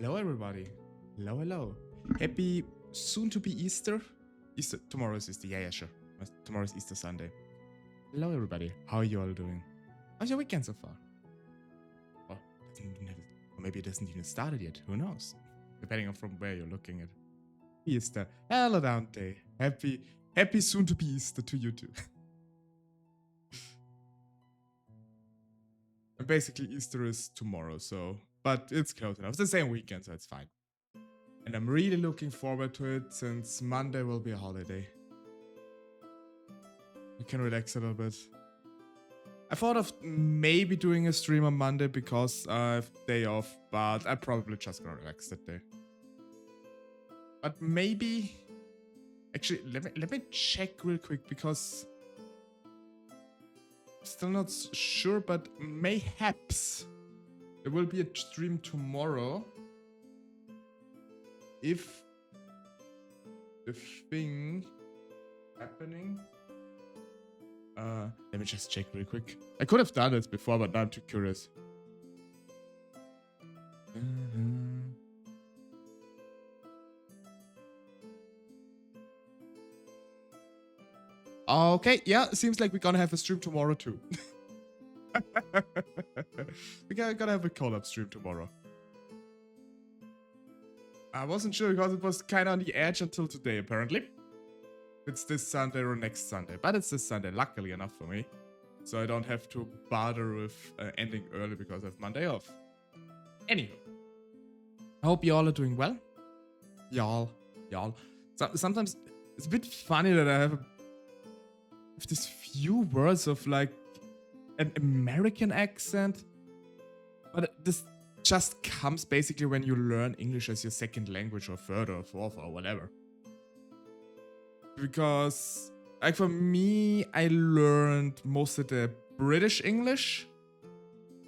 Hello, everybody. Hello, hello. Happy soon-to-be Easter. Easter. Tomorrow is Easter. Yeah, sure. Tomorrow is Easter Sunday. Hello, everybody. How are you all doing? How's your weekend so far? Or maybe it hasn't even started yet. Who knows? Depending on from where you're looking at. Easter. Hello, Dante. Happy soon-to-be Easter to you too. And basically, Easter is tomorrow, so... But it's close enough. It's the same weekend, so it's fine. And I'm really looking forward to it, since Monday will be a holiday. I can relax a little bit. I thought of maybe doing a stream on Monday because I have day off, but I'm probably just gonna relax that day. But maybe... Actually, let me check real quick, because... Still not sure, but mayhaps there will be a stream tomorrow if the thing happening. Let me just check real quick. I could have done this before, but now I'm too curious. Okay, yeah, seems like we're gonna have a stream tomorrow too. We're gonna have a collab stream tomorrow. I wasn't sure because it was kind of on the edge until today, apparently. It's this Sunday or next Sunday, but it's this Sunday, luckily enough for me. So I don't have to bother with ending early because I have Monday off. Anywho, I hope you all are doing well. Y'all. So, sometimes it's a bit funny that I have these few words of like an American accent, but this just comes basically when you learn English as your second language or third or fourth or whatever. Because like for me, I learned most of the British English,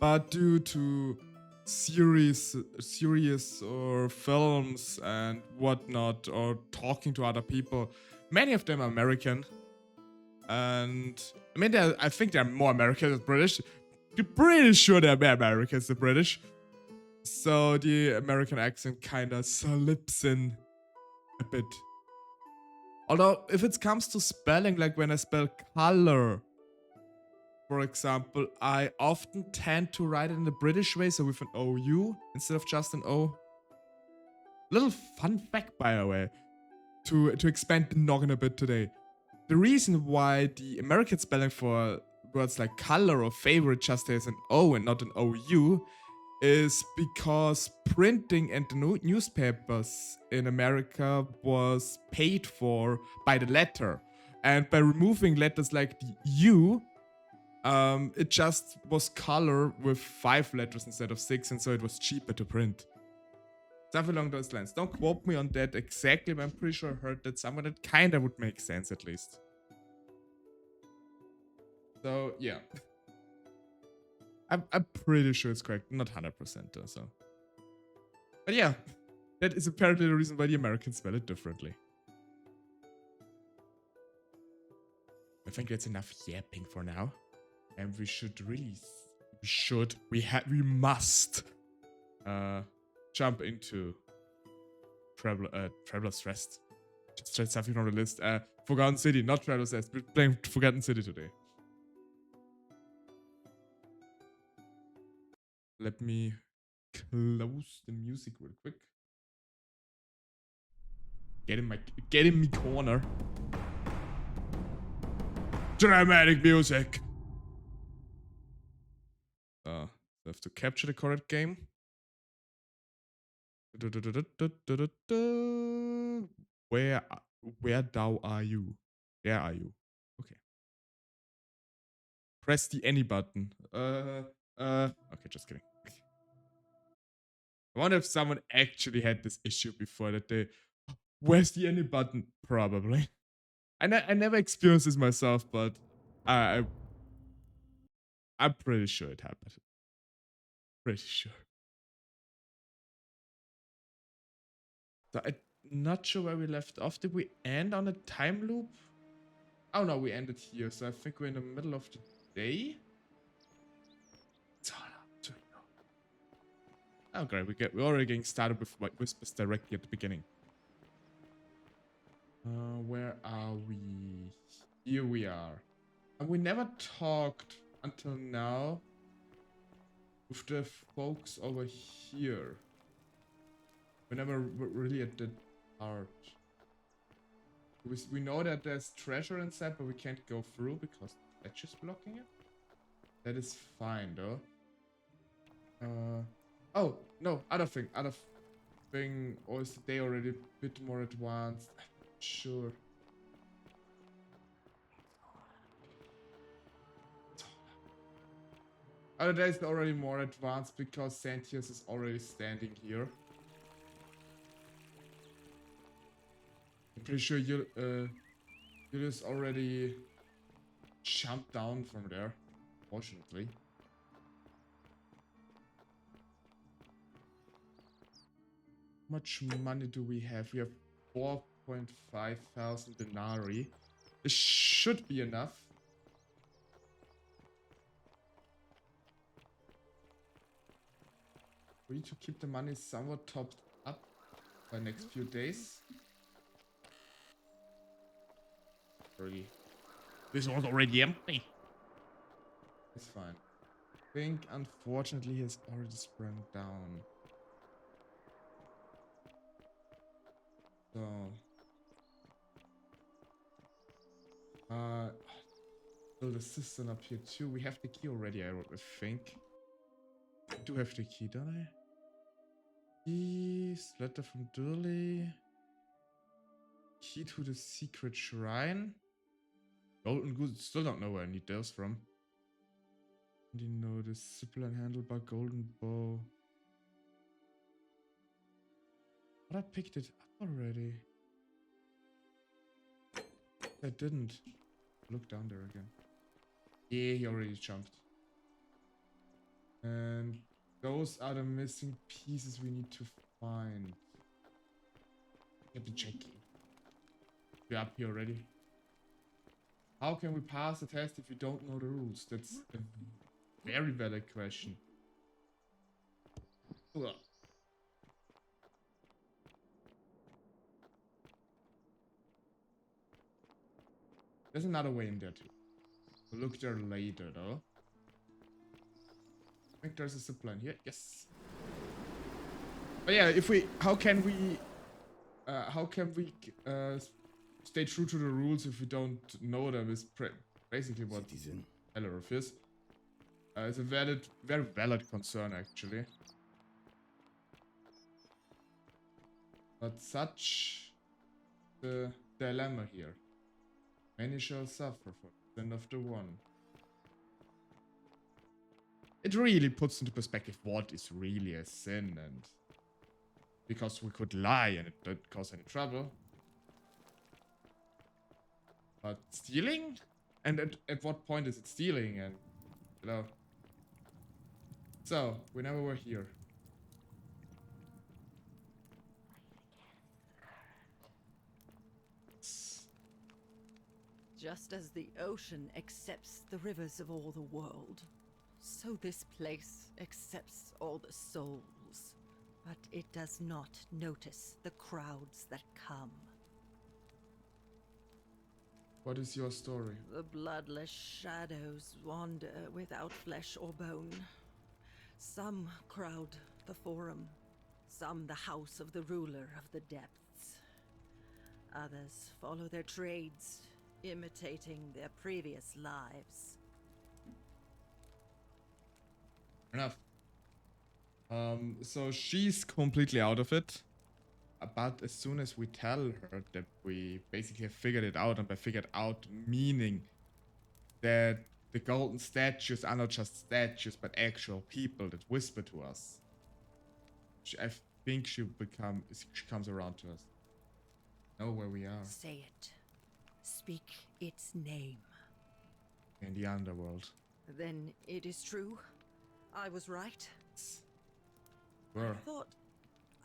but due to series or films and whatnot, or talking to other people, many of them are American. And I mean, I think they're more American than British. You're pretty sure they're more Americans than British. So the American accent kind of slips in a bit. Although, if it comes to spelling, like when I spell color, for example, I often tend to write it in the British way, so with an OU instead of just an O. Little fun fact, by the way, to expand the noggin a bit today. The reason why the American spelling for words like color or favorite just has an O and not an OU is because printing and the newspapers in America was paid for by the letter. And by removing letters like the U, it just was color with 5 letters instead of 6, and so it was cheaper to print. Something along those lines. Don't quote me on that exactly, but I'm pretty sure I heard that somewhere that kind of would make sense at least. So, yeah. I'm pretty sure it's correct. Not 100% though, so. But yeah, that is apparently the reason why the Americans spell it differently. I think that's enough yapping for now. And we should really... We must... jump into Traveler's Rest. Just tried something on the list. Forgotten City, not Traveler's Rest. We're playing Forgotten City today. Let me close the music real quick. Get in my corner. Dramatic music. I have to capture the correct game. Where thou are you? Where are you? Okay. Press the any button. Okay, just kidding. I wonder if someone actually had this issue before that they... Where's the any button? Probably. I never experienced this myself, but I'm pretty sure it happened. Pretty sure. So I'm not sure where we left off. Did we end on a time loop? Oh no, we ended here. So I think we're in the middle of the day. It's all up to you. Okay, we're already getting started with whispers directly at the beginning. Where are we? Here we are. And we never talked until now with the folks over here. We never really at the part. We know that there's treasure inside, but we can't go through because the edge is blocking it. That is fine though. Oh no, other thing. Or is the day already a bit more advanced? I'm not sure. Other day is already more advanced because Santius is already standing here. I'm pretty sure Julius already jumped down from there, fortunately. How much money do we have? We have 4.5 thousand denarii. This should be enough. We need to keep the money somewhat topped up for the next few days. Sorry. This was already empty. It's fine. I think, unfortunately, he has already sprung down. So... build a cistern up here too. We have the key already, I think. I do have the key, don't I? Keys, letter from Durley. Key to the secret shrine. Golden goose, still don't know where I need those from. You know, the simple and handlebar golden bow. But I picked it up already. I didn't. Look down there again. Yeah, he already jumped. And those are the missing pieces we need to find. Get the checking. We're up here already. How can we pass the test if we don't know the rules? That's a very valid question. Ugh. There's another way in there too. We'll look there later though. I think there's a zipline here. Yes. But yeah, how can we stay true to the rules if we don't know them? Is basically what LRF is. It's a very valid concern actually. But such the dilemma here. Many shall suffer for the sin of the one. It really puts into perspective what is really a sin, and because we could lie and it don't cause any trouble. But stealing? And at what point is it stealing? And you know. So we never were here. Just as the ocean accepts the rivers of all the world, so this place accepts all the souls. But it does not notice the crowds that come. What is your story? The bloodless shadows wander without flesh or bone. Some crowd the forum, some the house of the ruler of the depths. Others follow their trades, imitating their previous lives. Enough. So she's completely out of it. But as soon as we tell her that we basically have figured it out, and by figured out meaning that the golden statues are not just statues but actual people that whisper to us, I think she comes around to us. Know where we are. Say it. Speak its name. In the underworld. Then it is true. I was right. Where?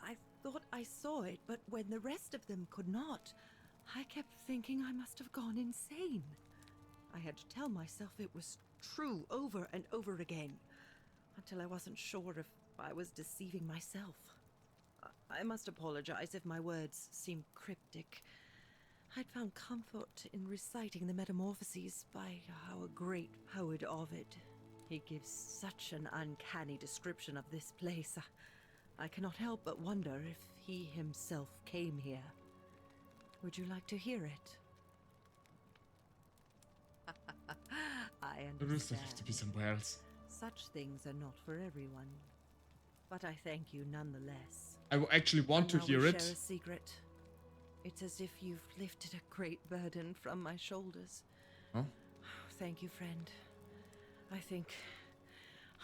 I thought I saw it, but when the rest of them could not, I kept thinking I must have gone insane. I had to tell myself it was true over and over again, until I wasn't sure if I was deceiving myself. I must apologize if my words seem cryptic. I'd found comfort in reciting the Metamorphoses by our great poet Ovid. He gives such an uncanny description of this place. I cannot help but wonder if he himself came here. Would you like to hear it? I There does have to understand. be somewhere else. Such things are not for everyone. But I thank you nonetheless. I actually want to And now hear we it. share a secret. It's as if you've lifted a great burden from my shoulders. Huh? Thank you, friend. I think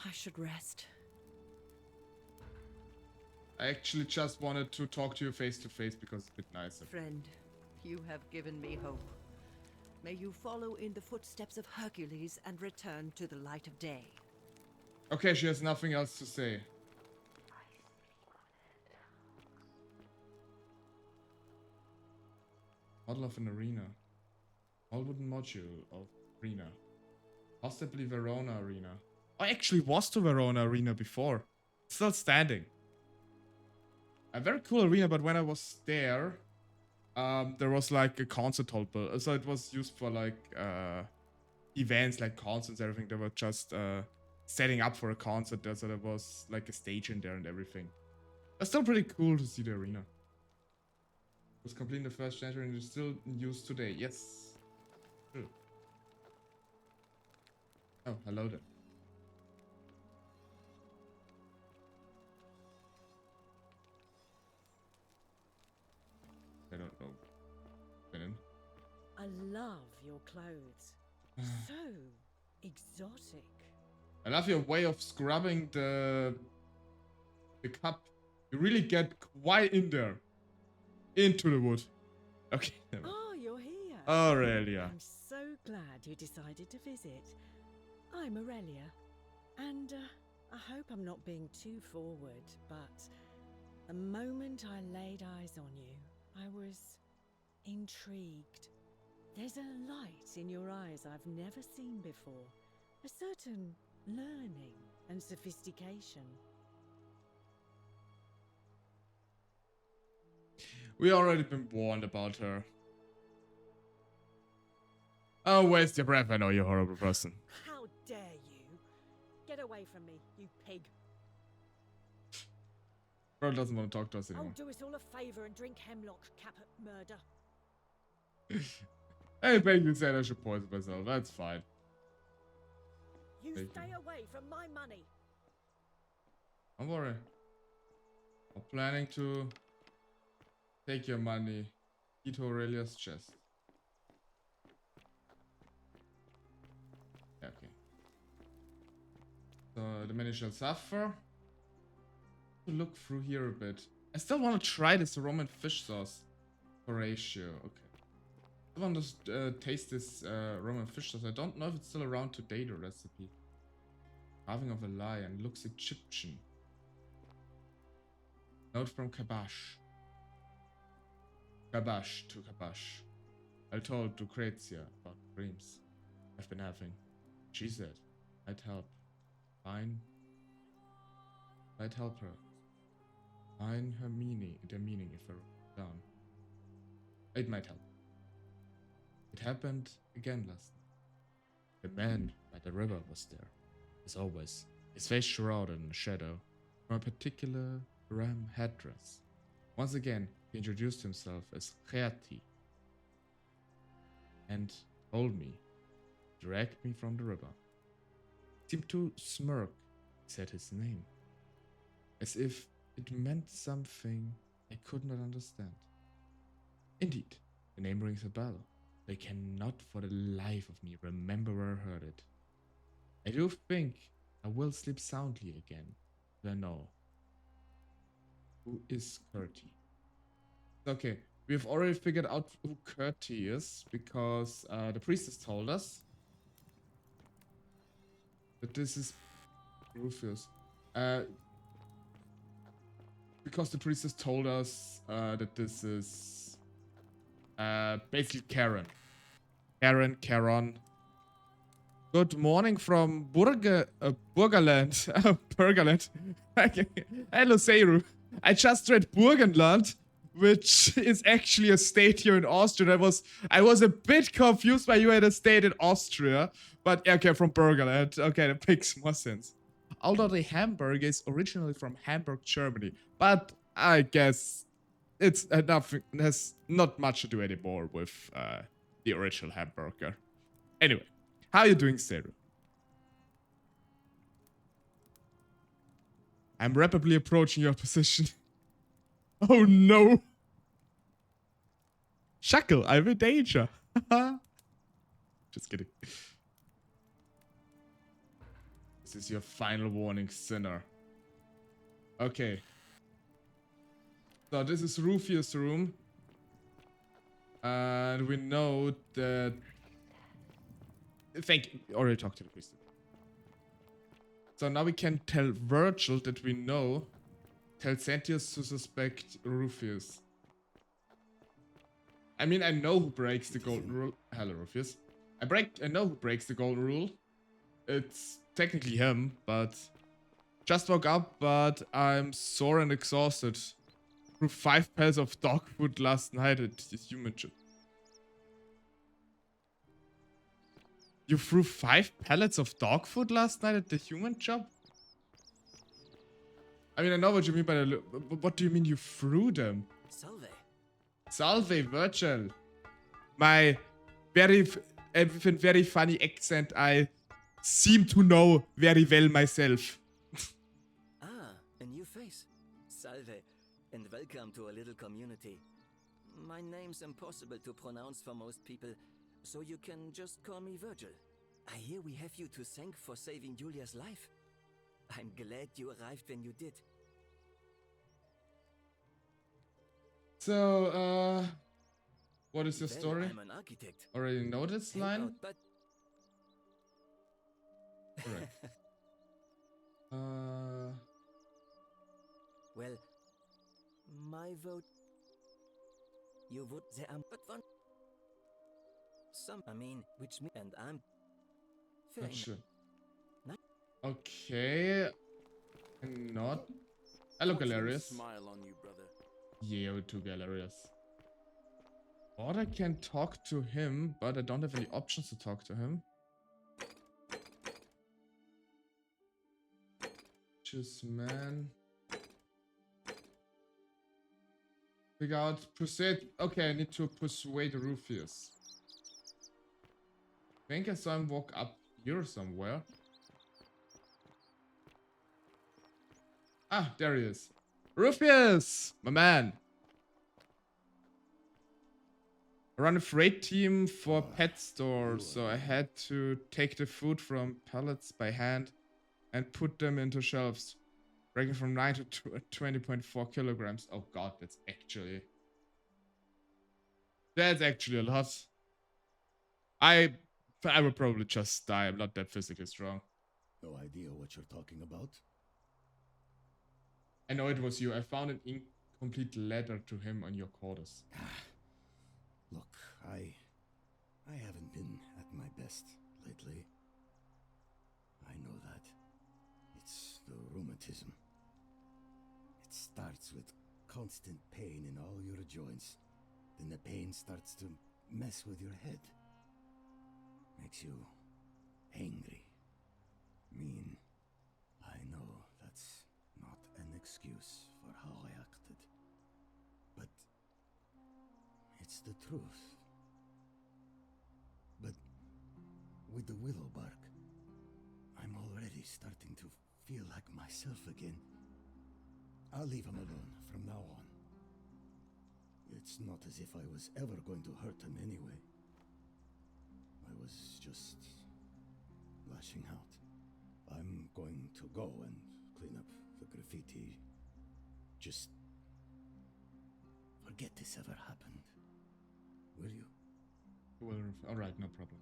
I should rest. I actually just wanted to talk to you face to face because it's a bit nicer. Friend, you have given me hope. May you follow in the footsteps of Hercules and return to the light of day. Okay, she has nothing else to say. Model of an arena. All wooden module of arena. Possibly Verona Arena. I actually was to Verona Arena before. Still standing. A very cool arena, but when I was there, there was like a concert hall built. So it was used for like events, like concerts, everything. They were just setting up for a concert there, so there was like a stage in there and everything. It's still pretty cool to see the arena. It was complete in the first century and is still in use today. Yes. True. Oh, hello there. I don't know. Been I love your clothes. So exotic. I love your way of scrubbing the cup. You really get quite in there. Into the wood. Okay. Oh, you're here. Aurelia. I'm so glad you decided to visit. I'm Aurelia. And I hope I'm not being too forward, but the moment I laid eyes on you, I was intrigued. There's a light in your eyes I've never seen before. A certain learning and sophistication. We already been warned about her. Oh, waste your breath. I know you're a horrible person. How dare you? Get away from me, you pig. Bro doesn't want to talk to us Oh, anymore. do us all a favor and drink hemlock cap at murder. Hey, basically said I should poison myself. That's fine. You Thank stay you. away from my money. Don't worry. I'm planning to take your money. Eat Aurelia's chest. Yeah, okay. So the many shall suffer. Look through here a bit. I still want to try this Roman fish sauce. Horatio. Okay. I want to taste this Roman fish sauce. I don't know if it's still around today, the recipe. Carving of a lion. Looks Egyptian. Note from Kabash. Kabash to Kabash. I told Lucrezia about dreams I've been having. She said I'd help. Fine. I'd help her. Find her meaning, the meaning if I wrote it down. It might help. It happened again last night. The man by the river was there, as always, his face shrouded in a shadow from a particular ram headdress. Once again, he introduced himself as Kherti and told me, dragged me from the river. He seemed to smirk, said his name, as if it meant something I could not understand. Indeed, the name rings a bell. I cannot for the life of me remember where I heard it. I do think I will sleep soundly again, but I know. Who is Curti? Okay, we've already figured out who Curti is, because the priestess told us that this is Rufus. Because the priestess told us that this is basically Karen. Karen, Charon. Good morning from Burgerland. Burgerland. Hello, Seiru. I just read Burgenland, which is actually a state here in Austria. I was a bit confused why you had a state in Austria. But okay, from Burgerland. Okay, that makes more sense. Although the hamburger is originally from Hamburg, Germany. But I guess it's nothing, has not much to do anymore with the original hamburger. Anyway, how are you doing, Seru? I'm rapidly approaching your position. Oh no! Shackle, I'm in danger. Just kidding. This is your final warning, sinner. Okay. So this is Rufius' room. And we know that... Thank you. Already talked to the priest. So now we can tell Virgil that we know. Tell Sentius to suspect Rufius. I mean, I know who breaks the golden rule. Hello, Rufius. I know who breaks the golden rule. It's technically him, but... Just woke up, but I'm sore and exhausted. Threw 5 pallets of dog food last night at the human job. You threw 5 pallets of dog food last night at the human job? I mean, I know what you mean by the... What do you mean you threw them? Salve. Salve, Virgil. My very funny accent I seem to know very well myself. Ah, a new face. Salve, and welcome to a little community. My name's impossible to pronounce for most people, so you can just call me Virgil. I hear we have you to thank for saving Julia's life. I'm glad you arrived when you did. So, what is your Well, story? I'm an architect. Already know this Help line? out, but Correct. well, my vote. You would say but one. Some, I mean, which me and I'm. Fair Not enough. sure. No. Okay. Not. I look hilarious. Smile on you, brother. Yeah, we took hilarious. Or I can talk to him, but I don't have any options to talk to him. Just man. Figure out persuade. Okay, I need to persuade Rufius. I think I saw him walk up here somewhere. Ah, there he is. Rufius! My man. I run a freight team for pet store, so I had to take the food from pallets by hand and put them into shelves. Ranking from 9 to 20.4 kilograms. Oh god, that's actually a lot. I would probably just die. I'm not that physically strong. No idea what you're talking about? I know it was you. I found an incomplete letter to him on your quarters. Look, I haven't been at my best lately. I know that. It's the rheumatism. It starts with constant pain in all your joints. Then the pain starts to mess with your head. Makes you angry, mean. I know that's not an excuse for how I acted. But it's the truth. But with the willow bark, I'm already starting to feel like myself again. I'll leave him alone from now on. It's not as if I was ever going to hurt him anyway. I was just lashing out. I'm going to go and clean up the graffiti. Just forget this ever happened. Will you? Well, alright, no problem.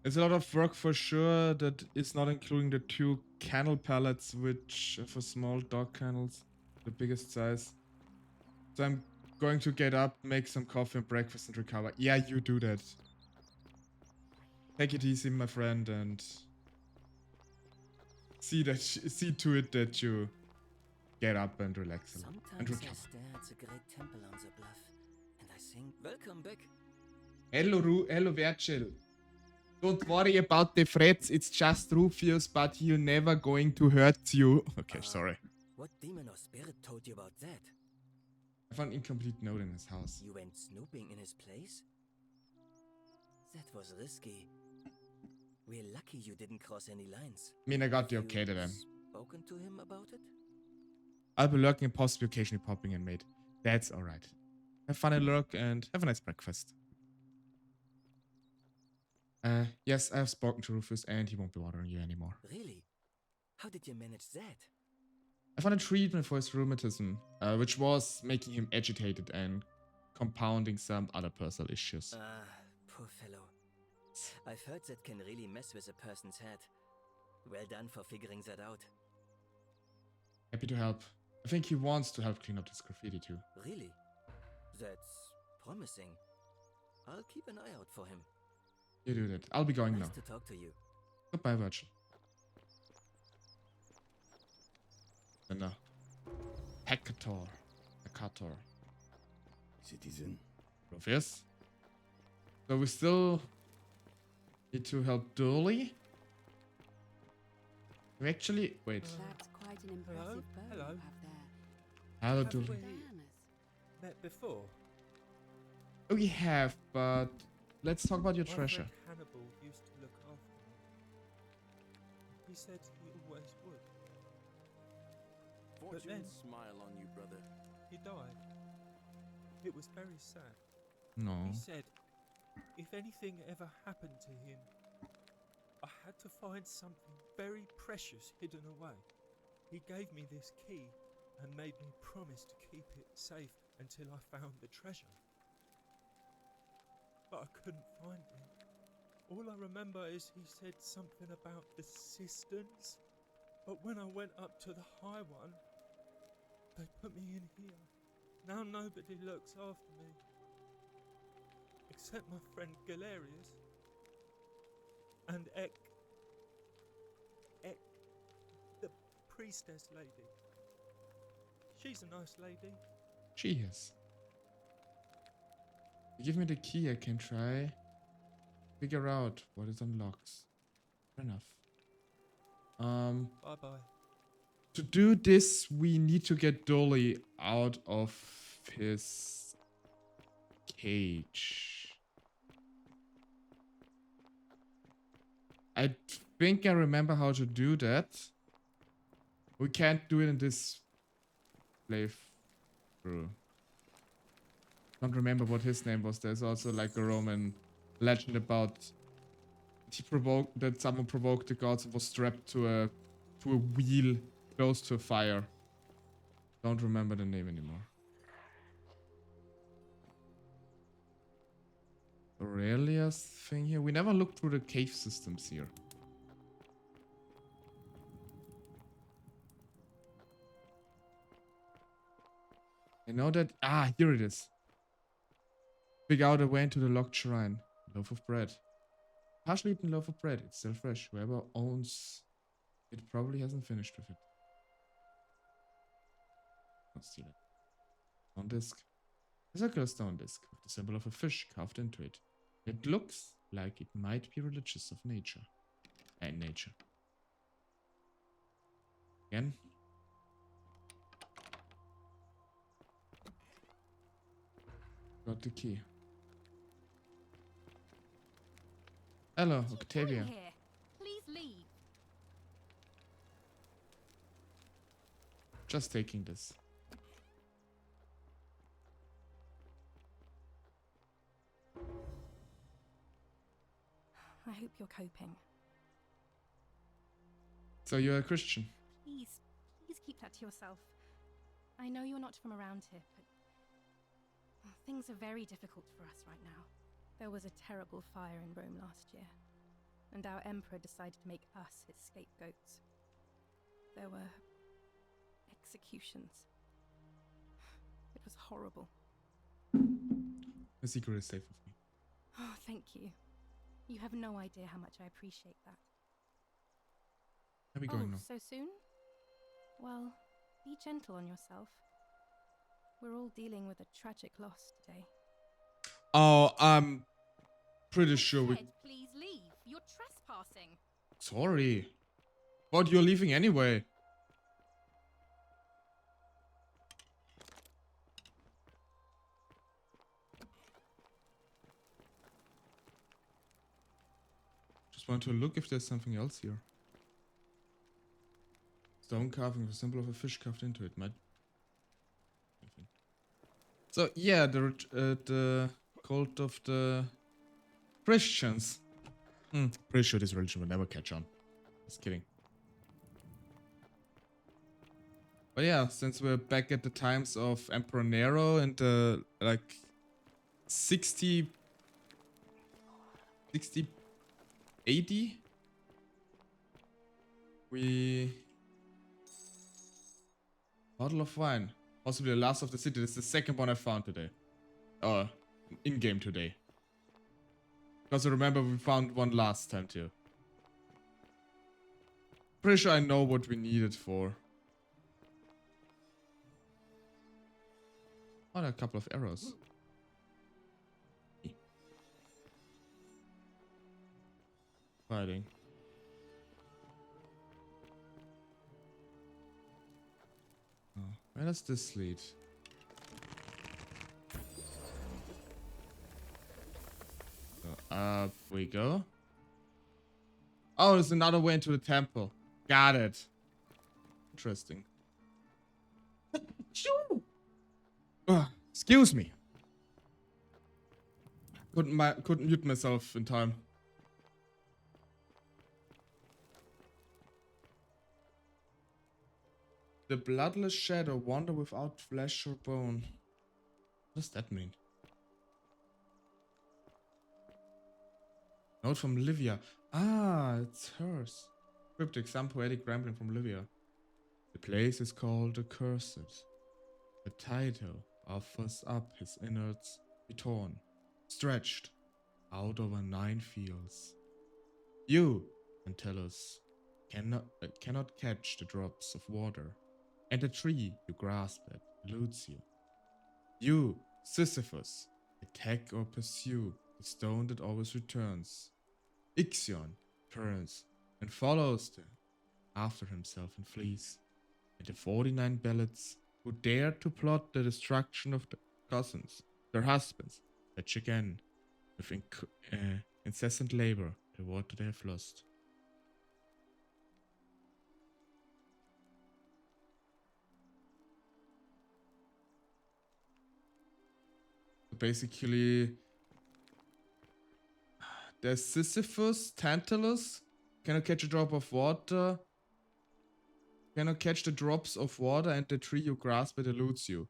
It's a lot of work for sure. That is not including the 2 kennel pallets, which are for small dog kennels, the biggest size. So I'm going to get up, make some coffee and breakfast and recover. Yeah, you do that. Take it easy, my friend, and see to it that you get up and relax a lot and Sometimes I recover. stare at the great temple on the bluff, and I think, welcome back. Hello, Virgil. Don't worry about the threats. It's just Rufius, but he'll never going to hurt you. Okay, sorry. What demon or spirit told you about that? I found an incomplete note in his house. You went snooping in his place? That was risky. We're lucky you didn't cross any lines. I mean, I got the Have okay to you them. spoken to him about it? I'll be lurking and possibly occasionally popping in, mate. That's alright. Have fun and lurk and have a nice breakfast. Yes, I have spoken to Rufus and he won't be bothering you anymore. Really? How did you manage that? I found a treatment for his rheumatism, which was making him agitated and compounding some other personal issues. Poor fellow. I've heard that can really mess with a person's head. Well done for figuring that out. Happy to help. I think he wants to help clean up this graffiti too. Really? That's promising. I'll keep an eye out for him. You do that. I'll be going Nice now. to talk to you. Goodbye, Virgil. And Hector. Citizen. Rufus. So we still need to help Durley. We actually wait. That's quite an impressive bow Hello. you have there. Hello, Have Durley. we Bananas. met before? We have, but let's talk about your My treasure. friend Hannibal used to look after me. He said he always would. Fortune then- smile on you, brother. He died. It was very sad. No. He said, if anything ever happened to him, I had to find something very precious hidden away. He gave me this key and made me promise to keep it safe until I found the treasure. But I couldn't find it. All I remember is he said something about the cisterns. But when I went up to the high one, they put me in here. Now nobody looks after me. Except my friend Galerius. And Ek, the priestess lady. She's a nice lady. She is. You give me the key, I can try figure out what it unlocks. Fair enough. Bye bye. To do this, we need to get Dolly out of his cage. I think I remember how to do that. We can't do it in this playthrough. Don't remember what his name was. There's also like a Roman legend about that someone provoked the gods and was strapped to a wheel close to a fire. Don't remember the name anymore. Aurelia's thing here. We never looked through the cave systems here. I know that. Ah, here it is. Figure out a way into the locked shrine. Loaf of bread. Partially eaten loaf of bread. It's still fresh. Whoever owns it probably hasn't finished with it. Don't steal it. Stone disc. A circular stone disc with the symbol of a fish carved into it. It looks like it might be religious of nature. Nature. Again. Got the key. Hello, Octavia. Here. Please leave. Just taking this. I hope you're coping. So you're a Christian? Please keep that to yourself. I know you're not from around here, but things are very difficult for us right now. There was a terrible fire in Rome last year, and our emperor decided to make us his scapegoats. There were executions. It was horrible. The secret is safe with me. Oh, thank you. You have no idea how much I appreciate that. Where are we Oh, going now? so soon? Well, be gentle on yourself. We're all dealing with a tragic loss today. Oh, I'm pretty sure we... Said, please leave. You're trespassing. Sorry. But you're leaving anyway. Just want to look if there's something else here. Stone carving with a symbol of a fish carved into it. Might... So yeah, the cult of the Christians. Pretty sure this religion will never catch on. Just kidding. But yeah, since we're back at the times of Emperor Nero and the like 60 80, we... Bottle of wine. Possibly the last of the city. This is the second one I found today. In-game today. Because I remember we found one last time too. Pretty sure I know what we need it for. Oh, there are a couple of arrows. Fighting. Oh, where does this lead? So, up we go. Oh, there's another way into the temple. Got it. Interesting. Excuse me. Couldn't mute myself in time. The bloodless shadow wander without flesh or bone. What does that mean? Note from Livia. Ah, it's hers. Cryptic, some poetic rambling from Livia. The place is called Accursed. The title offers up his innards be torn, stretched out over 9 fields. You, Antelus, cannot catch the drops of water, and the tree you grasp at eludes you. You, Sisyphus, attack or pursue the stone that always returns. Ixion turns and follows after himself and flees. And the 49 ballads who dared to plot the destruction of the cousins, their husbands, fetch again with incessant labor the water they have lost. Basically, there's Sisyphus, Tantalus, cannot catch a drop of water, cannot catch the drops of water, and the tree you grasp it eludes you.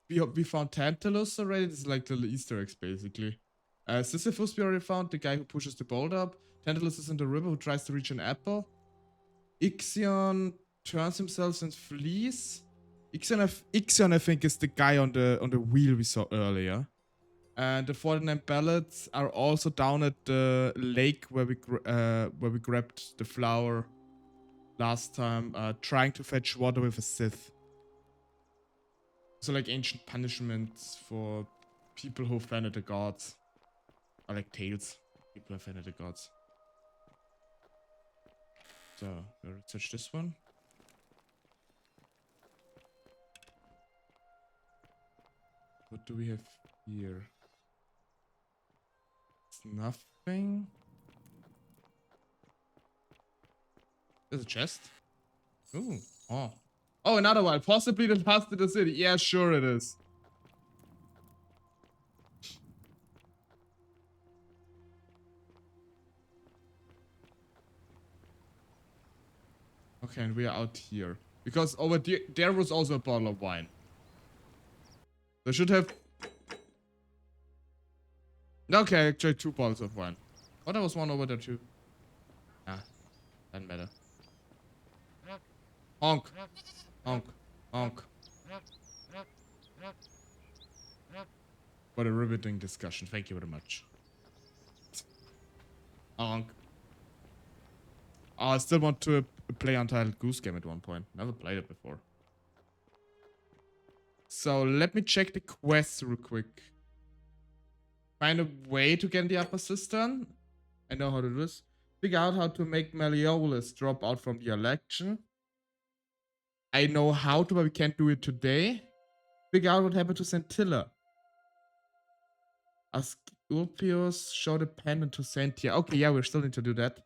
We found Tantalus already. This is like the Easter eggs, basically. Sisyphus we already found, the guy who pushes the boulder up. Tantalus is in the river who tries to reach an apple. Ixion turns himself and flees. Ixion, I think, is the guy on the wheel we saw earlier. And the 49 ballads are also down at the lake where we grabbed the flower last time, trying to fetch water with a Sith. So like ancient punishments for people who offended the gods. Or like tales. People who offended the gods. So, we'll research this one. What do we have here? It's nothing. There's a chest. Ooh. Oh. Oh, another one. Possibly the last in the city. Yeah, sure it is. Okay, and we are out here. Because over there was also a bottle of wine. They should have... Okay, actually 2 bottles of wine. Oh, there was one over there too. Ah, doesn't matter. Honk. Honk. Honk. What a riveting discussion. Thank you very much. Oh, I still want to play Untitled Goose Game at one point. Never played it before. So let me check the quests real quick. Find a way to get the upper cistern. I know how to do this. Figure out how to make Malleolus drop out from the election. I know how to, but we can't do it today. Figure out what happened to Centilla. Ask Ulpius, show the pendant to Sentia. Okay, yeah, we still need to do that.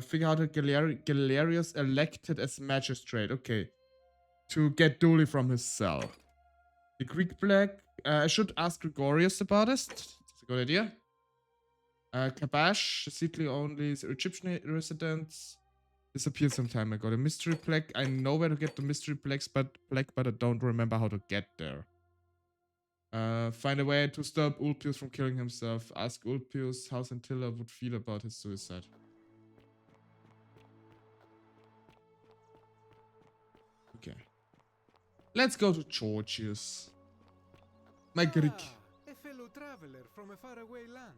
Figure out that Galerius elected as magistrate. Okay. To get Dooley from his cell. The Greek Black. I should ask Gregorius about this. That's a good idea. Kabash, Seedly only Egyptian residents. Disappeared some time ago. The mystery plaque. I know where to get the mystery plaque, but I don't remember how to get there. Find a way to stop Ulpius from killing himself. Ask Ulpius how Centilla would feel about his suicide. Okay. Let's go to Georgius. My Greek. A fellow traveler from a faraway land.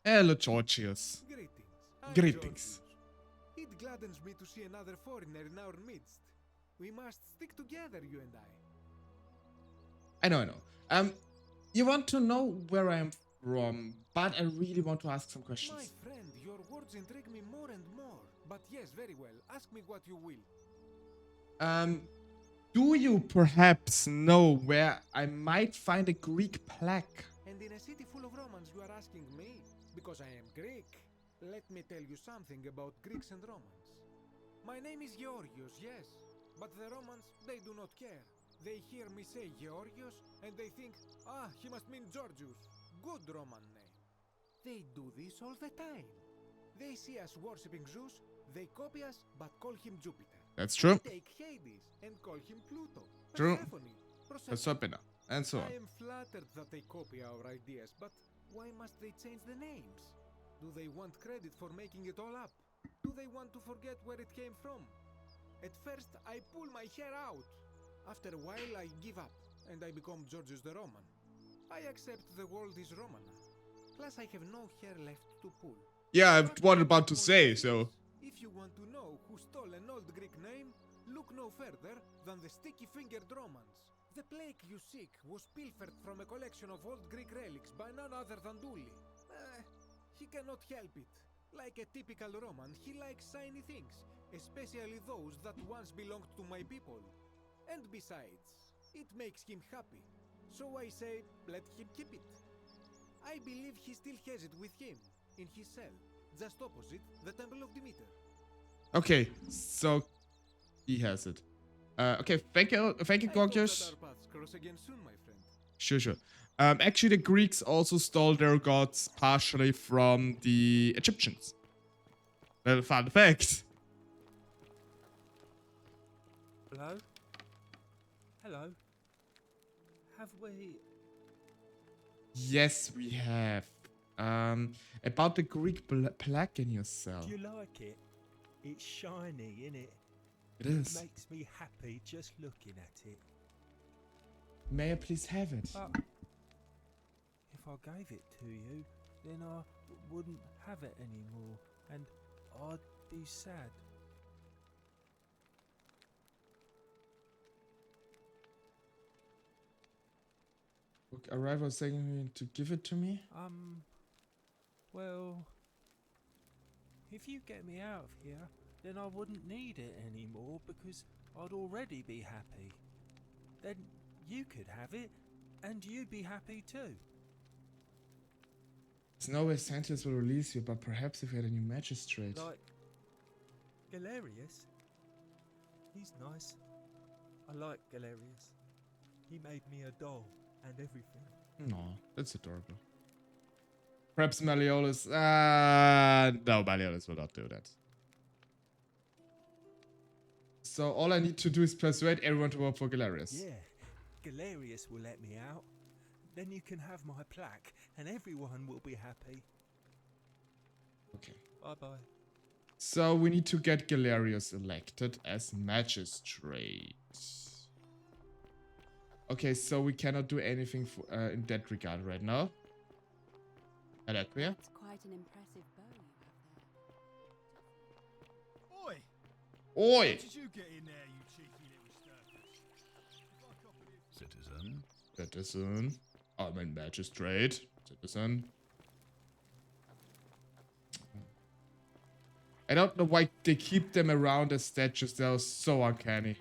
Hello, Georgius. Greetings. I'm Greetings. Georgius. It gladdens me to see another foreigner in our midst. We must stick together, you and I. I know. You want to know where I am from, but I really want to ask some My questions. friend, your words intrigue me more and more. But yes, very well. Ask me what you will. Do you perhaps know where I might find a Greek plaque? And in a city full of Romans, you are asking me? Because I am Greek. Let me tell you something about Greeks and Romans. My name is Georgios, yes. But the Romans, they do not care. They hear me say Georgios, and they think, he must mean Georgius. Good Roman name. They do this all the time. They see us worshipping Zeus, they copy us, but call him Jupiter. That's true. They take Hades and call him Pluto. True. Persephone. And so on. I am flattered that they copy our ideas, but why must they change the names? Do they want credit for making it all up? Do they want to forget where it came from? At first, I pull my hair out. After a while, I give up, and I become Georgius the Roman. I accept the world is Roman. Plus, I have no hair left to pull. Yeah, I was about to say, so. If you want to know who stole an old Greek name, look no further than the sticky-fingered Romans. The plaque you seek was pilfered from a collection of old Greek relics by none other than Dooley. He cannot help it. Like a typical Roman, he likes shiny things, especially those that once belonged to my people. And besides, it makes him happy. So I say, let him keep it. I believe he still has it with him, in his cell, just opposite the Temple of Demeter. Okay, so he has it. Okay, thank you, Gorgius. Our paths cross again soon, my friend. Sure. Actually, the Greeks also stole their gods partially from the Egyptians. Well, fun fact. Hello? Hello? Have we... Yes, we have. About the Greek plaque in your cell. Do you like it? It's shiny, innit? It is. It makes me happy just looking at it. May I please have it? But if I gave it to you, then I wouldn't have it anymore, and I'd be sad. Look, Arrival was saying to give it to me? Well, if you get me out of here, then I wouldn't need it anymore because I'd already be happy. Then you could have it, and you'd be happy too. There's no way Santius will release you, but perhaps if we had a new magistrate. Like Galerius. He's nice. I like Galerius. He made me a doll and everything. No, that's adorable. Perhaps Malleolus. No, Malleolus will not do that. So all I need to do is persuade everyone to vote for Galerius. Yeah, Galerius will let me out. Then you can have my plaque and everyone will be happy. Okay. Bye-bye. So we need to get Galerius elected as magistrate. Okay, so we cannot do anything in that regard right now. Are that clear? It's quite quite an impressive bow you have there. Oi! Oi! How did you get in there, you cheeky little sturkers? If I copy it... Citizen. Citizen. I mean magistrate. Citizen. I don't know why they keep them around as statues. They are so uncanny.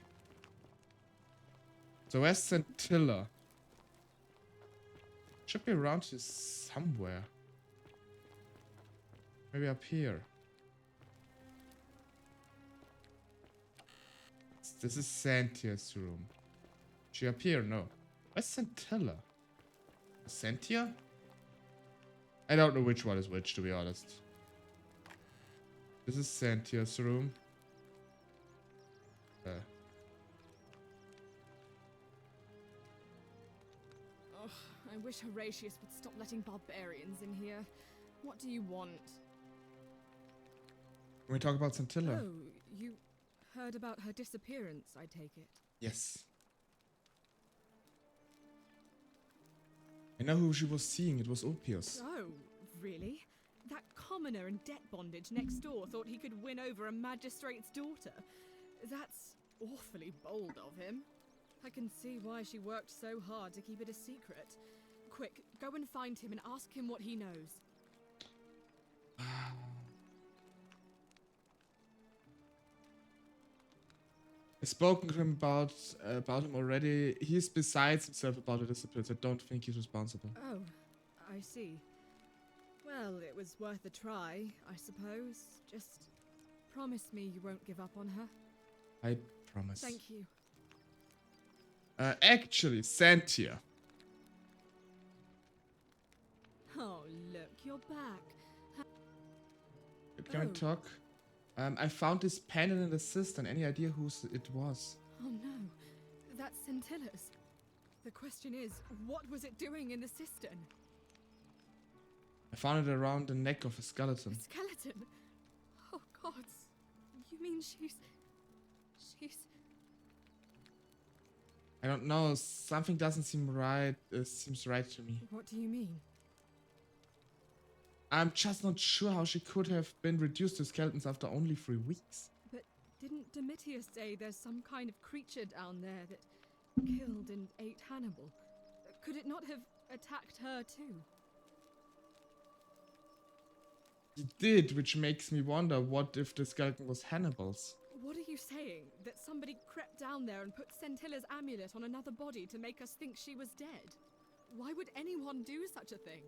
So where's Scintilla? Should be around here somewhere. Maybe up here. This is Santia's room. She up here? No. Where's Scintilla? Sentia? I don't know which one is which, to be honest. This is Santia's room. Ugh, I wish Horatius would stop letting barbarians in here. What do you want? Can we talk about Scintilla? Oh, you heard about her disappearance, I take it. Yes. I know who she was seeing. It was Ulpius. Oh, really? That commoner in debt bondage next door thought he could win over a magistrate's daughter. That's awfully bold of him. I can see why she worked so hard to keep it a secret. Quick, go and find him and ask him what he knows. I've spoken to him about him already. He's besides himself about the disappearance. I don't think he's responsible. Oh, I see. Well, it was worth a try, I suppose. Just promise me you won't give up on her. I promise. Thank you. Actually, Santia. Oh, look, you're back. Can we talk? I found this pen in the cistern. Any idea whose it was? Oh no, that's Scintilla's. The question is, what was it doing in the cistern? I found it around the neck of a skeleton. A skeleton? Oh gods. You mean she's... I don't know. Something doesn't seem right. Seems right to me. What do you mean? I'm just not sure how she could have been reduced to skeletons after only 3 weeks. But didn't Domitius say there's some kind of creature down there that killed and ate Hannibal? Could it not have attacked her too? He did, which makes me wonder, what if the skeleton was Hannibal's? What are you saying? That somebody crept down there and put Scintilla's amulet on another body to make us think she was dead? Why would anyone do such a thing?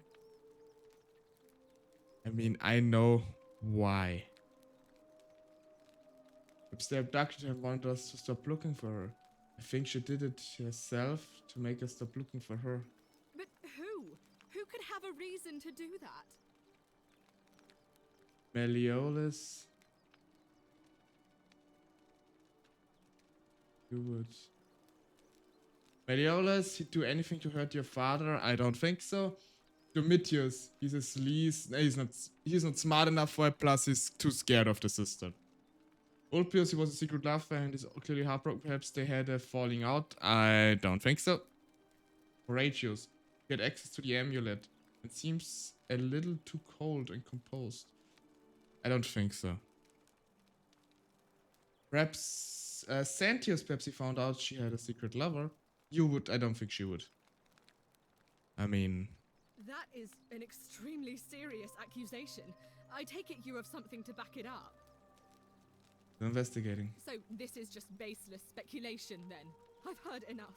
I mean, I know why. Perhaps they abducted her and wanted us to stop looking for her. I think she did it herself to make us stop looking for her. But who? Who could have a reason to do that? Malleolus. You would. Malleolus, he'd do anything to hurt your father? I don't think so. Domitius, he's a sleaze. No, he's not smart enough for it, plus he's too scared of the system. Ulpius, he was a secret lover and is clearly heartbroken. Perhaps they had a falling out. I don't think so. Horatius, he had access to the amulet. It seems a little too cold and composed. I don't think so. Perhaps Santius, perhaps he found out she had a secret lover. You would, I don't think she would. I mean... That is an extremely serious accusation. I take it you have something to back it up. Investigating. So this is just baseless speculation then? I've heard enough.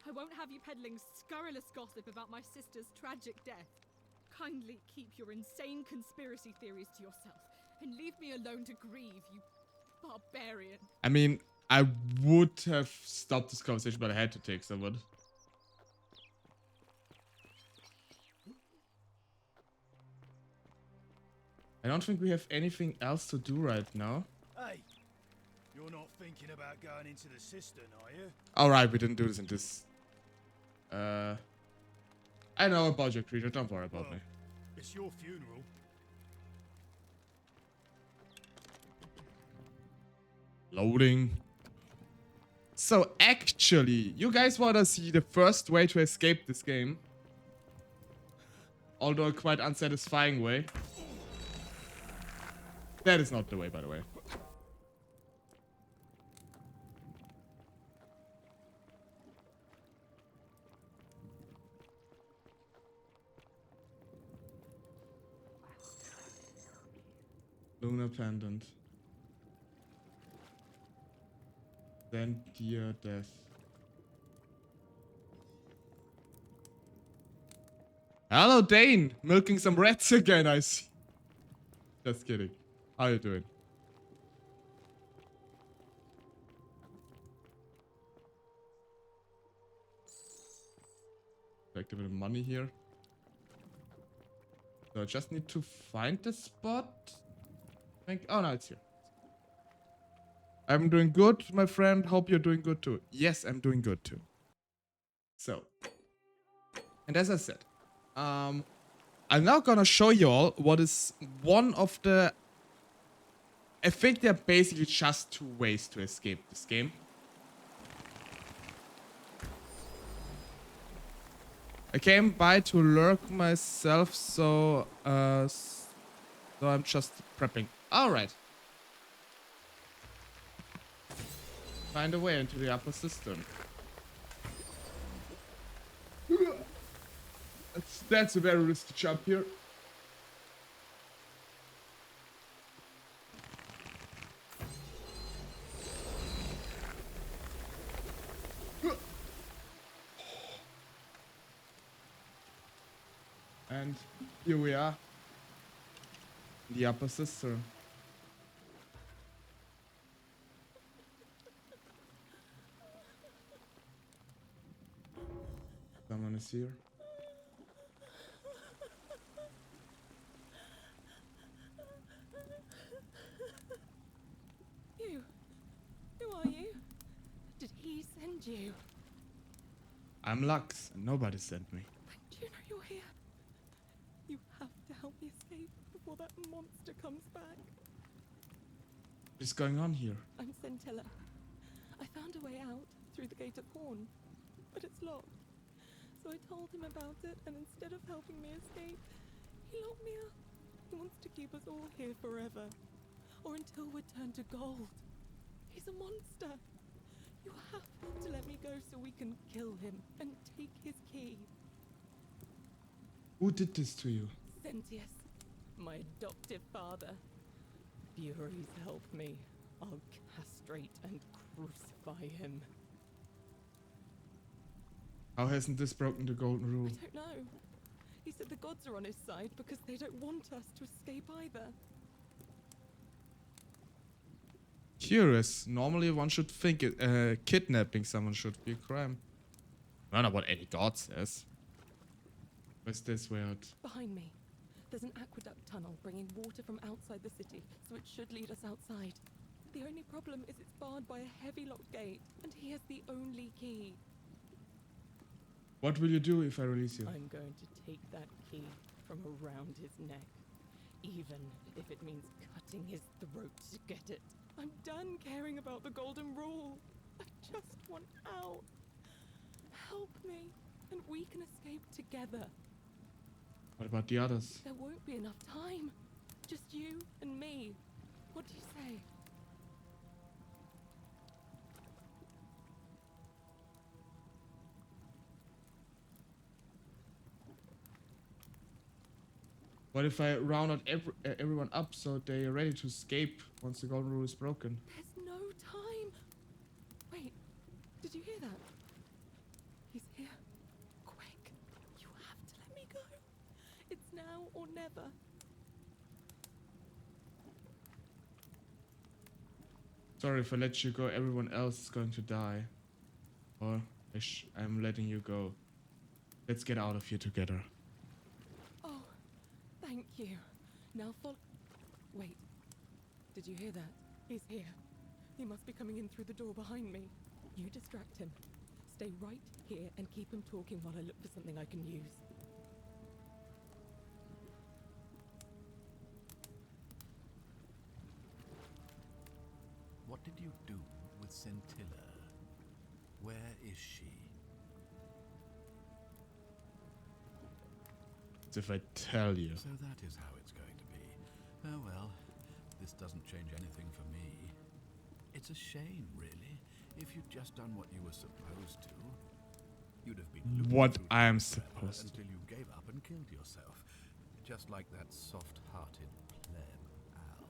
I won't have you peddling scurrilous gossip about my sister's tragic death. Kindly keep your insane conspiracy theories to yourself and leave me alone to grieve, you barbarian. I mean, I would have stopped this conversation, but I had to take someone. I don't think we have anything else to do right now. Hey, you're not thinking about going into the cistern, are you? Alright, we didn't do this in this. I know about your creature, don't worry about me. It's your funeral. Loading. So actually, you guys want to see the first way to escape this game. Although a quite unsatisfying way. That is not the way, by the way. Lunar pendant. Then dear death. Hello, Dane! Milking some rats again, I see. Just kidding. How you doing? Collect a bit of money here. So I just need to find the spot. Oh no, it's here. I'm doing good, my friend. Hope you're doing good too. Yes, I'm doing good too. So, and as I said, I'm now gonna show you all what is one of the... I think there are basically just two ways to escape this game. I came by to lurk myself, so I'm just prepping. Alright. Find a way into the upper cistern. That's a very risky jump here. And here we are. The upper cistern. Someone is here. You? Who are you? Did he send you? I'm Lux, and nobody sent me. Do you know you're here? You have to help me escape before that monster comes back. What is going on here? I'm Scintilla. I found a way out through the Gate of Horn, but it's locked. So I told him about it, and instead of helping me escape, he locked me up. He wants to keep us all here forever, or until we're turned to gold. He's a monster. You have to let me go so we can kill him and take his key. Who did this to you? Sentius, my adoptive father. Furies help me. I'll castrate and crucify him. How hasn't this broken the golden rule? I don't know. He said the gods are on his side because they don't want us to escape either. Curious. Normally one should think kidnapping someone should be a crime. I don't know what any god says. What's this weird? Behind me, there's an aqueduct tunnel bringing water from outside the city, so it should lead us outside. The only problem is it's barred by a heavy locked gate, and he has the only key. What will you do if I release you? I'm going to take that key from around his neck, even if it means cutting his throat to get it. I'm done caring about the golden rule. I just want out. Help me, and we can escape together. What about the others? There won't be enough time. Just you and me. What do you say? What if I round out everyone up so they are ready to escape once the golden rule is broken? There's no time. Wait, did you hear that? He's here. Quick, you have to let me go. It's now or never. Sorry, if I let you go, everyone else is going to die. Or I'm letting you go. Let's get out of here together. Oh, thank you. Now follow. Wait, did you hear that? He's here. He must be coming in through the door behind me. You distract him. Stay right here and keep him talking while I look for something I can use. What did you do with Scintilla? Where is she? As if I tell you. So that is how it's going to be. Oh well, this this doesn't change anything for me. It's a shame, really. If you'd just done what you were supposed to, you'd have been looking What through I'm life forever supposed to. until you gave up and killed yourself. Just like that soft-hearted pleb, Al.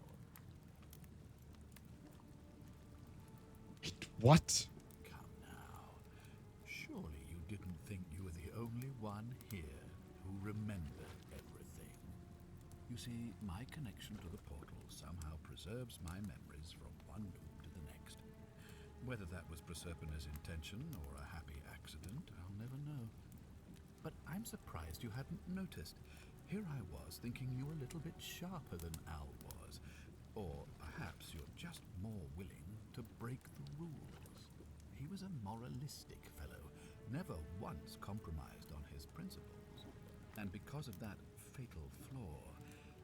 Wait, what? Come now. Surely you didn't think you were the only one here who remembered everything. You see, my connection to the portal somehow preserves my memories from one loop to the next. Whether that was Proserpina's intention or a happy accident, I'll never know. But I'm surprised you hadn't noticed. Here I was thinking you were a little bit sharper than Al was. Or perhaps you're just more willing to break the rules. He was a moralistic fellow, never once compromised on his principles. And because of that fatal flaw,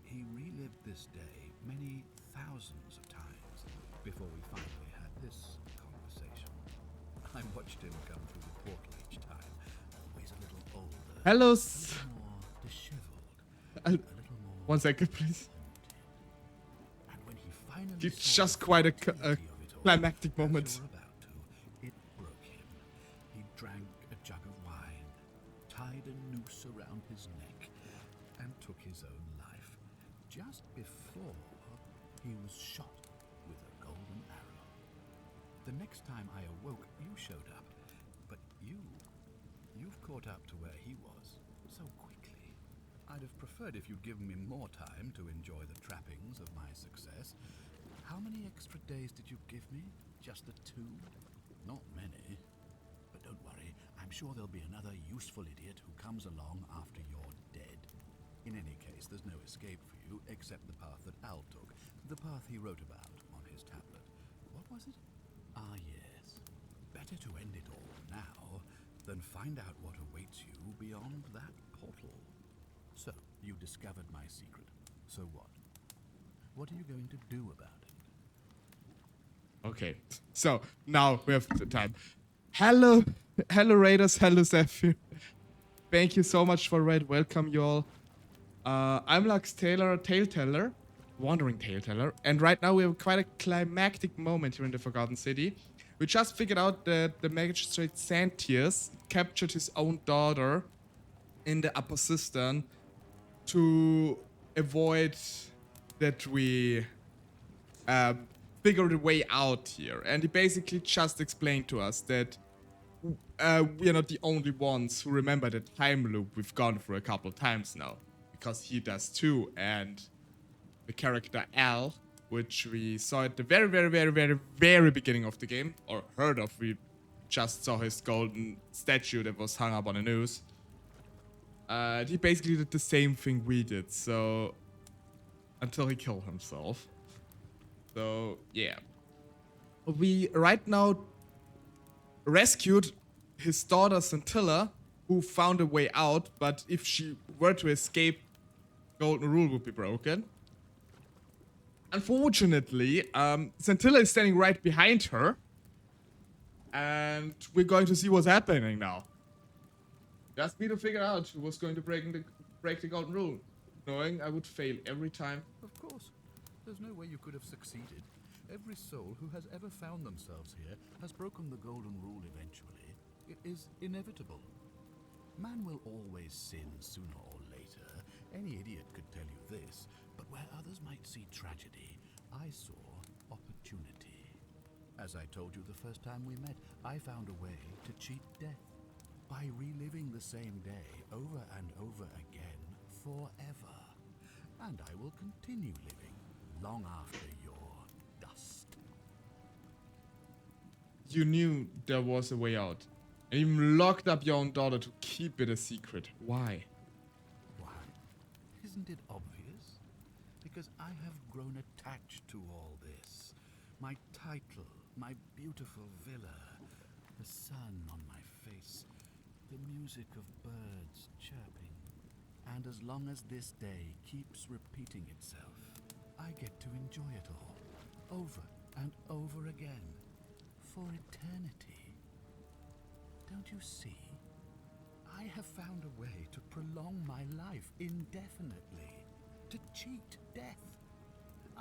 he relived this day many thousands of times before we finally had this conversation. I watched him come through the portal each time, always a little older, Hello. a little more disheveled, a little more 1 second, please. haunted. And when he finally It's saw just the quite a futility of it all, climactic as moment. you're about to, it broke him. He drank a jug of wine, tied a noose around his neck, and took his own life. Just before he was shot with a golden arrow. The next time I awoke, you showed up, but you've caught up to where he was so quickly. I'd have preferred if you'd given me more time to enjoy the trappings of my success. How many extra days did you give me? Just the 2? Not many. But don't worry, I'm sure there'll be another useful idiot who comes along after you're dead. In any case, there's no escape for you except the path that Al took, the path he wrote about on his tablet. What was it? Ah, yes. Better to end it all now than find out what awaits you beyond that portal. So, you discovered my secret. So what? What are you going to do about it? Okay, so now we have the time. Hello Raiders, hello Zephyr. Thank you so much for raid. Welcome you all. I'm LuxTaleor, Tale-Teller, Wandering Tale-Teller, and right now we have quite a climactic moment here in the Forgotten City. We just figured out that the magistrate Santius captured his own daughter in the upper cistern to avoid that we figure a way out here. And he basically just explained to us that we are not the only ones who remember the time loop we've gone through a couple of times now. Because he does too, and the character Al, which we saw at the very beginning of the game, or heard of, we just saw his golden statue that was hung up on a noose. He basically did the same thing we did, so until he killed himself. So yeah, we right now rescued his daughter Scintilla, who found a way out, but if she were to escape, golden rule would be broken. Unfortunately, Scintilla is standing right behind her, and we're going to see what's happening now. Just me to figure out who was going to break the golden rule, knowing I would fail every time. Of course. There's no way you could have succeeded. Every soul who has ever found themselves here has broken the golden rule eventually. It is inevitable. Man will always sin sooner or later. Any idiot could tell you this, but where others might see tragedy, I saw opportunity. As I told you the first time we met, I found a way to cheat death by reliving the same day over and over again forever. And I will continue living long after your dust. You knew there was a way out, and even locked up your own daughter to keep it a secret. Why? Why? Isn't it obvious? Because I have grown attached to all this. My title, my beautiful villa, the sun on my face, the music of birds chirping. And as long as this day keeps repeating itself, I get to enjoy it all, over and over again, for eternity. Don't you see? I have found a way to prolong my life indefinitely, to cheat death.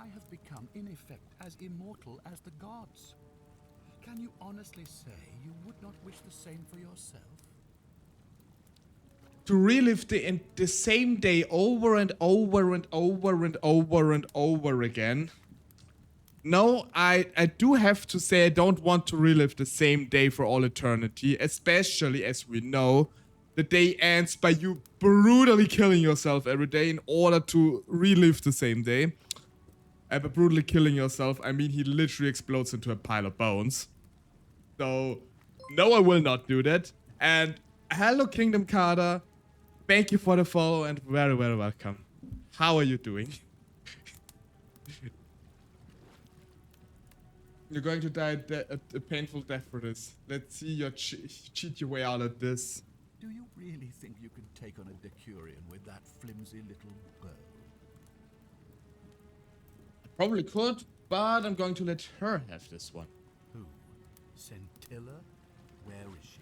I have become, in effect, as immortal as the gods. Can you honestly say you would not wish the same for yourself? To relive the same day over and over and over and over and over again. No, I do have to say I don't want to relive the same day for all eternity, especially as we know the day ends by you brutally killing yourself every day in order to relive the same day. And by brutally killing yourself, I mean he literally explodes into a pile of bones. So, no, I will not do that. And hello, Kingdom Carter. Thank you for the follow and very, very welcome. How are you doing? You're going to die a painful death for this. Let's see you cheat your way out of this. Do you really think you can take on a Decurion with that flimsy little bow? Probably could, but I'm going to let her have this one. Who? Scintilla? Where is she?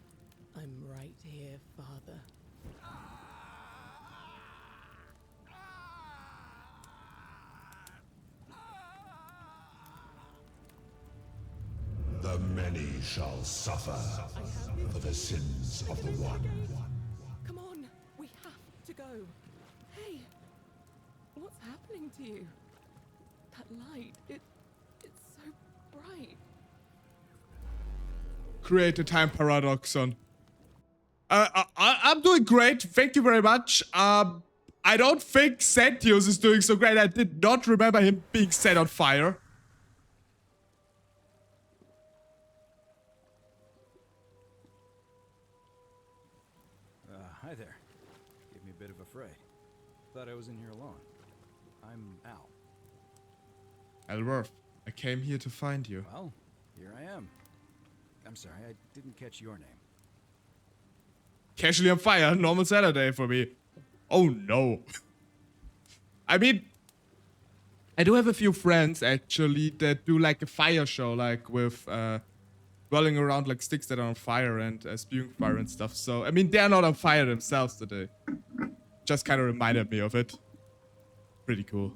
I'm right here, Father. The many shall suffer for the sins of the one. Come on, we have to go. Hey, what's happening to you? That light, it's so bright. Create a time paradoxon. I'm doing great. Thank you very much. I don't think Sentius is doing so great. I did not remember him being set on fire. Hi there. Gave me a bit of a fright. Thought I was in here alone. I'm Al. Elworth, I came here to find you. Well, here I am. I'm sorry, I didn't catch your name. Casually on fire, normal Saturday for me. Oh no. I mean, I do have a few friends actually that do like a fire show, like with rolling around like sticks that are on fire and spewing fire and stuff. So, I mean, they're not on fire themselves today. Just kind of reminded me of it. Pretty cool.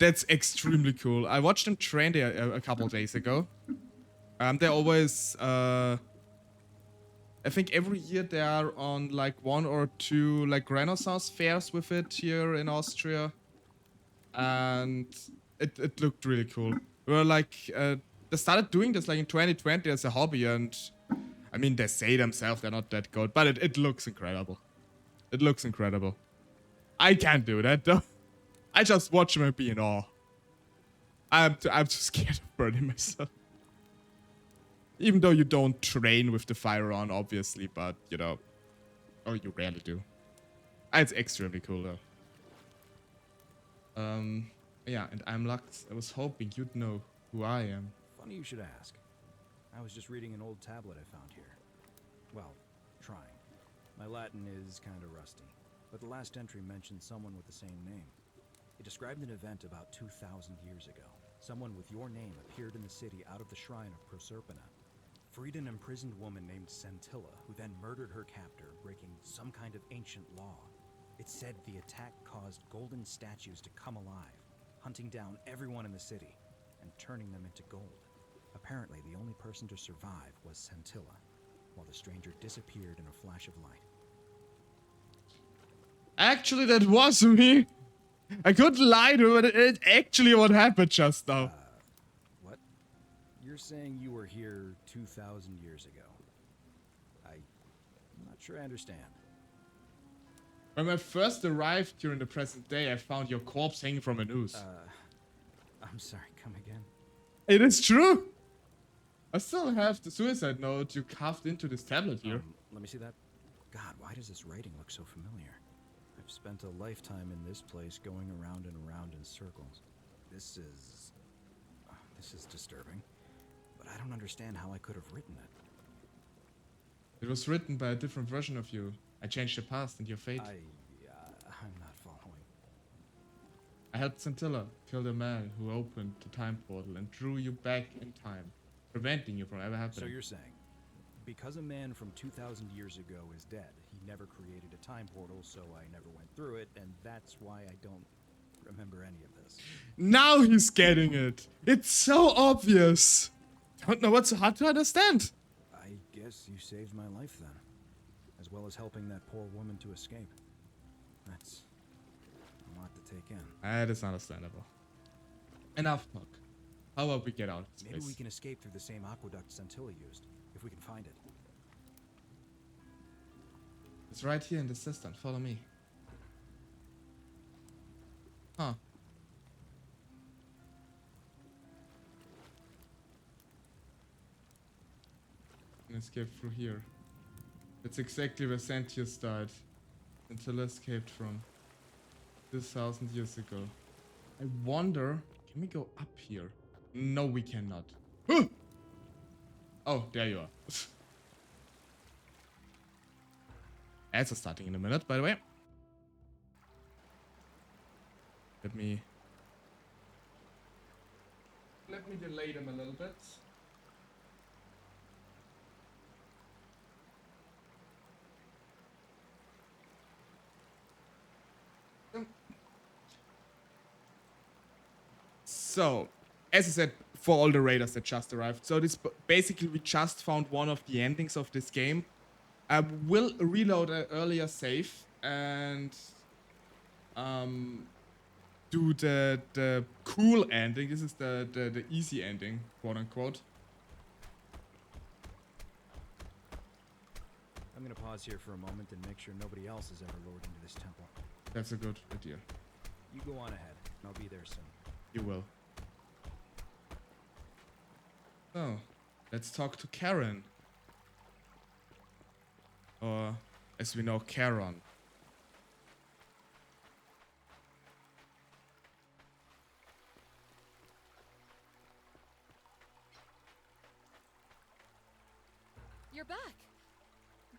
That's extremely cool. I watched them train there a couple days ago. They're always, I think every year they are on like 1 or 2 like Renaissance fairs with it here in Austria. And it looked really cool. We were like, they started doing this like in 2020 as a hobby, and I mean, they say themselves they're not that good, but it looks incredible. It looks incredible. I can't do that though. I just watch them and be in awe. I'm too scared of burning myself. Even though you don't train with the fire on, obviously, but you know, or you rarely do. It's extremely cool though. Yeah, and I'm Lux. I was hoping you'd know who I am. Funny you should ask. I was just reading an old tablet I found here. Well, trying. My Latin is kind of rusty, but the last entry mentioned someone with the same name. It described an event about 2,000 years ago. Someone with your name appeared in the city out of the shrine of Proserpina. Freed an imprisoned woman named Scintilla, who then murdered her captor, breaking some kind of ancient law. It said the attack caused golden statues to come alive, hunting down everyone in the city and turning them into gold. Apparently, the only person to survive was Scintilla, while the stranger disappeared in a flash of light. Actually, that was me. I couldn't lie to you, but it's actually what happened just now. What? You're saying you were here 2,000 years ago? I'm not sure I understand. When I first arrived here in the present day, I found your corpse hanging from a noose. I'm sorry, come again? It is true. I still have the suicide note you carved into this tablet here. Let me see that. God, why does this writing look so familiar? I've spent a lifetime in this place going around and around in circles. This is disturbing. But I don't understand how I could have written it. It was written by a different version of you. I changed your past and your fate. I'm not following. I helped Scintilla kill the man who opened the time portal and drew you back in time, preventing you from ever happening. So you're saying, because a man from 2,000 years ago is dead, he never created a time portal, so I never went through it, and that's why I don't remember any of this. Now he's getting it. It's so obvious. Don't know what's so hard to understand. I guess you saved my life then, as well as helping that poor woman to escape. That's a lot to take in. That is understandable. Enough talk. How about we get out of this Maybe place? we can escape through the same aqueduct Centilla used, if we can find it. It's right here in the cistern. Follow me. Huh. Can escape through here. That's exactly where Sentius died. Centilla escaped from. 2,000 years ago. I wonder... Can we go up here? No, we cannot. Oh, there you are. Ads are starting in a minute, by the way. Let me delay them a little bit. So, as I said, for all the raiders that just arrived. So this basically we just found one of the endings of this game. I will reload an earlier save and do the cool ending. This is the easy ending, quote unquote. I'm gonna pause here for a moment and make sure nobody else has ever lured into this temple. That's a good idea. You go on ahead. I'll be there soon. You will. So, let's talk to Karen. Or, as we know, Charon. You're back.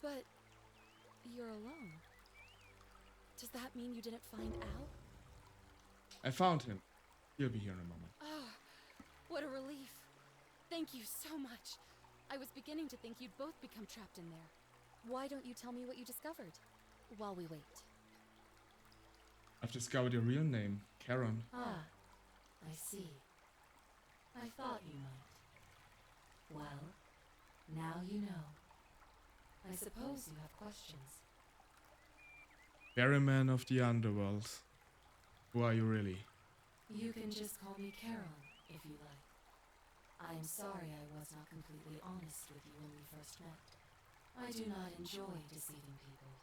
But you're alone. Does that mean you didn't find Al? I found him. He'll be here in a moment. Oh, what a relief. Thank you so much. I was beginning to think you'd both become trapped in there. Why don't you tell me what you discovered while we wait? I've discovered your real name, Karen. Ah, I see. I thought you might. Well, now you know. I suppose you have questions. Ferryman of the underworld. Who are you really? You can just call me Karen, if you like. I'm sorry I was not completely honest with you when we first met. I do not enjoy deceiving people.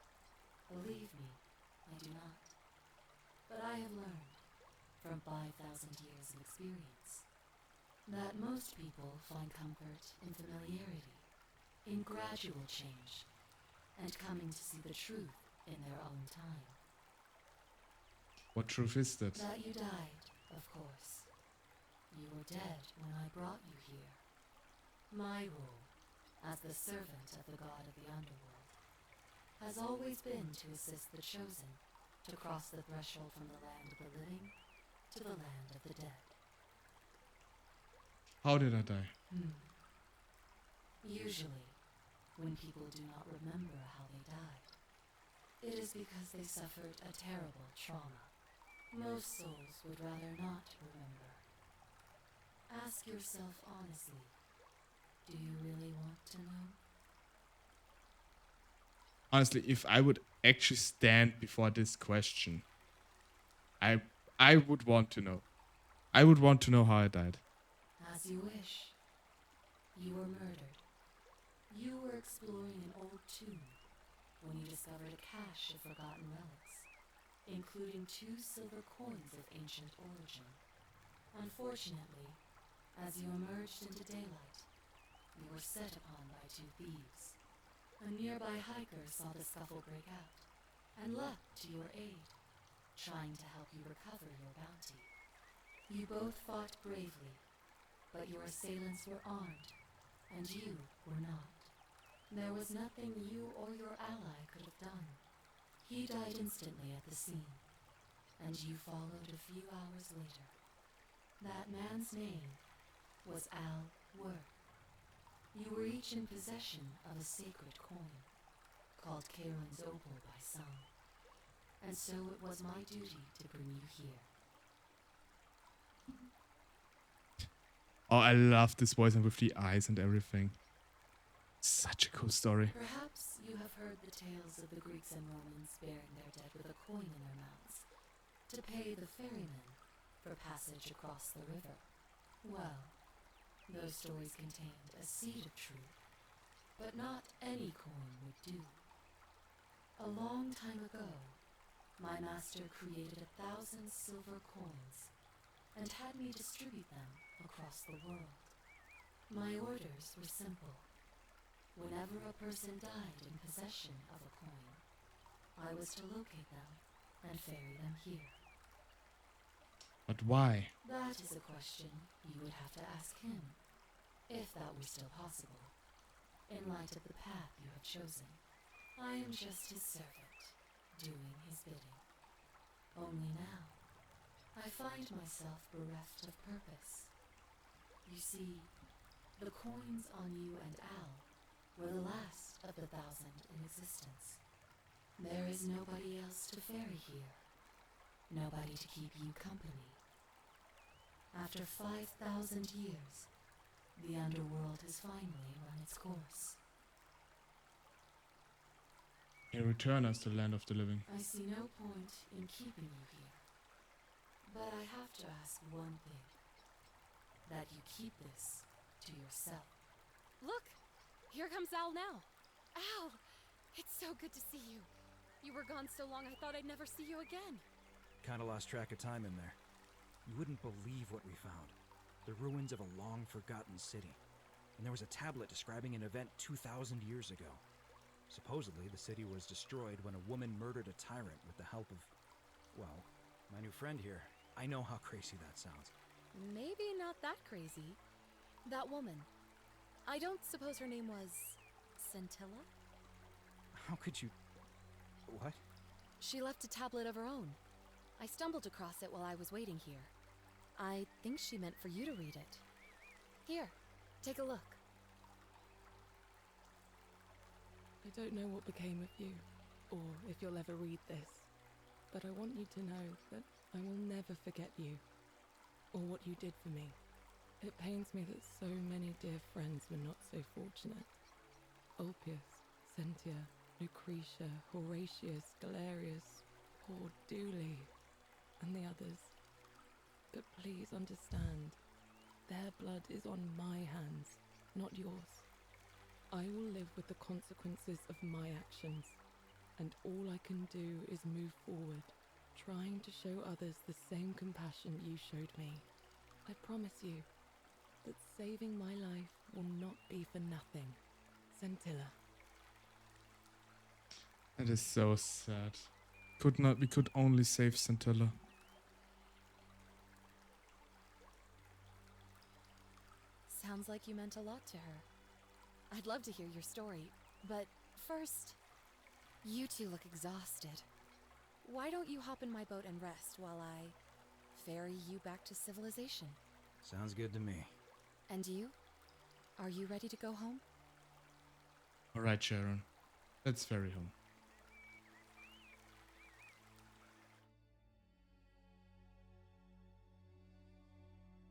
Believe me, I do not. But I have learned, from 5,000 years of experience, that most people find comfort in familiarity, in gradual change, and coming to see the truth in their own time. What truth is that? That you died, of course. You were dead when I brought you here. My role, as the servant of the god of the underworld, has always been to assist the chosen to cross the threshold from the land of the living to the land of the dead. How did I die? Usually, when people do not remember how they died, it is because they suffered a terrible trauma. Most souls would rather not remember. Ask yourself honestly, do you really want to know? Honestly, if I would actually stand before this question, I would want to know. I would want to know how I died. As you wish. You were murdered. You were exploring an old tomb when you discovered a cache of forgotten relics, including 2 silver coins of ancient origin. Unfortunately, as you emerged into daylight, you were set upon by 2 thieves. A nearby hiker saw the scuffle break out and leapt to your aid, trying to help you recover your bounty. You both fought bravely, but your assailants were armed, and you were not. There was nothing you or your ally could have done. He died instantly at the scene, and you followed a few hours later. That man's name was Al Worth. You were each in possession of a sacred coin, called Karen's opal by some. And so it was my duty to bring you here. Oh, I love this voice and with the eyes and everything. Such a cool story. Perhaps you have heard the tales of the Greeks and Romans burying their dead with a coin in their mouths to pay the ferryman for passage across the river. Well, those stories contained a seed of truth, but not any coin would do. A long time ago, my master created 1,000 silver coins and had me distribute them across the world. My orders were simple. Whenever a person died in possession of a coin, I was to locate them and ferry them here. But why? That is a question you would have to ask him, if that were still possible, in light of the path you have chosen. I am just his servant, doing his bidding. Only now, I find myself bereft of purpose. You see, the coins on you and Al were the last of the 1,000 in existence. There is nobody else to ferry here, nobody to keep you company. After 5,000 years, the underworld has finally run its course. They return us to the land of the living. I see no point in keeping you here, but I have to ask one thing. That you keep this to yourself. Look! Here comes Al now. Al! It's so good to see you. You were gone so long I thought I'd never see you again. Kinda lost track of time in there. You wouldn't believe what we found. The ruins of a long-forgotten city. And there was a tablet describing an event 2,000 years ago. Supposedly, the city was destroyed when a woman murdered a tyrant with the help of, well, my new friend here. I know how crazy that sounds. Maybe not that crazy. That woman. I don't suppose her name was Scintilla? How could you... What? She left a tablet of her own. I stumbled across it while I was waiting here. I think she meant for you to read it. Here, take a look. I don't know what became of you, or if you'll ever read this, but I want you to know that I will never forget you, or what you did for me. It pains me that so many dear friends were not so fortunate. Ulpius, Sentia, Lucretia, Horatius, Galerius, poor Dooley, and the others. But please understand, their blood is on my hands, not yours. I will live with the consequences of my actions, and all I can do is move forward, trying to show others the same compassion you showed me. I promise you that saving my life will not be for nothing. Scintilla. That is so sad. We could only save Scintilla. Sounds like you meant a lot to her. I'd love to hear your story, but first, you two look exhausted. Why don't you hop in my boat and rest while I ferry you back to civilization? Sounds good to me. And you? Are you ready to go home? Alright, Sharon. Let's ferry home.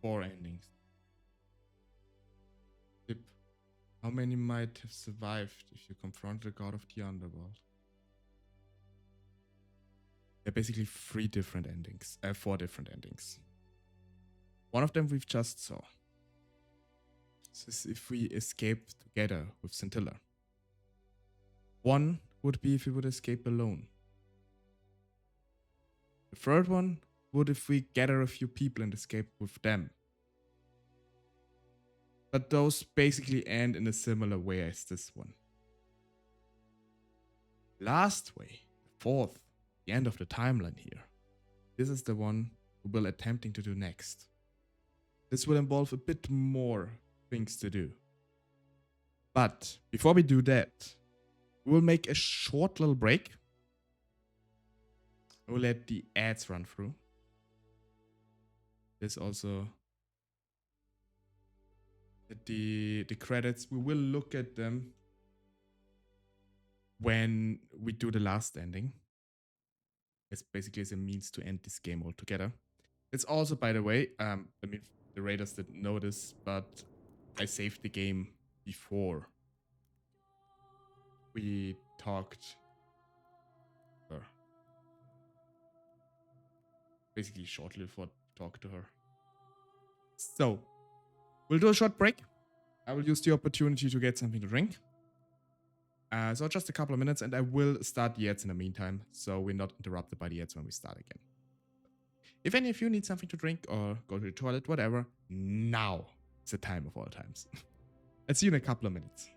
Four endings. Tip. How many might have survived if you confront the god of the underworld? There are basically four different endings. One of them we've just saw. This is if we escape together with Scintilla. One would be if we would escape alone. The third one would if we gather a few people and escape with them. But those basically end in a similar way as this one. Last way, the fourth, the end of the timeline here. This is the one we will attempting to do next. This will involve a bit more things to do. But before we do that, we will make a short little break. We'll let the ads run through. There's also the credits. We will look at them when we do the last ending. It's basically as a means to end this game altogether. It's also, by the way, I mean, the raiders didn't know this, but I saved the game before we talked to her. Basically, shortly before talk to her. So, we'll do a short break. I will use the opportunity to get something to drink. So just a couple of minutes, and I will start the ads in the meantime, so we're not interrupted by the ads when we start again. If any of you need something to drink or go to the toilet, whatever, now is the time of all times. I'll see you in a couple of minutes.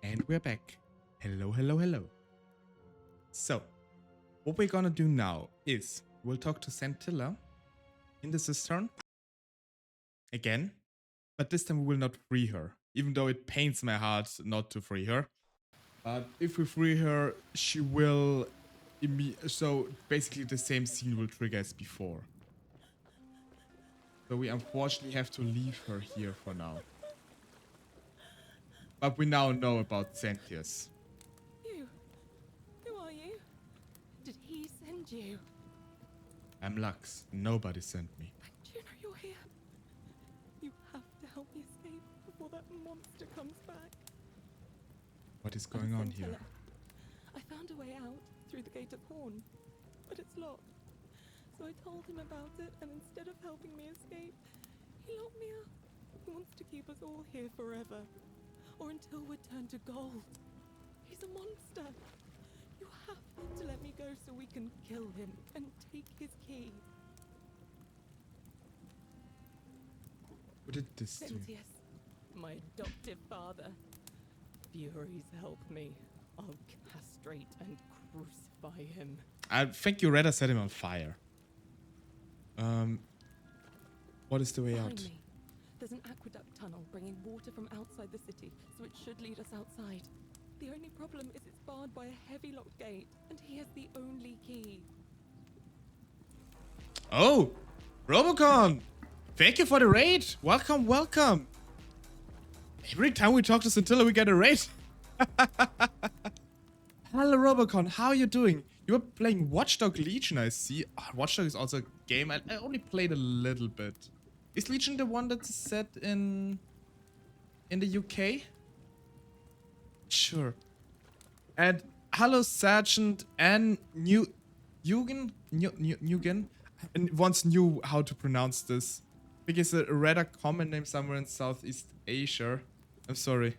And we're back. Hello, hello, hello. So, what we're gonna do now is we'll talk to Santilla in the cistern again, but this time we will not free her, even though it pains my heart not to free her. But if we free her, she will so basically the same scene will trigger as before. So we unfortunately have to leave her here for now. But we now know about Sentius. You? Who are you? Did he send you? I'm Lux. Nobody sent me. Do you know you're here? You have to help me escape before that monster comes back. What is going on here? I found a way out through the Gate of Horn. but it's locked. So I told him about it, and instead of helping me escape, he locked me up. He wants to keep us all here forever, or until we're turned to gold. He's a monster. You have to let me go so we can kill him and take his key. What did this do? Sentius, my adoptive father. Furies help me. I'll castrate and crucify him. I think you rather set him on fire. What is the way Behind out? me, there's an aqueduct tunnel bringing water from outside the city, so it should lead us outside. The only problem is it's barred by a heavy locked gate, and he has the only key. Oh, Robocon! Thank you for the raid. Welcome, welcome. Every time we talk to Scintilla, we get a raid. Hello, Robocon. How are you doing? You're playing Watchdog Legion, I see. Oh, Watchdog is also a game I only played a little bit. Is Legion the one that's set in the UK? Sure. And hello, Sergeant and Nugent once knew how to pronounce this. I think it's a rather common name somewhere in Southeast Asia. I'm sorry.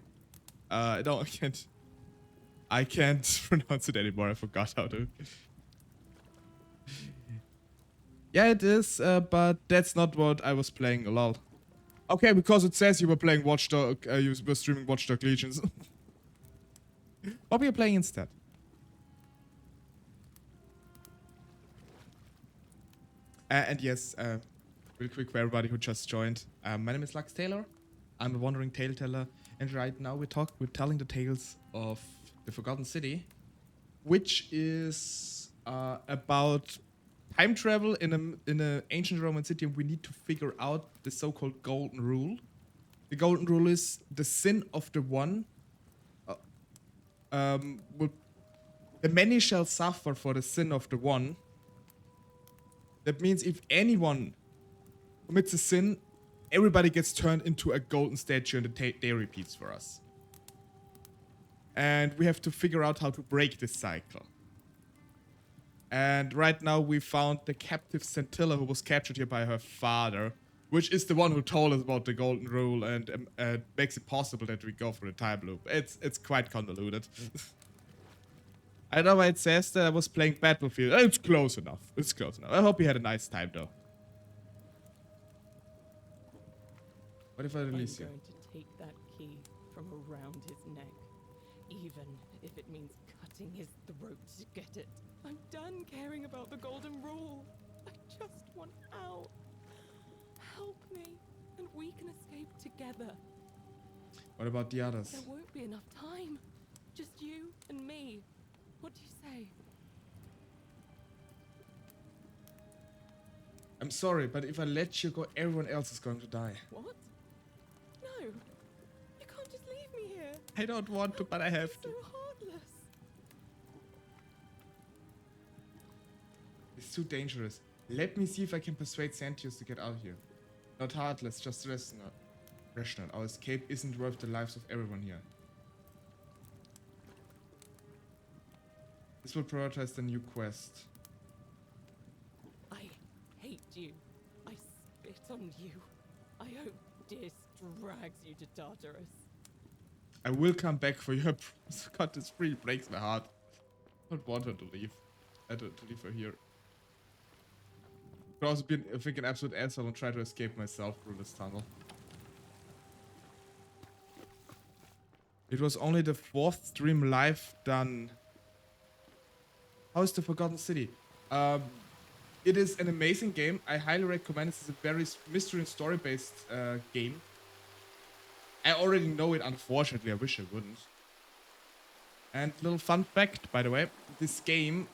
I can't pronounce it anymore. I forgot how to. Yeah, it is, but that's not what I was playing. Lol. Okay, because it says you were playing Watchdog, you were streaming Watchdog Legions. What were you playing instead? And yes, real quick for everybody who just joined. My name is LuxTaleor. I'm a wandering tale teller, and right now we're telling the tales of the Forgotten City, which is about time travel in an ancient Roman city. We need to figure out the so-called Golden Rule. The Golden Rule is the sin of the one. The many shall suffer for the sin of the one. That means if anyone commits a sin, everybody gets turned into a golden statue and the day repeats for us. And we have to figure out how to break this cycle. And right now we found the captive Scintilla who was captured here by her father, which is the one who told us about the Golden Rule and makes it possible that we go through the time loop. It's quite convoluted. I know why it says that I was playing Battlefield. It's close enough. It's close enough. I hope you had a nice time though. What if I release you? I'm going to take that key from around his neck, even if it means cutting his throat to get it. I'm done caring about the Golden Rule. I just want out. Help me, and we can escape together. What about the others? There won't be enough time. Just you and me. What do you say? I'm sorry, but if I let you go, everyone else is going to die. What? No. You can't just leave me here. I don't want to, but I have to. So heartless. It's too dangerous. Let me see if I can persuade Sentius to get out here. Not heartless, just rational. Our escape isn't worth the lives of everyone here. This will prioritize the new quest. I hate you. I spit on you. I hope Dis drags you to Tartarus. I will come back for you. God, this really breaks my heart. I don't want her to leave. To leave her here. I've also been, I think, an absolute asshole and try to escape myself through this tunnel. It was only the 4th stream live done. How is the Forgotten City? It is an amazing game. I highly recommend it. It's a very mystery and story based game. I already know it, unfortunately. I wish I wouldn't. And little fun fact, by the way, this game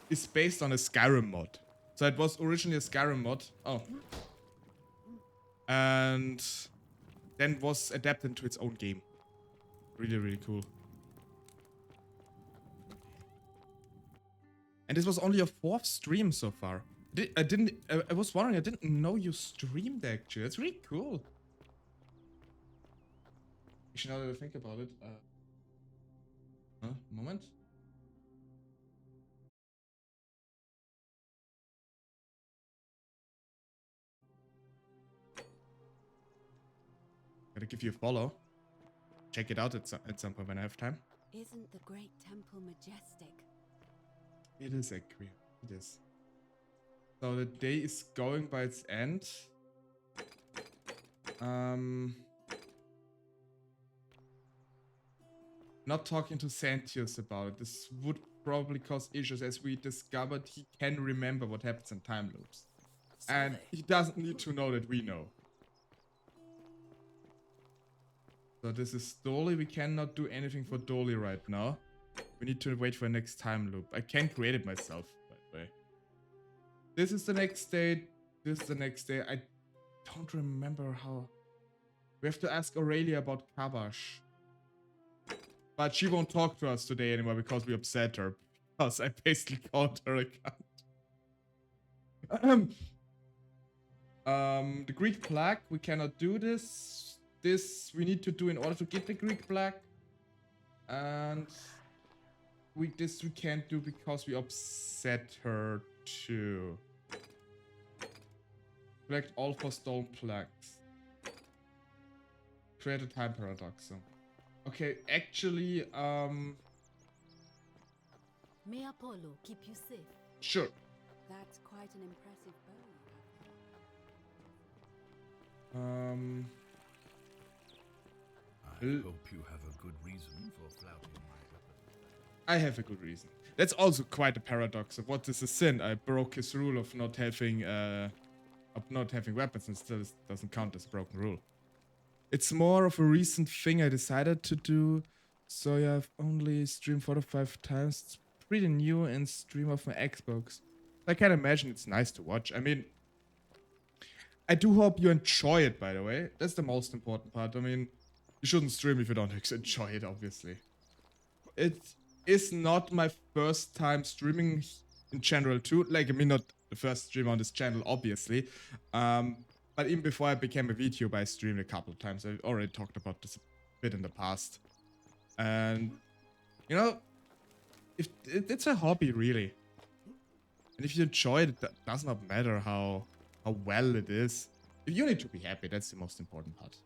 is based on a Skyrim mod. So it was originally a Skyrim mod. Oh. And then was adapted into its own game. Really, really cool. And this was only your 4th stream so far. I was wondering, I didn't know you streamed actually. That's really cool. Actually, now that I think about it, moment. Gotta give you a follow. Check it out at some point when I have time. Isn't the great temple majestic? It is accurate. It is. So the day is going by its end. Not talking to Santius about it. This would probably cause issues, as we discovered he can remember what happens in time loops. And he doesn't need to know that we know. So this is Dolly. We cannot do anything for Dolly right now. We need to wait for the next time loop. I can create it myself, by the way. This is the next day. This is the next day. I don't remember how. We have to ask Aurelia about Kabash. But she won't talk to us today anymore because we upset her. Because I basically called her a cunt. The Greek plaque, we cannot do this. This we need to do in order to get the Greek plaque. And this we can't do because we upset her too. Collect all 4 stone plaques. Create a time paradox. Okay, actually, May Apollo keep you safe. sure. That's quite an impressive bow. I hope you have a good reason for flouting my weapon. I have a good reason. That's also quite a paradox of what is a sin. I broke his rule of not having weapons and still doesn't count as a broken rule. It's more of a recent thing I decided to do. So yeah, I've only streamed 4 to 5 times. It's pretty new and stream off my Xbox. I can imagine it's nice to watch. I mean, I do hope you enjoy it, by the way. That's the most important part. I mean, you shouldn't stream if you don't enjoy it, obviously. It is not my first time streaming in general too. Like, I mean, not the first stream on this channel, obviously. But even before I became a VTuber, I streamed a couple of times. I already talked about this a bit in the past. And, you know, it's a hobby, really. And if you enjoy it, it does not matter how well it is. You need to be happy. That's the most important part.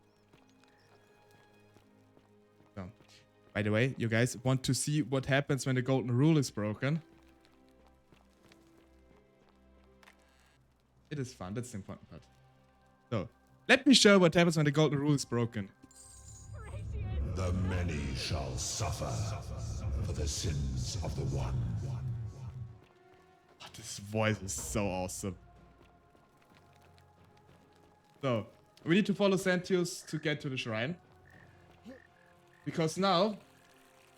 So, by the way, you guys want to see what happens when the golden rule is broken? It is fun. That's the important part. So, let me show what happens when the golden rule is broken. The many shall suffer for the sins of the one. Oh, this voice is so awesome. So, we need to follow Santius to get to the shrine. Because now,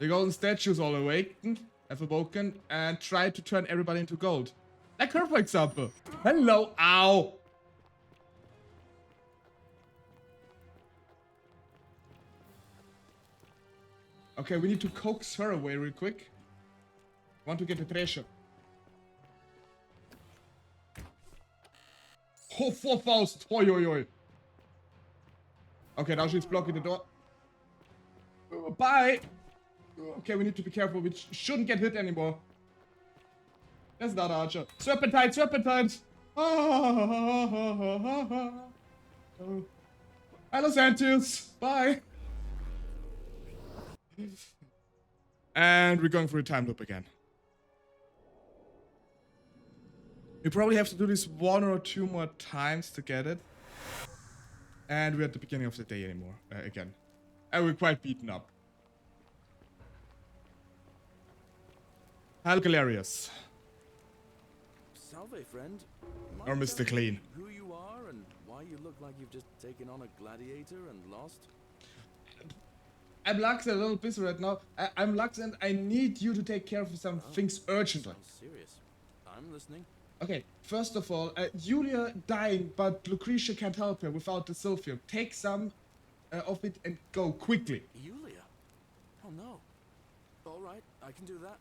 the golden statues all awakened, have awoken, and try to turn everybody into gold. Like her, for example. Hello, ow! Okay, we need to coax her away real quick. Want to get the treasure. Oh, 4,000! Oi, oi, oi. Okay, now she's blocking the door. Bye! Okay, we need to be careful. We shouldn't get hit anymore. That's not Archer. Serpentine, serpentine! Hello, Santius. Bye! And we're going through a time loop again. We probably have to do this 1 or 2 more times to get it. And we're at the beginning of the day anymore, again. And we're quite beaten up. Hello, Galerius. Salve, friend. Or Mr. Clean. Who you are and why you look like you've just taken on a gladiator and lost? I'm Lux, a little busy right now. I'm Lux and I need you to take care of some things urgently. Sounds serious. I'm listening. Okay, first of all, Julia dying, but Lucretia can't help her without the Sylphium. Take some of it and go quickly. Julia? Oh no. Alright, I can do that.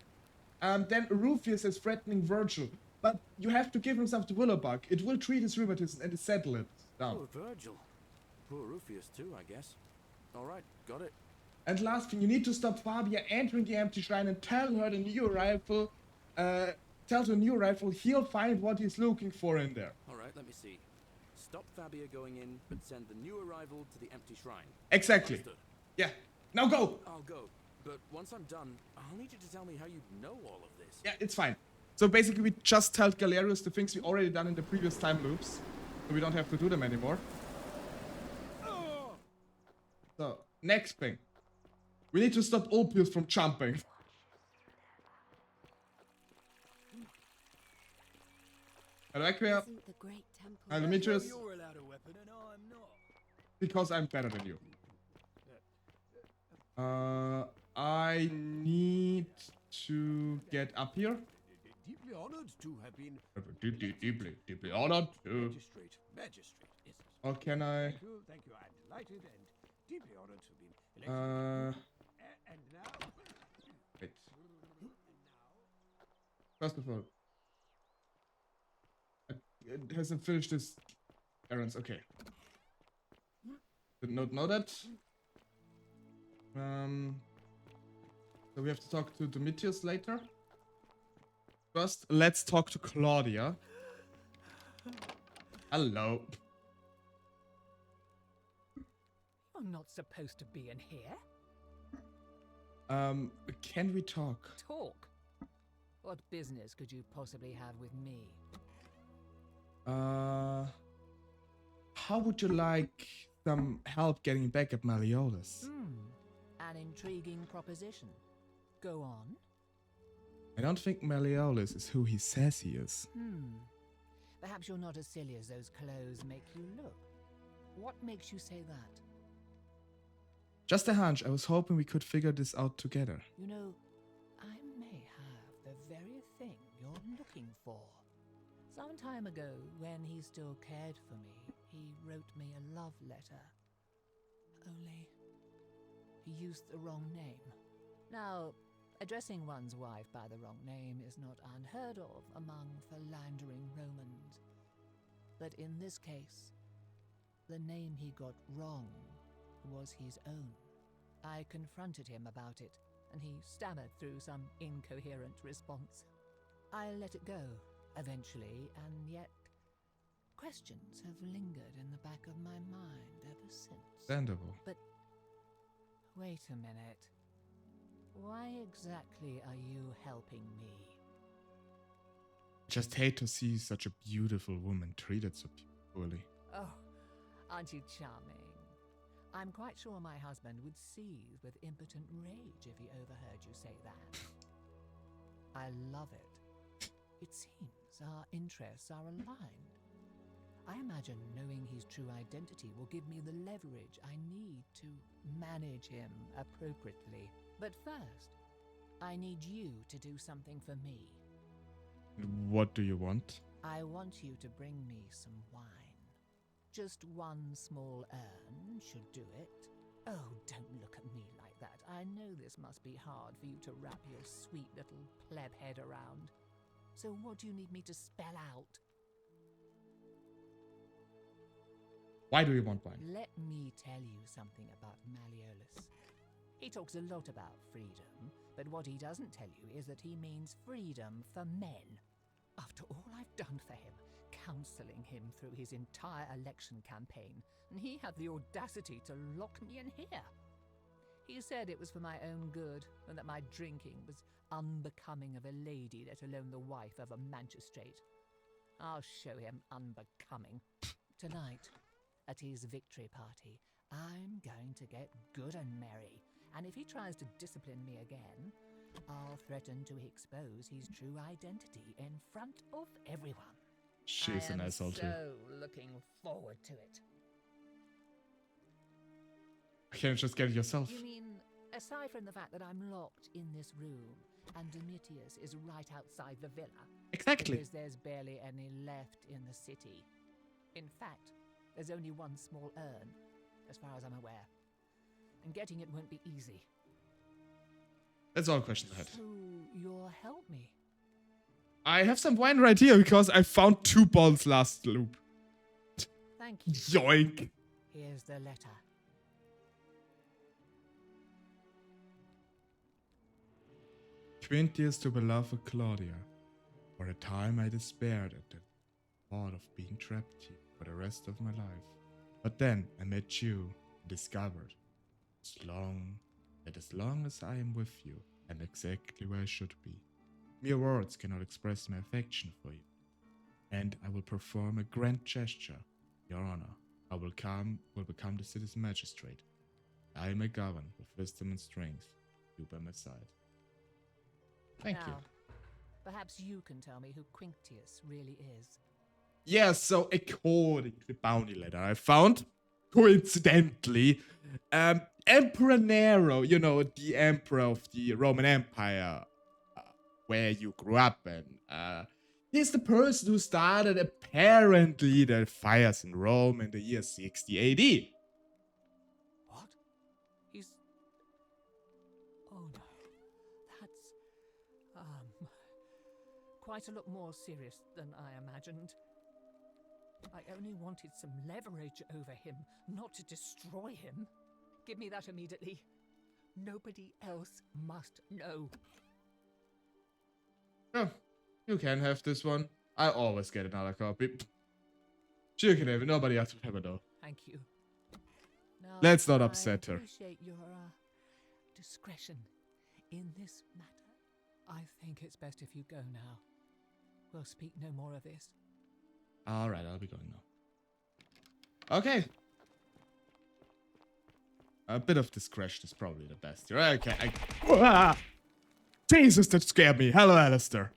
Then Rufus is threatening Virgil, but you have to give him some Willowbug. It will treat his rheumatism and settle it down. Poor Virgil. Poor Rufus too, I guess. Alright, got it. And last thing, you need to stop Fabia entering the empty shrine and tell her the new arrival, he'll find what he's looking for in there. Alright, let me see. Stop Fabia going in, but send the new arrival to the empty shrine. Exactly. Understood. Yeah. Now go! I'll go, but once I'm done, I'll need you to tell me how you know all of this. Yeah, it's fine. So basically we just told Galerius the things we already done in the previous time loops. So we don't have to do them anymore. So, next thing. We need to stop Ulpius from jumping. Hello, Demetrius. You're allowed a weapon and I'm not. Because I'm better than you. I need to get up here. Deeply honored to have been. Deeply honored to. Magistrate, yes. Or can I? Thank you. I'm delighted and deeply honored to have been elected. And now. Wait. First of all, it hasn't finished its errands. Okay. Did not know that. So we have to talk to Demetrius later. First, let's talk to Claudia. Hello. You're not supposed to be in here. Can we talk? Talk? What business could you possibly have with me? How would you like some help getting back at Malleolus? An intriguing proposition. Go on. I don't think Malleolus is who he says he is. Perhaps you're not as silly as those clothes make you look. What makes you say that? Just a hunch. I was hoping we could figure this out together. You know, I may have the very thing you're looking for. Some time ago, when he still cared for me, he wrote me a love letter. Only, he used the wrong name. Now, addressing one's wife by the wrong name is not unheard of among philandering Romans. But in this case, the name he got wrong was his own. I confronted him about it, and he stammered through some incoherent response. I let it go, eventually, and yet questions have lingered in the back of my mind ever since. Understandable. But wait a minute. Why exactly are you helping me? Just hate to see such a beautiful woman treated so poorly. Oh, aren't you charming? I'm quite sure my husband would seethe with impotent rage if he overheard you say that. I love it. It seems our interests are aligned. I imagine knowing his true identity will give me the leverage I need to manage him appropriately. But first, I need you to do something for me. What do you want? I want you to bring me some wine. Just one small urn should do it. Oh, don't look at me like that. I know this must be hard for you to wrap your sweet little pleb head around. So what do you need me to spell out? Why do you want wine? Let me tell you something about Malleolus. He talks a lot about freedom, but what he doesn't tell you is that he means freedom for men. After all I've done for him, counseling him through his entire election campaign, and he had the audacity to lock me in here. He said it was for my own good, and that my drinking was unbecoming of a lady, let alone the wife of a magistrate. I'll show him unbecoming. Tonight, at his victory party, I'm going to get good and merry, and if he tries to discipline me again, I'll threaten to expose his true identity in front of everyone. She's an asshole too. I'm so looking forward to it. Can't you just get it yourself? You mean, aside from the fact that I'm locked in this room, and Demetrius is right outside the villa? Exactly. Because there's barely any left in the city. In fact, there's only one small urn, as far as I'm aware. And getting it won't be easy. That's all questions I had. So, you'll help me? I have some wine right here because I found 2 bottles last loop. Thank you. Yoink. Here's the letter. "20th to beloved Claudia. For a time I despaired at the thought of being trapped here. for the rest of my life. But then I met you and discovered that as long as I am with you, I'm exactly where I should be. Mere words cannot express my affection for you. And I will perform a grand gesture, Your Honor. I will become the city's magistrate. I may govern with wisdom and strength, you by my side. Thank you. Perhaps you can tell me who Quinctius really is. Yeah, so according to the bounty letter I found, coincidentally, Emperor Nero, you know, the emperor of the Roman Empire, where you grew up in, he's the person who started apparently the fires in Rome in the year 60 AD. What? He's... Oh no. That's... quite a lot more serious than I imagined. I only wanted some leverage over him, not to destroy him. Give me that immediately. Nobody else must know. Oh, you can have this one. I always get another copy. She can have it. Nobody else will ever know. Thank you. Now, Let's not upset her. I appreciate your discretion in this matter. I think it's best if you go now. We'll speak no more of this. Alright, I'll be going now. Okay. A bit of discretion is probably the best here. Okay, Jesus, that scared me. Hello, Alistair.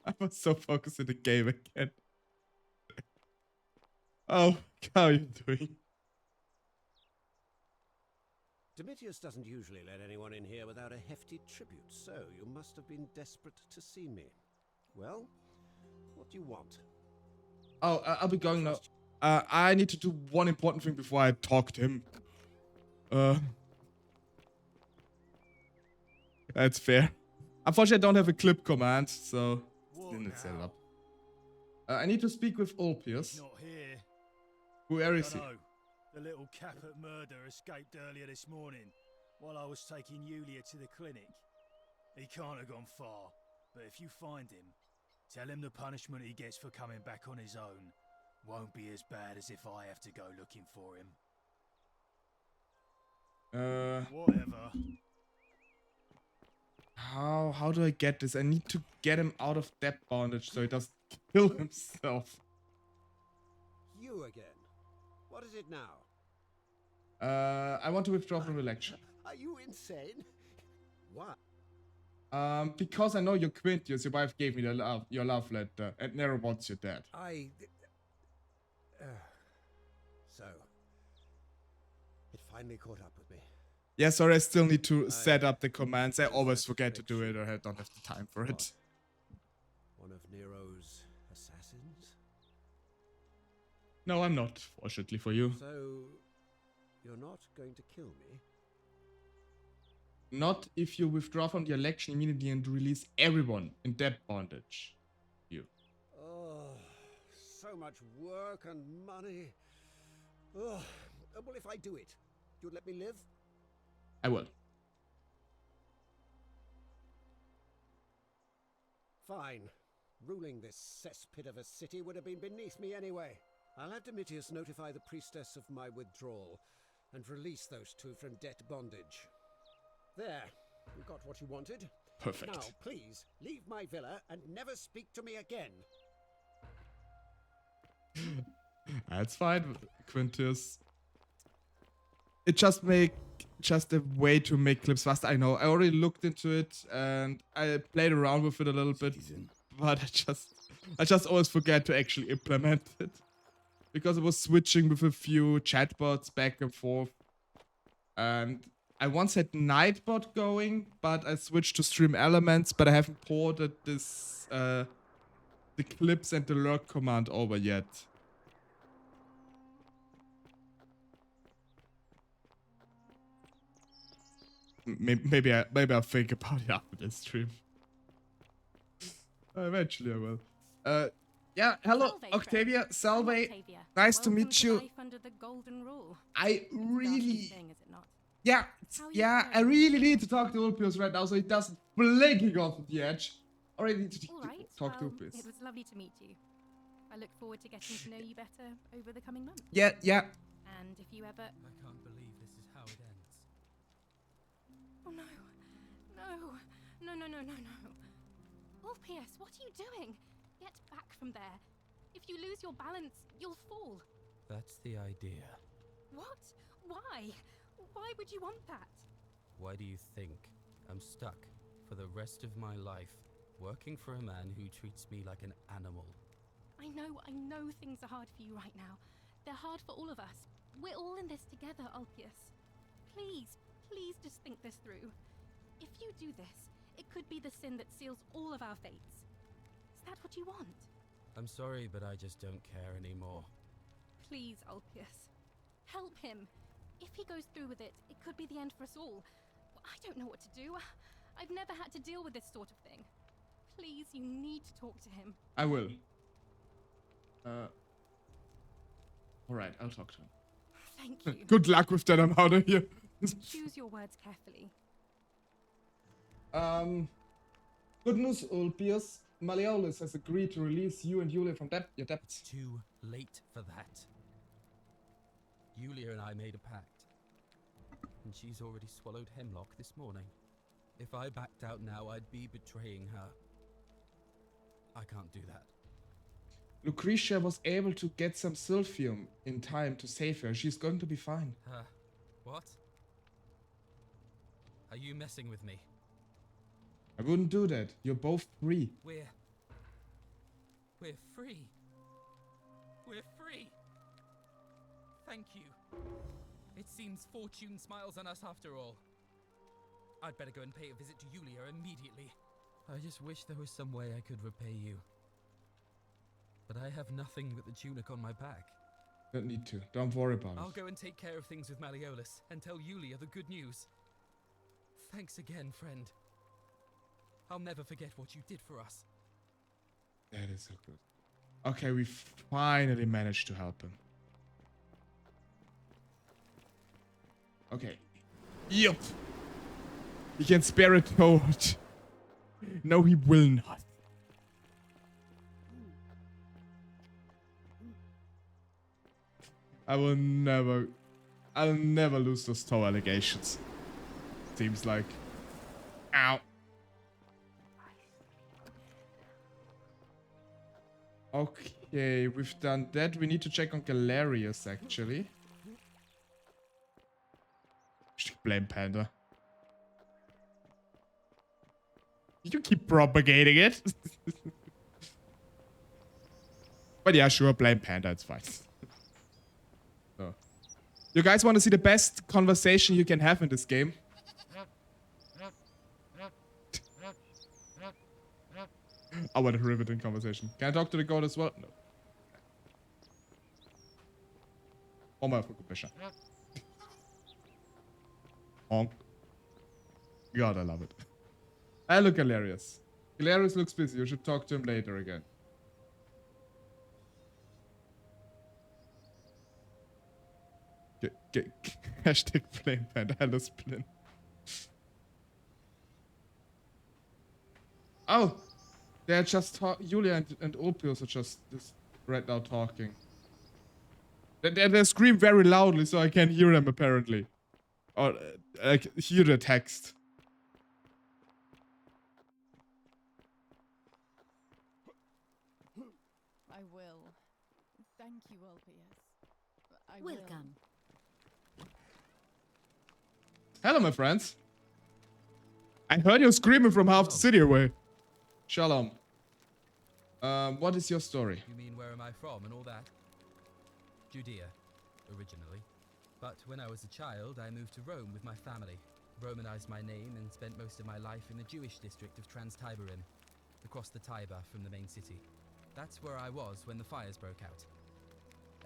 I was so focused in the game again. Oh, how are you doing? Domitius doesn't usually let anyone in here without a hefty tribute, so you must have been desperate to see me. Well, what do you want? Oh, I'll be going now. I need to do one important thing before I talk to him. That's fair. Unfortunately, I don't have a clip command, so didn't set it up. I need to speak with Ulpius. Not here. Where is he? The little Caput murder escaped earlier this morning while I was taking Yulia to the clinic. He can't have gone far, but if you find him, tell him the punishment he gets for coming back on his own won't be as bad as if I have to go looking for him. Whatever. How do I get this? I need to get him out of debt bondage so he doesn't kill himself. You again. What is it now? I want to withdraw from the election. Are you insane? What? Because I know you're Quintius, your wife gave me your love letter, and Nero wants you dead. So, it finally caught up with me. Yeah, sorry, I still need to set up the commands. I always forget to do it, or I don't have the time for it. One of Nero's assassins? No, I'm not, fortunately for you. So, you're not going to kill me? Not if you withdraw from the election immediately and release everyone in debt bondage. You. Oh, so much work and money. Oh, well, if I do it, you'll let me live? I will. Fine. Ruling this cesspit of a city would have been beneath me anyway. I'll have Domitius notify the priestess of my withdrawal and release those two from debt bondage. There, you got what you wanted. Perfect. Now, please, leave my villa and never speak to me again. That's fine, Quintus. It just a way to make clips faster. I know. I already looked into it and I played around with it a little bit, but I just always forget to actually implement it because I was switching with a few chatbots back and forth, and I once had Nightbot going, but I switched to Stream Elements, but I haven't ported this the clips and the lurk command over yet. Maybe I'll think about it after this stream. Eventually I will. Yeah, hello, Salve, Octavia, Salve. Octavia. Nice to Welcome meet you. Life under the golden rule. I really... Thing, is it not? Yeah, How are you yeah, I doing? really need to talk to Ulpius right now so he doesn't blinking off the edge. Already need to All right. talk to well, Ulpius. It was lovely to meet you. I look forward to getting to know you better over the coming months. Yeah. And if you ever... I can't believe this is how it ends. Oh no. No. Orpheus, what are you doing? Get back from there. If you lose your balance, you'll fall. That's the idea. What? Why? Why would you want that? Why do you think I'm stuck for the rest of my life working for a man who treats me like an animal? I know things are hard for you right now. They're hard for all of us. We're all in this together, Ulpius. Please just think this through. If you do this, it could be the sin that seals all of our fates. Is that what you want? I'm sorry, but I just don't care anymore. Please, Ulpius. Help him. If he goes through with it, it could be the end for us all. I don't know what to do. I've never had to deal with this sort of thing. Please, you need to talk to him. I will. Alright, I'll talk to him. Thank you. Good luck with that, I'm out of here. Choose your words carefully. Good news, Ulpius. Malleolus has agreed to release you and Yulia from your debts. Too late for that. Yulia and I made a pact, and she's already swallowed hemlock this morning. If I backed out now, I'd be betraying her. I can't do that. Lucretia was able to get some Sylphium in time to save her. She's going to be fine. What? Are you messing with me? I wouldn't do that. You're both free. We're free. We're free. Thank you. It seems fortune smiles on us after all. I'd better go and pay a visit to Yulia immediately. I just wish there was some way I could repay you. But I have nothing but the tunic on my back. Don't need to. Don't worry about I'll it. go and take care of things with Malleolus and tell Yulia the good news. Thanks again, friend. I'll never forget what you did for us. That is so good. Okay, we finally managed to help him. Okay. Yup. He can spare a toad. No, he will not. I'll never lose those toe allegations. Seems like. Ow. Okay, we've done that. We need to check on Galerius, actually. Blame Panda. You keep propagating it. But yeah, sure, blame Panda, it's fine. So. You guys want to see the best conversation you can have in this game? I want a riveting conversation. Can I talk to the goat as well? No. Oh my fucking Honk. God, I love it. I look Galerius. Galerius looks busy. You should talk to him later again. Hashtag blame Panda. Hello, Splin. Oh! They're just Yulia and Ulpius are just right now talking. They scream very loudly, so I can't hear them apparently. Or I can hear the text. I will. Thank you, Ulpius. I Welcome. Hello, my friends. I heard you screaming from half the city away. Shalom. What is your story? You mean where am I from and all that? Judea, originally. But when I was a child, I moved to Rome with my family, Romanized my name and spent most of my life in the Jewish district of Trans-Tiberim, across the Tiber from the main city. That's where I was when the fires broke out.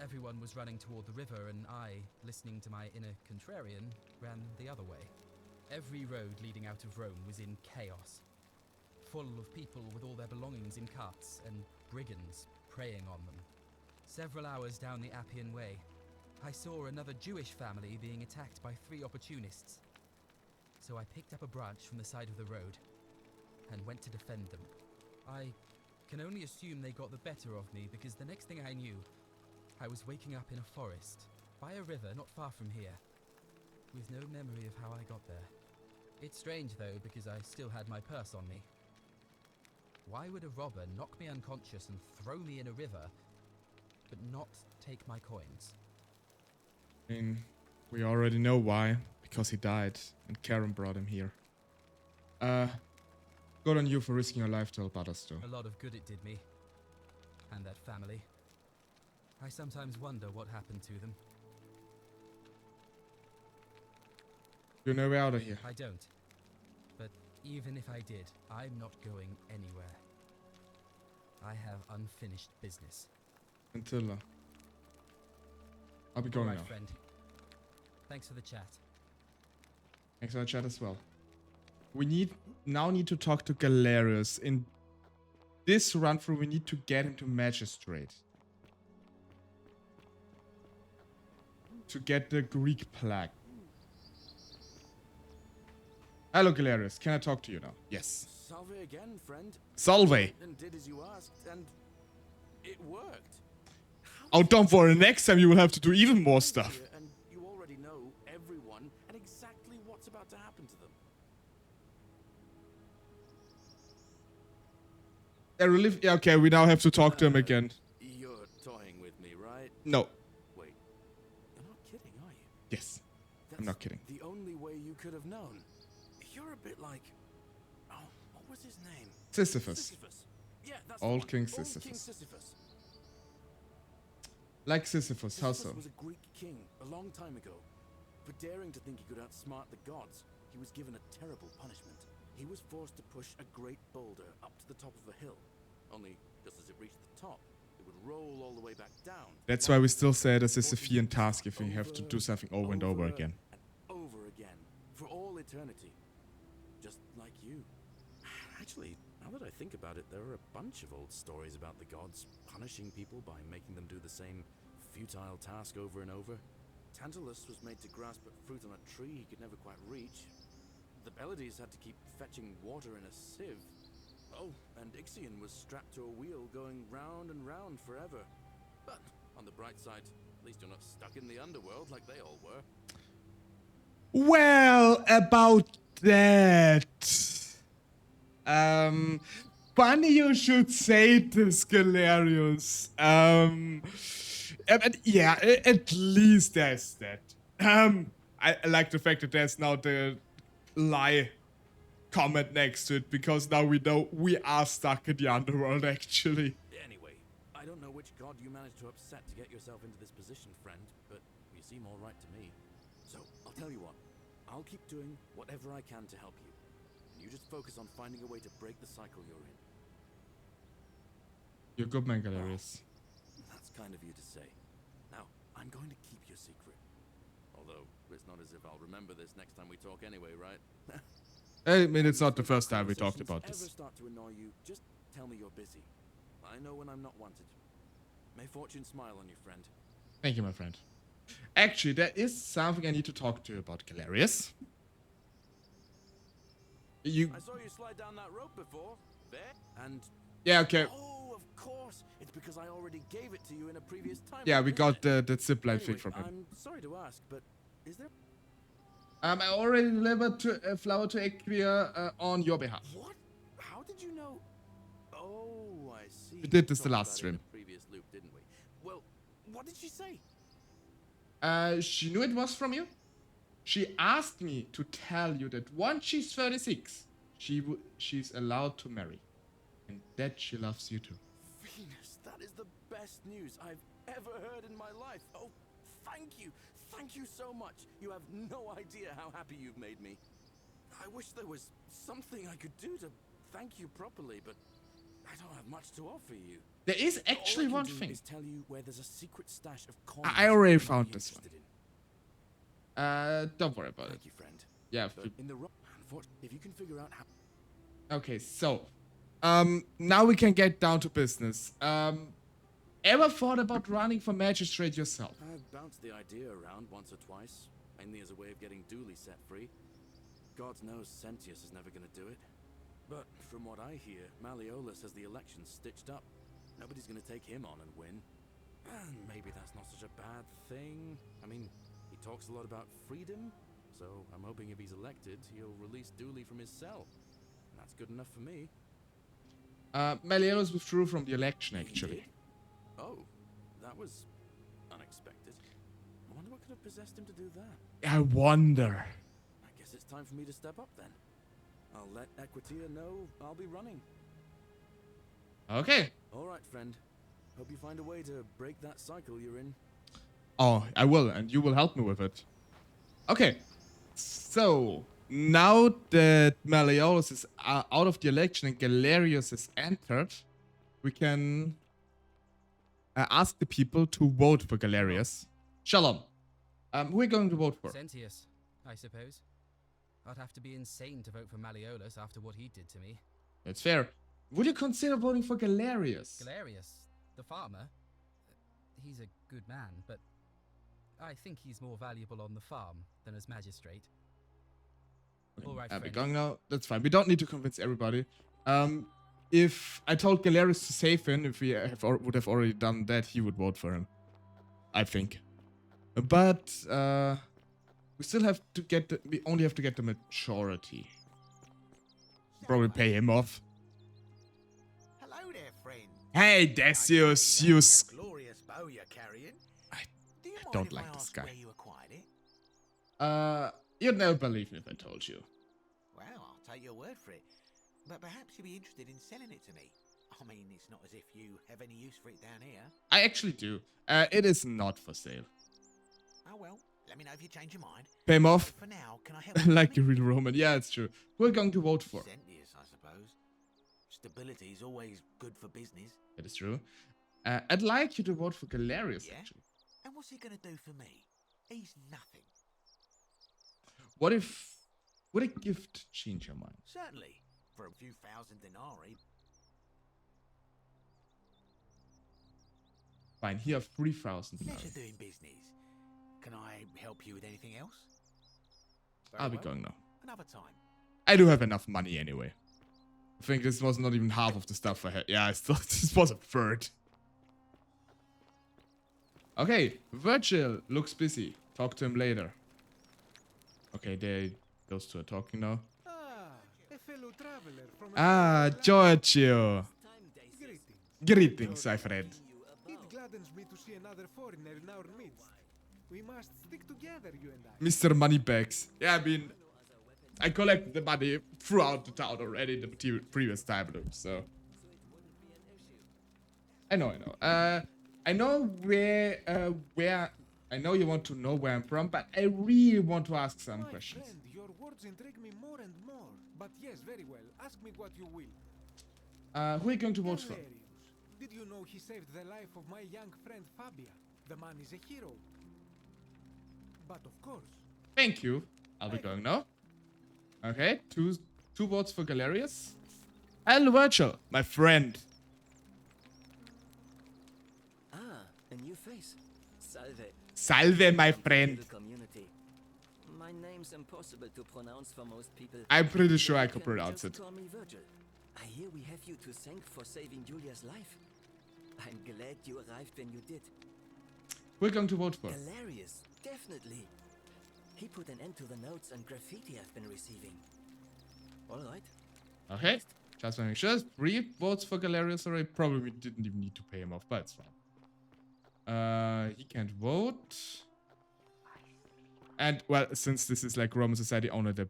Everyone was running toward the river and I, listening to my inner contrarian, ran the other way. Every road leading out of Rome was in chaos, full of people with all their belongings in carts and brigands preying on them. Several hours down the Appian Way, I saw another Jewish family being attacked by 3 opportunists. So I picked up a branch from the side of the road and went to defend them. I can only assume they got the better of me because the next thing I knew, I was waking up in a forest, by a river not far from here, with no memory of how I got there. It's strange though, because I still had my purse on me. Why would a robber knock me unconscious and throw me in a river, but not take my coins? I mean, we already know why. Because he died, and Karen brought him here. Good on you for risking your life to help others too. A lot of good it did me. And that family. I sometimes wonder what happened to them. You know way out of here. I don't. But even if I did, I'm not going anywhere. I have unfinished business. Until I'll be going now. Friend. Thanks for the chat. Thanks for the chat as well. We now need to talk to Galerius. In this run through, we need to get him to Magistrate. To get the Greek plaque. Hello, Galerius. Can I talk to you now? Yes. Salve again, friend. Salve. And did as you asked, and it worked. Oh, don't worry. Next time you will have to do even more stuff. And you already know everyone and exactly what's about to happen to them. Yeah, okay, we now have to talk to him again. You're toying with me, right? No. Wait, you're not kidding, are you? Yes. I'm not kidding. The only way you could have known. You're a bit like... Oh, what was his name? Sisyphus. Yeah, that's Old King Old Sisyphus. King Sisyphus. Like Sisyphus, how so? Sisyphus was a Greek king a long time ago. For daring to think he could outsmart the gods, he was given a terrible punishment. He was forced to push a great boulder up to the top of a hill. Only, just as it reached the top, it would roll all the way back down. That's why we still say it as a Sophian task if we have to do something over and over again. Over again. For all eternity. Just like you. Actually, now that I think about it, there are a bunch of old stories about the gods punishing people by making them do the same futile task over and over. Tantalus was made to grasp at fruit on a tree he could never quite reach. The Pleiades had to keep fetching water in a sieve. Oh, and Ixion was strapped to a wheel going round and round forever. But on the bright side, at least you're not stuck in the underworld like they all were. Well, about that. Funny you should say this, Galerius. But yeah, at least there's that. I like the fact that there's now the lie comment next to it, because now we know we are stuck in the underworld, actually. Anyway, I don't know which god you managed to upset to get yourself into this position, friend, but you seem all right to me. So, I'll tell you what. I'll keep doing whatever I can to help you. And you just focus on finding a way to break the cycle you're in. You're good, man, Galerius. That's kind of you to say. Now, I'm going to keep your secret. Although, it's not as if I'll remember this next time we talk anyway, right? I mean, it's not the first time we talked about Ever this. start to annoy you, just tell me you're busy. I know when I'm not wanted. May fortune smile on you, friend. Thank you, my friend. Actually, there is something I need to talk to you about, Galerius. I saw you slide down that rope before. There. And... Yeah, okay. Oh, of course. It's because I already gave it to you in a previous time. Yeah, we got the zipline thing Anyway, from him. I'm sorry to ask, but is there... I already delivered a flower to Equia on your behalf. What? How did you know? Oh, I see. We did this Talked the last about it stream. in a previous loop, didn't we? Well, what did she say? She knew it was from you. She asked me to tell you that once she's 36, she's allowed to marry. And that she loves you too. Venus, that is the best news I've ever heard in my life. Oh, thank you. Thank you so much. You have no idea how happy you've made me. I wish there was something I could do to thank you properly, but I don't have much to offer you. There is actually All I one can do thing. is tell you where there's a secret stash of coins I already you might found be this one. interested in. Don't worry about it. Thank you, friend. Yeah. But in the unfortunately, if you can figure out how. Okay, so now we can get down to business. Ever thought about running for magistrate yourself? I've bounced the idea around once or twice, mainly as a way of getting duly set free. God knows Sentius is never going to do it. But from what I hear, Malleolus has the election stitched up. Nobody's gonna take him on and win. And maybe that's not such a bad thing. I mean, he talks a lot about freedom, so I'm hoping if he's elected, he'll release Dooley from his cell. And that's good enough for me. Malleolus withdrew from the election, actually. Oh, that was unexpected. I wonder what could have possessed him to do that. I wonder. I guess it's time for me to step up then. I'll let Equitia know I'll be running. Okay. All right, friend. Hope you find a way to break that cycle you're in. Oh, I will, and you will help me with it. Okay. So, now that Malleolus is out of the election and Galerius is entered, we can ask the people to vote for Galerius. Shalom. Who are you going to vote for? Sentius, I suppose. I'd have to be insane to vote for Malleolus after what he did to me. That's fair. Would you consider voting for Galerius? Galerius, the farmer? He's a good man, but I think he's more valuable on the farm than as magistrate. All right, We're friend. going now. That's fine. We don't need to convince everybody. If I told Galerius to save him, if we would have already done that, he would vote for him. I think. But we still have to get we only have to get the majority. Probably pay him off. Hello there, friend. Hey, Decius, you Glorious bow you're carrying. I Do you mind don't if like I this ask guy. where you acquired it? You'd never believe me if I told you. Well, I'll take your word for it. But perhaps you'd be interested in selling it to me. I mean, it's not as if you have any use for it down here. I actually do. It is not for sale. Oh well, let me know if you change your mind. Pay him off. For now, can I help you? Like the real Roman. Yeah, it's true. Who are you going to vote for? Sentius, I suppose. Stability is always good for business. That is true. I'd like you to vote for Galerius, Yeah? actually. And what's he going to do for me? He's nothing. What if... Would a gift change your mind? Certainly. For a few thousand denarii. Fine, here 3,000 Pleasure denarii. doing business. Can I help you with anything else? Very I'll be well. going now. Another time. I do have enough money anyway. I think this was not even half of the stuff I had. Yeah, I still, this was a third. Okay, Virgil looks busy. Talk to him later. Okay, those two are talking now. A fellow traveler from Giorgio. Greetings, my friend. It gladdens me to see another foreigner in our midst. We must stick together, you and I. Mr. Moneybags. Yeah, I mean, I collected the money throughout the town already in the previous time loop, so. I know. I know where, I know you want to know where I'm from, but I really want to ask some questions. Friend, your words intrigue me more and more. But yes, very well. Ask me what you will. Who are you going to vote for? Galerius. Did you know he saved the life of my young friend Fabia? The man is a hero. But of course. Thank you. I'll be going now. Okay, two votes for Galerius. And Virgil, my friend. Ah, a new face. Salve. Salve, my friend. To the community. My name's impossible to pronounce for most people. I'm pretty sure I You could can pronounce just it. Call me Virgil. I hear we have you to thank for saving Julia's life. I'm glad you arrived when you did. We're going to vote for. Galerius, definitely. He put an end to the notes and graffiti I've been receiving. All right. Okay, just making sure. 3 votes for Galerius already. Probably didn't even need to pay him off, but it's fine. He can't vote. And, well, since this is like Roman society, only the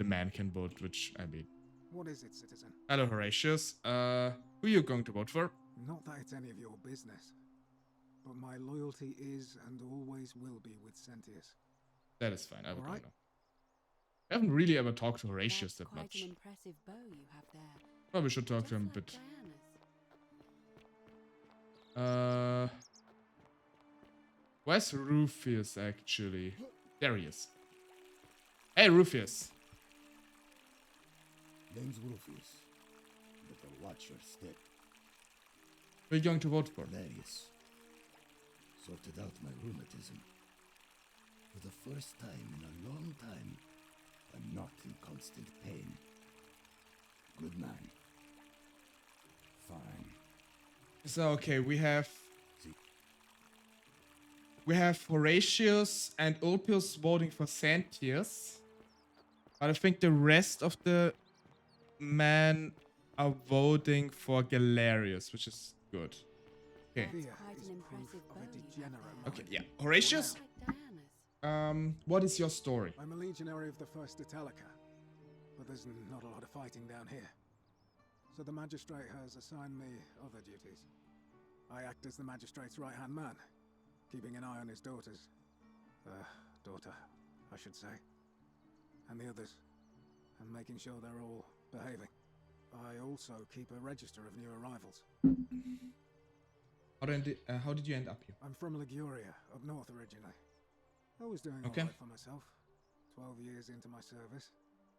man can vote, which, I mean... What is it, citizen? Hello, Horatius. Who are you going to vote for? Not that it's any of your business. But my loyalty is and always will be with Sentius. That is fine. I will go Alright. now. I haven't really ever talked to Horatius that Quite much. an impressive bow you have there. Probably should talk to him a bit. Diana's. Where's Rufius actually? There he is. Hey, Rufius. Name's Rufius. Better watch your step. Who are you going to vote for? Galerius. Sorted out my rheumatism. For the first time in a long time, I'm not in constant pain. Good man. Fine. So okay, we have Horatius and Ulpius voting for Santius, but I think the rest of the men are voting for Galerius, which is good. Okay. Quite an impressive bow you have there. Okay, yeah. Horatius, what is your story? I'm a legionary of the 1st Italica, but there's not a lot of fighting down here. So the magistrate has assigned me other duties. I act as the magistrate's right-hand man, keeping an eye on his daughters. Daughter, I should say. And the others, and making sure they're all behaving. I also keep a register of new arrivals. How did you end up here? I'm from Liguria, up north originally. I was doing Okay. alright for myself. 12 years into my service.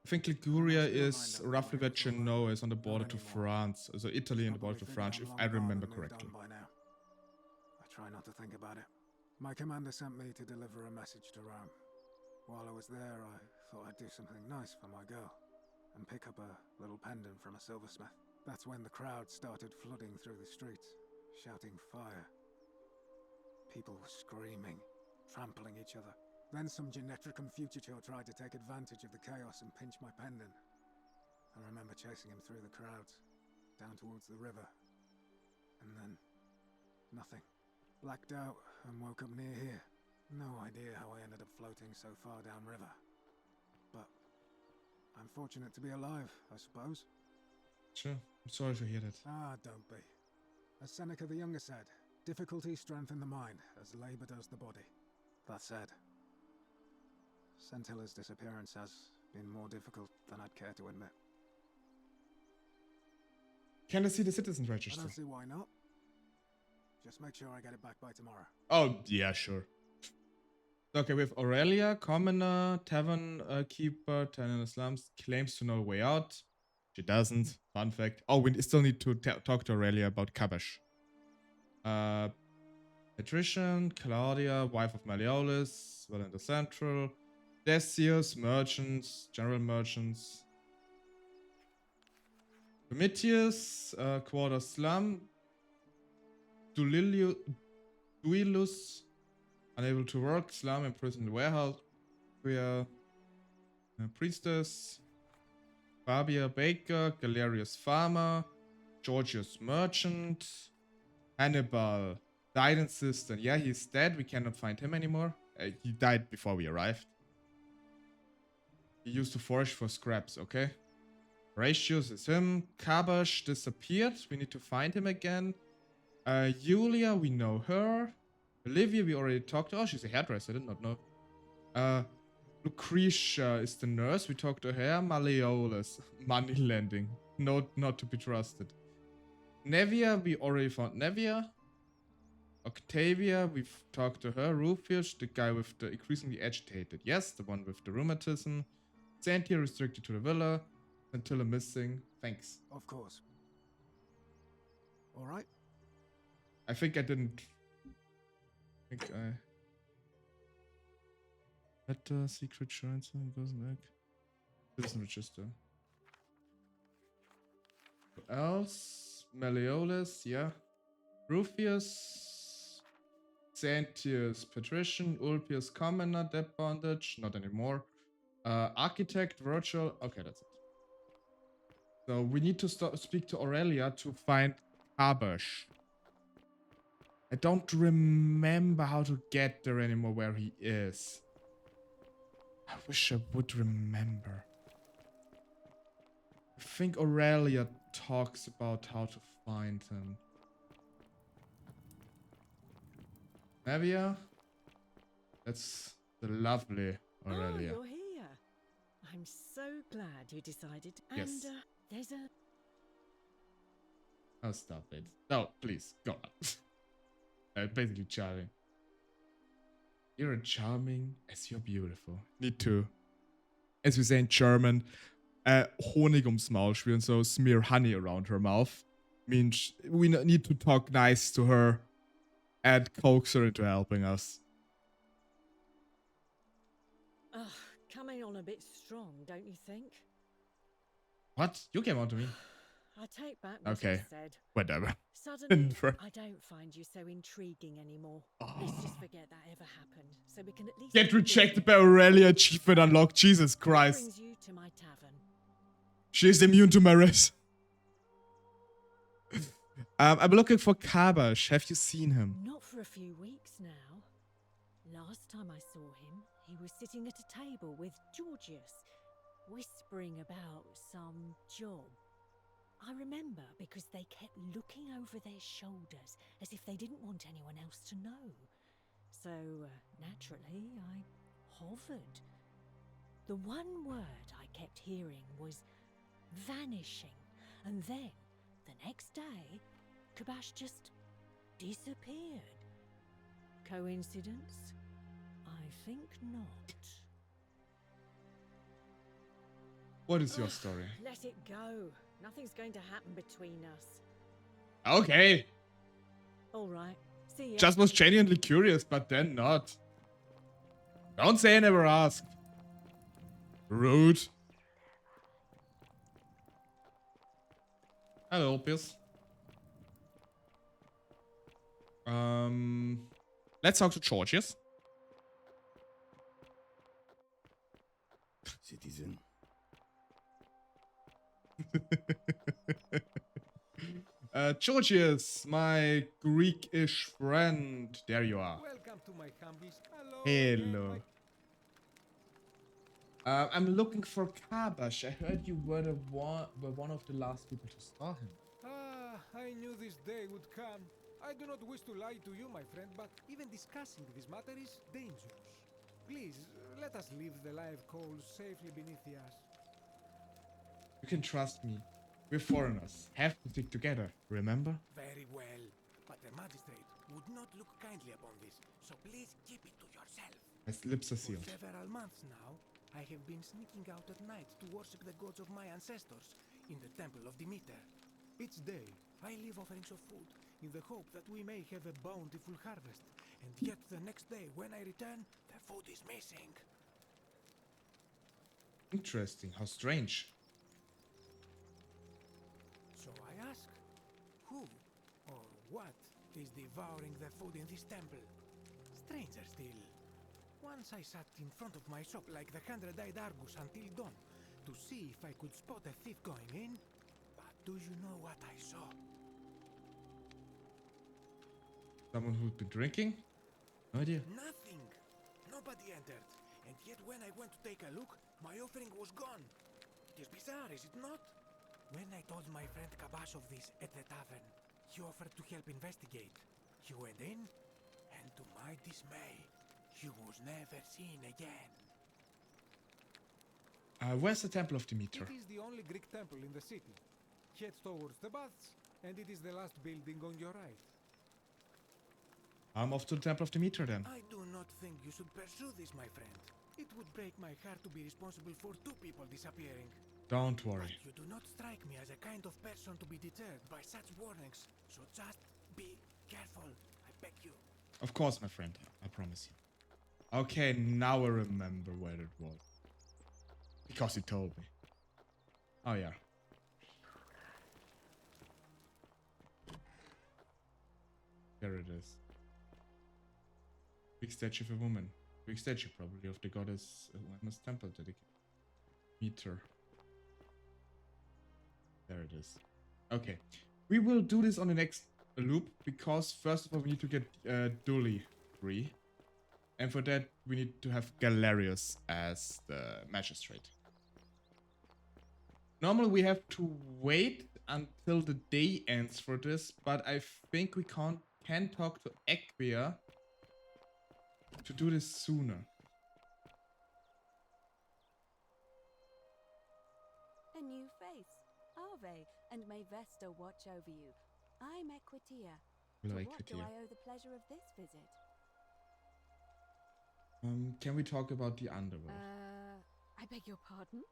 I think Liguria is roughly where Genoa is on the border to France. So Italy on the border to France, if I remember correctly. I try not to think about it. My commander sent me to deliver a message to Rome. While I was there, I thought I'd do something nice for my girl and pick up a little pendant from a silversmith. That's when the crowd started flooding through the streets, shouting fire. People were screaming, trampling each other. Then some Genetricum fugitor tried to take advantage of the chaos and pinch my pendant. I remember chasing him through the crowds, down towards the river. And then, nothing. Blacked out and woke up near here. No idea how I ended up floating so far downriver. But I'm fortunate to be alive, I suppose. Sure. I'm sorry to hear that. Ah, don't be. As Seneca the Younger said, difficulty strengthens the mind as labor does the body. That said, Centilla's disappearance has been more difficult than I'd care to admit. Can I see the citizen's I register? don't see why not. Just make sure I get it back by tomorrow. Oh, yeah, sure. Okay, we have Aurelia, Commoner, Tavern Keeper, Tenant in the Slums, claims to know a way out. She doesn't. Fun fact. Oh, we still need to talk to Aurelia about Kabash. Patrician, Claudia, wife of Malleolus, Valenta Central, Decius, merchants, general merchants. Domitius, Quarter Slum, Duilus, unable to work, Slum, imprisoned warehouse, we are Priestess, Fabia Baker, Galerius Farmer, Georgius Merchant, Hannibal, died in Cistern. Yeah, he's dead, we cannot find him anymore. He died before we arrived. He used to forage for scraps, okay? Horatius is him. Kabash disappeared. We need to find him again. Julia, we know her. Olivia, we already talked to. Oh, she's a hairdresser. I did not know. Lucretia is the nurse. We talked to her. Malleolus. Money lending. Not to be trusted. Nevia, we already found Nevia. Octavia, we've talked to her. Rufius, the guy with the increasingly agitated. Yes, the one with the rheumatism. Santia restricted to the villa. Until missing. Thanks. Of course. All right. I think I didn't. I think I. Letter, secret shrines, doesn't egg. Citizen register. Who else? Malleolus, yeah. Rufius. Santius, Patrician. Ulpius, Commoner, Debt Bondage. Not anymore. Architect, Virtual. Okay, that's it. So we need to speak to Aurelia to find Kabash. I don't remember how to get there anymore where he is. I wish I would remember. I think Aurelia talks about how to find him. Navia? That's the lovely Aurelia. Oh, you're here. I'm so glad you decided. Yes. And there's a... Oh, stop it. No, please, go on. Basically charming. You're as charming as you're beautiful. Need to, as we say in German, Honig ums Maul schmieren, so smear honey around her mouth. Means we need to talk nice to her and coax her into helping us. Coming on a bit strong, don't you think? What? You came on to me. I take back what Okay. I said. Whatever. Suddenly, I don't find you so intriguing anymore. Let's just forget that ever happened, so we can at least Get do rejected business. by Aurelia. Achievement unlocked. Jesus What Christ. brings you to my tavern? She is immune to my race. I'm looking for Kabash. Have you seen him? Not for a few weeks now. Last time I saw him, he was sitting at a table with Georgius, whispering about some job. I remember because they kept looking over their shoulders as if they didn't want anyone else to know. So, naturally, I hovered. The one word I kept hearing was vanishing, and then, the next day, Kabash just disappeared. Coincidence? I think not. What is your story? Let it go. Nothing's going to happen between us. Okay. All right. See ya. Just was genuinely curious, but then not. Don't say I never asked. Rude. Hello, Piers. Let's talk to Georgius. Citizen. Georgius, my Greek-ish friend. There you are. Welcome to my humbies. Hello. I'm looking for Kabash. I heard you were one of the last people to saw him. Ah, I knew this day would come. I do not wish to lie to you, my friend, but even discussing this matter is dangerous. Please, let us leave the live coals safely beneath the ash. You can trust me. We're foreigners. Have to stick together, remember? Very well, but the magistrate would not look kindly upon this, so please keep it to yourself. My lips are For sealed. several months now, I have been sneaking out at night to worship the gods of my ancestors in the temple of Demeter. Each day, I leave offerings of food in the hope that we may have a bountiful harvest, and yet the next day when I return, the food is missing. Interesting. How strange. So I ask, who or what is devouring the food in this temple? Stranger still. Once I sat in front of my shop like the 100-eyed Argus until dawn to see if I could spot a thief going in. But do you know what I saw? Someone who'd been drinking? No idea. Nothing. Nobody entered. And yet when I went to take a look, my offering was gone. It is bizarre, is it not? When I told my friend Kabash of this at the tavern, he offered to help investigate. He went in, and to my dismay, he was never seen again. Where's the Temple of Demeter? It is the only Greek temple in the city. Head towards the baths, and it is the last building on your right. I'm off to the Temple of Demeter then. I do not think you should pursue this, my friend. It would break my heart to be responsible for 2 people disappearing. Don't worry. But you do not strike me as a kind of person to be deterred by such warnings. So just be careful, I beg you. Of course, my friend. I promise you. Okay, now I remember where it was. Because he told me. Oh, yeah. There it is. Big statue of a woman. Big statue, probably, of the goddess Elena's temple dedicated. Meter. There it is. Okay. We will do this on the next loop, because first of all, we need to get Dully free. And for that, we need to have Galerius as the magistrate. Normally, we have to wait until the day ends for this, but I think we can talk to Equia to do this sooner. A new face. Ave, and may Vesta watch over you. I'm Equitia. Hello, To what do Equitia. I owe the pleasure of this visit? Can we talk about the underworld? I beg your pardon?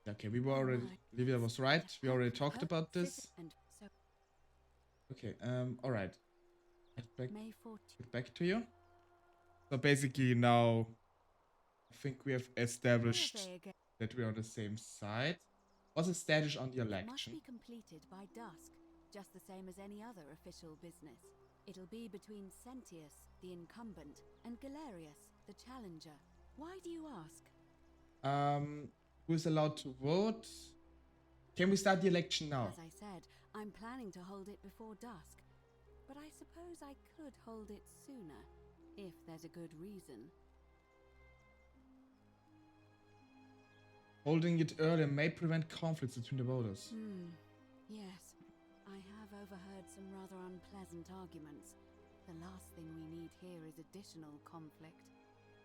Okay, we were already. Livia was right. We already talked about this. And so Okay. All right. May 14th. Get back to you. So basically now, I think we have established that we're on the same side. What's the status on the It must election? be completed by dusk, just the same as any other official business. It'll be between Sentius, the incumbent, and Galerius, the challenger. Why do you ask? Who's allowed to vote? Can we start the election now? As I said, I'm planning to hold it before dusk. But I suppose I could hold it sooner, if there's a good reason. Holding it earlier may prevent conflicts between the voters. Yes, I have overheard some rather unpleasant arguments. The last thing we need here is additional conflict.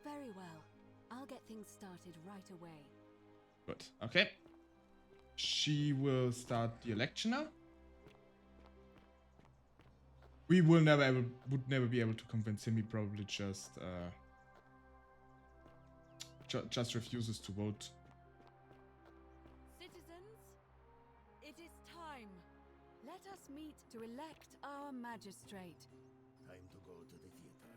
Very well. I'll get things started right away. Good. Okay. She will start the election now. We will would never be able to convince him. He probably just refuses to vote. Citizens, it is time. Let us meet to elect our magistrate. Time to go to the theater.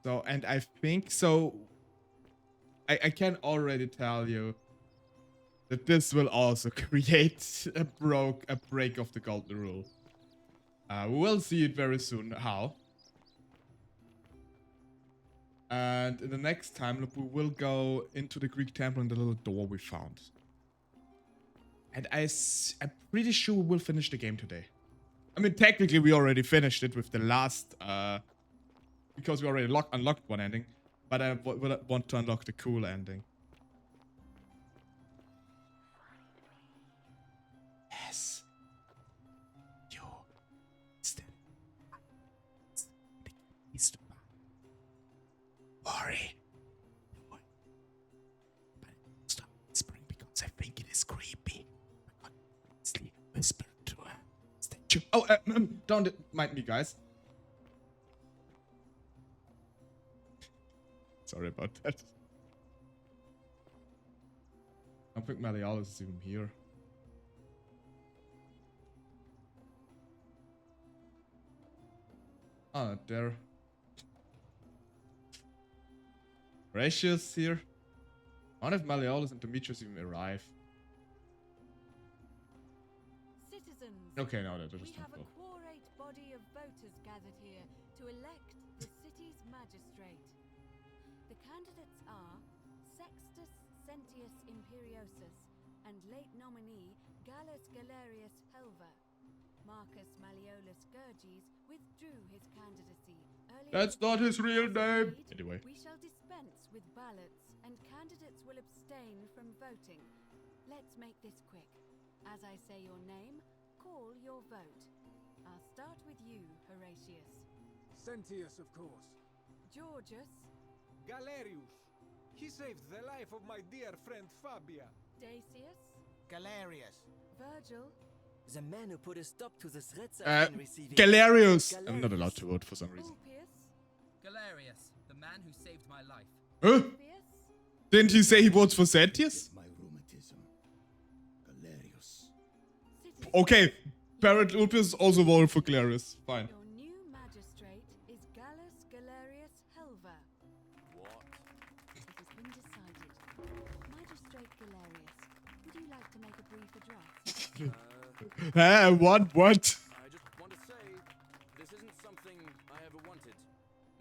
So, and I think so. I can already tell you that this will also create a break of the golden rule. We will see it very soon. How? And in the next time loop, we will go into the Greek temple and the little door we found. And I'm pretty sure we will finish the game today. I mean, technically, we already finished it with the last, because we already unlocked one ending. But I want to unlock the cool ending. Yes. You. Still. The keys to worry. But stop whispering because I think it is creepy. I got whisper to a statue. Oh, don't mind me, guys. Sorry about that. I don't think Malleolus is even here. Oh, there. Horatius here. I wonder if Malleolus and Demetrius even arrive. Citizens, Okay, no, that just we have don't a go. quorate body of voters gathered here to elect the city's magistrate. The candidates are Sextus Sentius Imperiosus and late nominee Gallus Galerius Helver. Marcus Malleolus Gurges withdrew his candidacy earlier. That's not his real name. Anyway. We shall dispense with ballots and candidates will abstain from voting. Let's make this quick. As I say your name, call your vote. I'll start with you, Horatius. Sentius, of course. Georgius. Galerius. He saved the life of my dear friend Fabia. Dacius. Galerius. Virgil. The man who put a stop to the threats I've been receiving. Galerius! I'm not allowed to vote for some reason. Galerius, the man who saved my life. Huh? Didn't he say he votes for Sentius? My rheumatism. Galerius. Okay, Parrot Ulpius also voted for Galerius. Fine. Your new magistrate is Gallus Galerius Helver. What? It has been decided. Magistrate Galerius, would you like to make a brief address? What? I just want to say, this isn't something I ever wanted.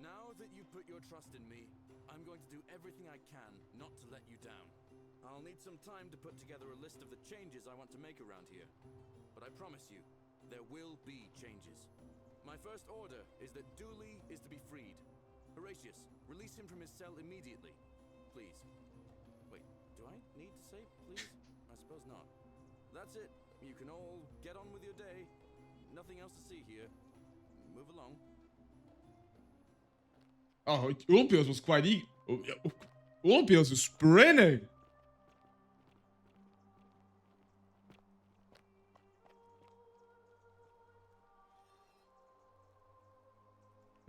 Now that you put your trust in me, I'm going to do everything I can not to let you down. I'll need some time to put together a list of the changes I want to make around here. But I promise you, there will be changes. My first order is that Dooley is to be freed. Horatius, release him from his cell immediately. Please. Wait, do I need to say please? I suppose not. That's it. You can all get on with your day. Nothing else to see here. Move along. Oh, Ulpius was quite eager. Ulpius is sprinting.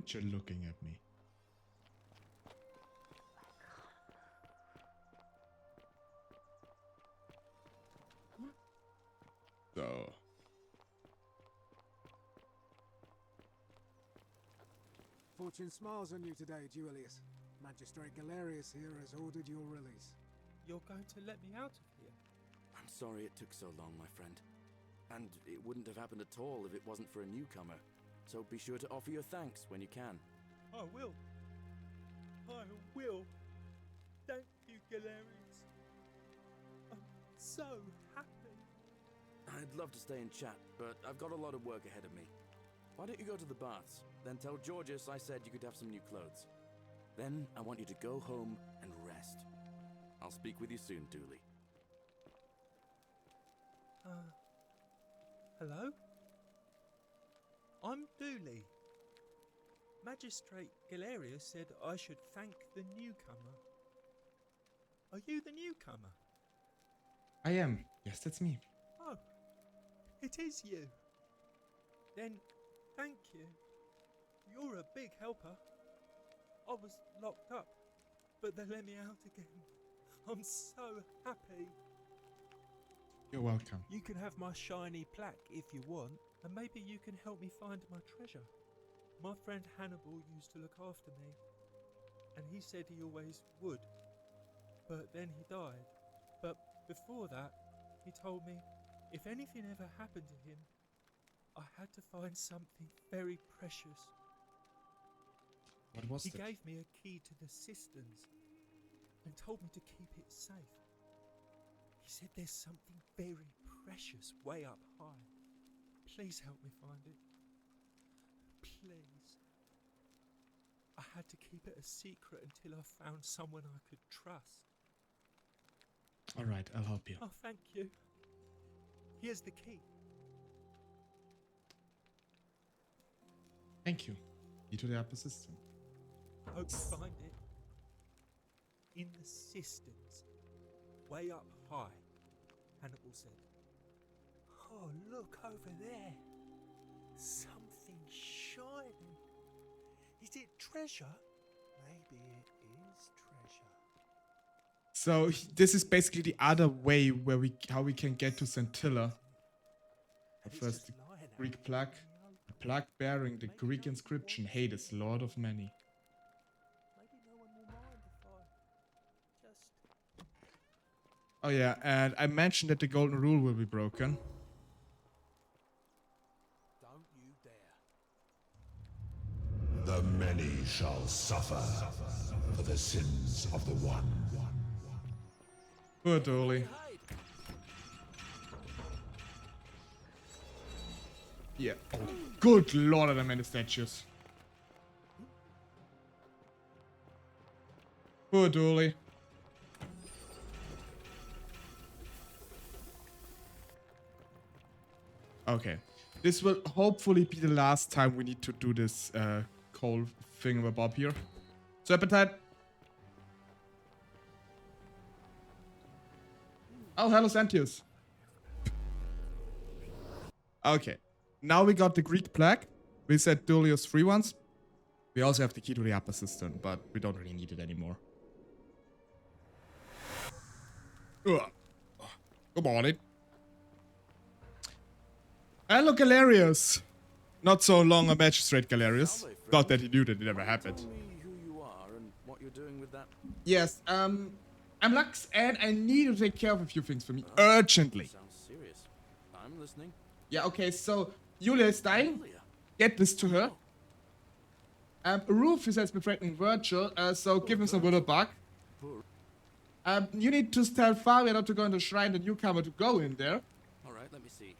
You're looking at me. So Fortune smiles on you today, Julius. Magistrate Galerius here has ordered your release. You're going to let me out of here? I'm sorry it took so long, my friend. And it wouldn't have happened at all if it wasn't for a newcomer. So be sure to offer your thanks when you can. I will. I will. Thank you, Galerius. I'm so happy. I'd love to stay and chat, but I've got a lot of work ahead of me. Why don't you go to the baths? Then tell Georgius I said you could have some new clothes. Then I want you to go home and rest. I'll speak with you soon, Dooley. Hello? I'm Dooley. Magistrate Galerius said I should thank the newcomer. Are you the newcomer? I am. Yes, that's me. Oh, it is you. Then, thank you. You're a big helper. I was locked up, but they let me out again. I'm so happy. You're welcome. You can have my shiny plaque if you want, and maybe you can help me find my treasure. My friend Hannibal used to look after me, and he said he always would. But then he died. But before that, he told me if anything ever happened to him, I had to find something very precious. What was it? He gave me a key to the cisterns and told me to keep it safe. He said there's something very precious way up high. Please help me find it. Please. I had to keep it a secret until I found someone I could trust. All right, I'll help you. Oh, thank you. Here's the key. Thank you. Key to the upper system. Hope you find it. In the cisterns, way up high, Hannibal said. Oh, look over there. Something shining. Is it treasure? Maybe it is treasure. So this is basically the other way where how we can get to Scintilla. But first, the Greek plaque. A plaque bearing the Greek inscription, Hades, Lord of Many. Oh yeah, and I mentioned that the golden rule will be broken. Don't you dare. The many shall suffer for the sins of the one. Poor Dooley. Yeah. Oh, good lord, there are many statues. Poor Dooley. Okay. This will hopefully be the last time we need to do this coal thingamabob here. So appetite. Oh, hello, Santius. Okay. Now we got the Greek plaque. We said Dolios free ones. We also have the key to the upper cistern, but we don't really need it anymore. Ugh. Good morning. Hello, Galerius. Not so long a magistrate, Galerius. Not that he knew that it ever happened. Tell me who you are and what you're doing with that. Yes, I'm Lux, and I need to take care of a few things for me urgently. Sounds serious. I'm listening. Yeah, okay, so Julia is dying. Get this to her. Rufus has been threatening Virgil, so give him some willow bark. You need to tell Fabia not to go in the shrine, the newcomer to go in there. Alright, let me see.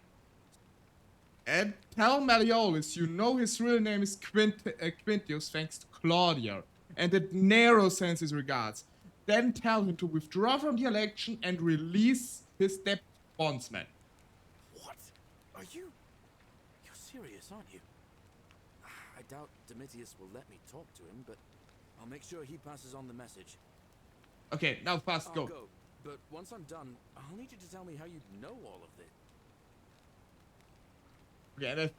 And tell Malleolus you know his real name is Quintius thanks to Claudia, and that Nero sends his regards. Then tell him to withdraw from the election and release his debt bondsman. What? Are you? You're serious, aren't you? I doubt Domitius will let me talk to him, but I'll make sure he passes on the message. Okay, now fast, I'll go. go. But once I'm done, I'll need you to tell me how you know all of this. Okay, and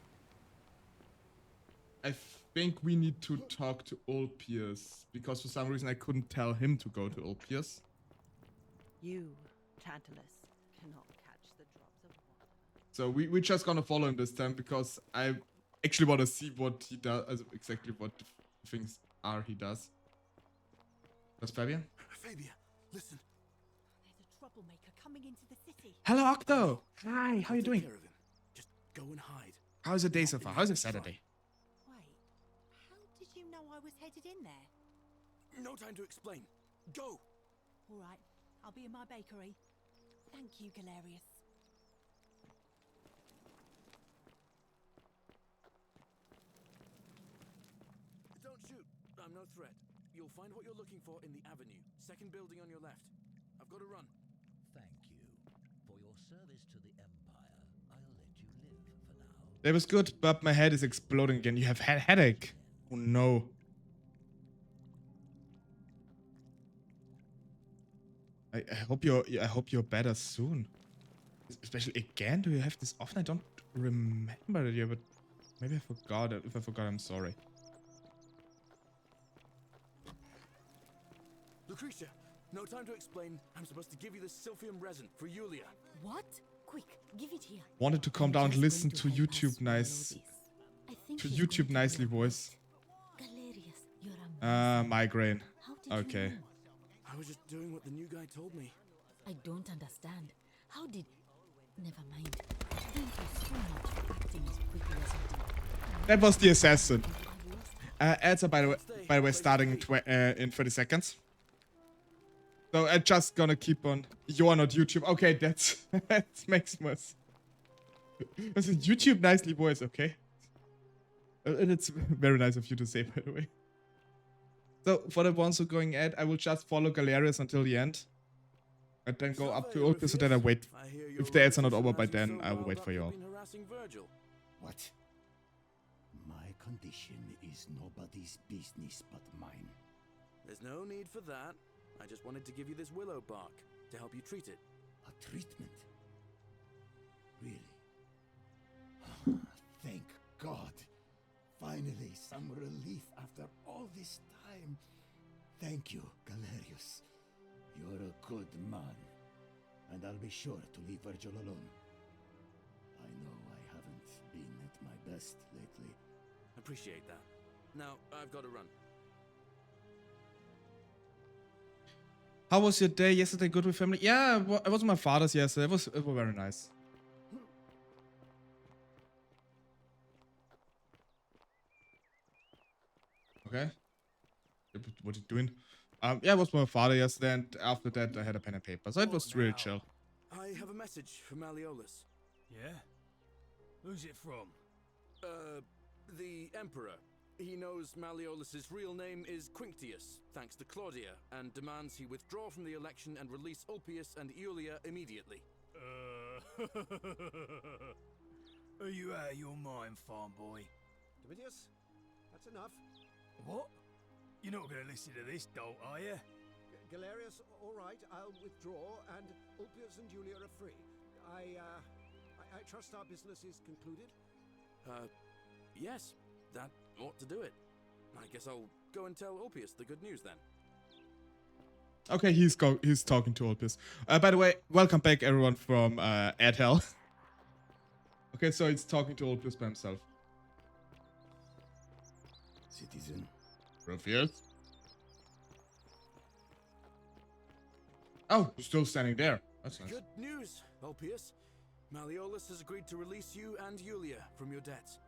I think we need to talk to Ulpius, because for some reason I couldn't tell him to go to Ulpius. You, Tantalus, cannot catch the drops of water. So we're just gonna follow him this time, because I actually want to see what he does, exactly what the things are he does. That's Fabian? Fabian, listen. There's a troublemaker coming into the city. Hello, Octo! Hi, how you doing? Care of him. Just go and hide. How's your day so far? How's your Saturday? Wait, how did you know I was headed in there? No time to explain. Go! All right, I'll be in my bakery. Thank you, Galerius. Don't shoot. I'm no threat. You'll find what you're looking for in the avenue. Second building on your left. I've got to run. Thank you. For your service to the Empire, I'll let you live for now. That was good, but my head is exploding again. You have had headache. Oh no. I hope you're better soon. Especially again, do you have this often? I don't remember it yet, but maybe I forgot it. If I forgot, I'm sorry. Lucretia, no time to explain. I'm supposed to give you the Sylphium resin for Yulia. What? Quick, give it here. Wanted to calm down, listen to YouTube nicely voice. Galerius, you're Migraine. Okay. I was just doing what the new guy told me. I don't understand. How did... Never mind. Thank you so much for acting as quickly as you did. That was the assassin. Ads are by the way starting in 30 seconds. So I'm just gonna keep on. You are not YouTube. Okay, that makes more sense. That's a YouTube nicely voice, okay? And it's very nice of you to say, by the way. So for the ones who are going ad, I will just follow Galerius until the end. And then go up to Ulpis, so then I wait. If the ads are not over by then, I will wait for you all. What? My condition is nobody's business but mine. There's no need for that. I just wanted to give you this willow bark to help you treat it. A treatment? Really? Thank God. Finally, some relief after all this time. Thank you, Galerius. You're a good man. And I'll be sure to leave Virgil alone. I know I haven't been at my best lately. Appreciate that. Now, I've got to run. How was your day yesterday? Good with family? Yeah, I was with my father's yesterday. It was very nice. Okay. What are you doing? Yeah, I was with my father yesterday, and after that I had a pen and paper, so it was really chill. I have a message from Malleolus. Yeah? Who's it from? The Emperor. He knows Malleolus's real name is Quinctius, thanks to Claudia, and demands he withdraw from the election and release Ulpius and Iulia immediately. Are you out of your mind, farm boy? Domitius, that's enough. What? You're not going to listen to this dolt, are you? Galerius, all right, I'll withdraw, and Ulpius and Julia are free. I trust our business is concluded? Yes, that ought to do it. I guess I'll go and tell Ulpius the good news then. Okay, he's talking to Ulpius. By the way, welcome back everyone from Ad Hell. Okay, so he's talking to Ulpius by himself. Citizen. Rufius? Oh, you're still standing there. That's nice. Good news, Ulpius. Malleolus has agreed to release you and Yulia from your debts.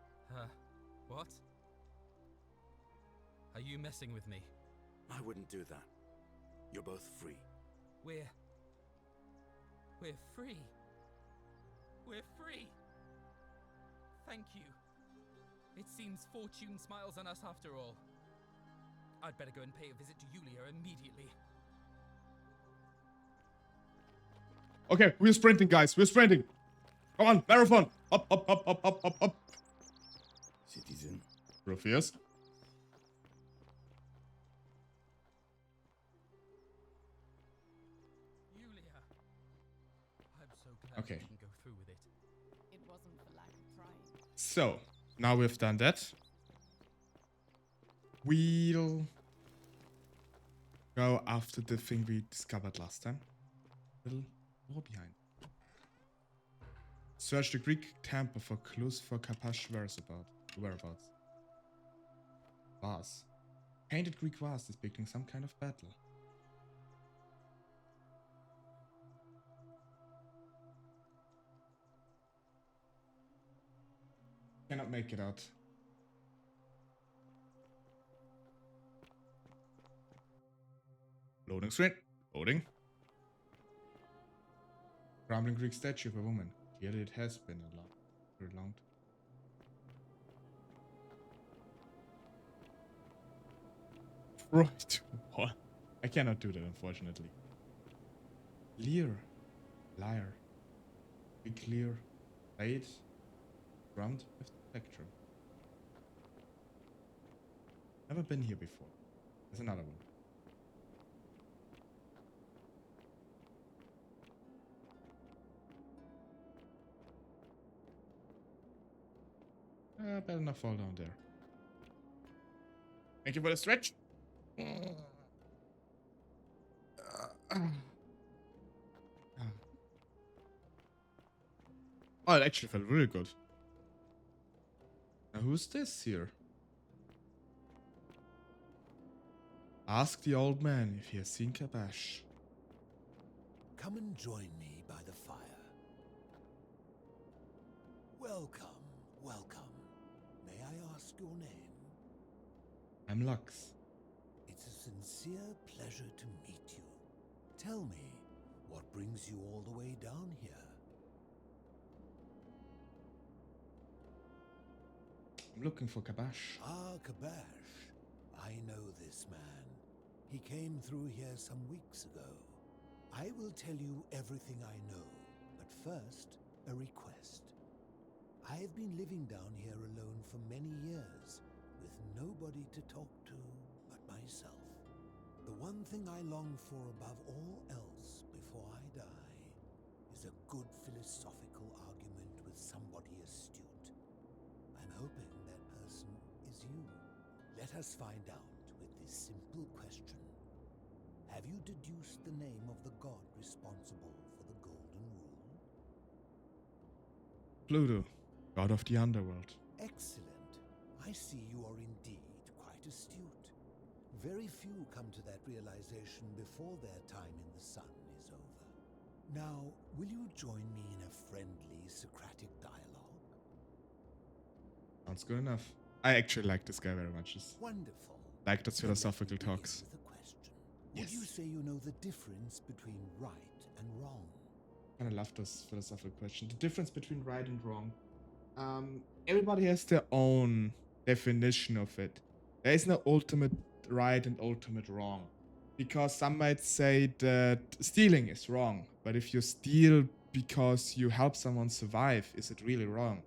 What? Are you messing with me? I wouldn't do that. You're both free. We're free. We're free. Thank you. It seems fortune smiles on us after all. I'd better go and pay a visit to Yulia immediately. Okay, we're sprinting, guys. We're sprinting. Come on, marathon. Up, up, up, up, up, up, up. Citizen. Rufius. Yulia. I'm so glad Okay. we didn't go through with it. It wasn't for lack of trying. So, now we've done that. We'll go after the thing we discovered last time. Little more behind. Search the Greek temple for clues for Kapash whereabouts. Vase. Painted Greek vase depicting some kind of battle. Cannot make it out. Loading screen. Loading. Crumbling Greek statue of a woman. Clearly it has been a very long time. Right. What? I cannot do that, unfortunately. Lear. Liar. Be clear. Fade. Round with spectrum. Never been here before. There's another one. Better not fall down there. Thank you for the stretch. Oh, it actually felt really good. Now, who's this here? Ask the old man if he has seen Kabash. Come and join me by the fire. Welcome, welcome. May I ask your name? I'm Lux. It's a sincere pleasure to meet you. Tell me, what brings you all the way down here? I'm looking for Kabash. Ah, Kabash. I know this man. He came through here some weeks ago. I will tell you everything I know, but first, a request. I have been living down here alone for many years, with nobody to talk to but myself. The one thing I long for above all else before I die is a good philosophical argument with somebody astute. I'm hoping that person is you. Let us find out with this simple question. Have you deduced the name of the god responsible for the Golden Rule? Pluto, god of the underworld. Excellent. I see you are indeed quite astute. Very few come to that realization before their time in the sun is over. Now, will you join me in a friendly Socratic dialogue? Sounds good enough. I actually like this guy very much. Wonderful. Like those philosophical talks. Would you say you know the difference between right and wrong? I love this philosophical question. The difference between right and wrong. Everybody has their own definition of it. There is no ultimate right and ultimate wrong. Because some might say that stealing is wrong. But if you steal because you help someone survive, is it really wrong?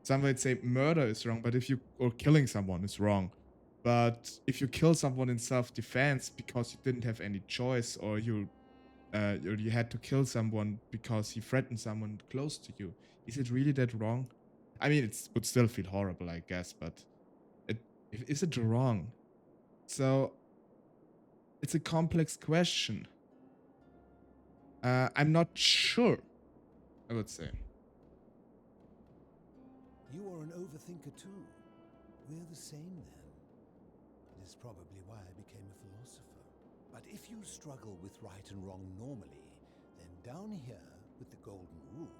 Some might say murder is wrong, but or killing someone is wrong. But if you kill someone in self-defense because you didn't have any choice, or you had to kill someone because he threatened someone close to you, is it really that wrong? I mean, it would still feel horrible, I guess, but is it wrong? So it's a complex question. I'm not sure, I would say. You are an overthinker too. We're the same then. It is probably why I became a philosopher. But if you struggle with right and wrong normally, then down here with the Golden Rule,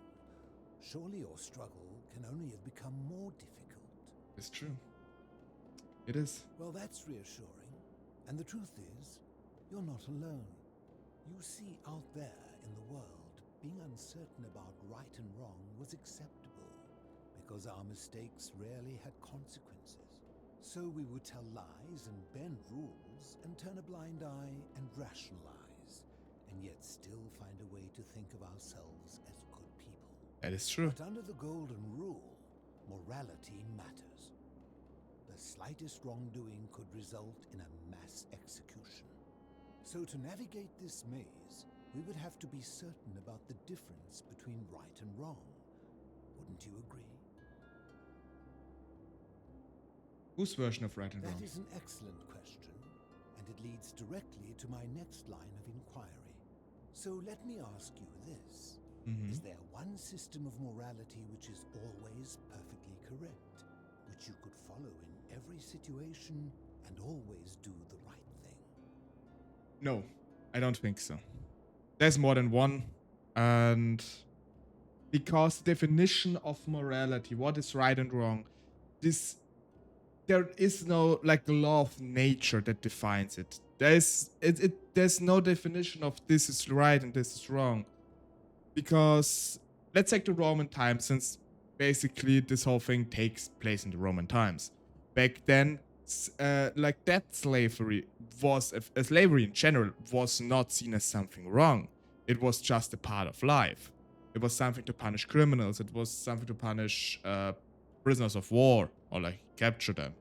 surely your struggle can only have become more difficult. It's true. It is. Well, that's reassuring. And the truth is, you're not alone. You see, out there in the world, being uncertain about right and wrong was acceptable, because our mistakes rarely had consequences. So we would tell lies and bend rules and turn a blind eye and rationalize, and yet still find a way to think of ourselves as good people. That is true. But under the Golden Rule, morality matters. The slightest wrongdoing could result in a mass execution. So to navigate this maze, we would have to be certain about the difference between right and wrong. Wouldn't you agree? Whose version of right and wrong? That is an excellent question, and it leads directly to my next line of inquiry. So let me ask you this. Is there one system of morality which is always perfectly correct, which you could follow in every situation, and always do the right thing? No, I don't think so. There's more than one, and because the definition of morality, what is right and wrong, there is no like law of nature that defines it. There's no definition of this is right and this is wrong. Because let's take the Roman times, since basically this whole thing takes place in the Roman times. Back then, like that slavery slavery in general was not seen as something wrong. It was just a part of life. It was something to punish criminals. It was something to punish prisoners of war or like capture them.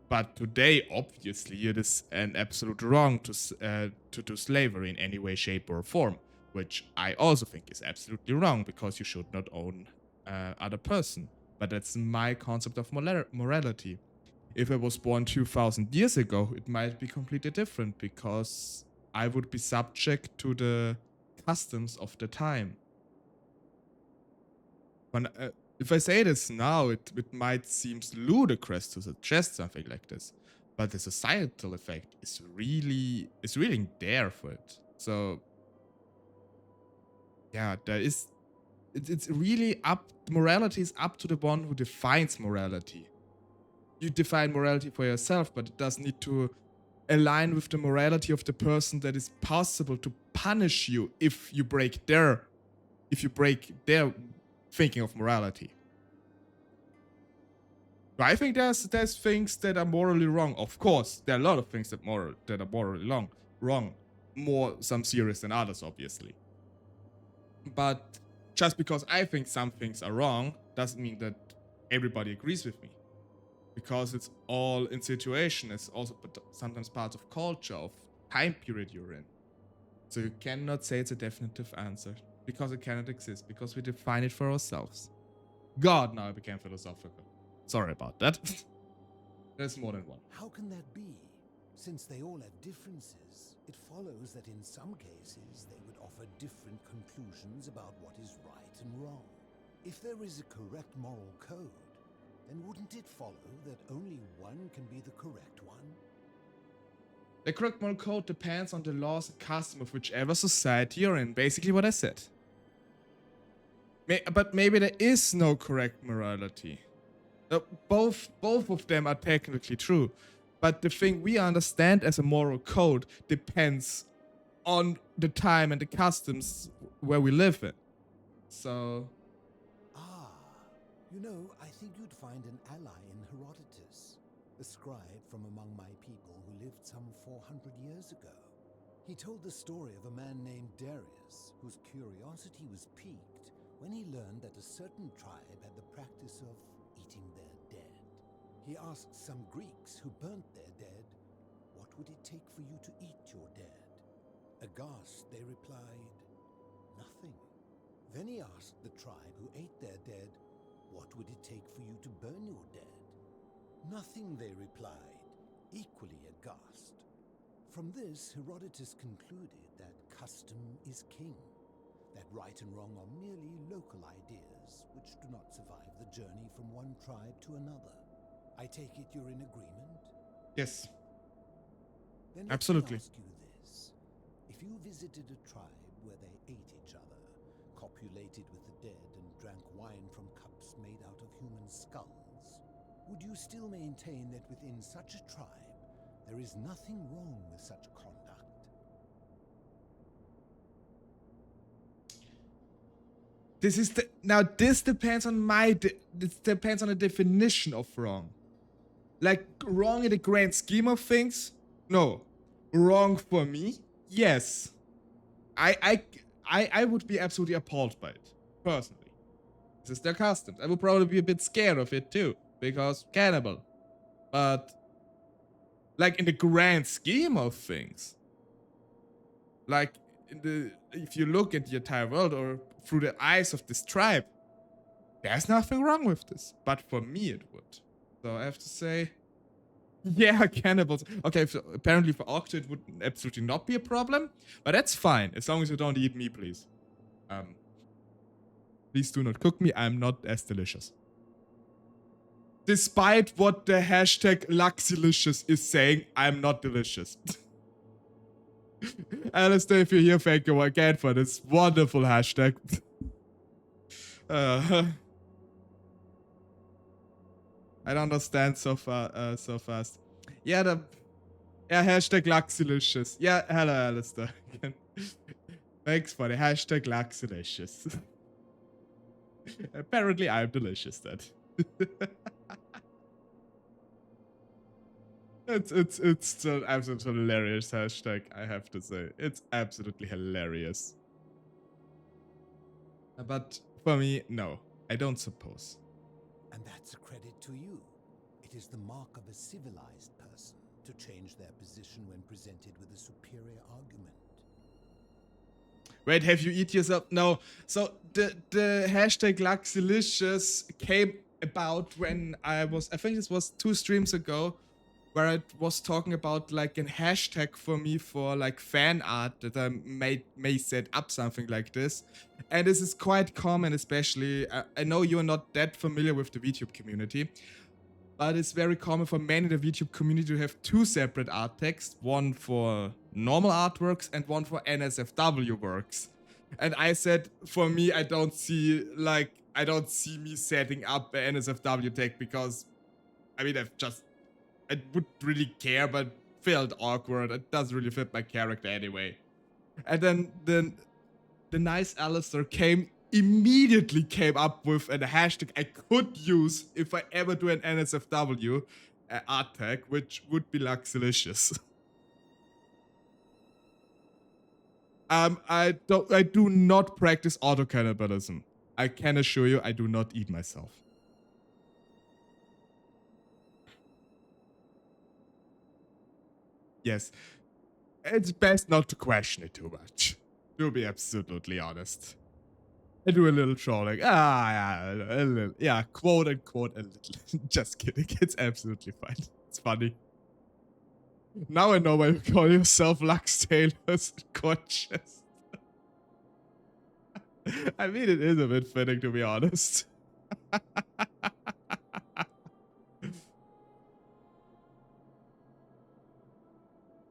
But today, obviously, it is an absolute wrong to do slavery in any way, shape, or form, which I also think is absolutely wrong because you should not own other person. But that's my concept of morality. If I was born 2000 years ago, it might be completely different because I would be subject to the customs of the time. When, if I say this now, it might seem ludicrous to suggest something like this, but the societal effect is really there for it. So yeah, it's really morality is up to the one who defines morality. You define morality for yourself, but it does need to align with the morality of the person that is possible to punish you if you break their thinking of morality. I think there's things that are morally wrong. Of course, there are a lot of things that are morally wrong. More some serious than others, obviously. But just because I think some things are wrong doesn't mean that everybody agrees with me. Because it's all in situation. It's also sometimes part of culture, of time period you're in. So you cannot say it's a definitive answer. Because it cannot exist. Because we define it for ourselves. God, now I became philosophical. Sorry about that. There's more than one. How can that be? Since they all have differences, it follows that in some cases they would offer different conclusions about what is right and wrong. If there is a correct moral code, then wouldn't it follow that only one can be the correct one? The correct moral code depends on the laws and custom of whichever society you're in. Basically what I said. But maybe there is no correct morality. Both of them are technically true. But the thing we understand as a moral code depends on the time and the customs where we live in. So... You know, I think you'd find an ally in Herodotus, a scribe from among my people who lived some 400 years ago. He told the story of a man named Darius, whose curiosity was piqued when he learned that a certain tribe had the practice of eating their dead. He asked some Greeks who burnt their dead, "What would it take for you to eat your dead?" Aghast, they replied, "Nothing." Then he asked the tribe who ate their dead, "What would it take for you to burn your dead?" "Nothing," they replied, equally aghast. From this, Herodotus concluded that custom is king, that right and wrong are merely local ideas which do not survive the journey from one tribe to another. I take it you're in agreement? Yes. Then absolutely. Let me ask you this. If you visited a tribe where they ate each other, copulated with the dead, and drank wine from cups made out of human skulls, would you still maintain that within such a tribe there is nothing wrong with such conduct? This depends on this depends on the definition of wrong. Like, wrong in the grand scheme of things? No. Wrong for me? Yes. I would be absolutely appalled by it, personally. This is their customs. I would probably be a bit scared of it too, because cannibal. But, like, in the grand scheme of things, like, if you look at the entire world or through the eyes of this tribe, there's nothing wrong with this. But for me, it would. So I have to say, yeah, cannibals. Okay, so apparently for Octo it would absolutely not be a problem, but that's fine as long as you don't eat me, please. Please do not cook me. I'm not as delicious. Despite what the hashtag Luxilicious is saying, I'm not delicious. Alistair, if you're here, thank you again for this wonderful hashtag. I don't understand so fast. Yeah, hashtag Luxilicious. Yeah, hello, Alistair. Thanks for the hashtag Luxilicious. Apparently, I'm delicious then. It's still absolutely hilarious hashtag, I have to say. It's absolutely hilarious. But for me, no, I don't suppose. And that's a credit to you. It is the mark of a civilized person to change their position when presented with a superior argument. Wait, have you eat yourself? No. So the hashtag Luxilicious came about when I think this was 2 streams ago, where I was talking about like a hashtag for me for like fan art that I may set up something like this. And this is quite common, especially, I know you're not that familiar with the VTube community, but it's very common for many in the VTube community to have 2 separate art texts, one for normal artworks and one for NSFW works. And I said, for me, I don't see me setting up an NSFW tag because, I mean, I would really care, but felt awkward. It doesn't really fit my character anyway. And then the nice Alistair immediately came up with a hashtag I could use if I ever do an NSFW art tag, which would be Luxilicious. I do not practice auto-cannibalism. I can assure you I do not eat myself. Yes. It's best not to question it too much. To be absolutely honest. I do a little trolling. Yeah, quote unquote a little. Just kidding. It's absolutely fine. It's funny. Now I know why you call yourself LuxTaleor's gorgeous. I mean, it is a bit fitting, to be honest. What's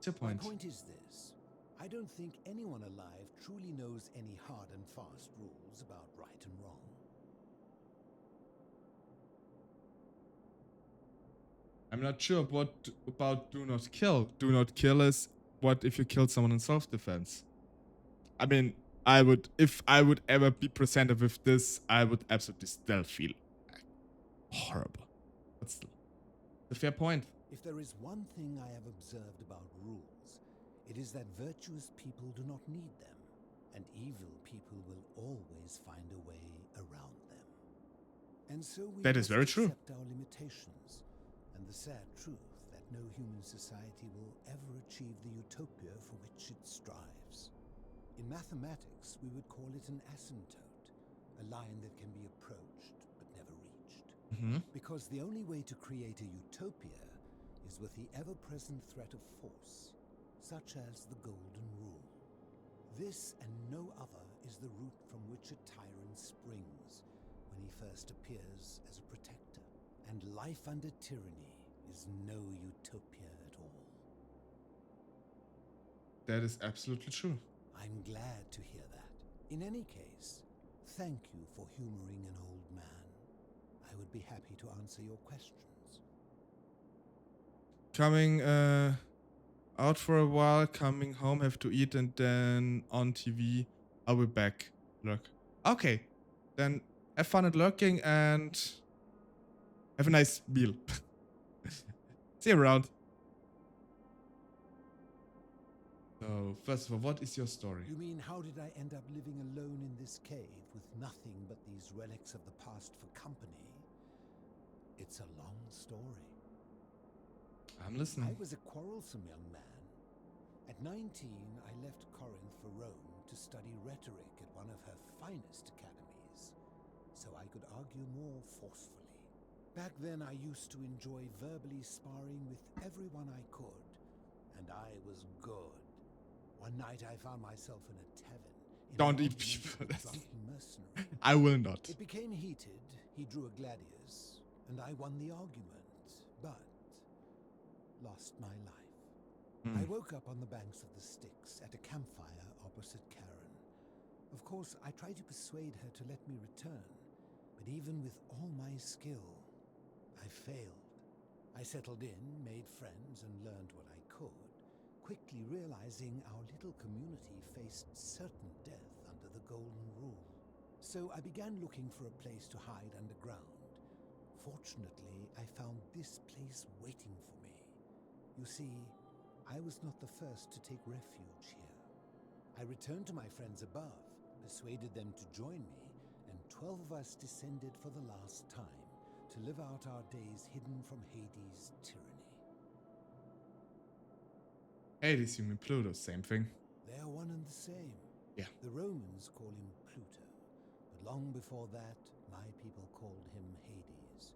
your point? My point is this. I don't think anyone alive truly knows any hard and fast rules about right and wrong. I'm not sure what about do not kill. Do not kill is what if you killed someone in self-defense. I mean, if I would ever be presented with this, I would absolutely still feel horrible. That's a fair point. If there is one thing I have observed about rules, it is that virtuous people do not need them, and evil people will always find a way around them. And so we That is very true. accept our limitations, and the sad truth that no human society will ever achieve the utopia for which it strives. In mathematics, we would call it an asymptote, a line that can be approached but never reached. Because the only way to create a utopia is with the ever-present threat of force, such as the Golden Rule. This and no other is the root from which a tyrant springs when he first appears as a protector. And life under tyranny is no utopia at all. That is absolutely true. I'm glad to hear that. In any case, thank you for humoring an old man. I would be happy to answer your questions. Coming out for a while, coming home, have to eat, and then on TV, I'll be back. Lurk. Okay, then have fun at lurking and have a nice meal. See you around. So, first of all, what is your story? You mean, how did I end up living alone in this cave with nothing but these relics of the past for company? It's a long story. I'm listening. I was a quarrelsome young man. At 19, I left Corinth for Rome to study rhetoric at one of her finest academies, so I could argue more forcefully. Back then, I used to enjoy verbally sparring with everyone I could, and I was good. One night, I found myself in a tavern. Don't eat people. I will not. It became heated. He drew a gladius, and I won the argument, but lost my life. I Hmm. woke up on the banks of the Styx at a campfire opposite Karen. Of course, I tried to persuade her to let me return, but even with all my skill, I failed. I settled in, made friends, and learned what I could, quickly realizing our little community faced certain death under the Golden Rule. So I began looking for a place to hide underground. Fortunately, I found this place waiting for me. You see, I was not the first to take refuge here. I returned to my friends above, persuaded them to join me, and 12 of us descended for the last time to live out our days hidden from Hades' tyranny. Hades, you mean Pluto, same thing. They are one and the same. Yeah. The Romans call him Pluto, but long before that, my people called him Hades.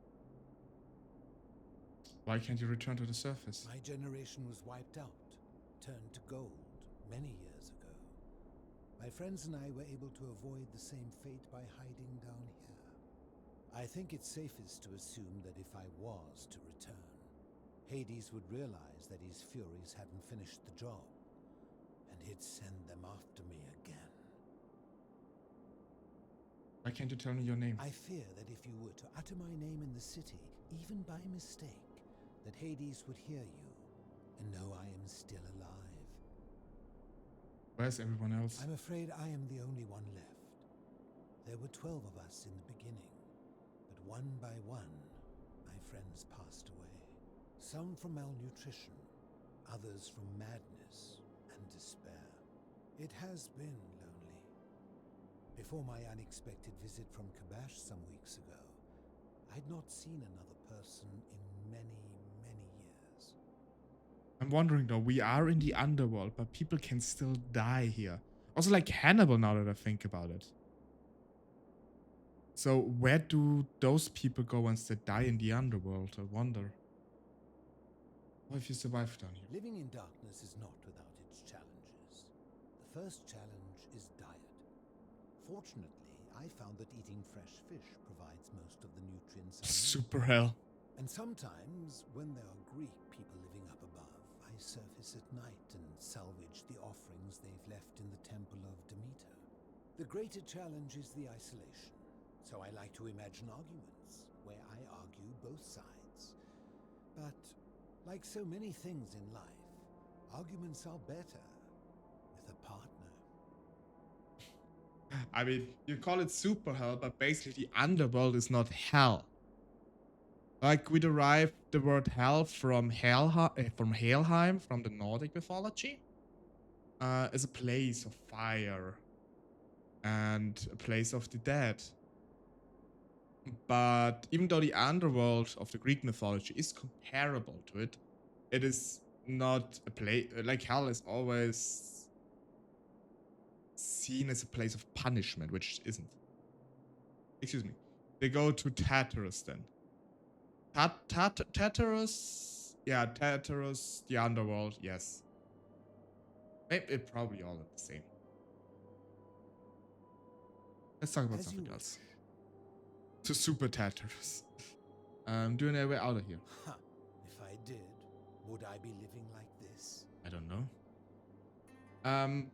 Why can't you return to the surface? My generation was wiped out, turned to gold, many years ago. My friends and I were able to avoid the same fate by hiding down here. I think it's safest to assume that if I was to return, Hades would realize that his furies hadn't finished the job, and he'd send them after me again. Why can't you tell me your name? I fear that if you were to utter my name in the city, even by mistake, that Hades would hear you and know I am still alive. Where's everyone else? I'm afraid I am the only one left. There were 12 of us in the beginning, but one by one, my friends passed away. Some from malnutrition, others from madness and despair. It has been lonely. Before my unexpected visit from Kabash some weeks ago, I'd not seen another person in many, many years. I'm wondering though, we are in the underworld, but people can still die here. Also like Hannibal now that I think about it. So where do those people go once they die in the underworld? I wonder. What if you survive down here? Living in darkness is not without its challenges. The first challenge is diet. Fortunately, I found that eating fresh fish provides most of the nutrients I need. Super hell. And sometimes, when there are Greek people living up above, I surface at night and salvage the offerings they've left in the temple of Demeter. The greater challenge is the isolation, so I like to imagine arguments, where I argue both sides. But like so many things in life, arguments are better with a partner. I mean, you call it super hell, but basically the underworld is not hell. Like we derive the word hell from Helheim, from the Nordic mythology. As a place of fire and a place of the dead. But even though the underworld of the Greek mythology is comparable to it, it is not a place, like hell is always seen as a place of punishment, which isn't. Excuse me. They go to Tartarus then. Tartarus? Yeah, Tartarus, the underworld, yes. Maybe it probably all the same. Let's talk about something else. To Super Tartarus. Doing our way out of here. If I did, would I be living like this? I don't know.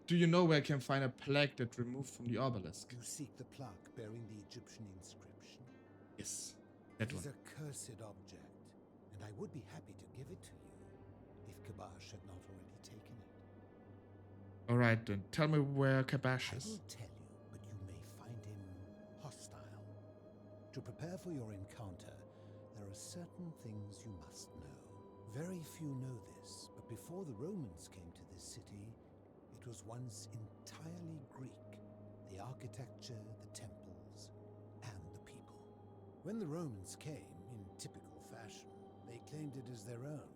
Do you know where I can find a plaque that removed from the obelisk? You seek the plaque bearing the Egyptian inscription? Yes, that It one. is a cursed object, and I would be happy to give it to you, if Kabash had not already taken it. Alright then, tell me where Kabash I is. will tell you, but you may find him hostile. To prepare for your encounter, there are certain things you must know. Very few know this, but before the Romans came to this city, it was once entirely Greek. The architecture, the temples, and the people. When the Romans came, in typical fashion, they claimed it as their own,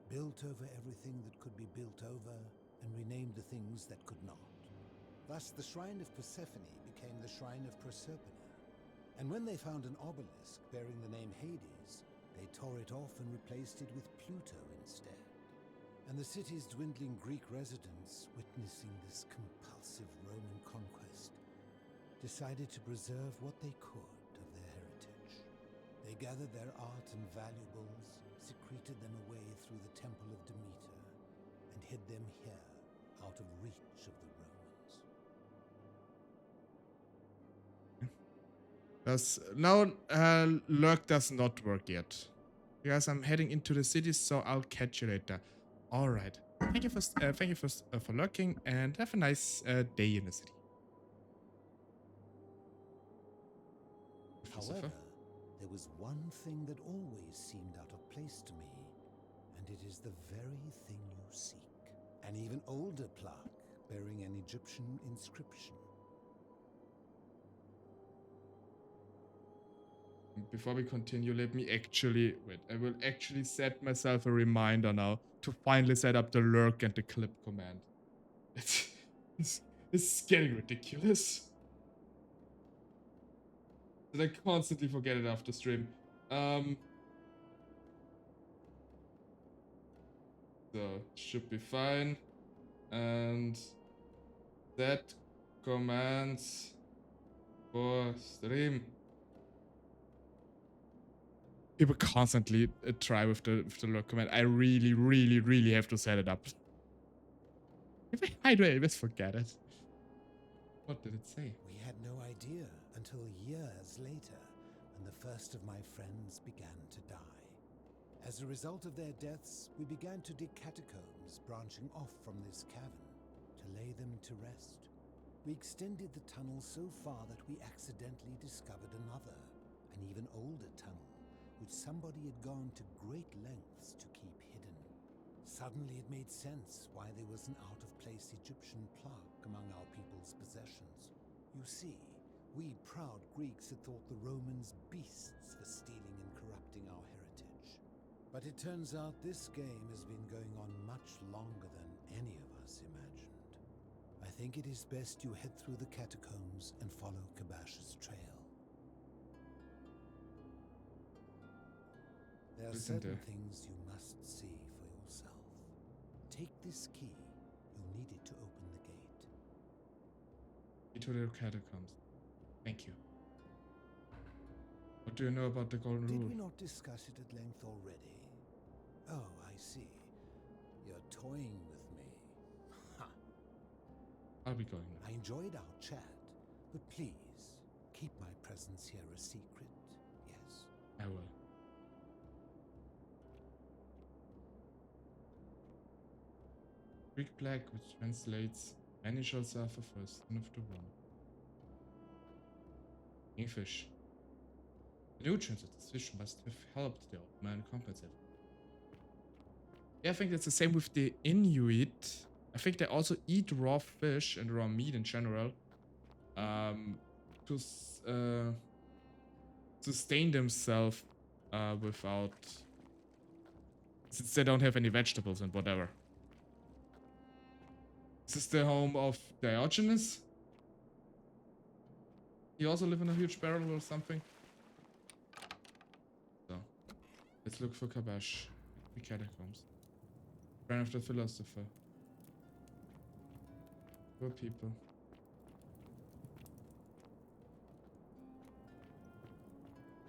built over everything that could be built over, and renamed the things that could not. Thus, the Shrine of Persephone became the Shrine of Proserpine. And when they found an obelisk bearing the name Hades, they tore it off and replaced it with Pluto instead. And the city's dwindling Greek residents, witnessing this compulsive Roman conquest, decided to preserve what they could of their heritage. They They gathered their art and valuables, secreted them away through the Temple of Demeter, and hid them here, out of reach of the Romans. Lurk does not work yet. Guys, I'm heading into the city, so I'll catch you later. All right. Thank you for lurking, and have a nice day in the city. However, there was one thing that always seemed out of place to me, and it is the very thing you seek. An even older plaque bearing an Egyptian inscription. Before we continue, let me actually wait. I will actually set myself a reminder now to finally set up the lurk and the clip command. It's getting ridiculous. And I constantly forget it after stream. So should be fine. And set commands for stream. People constantly try with the lurk command. I really have to set it up. I do always forget it. What did it say? We had no idea until years later, when the first of my friends began to die. As a result of their deaths, we began to dig catacombs branching off from this cavern to lay them to rest. We extended the tunnel so far that we accidentally discovered another, an even older tunnel, which somebody had gone to great lengths to keep hidden. Suddenly it made sense why there was an out-of-place Egyptian plaque among our people's possessions. You see, we proud Greeks had thought the Romans beasts for stealing and corrupting our heritage. But it turns out this game has been going on much longer than any of us imagined. I think it is best you head through the catacombs and follow Kabash's trail. There are certain things you must see for yourself. Take this key. You'll need it to open the gate. Into the catacombs. Thank you. What do you know about the Golden Rule? Did we not discuss it at length already? Oh, I see. You're toying with me. Ha! I'll be going now. I enjoyed our chat, but please, keep my presence here a secret, yes? I will. Greek plaque which translates many shall suffer for a sin of the wrong. Kingfish. The nutrients of this fish must have helped the old man compensate. Yeah, I think it's the same with the Inuit. I think they also eat raw fish and raw meat in general to sustain themselves without, since they don't have any vegetables and whatever. Is this the home of Diogenes? He also live in a huge barrel or something? So, let's look for Kabash. The catacombs. Friend of the philosopher. Poor people.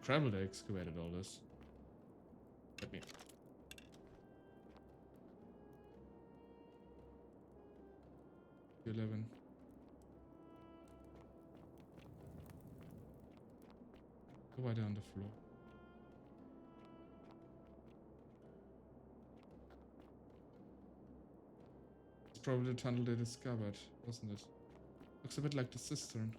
Travel they excavated all this. Let me. $11. Go right on the floor. It's probably the tunnel they discovered, wasn't it? Looks a bit like the cistern.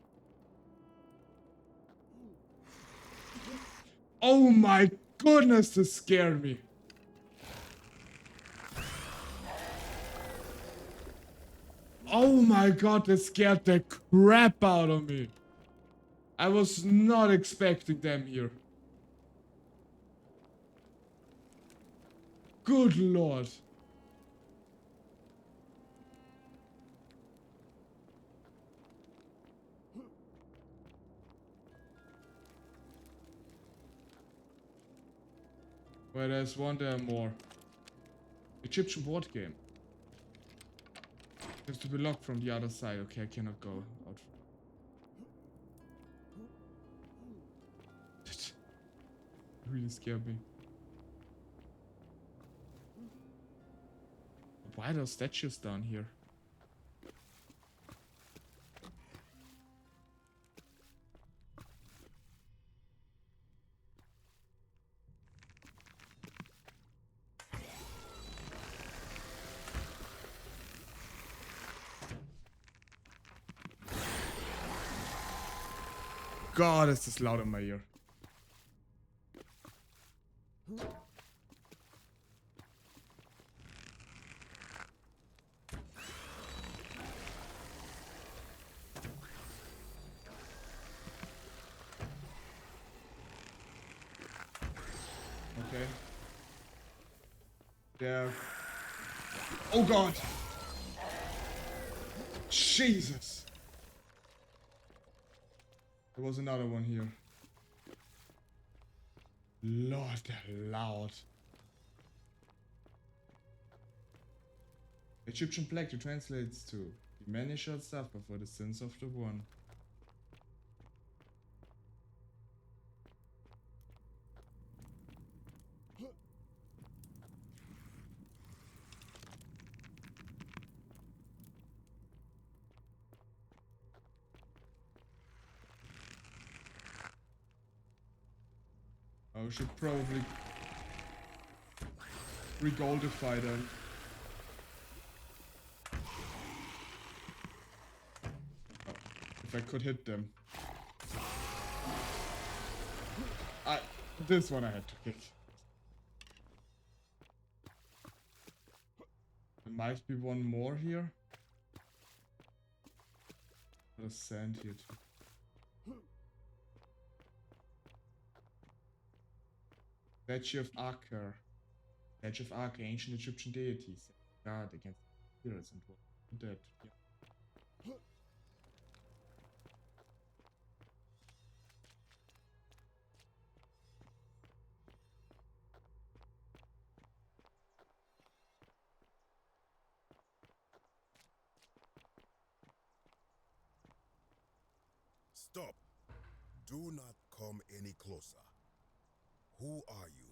Oh my goodness, this scared me. Oh my god, that scared the crap out of me. I was not expecting them here. Good lord. Where there's one, there are more. Egyptian board game. Has to be locked from the other side. Okay, I cannot go out. really scared me. Why are those statues down here? God, is this loud in my ear. Okay. There. Oh God! Jesus! There was another one here. Lord, they're loud. Egyptian plague translates to the many shall suffer for the sins of the one. I should probably re-goldify them. Oh, if I could hit them. This one I had to kick. There might be one more here. There's sand here too. Statue of Aker. Statue of Aker, ancient Egyptian deities. God against spirits and dead. Yeah. Stop! Do not come any closer. Who are you?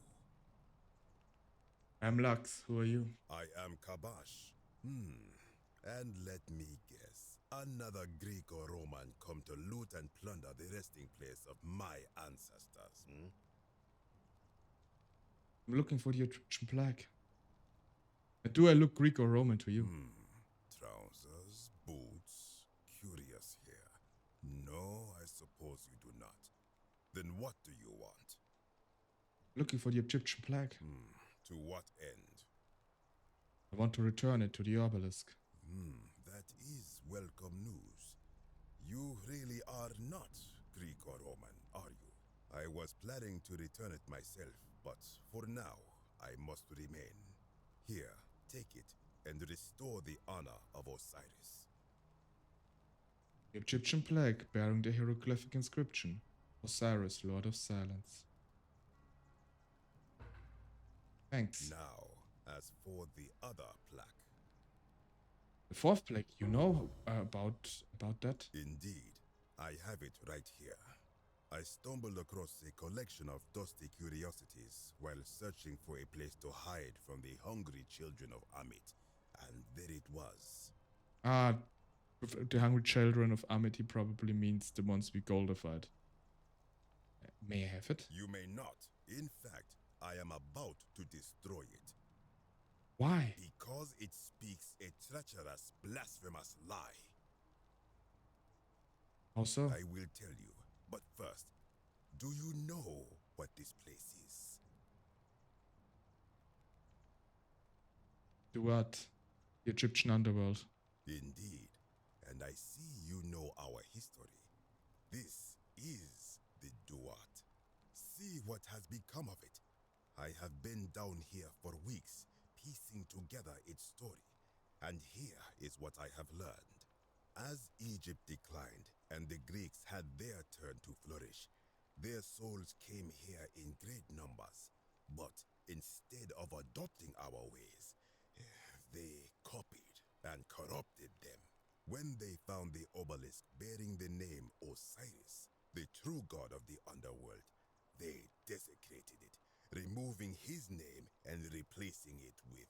I'm Lux. Who are you? I am Kabash. And let me guess. Another Greek or Roman come to loot and plunder the resting place of my ancestors, I'm looking for the Egyptian plague. Do I look Greek or Roman to you? Trousers, boots, curious here. No, I suppose you do not. Then what do you want? Looking for the Egyptian plague. To what end? I want to return it to the obelisk. That is welcome news. You really are not Greek or Roman, are you? I was planning to return it myself, but for now, I must remain. Here, take it and restore the honor of Osiris. The Egyptian plague bearing the hieroglyphic inscription, Osiris, Lord of Silence. Thanks. Now, as for the other plaque. The fourth plague, you know about that? Indeed, I have it right here. I stumbled across a collection of dusty curiosities while searching for a place to hide from the hungry children of Amit, and there it was. The hungry children of Amity probably means the ones we goldified. May I have it? You may not. In fact, I am about to destroy it. Why? Because it speaks a treacherous, blasphemous lie. How so? I will tell you, but first, do you know what this place is? The what? The Egyptian underworld. Indeed, and I see you know our history. This is the Duat. See what has become of it. I have been down here for weeks, piecing together its story, and here is what I have learned. As Egypt declined and the Greeks had their turn to flourish, their souls came here in great numbers, but instead of adopting our ways, they copied and corrupted them. When they found the obelisk bearing the name Osiris, the true god of the underworld, they desecrated it removing his name and replacing it with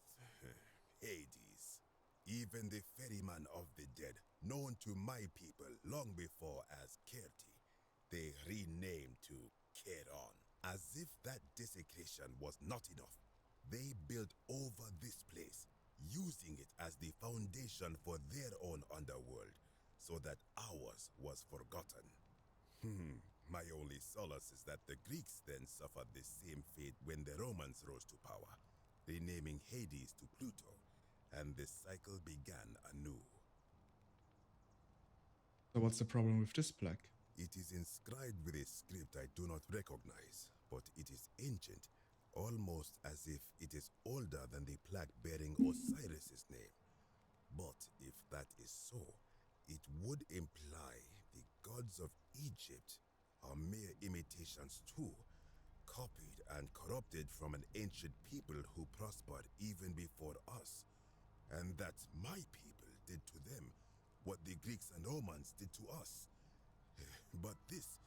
Hades. Even the ferryman of the dead, known to my people long before as Kerti, they renamed to Keron. As if that desecration was not enough, they built over this place, using it as the foundation for their own underworld, so that ours was forgotten. My only solace is that the Greeks then suffered the same fate when the Romans rose to power, renaming Hades to Pluto, and the cycle began anew. So what's the problem with this plaque? It is inscribed with a script I do not recognize, but it is ancient, almost as if it is older than the plaque bearing Osiris's name. But if that is so, it would imply the gods of Egypt are mere imitations too, copied and corrupted from an ancient people who prospered even before us, and that my people did to them what the Greeks and Romans did to us. But this,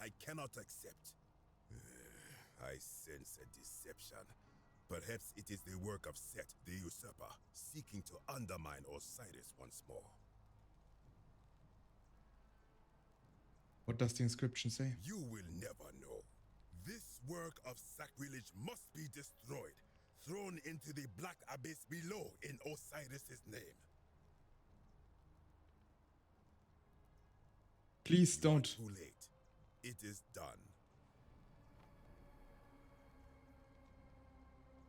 I cannot accept. I sense a deception. Perhaps it is the work of Set, the usurper, seeking to undermine Osiris once more. What does the inscription say? You will never know. This work of sacrilege must be destroyed, thrown into the black abyss below in Osiris's name. Please don't. Too late. It is done.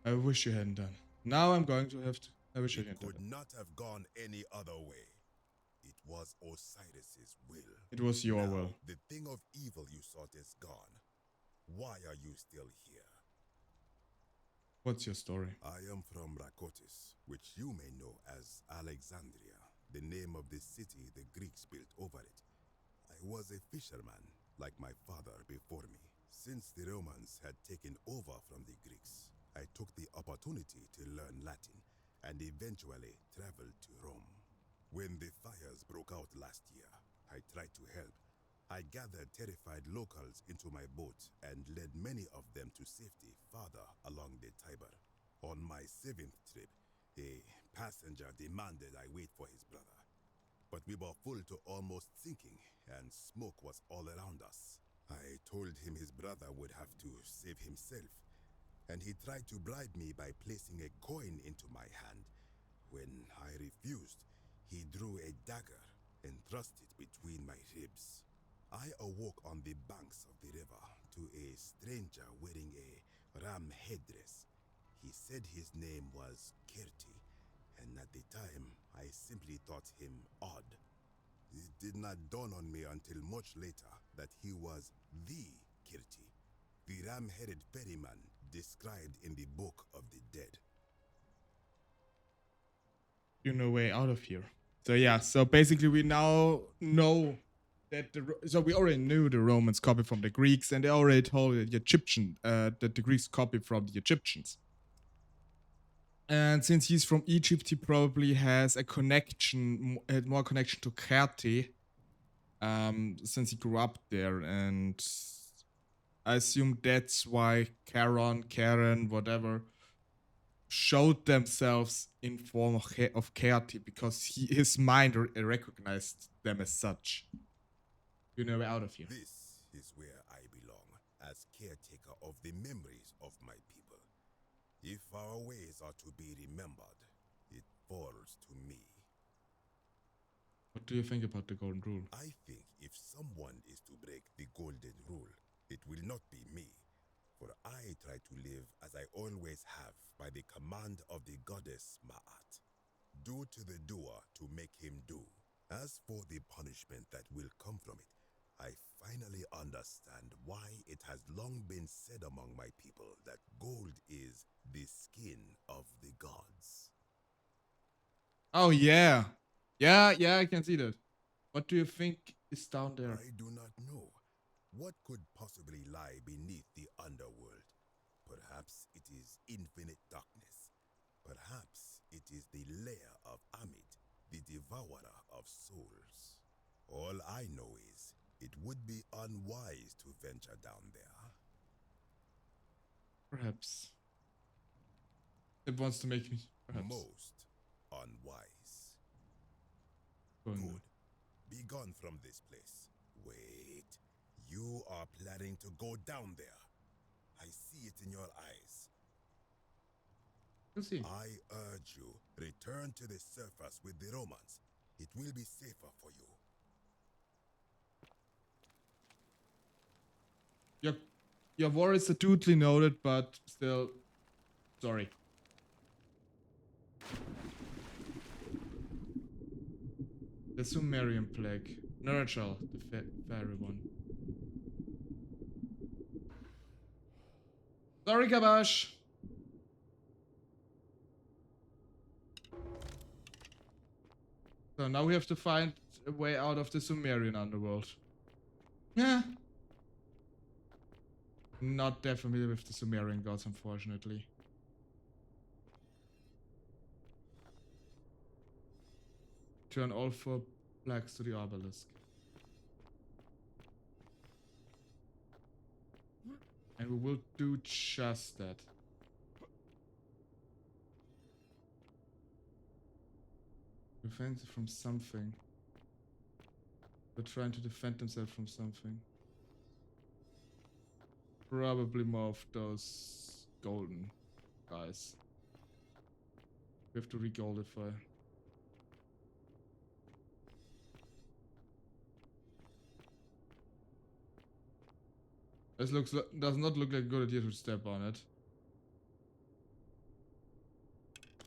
I wish you hadn't done. Now I'm going to have to. I wish I hadn't done. It could not have gone any other way. It was Osiris's will. It was your Now, will. The thing of evil you sought is gone. Why are you still here? What's your story? I am from Rakotis, which you may know as Alexandria, the name of the city the Greeks built over it. I was a fisherman, like my father before me. Since the Romans had taken over from the Greeks, I took the opportunity to learn Latin and eventually traveled to Rome. When the fires broke out last year, I tried to help. I gathered terrified locals into my boat and led many of them to safety farther along the Tiber. On my 7th trip, a passenger demanded I wait for his brother. But we were full to almost sinking, and smoke was all around us. I told him his brother would have to save himself, and he tried to bribe me by placing a coin into my hand. When I refused, he drew a dagger and thrust it between my ribs. I awoke on the banks of the river to a stranger wearing a ram headdress. He said his name was Kerti, and at the time, I simply thought him odd. It did not dawn on me until much later that he was the Kerti, the ram-headed ferryman described in the Book of the Dead. You're no way out of here. So yeah, so basically we now know that so we already knew the Romans copied from the Greeks, and they already told the Egyptian that the Greeks copied from the Egyptians. And since he's from Egypt, he probably has a connection, had more connection to Kerti, since he grew up there, and I assume that's why Karen, whatever, showed themselves in form of Kerti, because his mind recognized them as such. You know, out of here. This is where I belong, as caretaker of the memories of my people. If our ways are to be remembered, it falls to me. What do you think about the Golden Rule? I think if someone is to break the Golden Rule, it will not be me. For I try to live as I always have by the command of the goddess Ma'at. Do to the doer to make him do. As for the punishment that will come from it, I finally understand why it has long been said among my people that gold is the skin of the gods. Oh yeah. Yeah, I can see that. What do you think is down there? I do not know. What could possibly lie beneath the underworld? Perhaps it is infinite darkness. Perhaps it is the lair of Amit, the devourer of souls. All I know is it would be unwise to venture down there. Perhaps. It wants to make me, perhaps. Most unwise. Going Good. Be gone from this place. Wait. You are planning to go down there. I see it in your eyes. We'll see. I urge you, return to the surface with the Romans. It will be safer for you. Your worries are duly noted, but still, sorry. The Sumerian plague. Nurgle, the fairy one. Sorry, Gabash. So now we have to find a way out of the Sumerian underworld. Yeah. Not that familiar with the Sumerian gods, unfortunately. Turn all 4 plaques to the obelisk. And we will do just that. Defend from something. They're trying to defend themselves from something. Probably more of those golden guys. We have to re-goldify. This does not look like a good idea to step on it.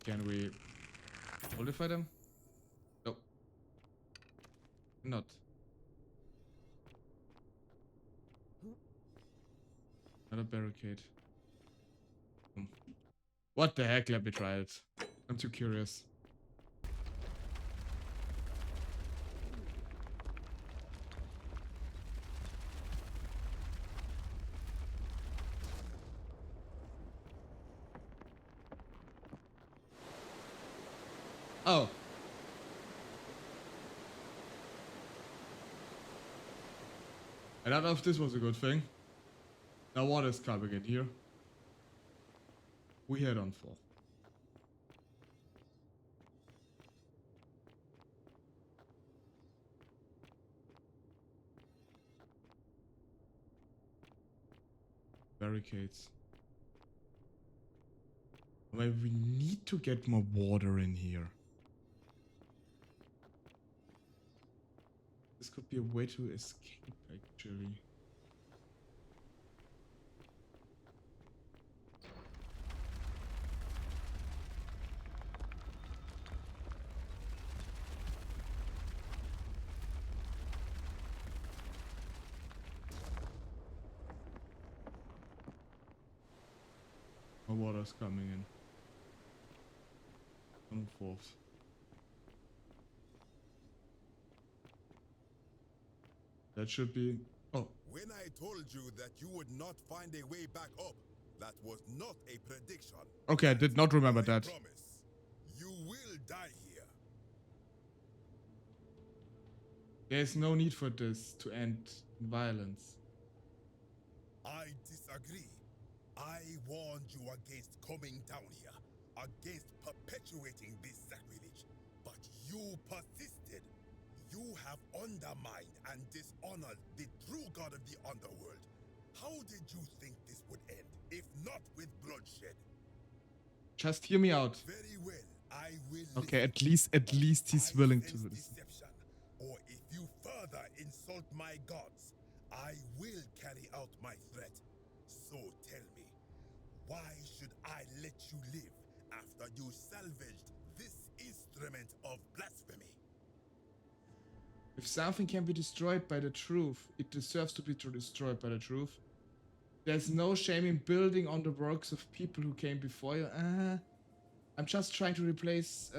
Can we goldify them? Nope. Not. Another barricade. What the heck? Let me try it. I'm too curious. Oh. I don't know if this was a good thing. Now what is coming in here? We head on 4. Barricades. Well, we need to get more water in here. This could be a way to escape, actually. More water's coming in. On 4th. That should be... Oh. When I told you that you would not find a way back up, that was not a prediction. Okay, I did not remember that. Promise. You will die here. There's no need for this to end in violence. I disagree. I warned you against coming down here, against perpetuating this sacrilege, but you persisted. You have undermined and dishonored the true god of the underworld. How did you think this would end, if not with bloodshed? Just hear me out. Very well, I will. Okay, at least he's willing to listen. Deception, or if you further insult my gods, I will carry out my threat. So tell me, why should I let you live after you salvaged this instrument of blasphemy? If something can be destroyed by the truth, it deserves to be destroyed by the truth. There's no shame in building on the works of people who came before you. I'm just trying to replace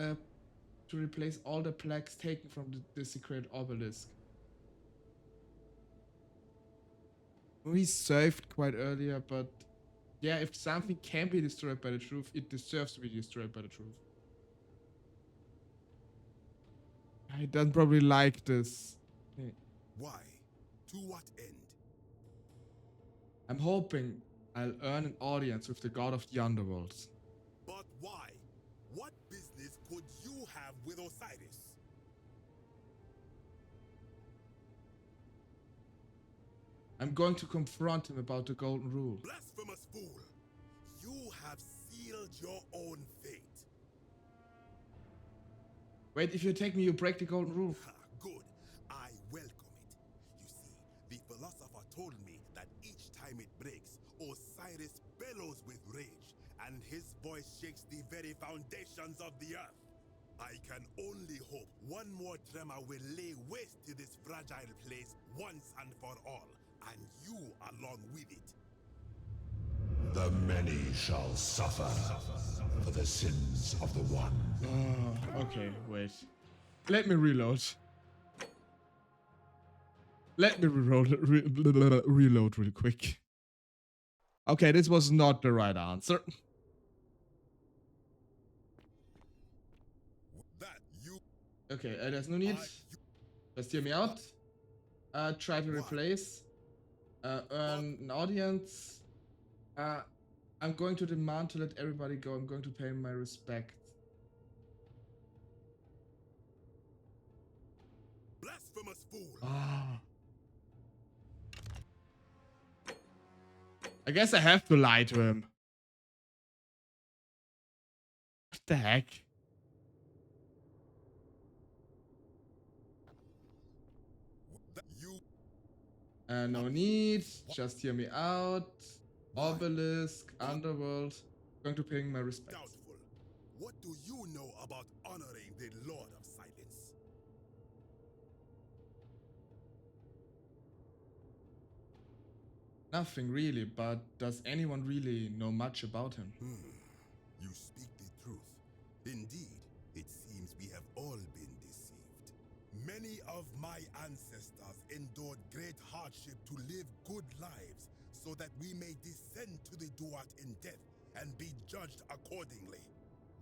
all the plaques taken from the desecrated obelisk. We saved quite earlier, but yeah, if something can be destroyed by the truth, it deserves to be destroyed by the truth. I don't probably like this. Why? To what end? I'm hoping I'll earn an audience with the god of the underworlds. But why? What business could you have with Osiris? I'm going to confront him about the golden rule. Blasphemous fool! You have sealed your own fate. Wait, if you take me, you break the golden rule. Good. I welcome it. You see, the philosopher told me that each time it breaks, Osiris bellows with rage, and his voice shakes the very foundations of the earth. I can only hope one more tremor will lay waste to this fragile place once and for all, and you along with it. The many shall suffer for the sins of the one. Okay, wait. Let me reload. Let me reload real quick. Okay, this was not the right answer. Okay, there's no need. Just hear me out. Try to replace. Earn an audience. I'm going to demand to let everybody go. I'm going to pay my respect. Blasphemous fool! Ah. I guess I have to lie to him. What the heck? No need. Just hear me out. Obelisk, Underworld. Going to pay my respects. Doubtful. What do you know about honoring the Lord of Silence? Nothing really, but does anyone really know much about him? You speak the truth. Indeed, it seems we have all been deceived. Many of my ancestors endured great hardship to live good lives so that we may descend to the Duat in death and be judged accordingly.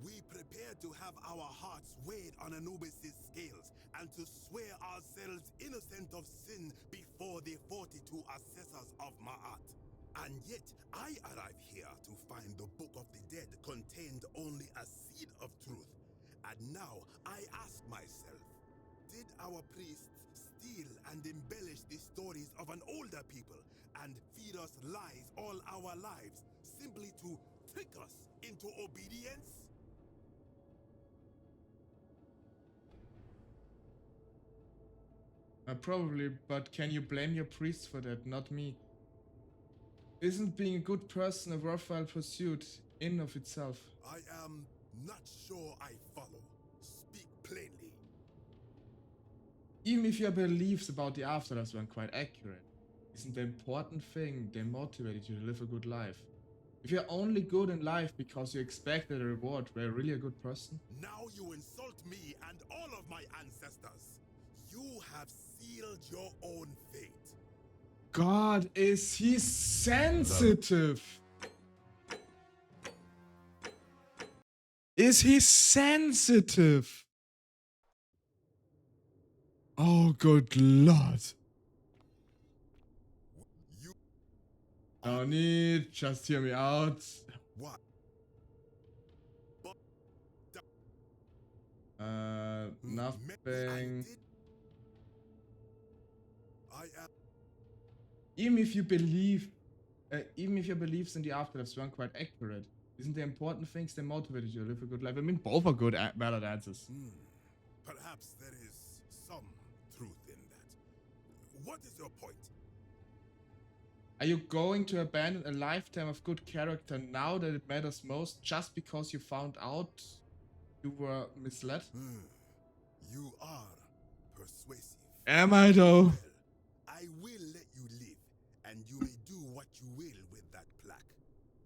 We prepare to have our hearts weighed on Anubis' scales and to swear ourselves innocent of sin before the 42 assessors of Ma'at. And yet, I arrive here to find the Book of the Dead contained only a seed of truth. And now, I ask myself, did our priests steal and embellish the stories of an older people and feed us lies all our lives simply to trick us into obedience? Probably, but can you blame your priests for that, not me? Isn't being a good person a worthwhile pursuit in of itself? I am not sure I follow. Speak plainly. Even if your beliefs about the afterlife weren't quite accurate, isn't the important thing they motivated you to live a good life? If you're only good in life because you expected a reward, were you really a good person? Now you insult me and all of my ancestors. You have sealed your own fate. God, is he sensitive? Is he sensitive? Oh, good Lord. No need, just hear me out. What? Nothing. I am. Even if you believe, even if your beliefs in the afterlife weren't quite accurate, isn't the important things that motivated you to live a good life? I mean, both are good, valid answers. Perhaps there is some truth in that. What is your point? Are you going to abandon a lifetime of good character now that it matters most just because you found out you were misled? You are persuasive. Am I though? Well, I will let you live, and you may do what you will with that plaque.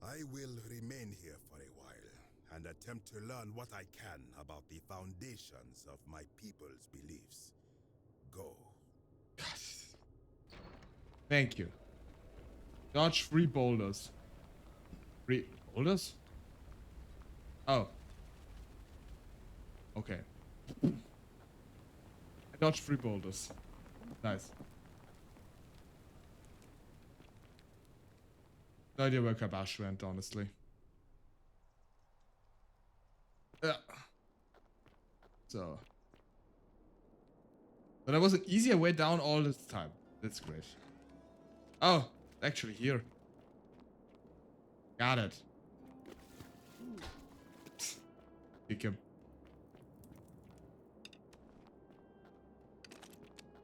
I will remain here for a while and attempt to learn what I can about the foundations of my people's beliefs. Go. Thank you. Dodge 3 boulders. 3 boulders? Oh. Okay. I dodged 3 boulders. Nice. No idea where Kabash went, honestly. Yeah. So. But there was an easier way down all this time. That's great. Oh, actually here. Got it. Pick him.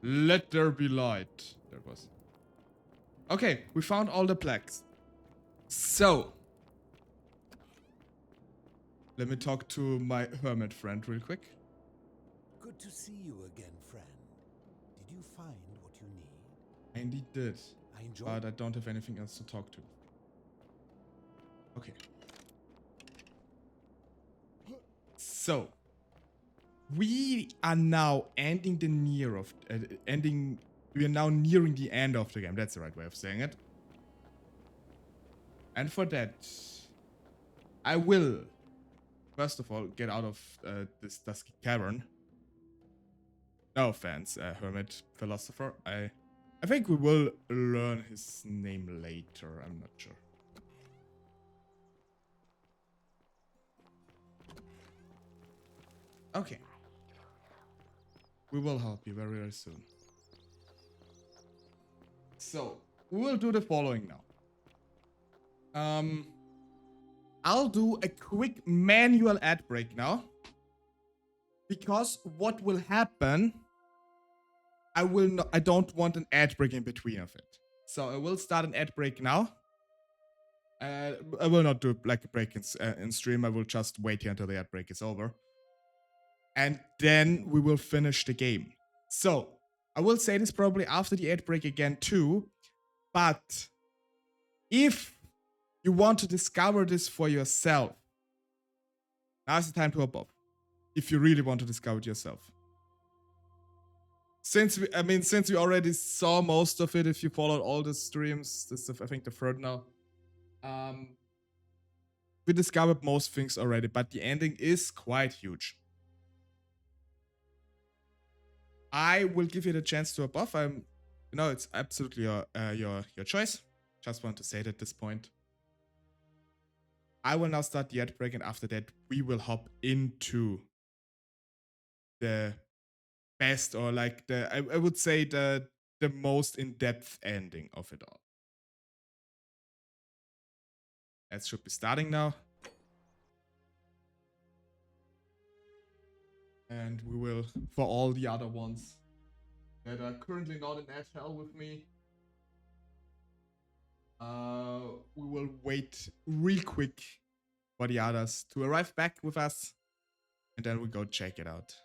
Let there be light. There it was. Okay, we found all the plaques. So. Let me talk to my hermit friend real quick. Good to see you again, friend. Did you find what you need? I indeed did. I enjoy. But I don't have anything else to talk to. Okay. So. We are now ending the near of we are now nearing the end of the game. That's the right way of saying it. And for that, I will first of all get out of this dusky cavern. No offense, hermit philosopher. I think we will learn his name later. I'm not sure. Okay. We will help you very, very soon. So, we will do the following now. I'll do a quick manual ad break now. Because what will happen, I don't want an ad break in between of it. So I will start an ad break now. I will not do like a break in stream. I will just wait here until the ad break is over. And then we will finish the game. So, I will say this probably after the ad break again too. But if you want to discover this for yourself, now's the time to hop off. If you really want to discover it yourself. Since we already saw most of it, if you followed all the streams, this is I think the third now. We discovered most things already, but the ending is quite huge. I will give you the chance to above. It's absolutely your choice. Just want to say it at this point. I will now start the ad break, and after that, we will hop into the best, or like I would say the most in-depth ending of it all. That should be starting now. And we will, for all the other ones that are currently not in that hell with me, we will wait real quick for the others to arrive back with us, and then we go check it out.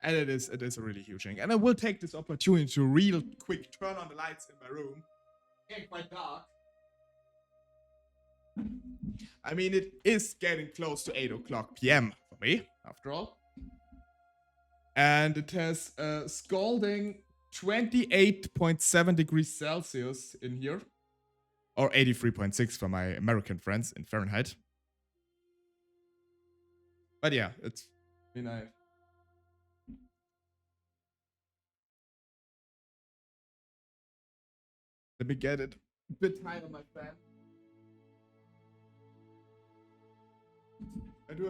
And it is a really huge thing. And I will take this opportunity to real quick turn on the lights in my room. It's quite dark. I mean, it is getting close to 8 o'clock p.m. for me, after all. And it has a scalding 28.7 degrees Celsius in here. Or 83.6 for my American friends in Fahrenheit. But yeah, it's... Let me get it a bit higher on my fan. I do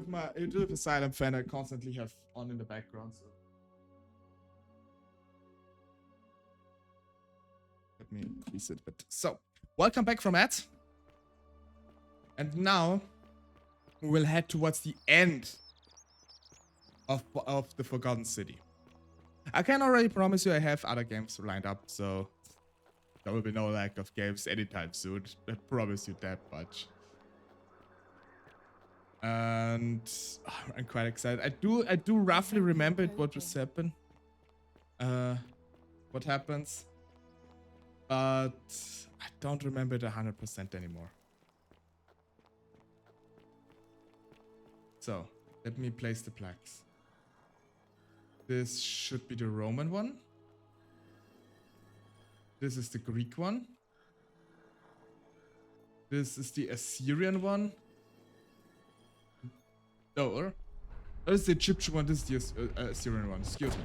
have a silent fan I constantly have on in the background, so let me increase it a bit. So, welcome back from that. And now we will head towards the end of the Forgotten City. I can already promise you I have other games lined up, so there will be no lack of games anytime soon. I promise you that much. And I'm quite excited. I do roughly remember what was happen. What happens. But I don't remember it 100% anymore. So, let me place the plaques. This should be the Roman one. This is the Greek one. This is the Assyrian one. No, that is the Egyptian one. This is the Assyrian one. Excuse me.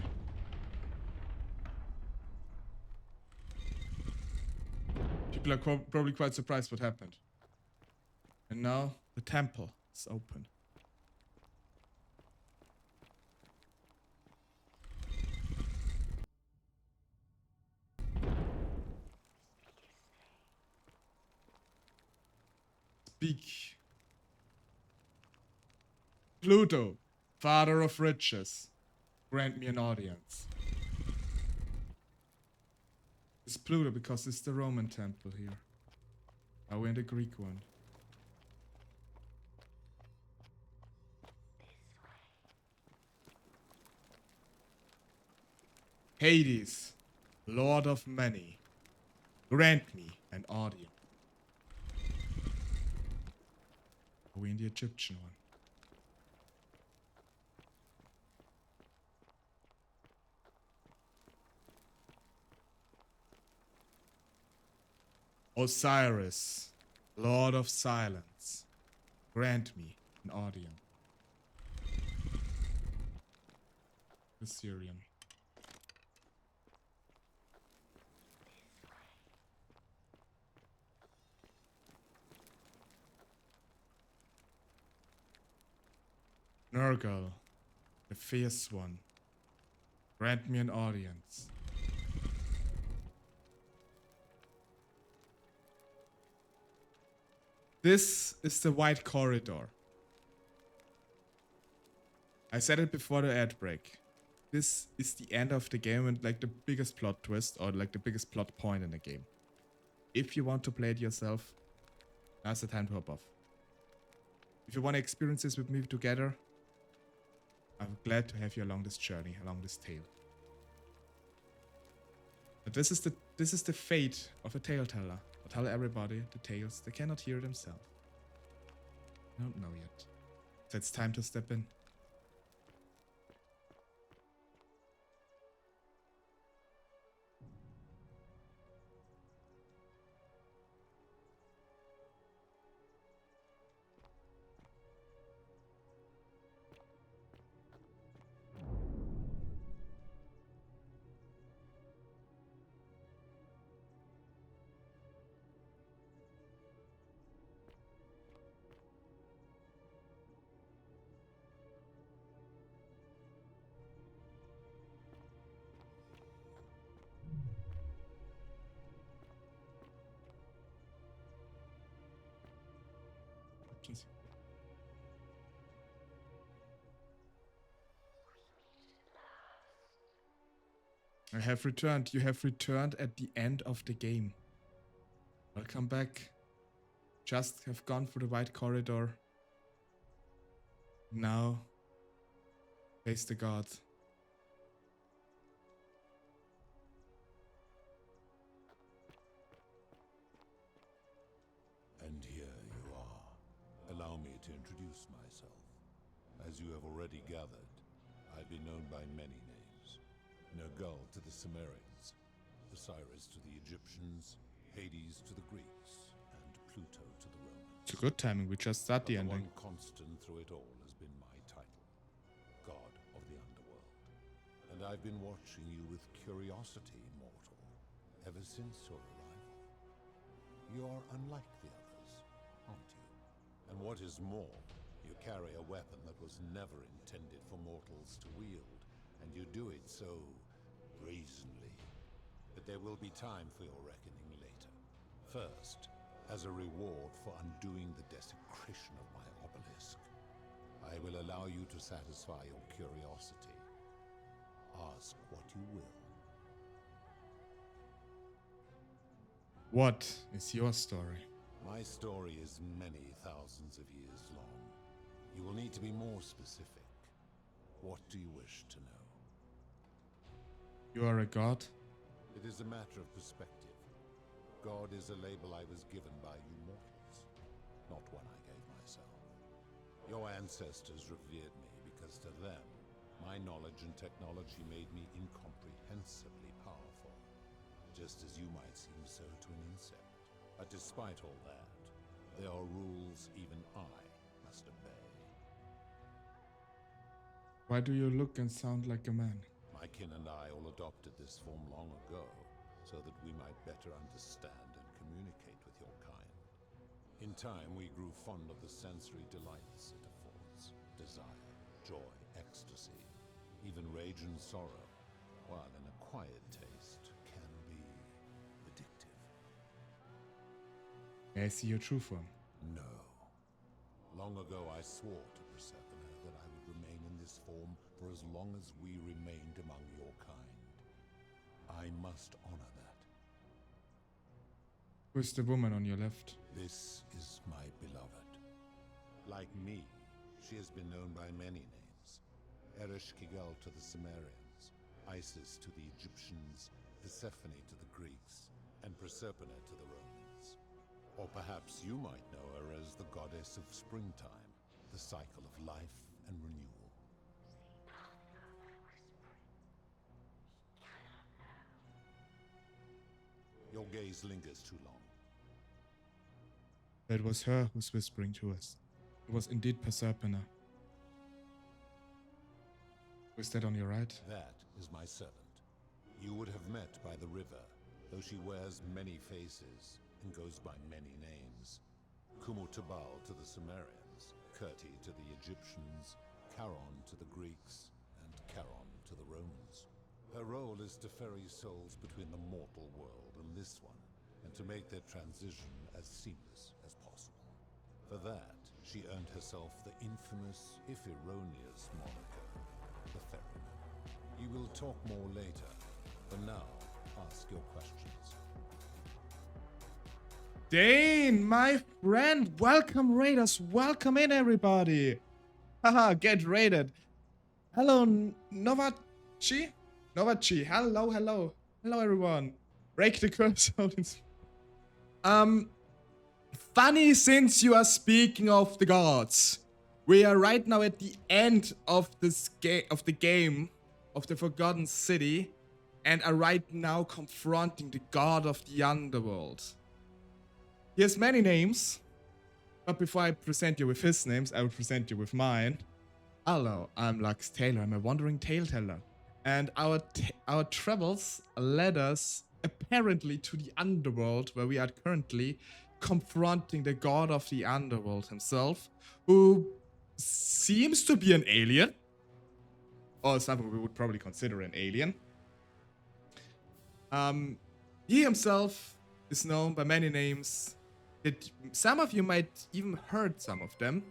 would be like probably quite surprised what happened. And now the temple is open. Speak. Pluto, father of riches, grant me an audience. It's Pluto because it's the Roman temple here. Are we in the Greek one? Hades, Lord of many, grant me an audience. Are we in the Egyptian one? Osiris, Lord of Silence, grant me an audience. The Syrian. Nergal, the fierce one, grant me an audience. This is the White Corridor. I said it before the ad break. This is the end of the game and like the biggest plot twist or like the biggest plot point in the game. If you want to play it yourself, now's the time to hop off. If you want to experience this with me together, I'm glad to have you along this journey, along this tale. But this is the fate of a tale teller. I tell everybody the tales they cannot hear themselves. I don't know yet. So it's time to step in. I have returned. You have returned at the end of the game. Welcome back. Just have gone through the White Corridor. Now, face the gods. And here you are. Allow me to introduce myself. As you have already gathered, I've been known by many names. Nergal to the Sumerians, Osiris to the Egyptians, Hades to the Greeks, and Pluto to the Romans. It's a good timing, we just start the ending. One constant through it all has been my title, God of the Underworld. And I've been watching you with curiosity, mortal, ever since your arrival. You are unlike the others, aren't you? And what is more, you carry a weapon that was never intended for mortals to wield, and you do it so brazenly. But there will be time for your reckoning later. First, as a reward for undoing the desecration of my obelisk, I will allow you to satisfy your curiosity. Ask what you will. What is your story? My story is many thousands of years long. You will need to be more specific. What do you wish to know? You are a god? It is a matter of perspective. God is a label I was given by you mortals, not one I gave myself. Your ancestors revered me because to them, my knowledge and technology made me incomprehensibly powerful, just as you might seem so to an insect. But despite all that, there are rules even I must obey. Why do you look and sound like a man? My kin and I all adopted this form long ago, so that we might better understand and communicate with your kind. In time, we grew fond of the sensory delights it affords. Desire, joy, ecstasy, even rage and sorrow, while an acquired taste can be addictive. May I see your true form? No. Long ago, I swore to Persephone that I would remain in this form for as long as we remained among your kind. I must honor that. Who's the woman on your left? This is my beloved. Like me, she has been known by many names. Ereshkigal to the Sumerians, Isis to the Egyptians, Persephone to the Greeks, and Proserpine to the Romans. Or perhaps you might know her as the goddess of springtime, the cycle of life and renewal. Your gaze lingers too long. It was her who's whispering to us. It was indeed Proserpine. Was that on your right? That is my servant. You would have met by the river, though she wears many faces and goes by many names. Kumutubal to the Sumerians, Kirti to the Egyptians, Charon to the Greeks, and Charon to the Romans. Her role is to ferry souls between the mortal world and this one, and to make their transition as seamless as possible. For that, she earned herself the infamous, if erroneous, moniker, the Ferryman. You will talk more later. For now, ask your questions. Dane, my friend, welcome raiders, welcome in everybody. Haha, get raided. Hello, Novachi? Novachi, hello, hello. Hello everyone. Break the curse out in... Funny since you are speaking of the gods. We are right now at the end of this of the game of the Forgotten City and are right now confronting the god of the underworld. He has many names, but before I present you with his names, I will present you with mine. Hello, I'm LuxTaleor. I'm a wandering tale teller. And our travels led us apparently to the underworld, where we are currently confronting the god of the underworld himself, who seems to be an alien, or something we would probably consider an alien. He himself is known by many names. Some of you might even heard some of them.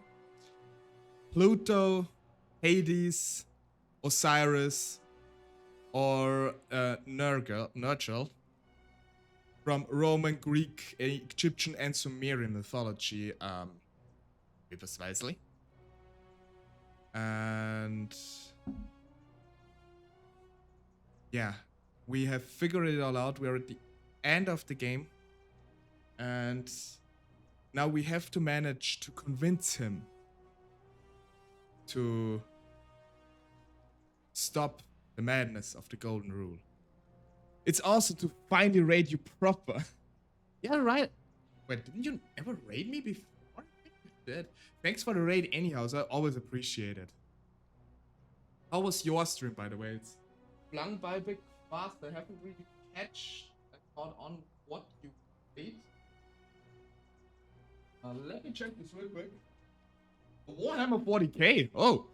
Pluto, Hades, Osiris, or Nergal, from Roman, Greek, Egyptian, and Sumerian mythology, precisely. And yeah, we have figured it all out. We're at the end of the game, and now we have to manage to convince him to stop the madness of the Golden Rule. It's also to finally raid you proper. Yeah, right. Wait, didn't you ever raid me before? I think you did. Thanks for the raid anyhow, so I always appreciate it. How was your stream, by the way? It's flung by big fast. I haven't really caught on what you played. Let me check this real quick. Warhammer 40k. Oh,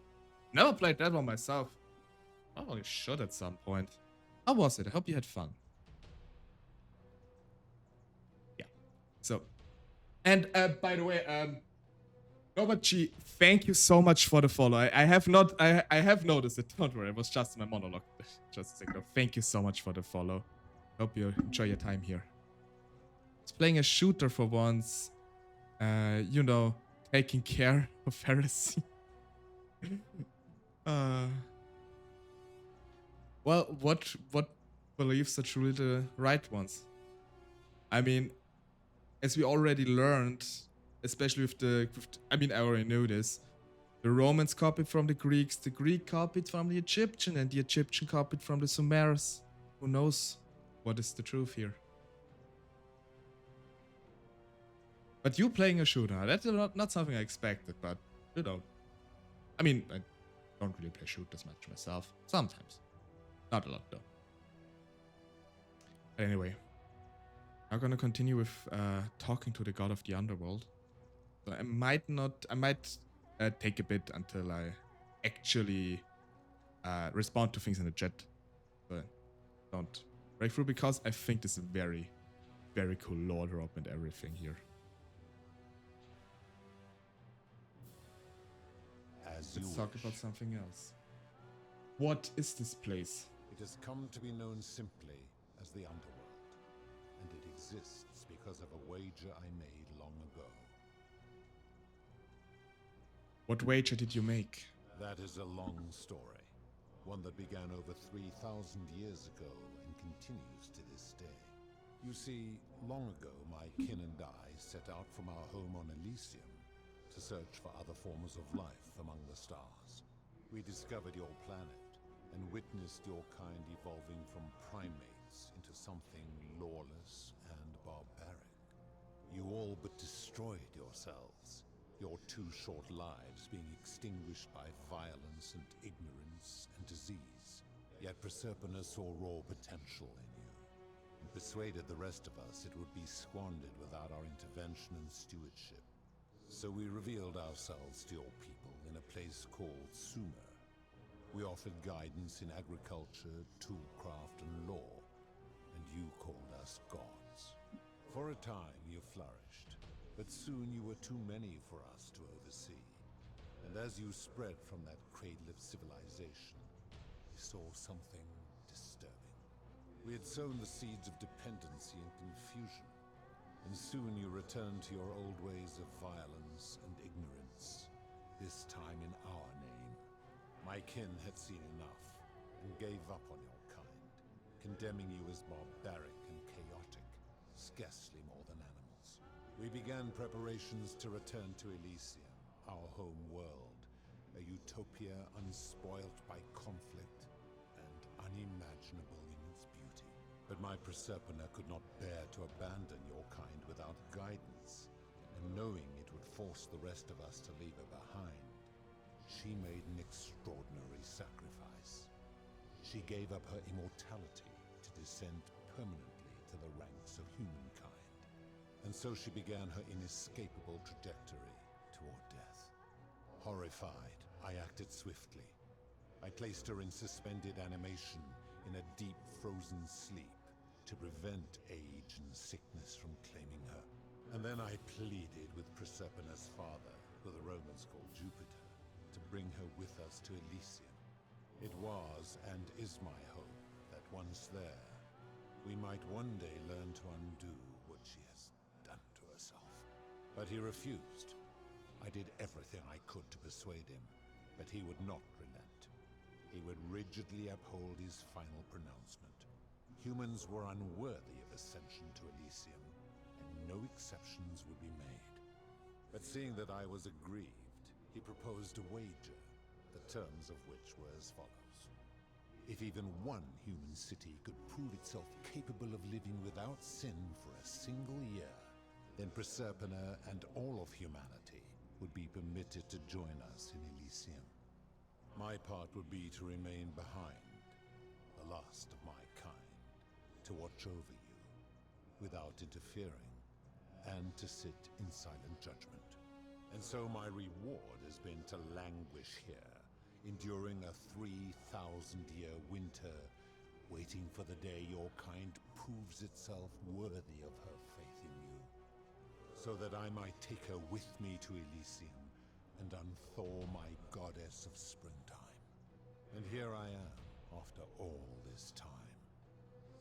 never played that one myself. Probably should at some point. How was it? I hope you had fun. Yeah. So, and by the way, Robert G, thank you so much for the follow. I have noticed it. Don't worry, it was just my monologue. Just a second. Thank you so much for the follow. Hope you enjoy your time here. It's playing a shooter for once. You know, taking care of heresy. Well, what beliefs are truly the right ones? I mean, as we already learned, especially I mean, I already knew this. The Romans copied from the Greeks, the Greek copied from the Egyptian, and the Egyptian copied from the Sumerians. Who knows what is the truth here? But you playing a shooter, that's not something I expected, but you know. I mean, I don't really play shooters much myself. Sometimes. Not a lot, though. But anyway. I'm gonna continue with talking to the god of the underworld. So I might take a bit until I actually respond to things in the chat. So don't break through, because I think this is very, very cool lore drop and everything here. Let's talk about something else. What is this place? It has come to be known simply as the Underworld, and it exists because of a wager I made long ago. What wager did you make? That is a long story, one that began over 3,000 years ago and continues to this day. You see, long ago my kin and I set out from our home on Elysium to search for other forms of life among the stars. We discovered your planet and witnessed your kind evolving from primates into something lawless and barbaric. You all but destroyed yourselves, your 2 short lives being extinguished by violence and ignorance and disease. Yet Proserpina saw raw potential in you, and persuaded the rest of us it would be squandered without our intervention and stewardship. So we revealed ourselves to your people in a place called Sumer. We offered guidance in agriculture, toolcraft, and law, and you called us gods. For a time you flourished, but soon you were too many for us to oversee. And as you spread from that cradle of civilization, we saw something disturbing. We had sown the seeds of dependency and confusion, and soon you returned to your old ways of violence and ignorance, this time in our name. My kin had seen enough, and gave up on your kind, condemning you as barbaric and chaotic, scarcely more than animals. We began preparations to return to Elysium, our home world, a utopia unspoilt by conflict and unimaginable in its beauty. But my Proserpina could not bear to abandon your kind without guidance, and knowing it would force the rest of us to leave her behind, she made an extraordinary sacrifice. She gave up her immortality to descend permanently to the ranks of humankind. And so she began her inescapable trajectory toward death. Horrified, I acted swiftly. I placed her in suspended animation in a deep frozen sleep to prevent age and sickness from claiming her. And then I pleaded with Proserpina's father, who the Romans called Jupiter, to bring her with us to Elysium. It was and is my hope that once there, we might one day learn to undo what she has done to herself. But he refused. I did everything I could to persuade him, but he would not relent. He would rigidly uphold his final pronouncement. Humans were unworthy of ascension to Elysium, and no exceptions would be made. But seeing that I was aggrieved, he proposed a wager, the terms of which were as follows. If even one human city could prove itself capable of living without sin for a single year, then Proserpina and all of humanity would be permitted to join us in Elysium. My part would be to remain behind, the last of my kind, to watch over you, without interfering, and to sit in silent judgment. And so my reward has been to languish here, enduring a 3,000-year winter, waiting for the day your kind proves itself worthy of her faith in you, so that I might take her with me to Elysium and unthaw my goddess of springtime. And here I am, after all this time,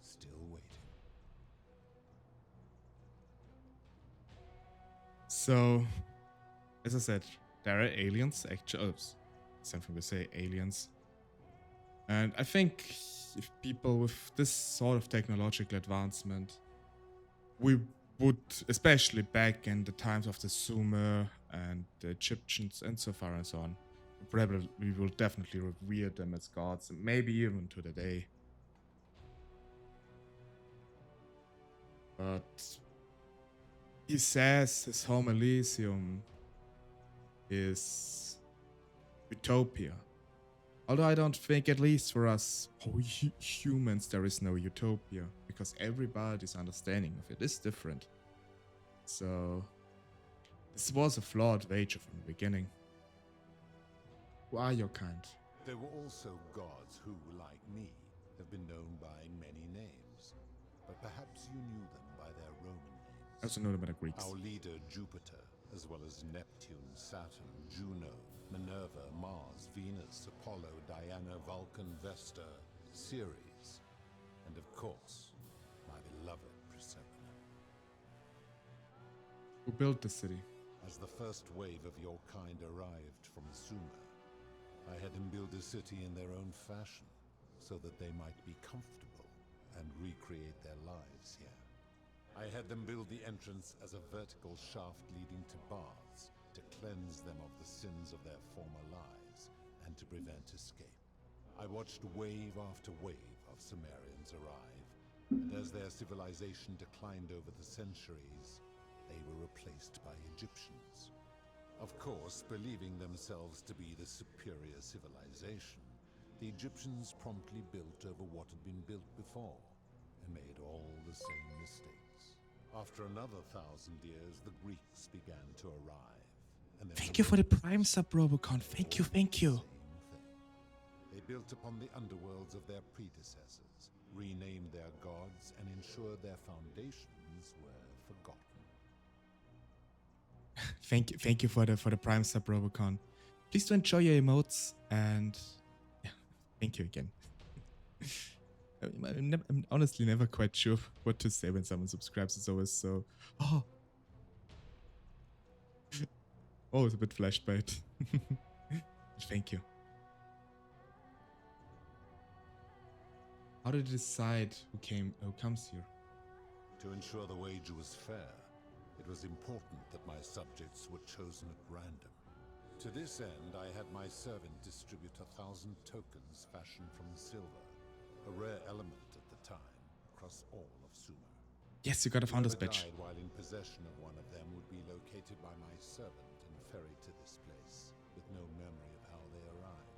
still waiting. So, as I said, there are aliens, actually, something to say, aliens. And I think if people with this sort of technological advancement, we would, especially back in the times of the Sumer and the Egyptians and so far and so on, probably we will definitely revere them as gods, maybe even to the day. But he says his home Elysium is utopia. Although I don't think, at least for us humans, there is no utopia, because everybody's understanding of it is different. So this was a flawed wager from the beginning. Who are your kind? There were also gods who, like me, have been known by many names. But perhaps you knew them by their Roman names. I also know them by the Greeks. Our leader, Jupiter, as well as Neptune, Saturn, Juno, Minerva, Mars, Venus, Apollo, Diana, Vulcan, Vesta, Ceres, and of course, my beloved Persephone. Who built the city? As the first wave of your kind arrived from Sumer, I had them build a city in their own fashion, so that they might be comfortable and recreate their lives here. I had them build the entrance as a vertical shaft leading to baths, to cleanse them of the sins of their former lives, and to prevent escape. I watched wave after wave of Sumerians arrive, and as their civilization declined over the centuries, they were replaced by Egyptians. Of course, believing themselves to be the superior civilization, the Egyptians promptly built over what had been built before, and made all the same mistakes. After another 1,000 years, the Greeks began to arrive. And thank you for the Prime sub, Robocon. Thank you, thank you. They built upon the underworlds of their predecessors, renamed their gods, and ensured their foundations were forgotten. Thank you for the Prime sub, Robocon. Please do enjoy your emotes, and yeah, thank you again. I'm honestly never quite sure what to say when someone subscribes. It's always so, oh, it's a bit flashbait. Thank you. How did you decide who comes here? To ensure the wager was fair, it was important that my subjects were chosen at random. To this end, I had my servant distribute 1,000 tokens fashioned from silver, a rare element at the time, across all of Sumer. Yes, you got a founder's badge. Whoever died while in possession of one of them would be located by my servant and ferried to this place, with no memory of how they arrived.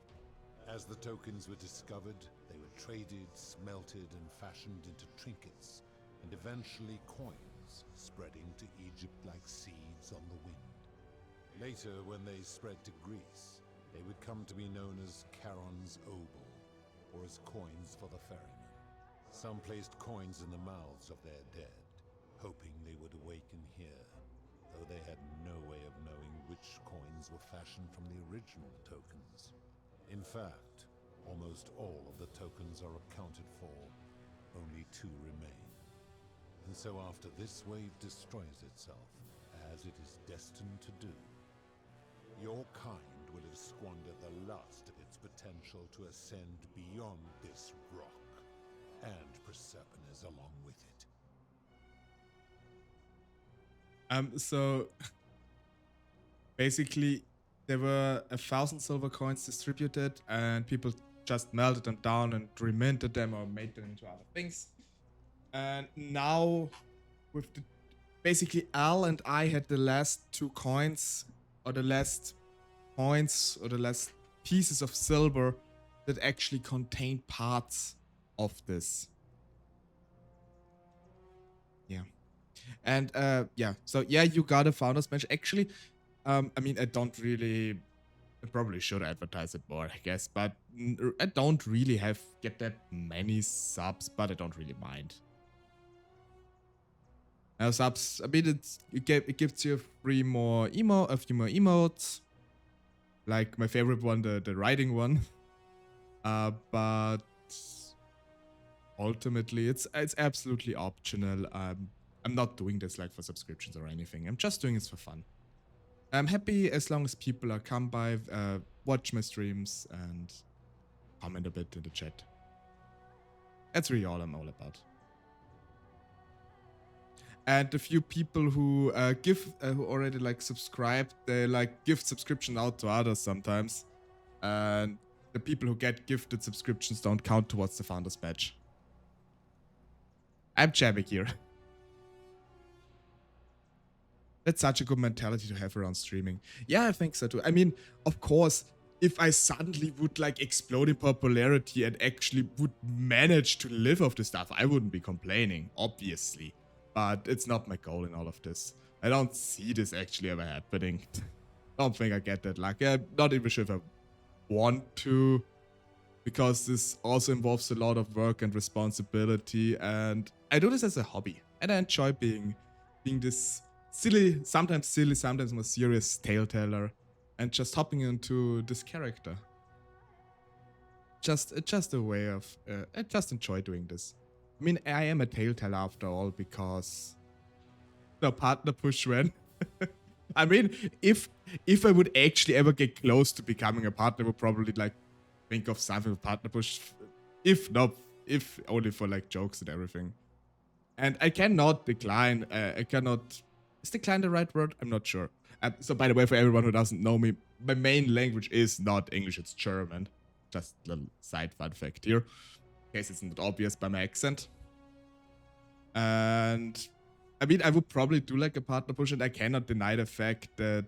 As the tokens were discovered, they were traded, smelted, and fashioned into trinkets, and eventually coins, spreading to Egypt like seeds on the wind. Later, when they spread to Greece, they would come to be known as Charon's obol, or as coins for the ferryman. Some placed coins in the mouths of their dead, hoping they would awaken here, though they had no way of knowing which coins were fashioned from the original tokens. In fact, almost all of the tokens are accounted for, only 2 remain. And so after this wave destroys itself, as it is destined to do, your kind will have squandered the last of its potential to ascend beyond this rock, and Persephone's along with it. So basically there were 1,000 silver coins distributed, and people just melted them down and reminted them or made them into other things. And now with the basically Al and I had the last 2 coins, or the last coins, or the last pieces of silver that actually contained parts of this. Yeah. And yeah, so yeah, you got a founder's badge. Actually, I mean, I probably should advertise it more, I guess, but I don't really get that many subs, but I don't really mind. Subs, I mean, it gives you a few more emotes, like my favorite one, the writing one. But ultimately, it's absolutely optional. I'm not doing this like for subscriptions or anything. I'm just doing this for fun. I'm happy as long as people come by, watch my streams, and comment a bit in the chat. That's really all I'm all about. And the few people who who already like subscribed, they like gift subscription out to others sometimes. And the people who get gifted subscriptions don't count towards the founder's badge. I'm jabbing here. That's such a good mentality to have around streaming. Yeah, I think so too. I mean, of course, if I suddenly would like explode in popularity and actually would manage to live off the stuff, I wouldn't be complaining, obviously. But it's not my goal in all of this. I don't see this actually ever happening. Don't think I get that lucky. I'm not even sure if I want to, because this also involves a lot of work and responsibility, and I do this as a hobby, and I enjoy being this silly, sometimes more serious tale-teller, and just hopping into this character. Just a way of, I just enjoy doing this. I mean, I am a tale-teller after all, because the partner push when. I mean, if I would actually ever get close to becoming a partner, I would probably like think of something with partner push, if only for like jokes and everything. And I cannot decline. Is decline the right word? I'm not sure. So by the way, for everyone who doesn't know me, my main language is not English, it's German. Just a little side fun fact here, in case it's not obvious by my accent. And I mean, I would probably do like a partner push, and I cannot deny the fact that,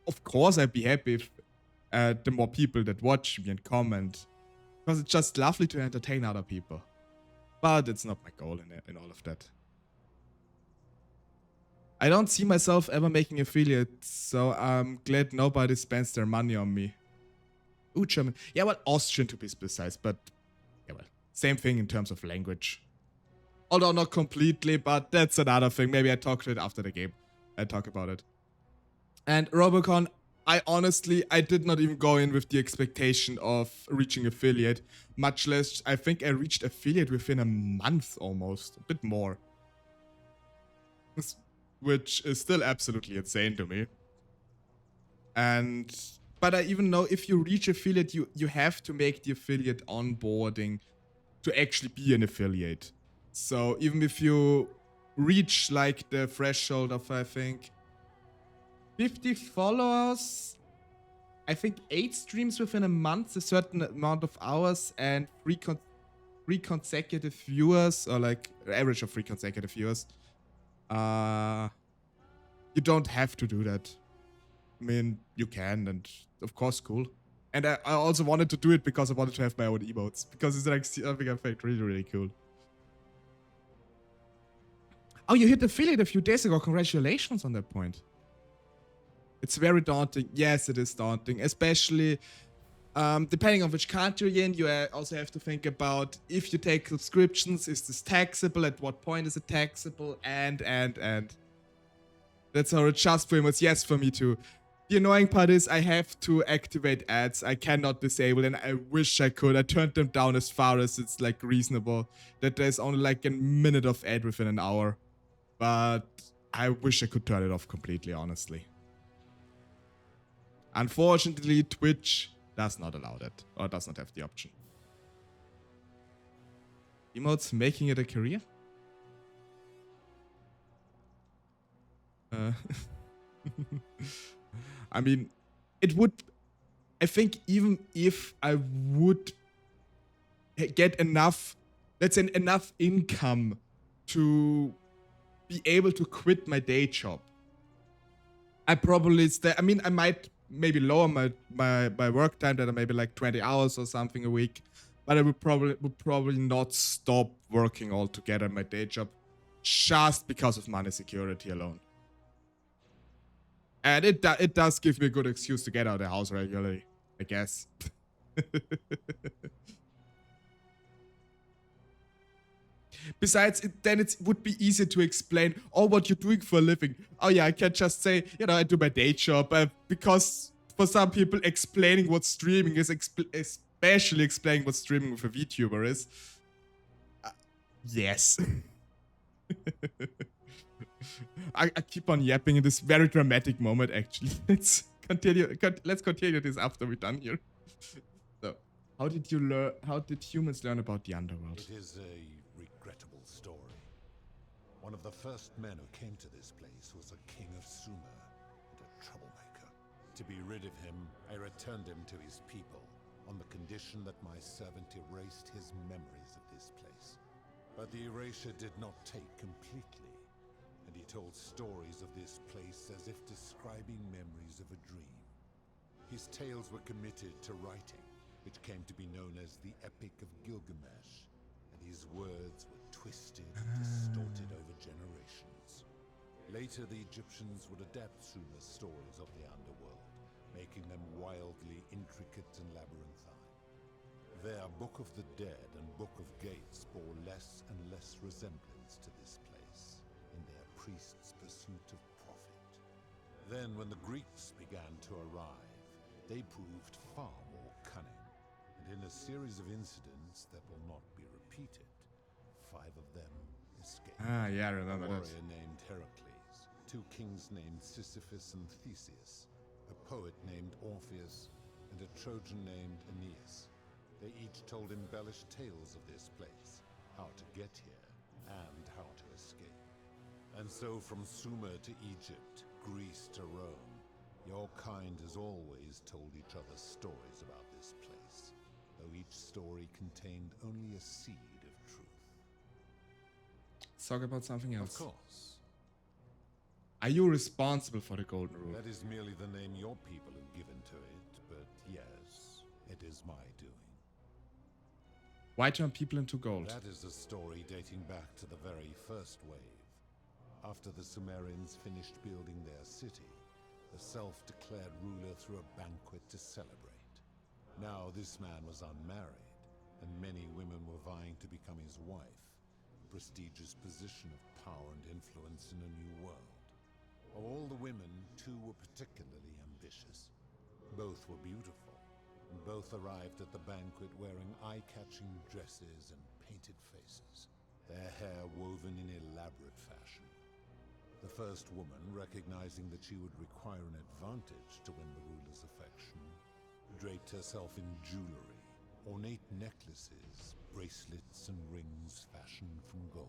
of course, I'd be happy if the more people that watch me and comment, because it's just lovely to entertain other people. But it's not my goal in all of that. I don't see myself ever making affiliates, so I'm glad nobody spends their money on me. Ooh, German. Yeah, well, Austrian to be precise, but yeah, well, same thing in terms of language. Although not completely, but that's another thing. Maybe I talk to it after the game. I talk about it. And Robocon, I did not even go in with the expectation of reaching affiliate. Much less, I think I reached affiliate within a month almost. A bit more. Which is still absolutely insane to me. But I even know if you reach affiliate, you have to make the affiliate onboarding to actually be an affiliate. So even if you reach like the threshold of, I think, 50 followers, I think 8 streams within a month, a certain amount of hours, and 3 consecutive viewers, or like average of 3 consecutive viewers, you don't have to do that. I mean, you can, and of course, cool. And I also wanted to do it because I wanted to have my own emotes, because it's like something I find really, really cool. Oh, you hit affiliate a few days ago. Congratulations on that point. It's very daunting. Yes, it is daunting, especially depending on which country you're in. You also have to think about, if you take subscriptions, is this taxable? At what point is it taxable? And. That's how it just pretty much, yes, for me too. The annoying part is I have to activate ads. I cannot disable, and I wish I could. I turned them down as far as it's like reasonable, that there's only like a minute of ad within an hour. But I wish I could turn it off completely, honestly. Unfortunately, Twitch does not allow that, or does not have the option. Emotes making it a career? I mean, it would, I think, even if I would get enough, let's say enough income to be able to quit my day job, I probably I mean, I might maybe lower my work time that are maybe like 20 hours or something a week, but I would probably not stop working altogether in my day job just because of money security alone. And it does give me a good excuse to get out of the house regularly, I guess. Besides, then it would be easier to explain, oh, what you're doing for a living. Oh yeah, I can just say, you know, I do my day job. Because for some people, explaining what streaming is, especially explaining what streaming with a VTuber is. Yes. I keep on yapping in this very dramatic moment, actually. Let's continue this after we're done here. So, how did humans learn about the underworld? It is a regrettable story. One of the first men who came to this place was a king of Sumer and a troublemaker. To be rid of him, I returned him to his people on the condition that my servant erased his memories of this place. But the erasure did not take completely, and he told stories of this place as if describing memories of a dream. His tales were committed to writing, which came to be known as the Epic of Gilgamesh, and his words were twisted and distorted over generations. Later, the Egyptians would adapt Sumer's stories of the underworld, making them wildly intricate and labyrinthine. Their Book of the Dead and Book of Gates bore less and less resemblance to this place in their priests' pursuit of profit. Then, when the Greeks began to arrive, they proved far more cunning, and in a series of incidents that will not be repeated, 5 of them escaped. Ah, yeah, I remember a that. warrior named Heracles, 2 kings named Sisyphus and Theseus, a poet named Orpheus, and a Trojan named Aeneas. They each told embellished tales of this place, how to get here, and how to escape. And so from Sumer to Egypt, Greece to Rome, your kind has always told each other stories about this place, though each story contained only a seed of truth. Let's talk about something else. Of course. Are you responsible for the Golden Rule? That is merely the name your people have given to it, but yes, it is my doing. Why turn people into gold? That is a story dating back to the very first wave. After the Sumerians finished building their city, the self-declared ruler threw a banquet to celebrate. Now this man was unmarried, and many women were vying to become his wife, a prestigious position of power and influence in a new world. Of all the women, 2 were particularly ambitious. Both were beautiful, and both arrived at the banquet wearing eye-catching dresses and painted faces, their hair woven in elaborate fashion. The first woman, recognizing that she would require an advantage to win the ruler's affection, draped herself in jewelry, ornate necklaces, bracelets, and rings fashioned from gold.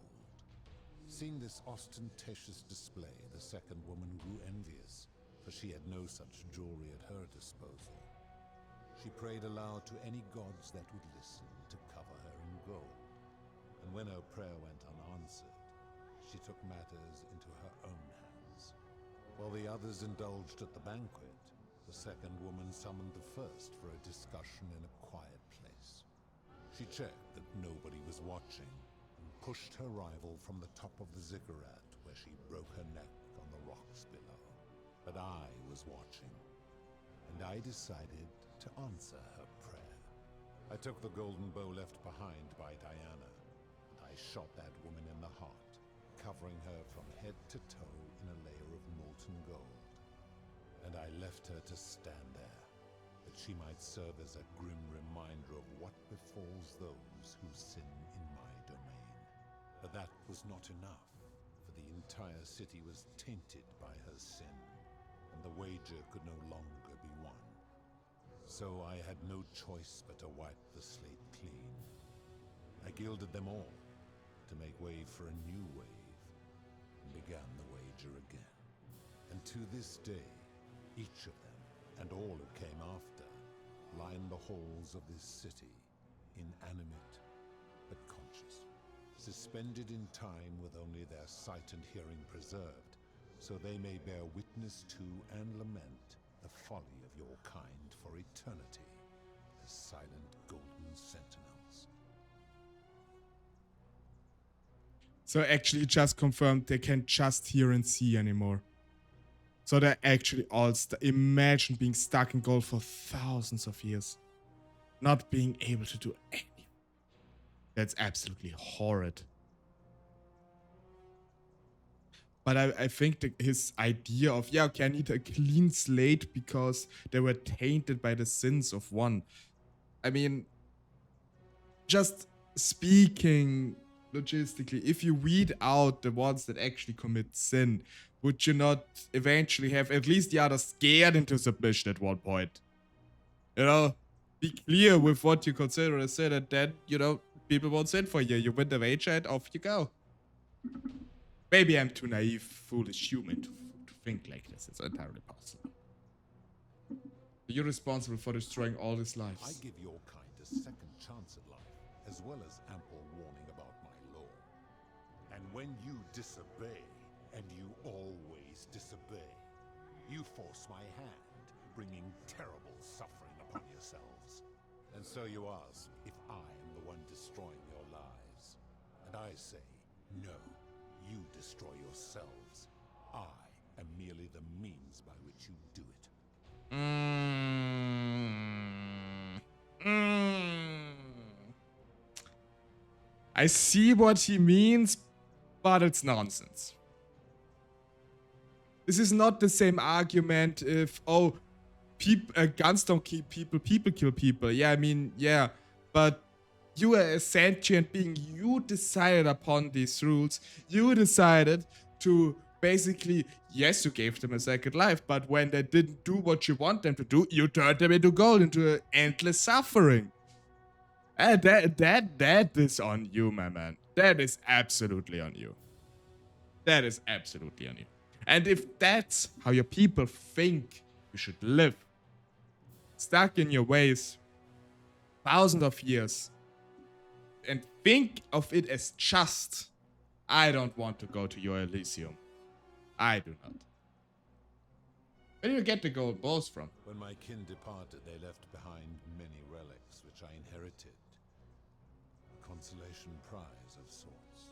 Seeing this ostentatious display, the second woman grew envious, for she had no such jewelry at her disposal. She prayed aloud to any gods that would listen to cover her in gold, and when her prayer went unanswered, she took matters into her own hands. While the others indulged at the banquet, the second woman summoned the first for a discussion in a quiet place. She checked that nobody was watching, pushed her rival from the top of the ziggurat, where she broke her neck on the rocks below. But I was watching, and I decided to answer her prayer. I took the golden bow left behind by Diana, and I shot that woman in the heart, covering her from head to toe in a layer of molten gold. And I left her to stand there, that she might serve as a grim reminder of what befalls those who sin in my domain. But that was not enough, for the entire city was tainted by her sin, and the wager could no longer be won. So I had no choice but to wipe the slate clean. I gilded them all, to make way for a new wave, and began the wager again. And to this day, each of them, and all who came after, line the halls of this city, inanimate but conscious, suspended in time with only their sight and hearing preserved, so they may bear witness to and lament the folly of your kind for eternity, as silent golden sentinels. So actually just confirmed they can just hear and see anymore. So they're actually all imagine being stuck in gold for thousands of years. Not being able to do anything. That's absolutely horrid. But I think his idea of, yeah, okay, I need a clean slate because they were tainted by the sins of one. I mean, just speaking logistically, if you weed out the ones that actually commit sin, would you not eventually have at least the others scared into submission at one point? You know, be clear with what you consider a sin, and then, you know, people won't sin for you. You win the wager and off you go. Maybe I'm too naive, foolish human to think like this. It's entirely possible. You're responsible for destroying all his lives. I give your kind a second chance at life, as well as ample warning about my law. And when you disobey, and you always disobey, you force my hand, bringing terrible suffering upon yourselves. And so you ask if I am the one destroying your lives. And I say, no, you destroy yourselves. I am merely the means by which you do it. I see what he means, but it's nonsense. This is not the same argument if, oh, guns don't kill people, people kill people. Yeah, I mean, yeah, but you are a sentient being. You decided upon these rules. You decided to basically, yes, you gave them a second life, but when they didn't do what you want them to do, you turned them into gold, into endless suffering. And that is on you, my man. That is absolutely on you. That is absolutely on you. And if that's how your people think you should live, stuck in your ways, thousands of years, and think of it as just, I don't want to go to your Elysium. I do not. Where do you get the gold balls from? When my kin departed, they left behind many relics which I inherited. A consolation prize of sorts.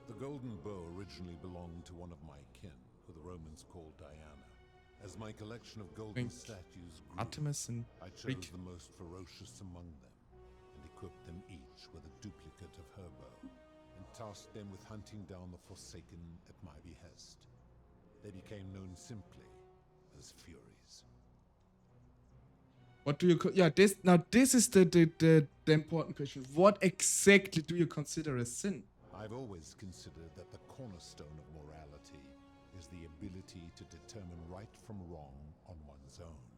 The golden bow originally belonged to one of my kin, who the Romans called Diana. As my collection of golden statues grew, Artemis and I chose the most ferocious among them, and equipped them each with a duplicate of her bow, and tasked them with hunting down the Forsaken at my behest. They became known simply as Furies. What do you... Yeah, this is the important question. What exactly do you consider a sin? I've always considered that the cornerstone of morality is the ability to determine right from wrong on one's own.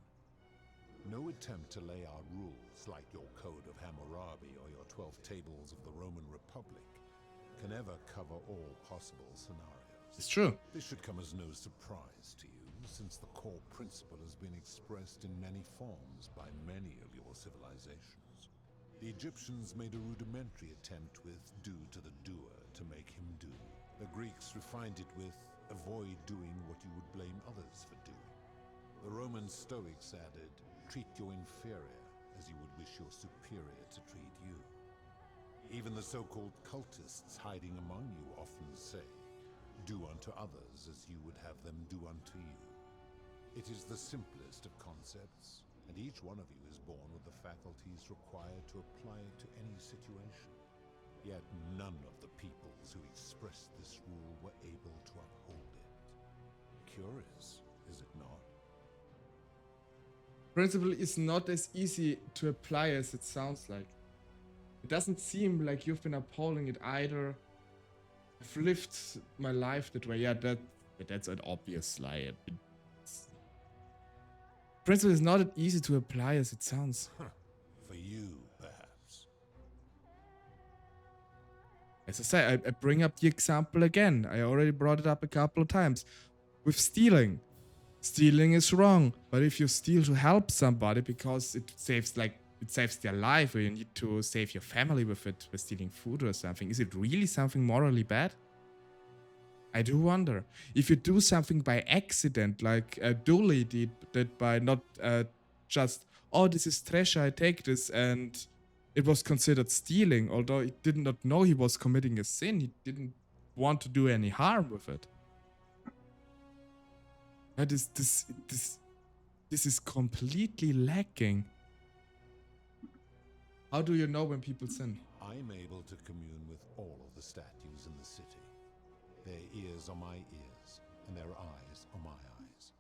No attempt to lay out rules like your Code of Hammurabi or your 12 Tables of the Roman Republic can ever cover all possible scenarios. It's true. This should come as no surprise to you, since the core principle has been expressed in many forms by many of your civilizations. The Egyptians made a rudimentary attempt with do to the doer to make him do. The Greeks refined it with avoid doing what you would blame others for doing. The Roman Stoics added, treat your inferior as you would wish your superior to treat you. Even the so-called cultists hiding among you often say, do unto others as you would have them do unto you. It is the simplest of concepts, and each one of you is born with the faculties required to apply it to any situation. Yet none of the peoples who expressed this rule were able to uphold it. Curious, is it not? Principle is not as easy to apply as it sounds like. It doesn't seem like you've been upholding it either. I've lived my life that way. Yeah, that's an obvious lie. Principle is not as easy to apply as it sounds. For you, perhaps. As I say, I bring up the example again. I already brought it up a couple of times. With stealing. Stealing is wrong. But if you steal to help somebody because it saves their life, or you need to save your family with it, with stealing food or something, is it really something morally bad? I do wonder. If you do something by accident, like Dooley did by not just, oh, this is treasure, I take this, and it was considered stealing, although he did not know he was committing a sin. He didn't want to do any harm with it. That is this is completely lacking. How do you know when people sin? I'm able to commune with all of the statues in the city. Their ears are my ears, and their eyes are my eyes.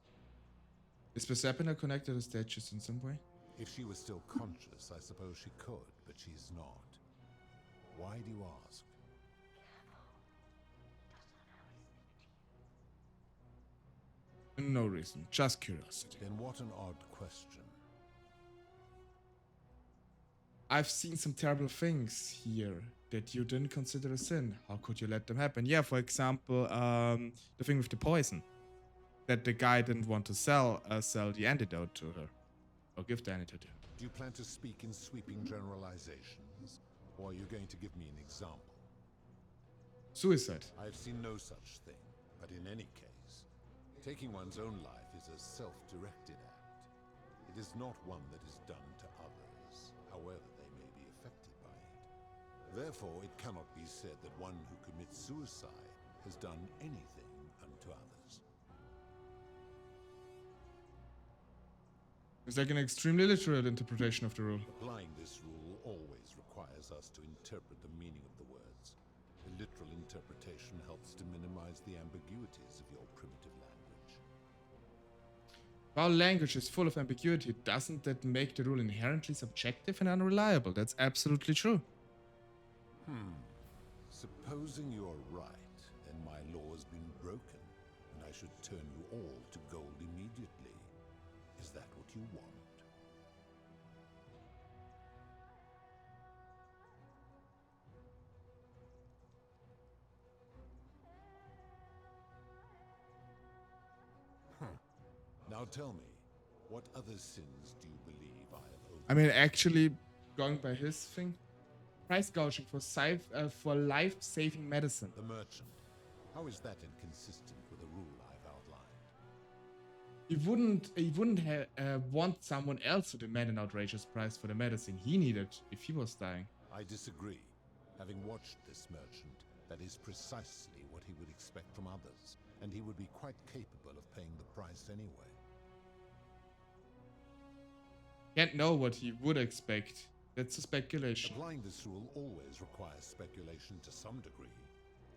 Is Persephone connected to statues in some way? If she was still conscious, I suppose she could, but she's not. Why do you ask? No reason, just curiosity. Then what an odd question. I've seen some terrible things here that you didn't consider a sin. How could you let them happen? Yeah, for example, the thing with the poison. That the guy didn't want to sell the antidote to her. Or give the antidote to her. Do you plan to speak in sweeping generalizations? Or are you going to give me an example? Suicide. I've seen no such thing. But in any case, taking one's own life is a self-directed act. It is not one that is done to others, however they may be affected by it. Therefore, it cannot be said that one who commits suicide has done anything unto others. It's like an extremely literal interpretation of the rule. Applying this rule always requires us to interpret the meaning of the words. A literal interpretation helps to minimize the ambiguities of your primitive language. While language is full of ambiguity, doesn't that make the rule inherently subjective and unreliable? That's absolutely true. Supposing you're right, and my law has been broken, and I should turn you all to gold immediately. Is that what you want? Now tell me, what other sins do you believe I have overlooked? I mean, actually, going by his thing, price gouging for life-saving medicine. The merchant. How is that inconsistent with the rule I've outlined? He wouldn't want someone else to demand an outrageous price for the medicine he needed if he was dying. I disagree. Having watched this merchant, that is precisely what he would expect from others, and he would be quite capable of paying the price anyway. Can't know what he would expect. That's a speculation. Applying this rule always requires speculation to some degree.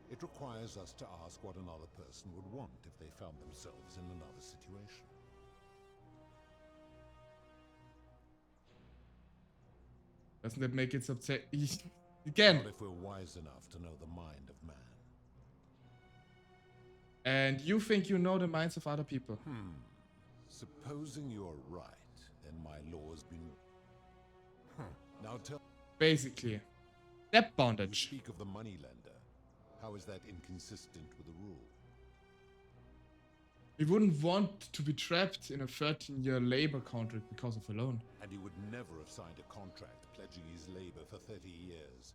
It requires us to ask what another person would want if they found themselves in another situation. Doesn't that make it again? Not if we're wise enough to know the mind of man. And you think you know the minds of other people? Supposing you're right, and my law has been... Now tell... Basically, debt You bondage. speak of the moneylender. How is that inconsistent with the rule? He wouldn't want to be trapped in a 13-year labor contract because of a loan. And he would never have signed a contract pledging his labor for 30 years.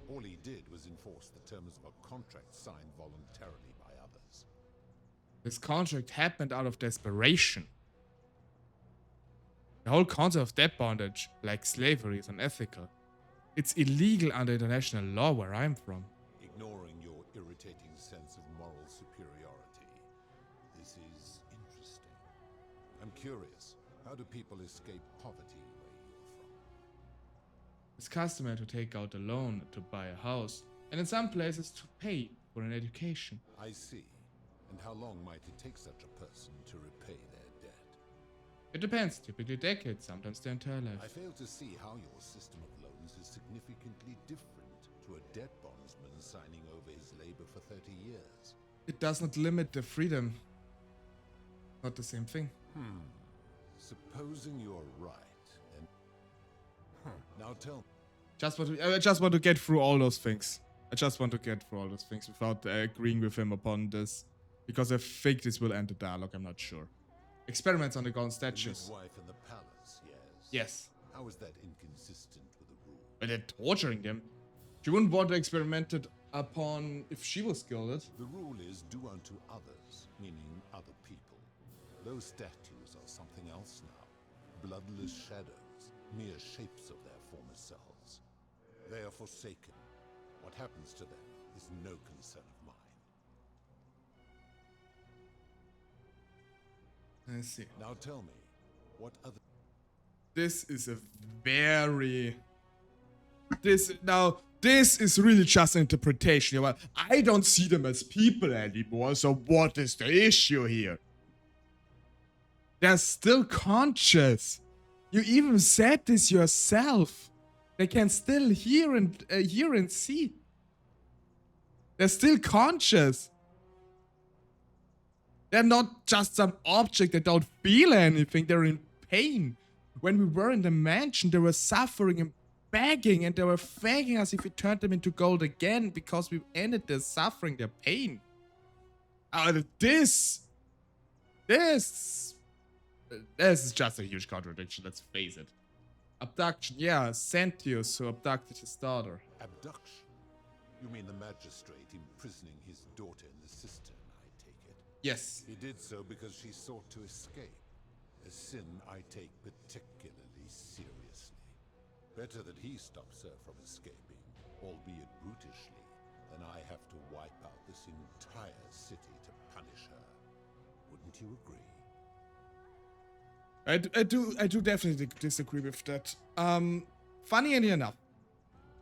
All he did was enforce the terms of a contract signed voluntarily by others. This contract happened out of desperation. The whole concept of debt bondage, like slavery, is unethical. It's illegal under international law where I'm from. Ignoring your irritating sense of moral superiority. This is interesting. I'm curious, how do people escape poverty where you're from? It's customary to take out a loan to buy a house, and in some places to pay for an education. I see. And how long might it take such a person to repay their debt? It depends, typically decades, sometimes their entire life. I fail to see how your system of loans is significantly different to a debt bondsman signing over his labor for 30 years. It does not limit the freedom. Not the same thing. Supposing you're right, and... Now tell me. I just want to get through all those things. I just want to get through all those things without agreeing with him upon this. Because I think this will end the dialogue, I'm not sure. Experiments on the golden statues. The midwife in the palace, yes. Yes. How is that inconsistent with the rule? But they're torturing them. She wouldn't want to experiment it upon if she was gilded. The rule is do unto others, meaning other people. Those statues are something else now. Bloodless shadows, mere shapes of their former selves. They are forsaken. What happens to them is no concern of mine. I see. Now tell me, what other... This is a very... This is really just an interpretation. Well, I don't see them as people anymore, so what is the issue here? They're still conscious. You even said this yourself. They can still hear and see. They're still conscious. They're not just some object that don't feel anything. They're in pain. When we were in the mansion, they were suffering and begging, and they were thanking us if we turned them into gold again because we ended their suffering, their pain. This is just a huge contradiction, let's face it. Abduction, yeah, Sentius who abducted his daughter. Abduction? You mean the magistrate imprisoning his daughter in the cistern, I take it? Yes. He did so because she sought to escape. a sin I take particularly seriously. Better that he stops her from escaping, albeit brutishly, than I have to wipe out this entire city to punish her. Wouldn't you agree? I do definitely disagree with that. Funny enough,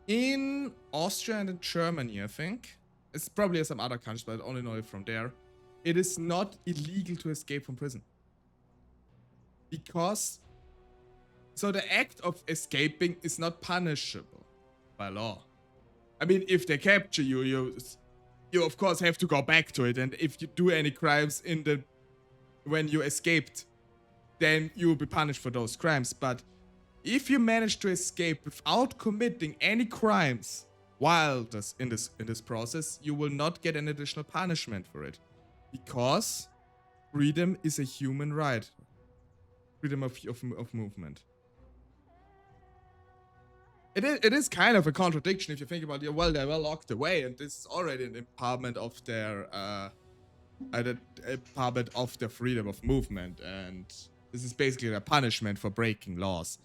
in Austria and in Germany, I think, it's probably some other countries, but I only know it from there, it is not illegal to escape from prison. Because, so the act of escaping is not punishable by law. I mean, if they capture you, you of course have to go back to it, and if you do any crimes when you escaped, then you will be punished for those crimes. But if you manage to escape without committing any crimes while in this process, you will not get an additional punishment for it, because freedom is a human right. Freedom of movement. It is kind of a contradiction if you think about it. Well, they're well locked away, and this is already an empowerment of their freedom of movement, and this is basically a punishment for breaking laws.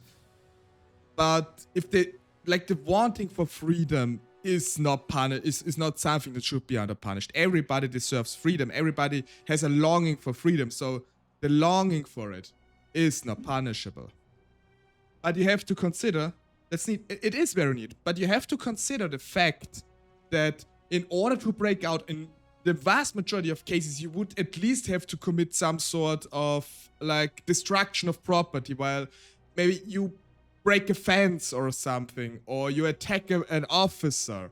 But if the wanting for freedom is not is not something that should be under punished. Everybody deserves freedom. Everybody has a longing for freedom, so the longing for it is not punishable. But you have to consider, it is very neat, but you have to consider the fact that in order to break out, in the vast majority of cases, you would at least have to commit some sort of destruction of property, while maybe you break a fence or something, or you attack an officer,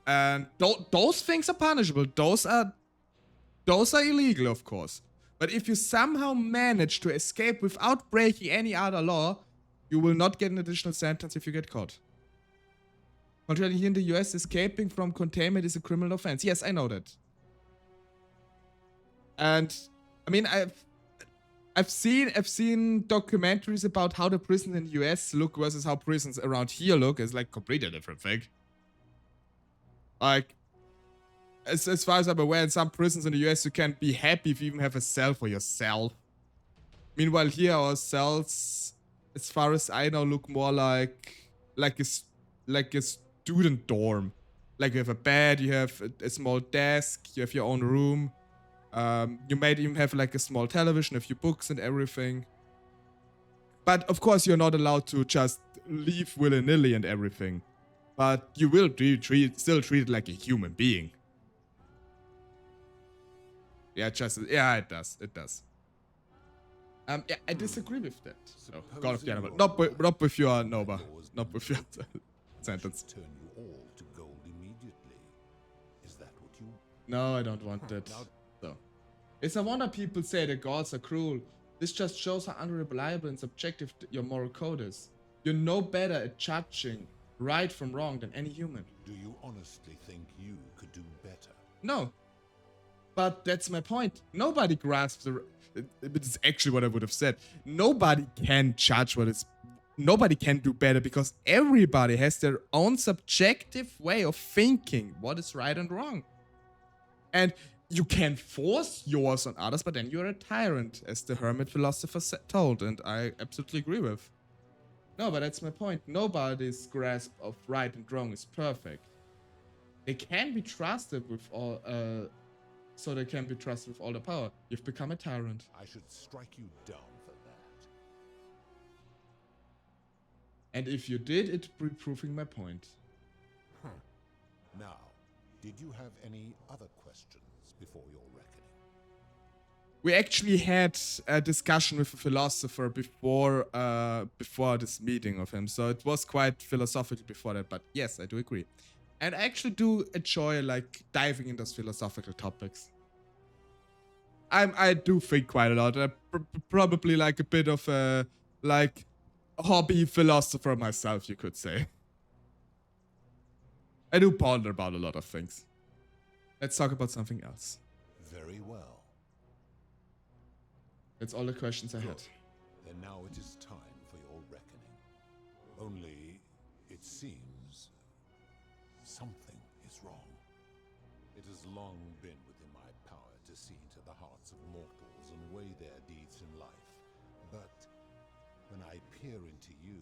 and those things are punishable. Those are illegal, of course. But if you somehow manage to escape without breaking any other law, you will not get an additional sentence if you get caught. Contrary, here in the US, escaping from containment is a criminal offense. Yes, I know that. And I mean, I've seen documentaries about how the prisons in the US look versus how prisons around here look. It's completely different thing. As far as I'm aware, in some prisons in the US, you can be happy if you even have a cell for yourself. Meanwhile, here our cells, as far as I know, look more like a student dorm. You have a bed, you have a small desk, you have your own room. You might even have a small television, a few books and everything. But of course, you're not allowed to just leave willy-nilly and everything. But you will be still treated like a human being. Yeah, it does. Yeah, I disagree with that. So, God of the Animal. Not with your Nova. Not with your sentence. Turn you all to gold immediately. Is that what you... No, I don't want that. So, it's a wonder people say the gods are cruel. This just shows how unreliable and subjective your moral code is. You're no better at judging right from wrong than any human. Do you honestly think you could do better? No. But that's my point. Nobody grasps it's actually what I would have said. Nobody can judge nobody can do better, because everybody has their own subjective way of thinking what is right and wrong. And you can force yours on others, but then you're a tyrant, as the hermit philosopher told, and I absolutely agree with. No, but that's my point. Nobody's grasp of right and wrong is perfect. They can be trusted with all... So they can be trusted with all the power. You've become a tyrant. I should strike you down for that. And if you did, it'd be proving my point. Huh. Now, did you have any other questions before your reckoning? We actually had a discussion with a philosopher before this meeting of him, so it was quite philosophical before that, but yes, I do agree. And I actually do enjoy diving into those philosophical topics. I do think quite a lot. I'm probably a bit of a hobby philosopher myself, you could say. I do ponder about a lot of things. Let's talk about something else. Very well. That's all the questions I had. Then now it is time for your reckoning. Only, it seems, something is wrong. It has long been within my power to see into the hearts of mortals and weigh their deeds in life. But peer into you,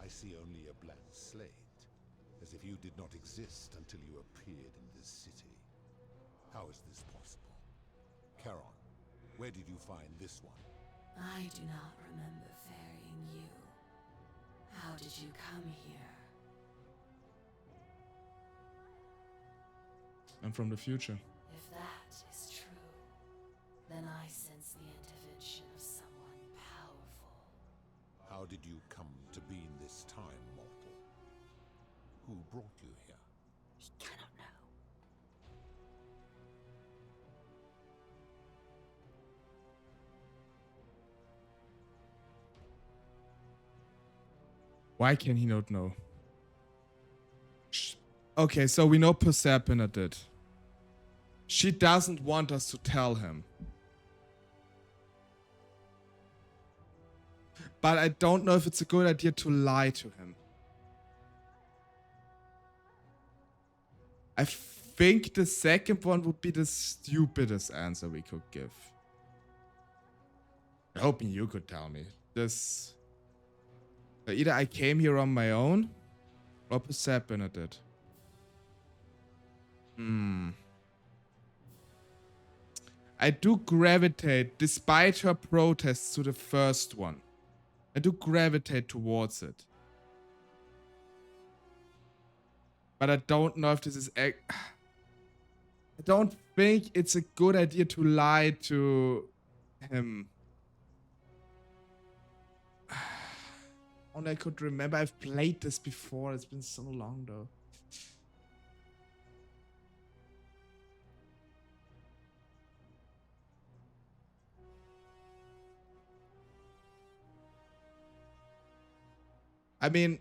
I see only a blank slate, as if you did not exist until you appeared in this city. How is this possible? Charon, where did you find this one? I do not remember ferrying you. How did you come here? I'm from the future. If that is true, then I sense the intervention of someone powerful. How did you come to be in this time, mortal? Who brought you here? He cannot know. Why can he not know? Okay, so we know Persephone did. She doesn't want us to tell him. But I don't know if it's a good idea to lie to him. I think the second one would be the stupidest answer we could give. I'm hoping you could tell me. This... Either I came here on my own, or Persephone did. I do gravitate, despite her protests, to the first one. I do gravitate towards it. But I don't know if this is... I don't think it's a good idea to lie to him. Only I could remember. I've played this before. It's been so long though. I mean,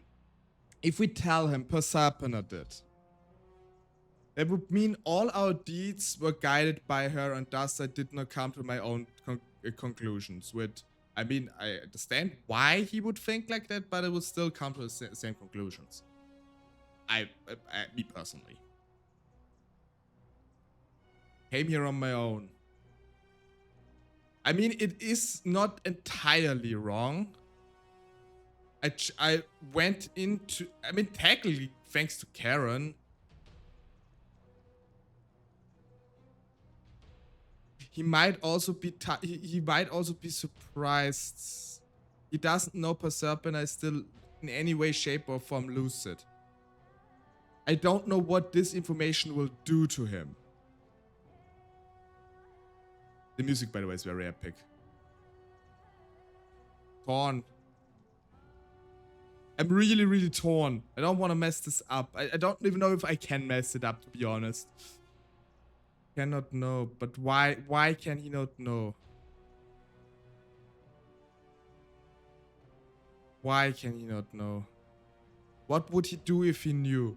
if we tell him Persephone did, that would mean all our deeds were guided by her, and thus I did not come to my own conclusions. I mean, I understand why he would think like that, but it would still come to the same conclusions. Me personally. Came here on my own. I mean, it is not entirely wrong. I went into... I mean, technically, thanks to Karen. He might also be... He might also be surprised. He doesn't know Persephone is still in any way, shape, or form lucid. I don't know what this information will do to him. The music, by the way, is very epic. Torn. I'm really, really torn. I don't want to mess this up. I don't even know if I can mess it up, to be honest. Cannot know. But why can he not know? Why can he not know? What would he do if he knew?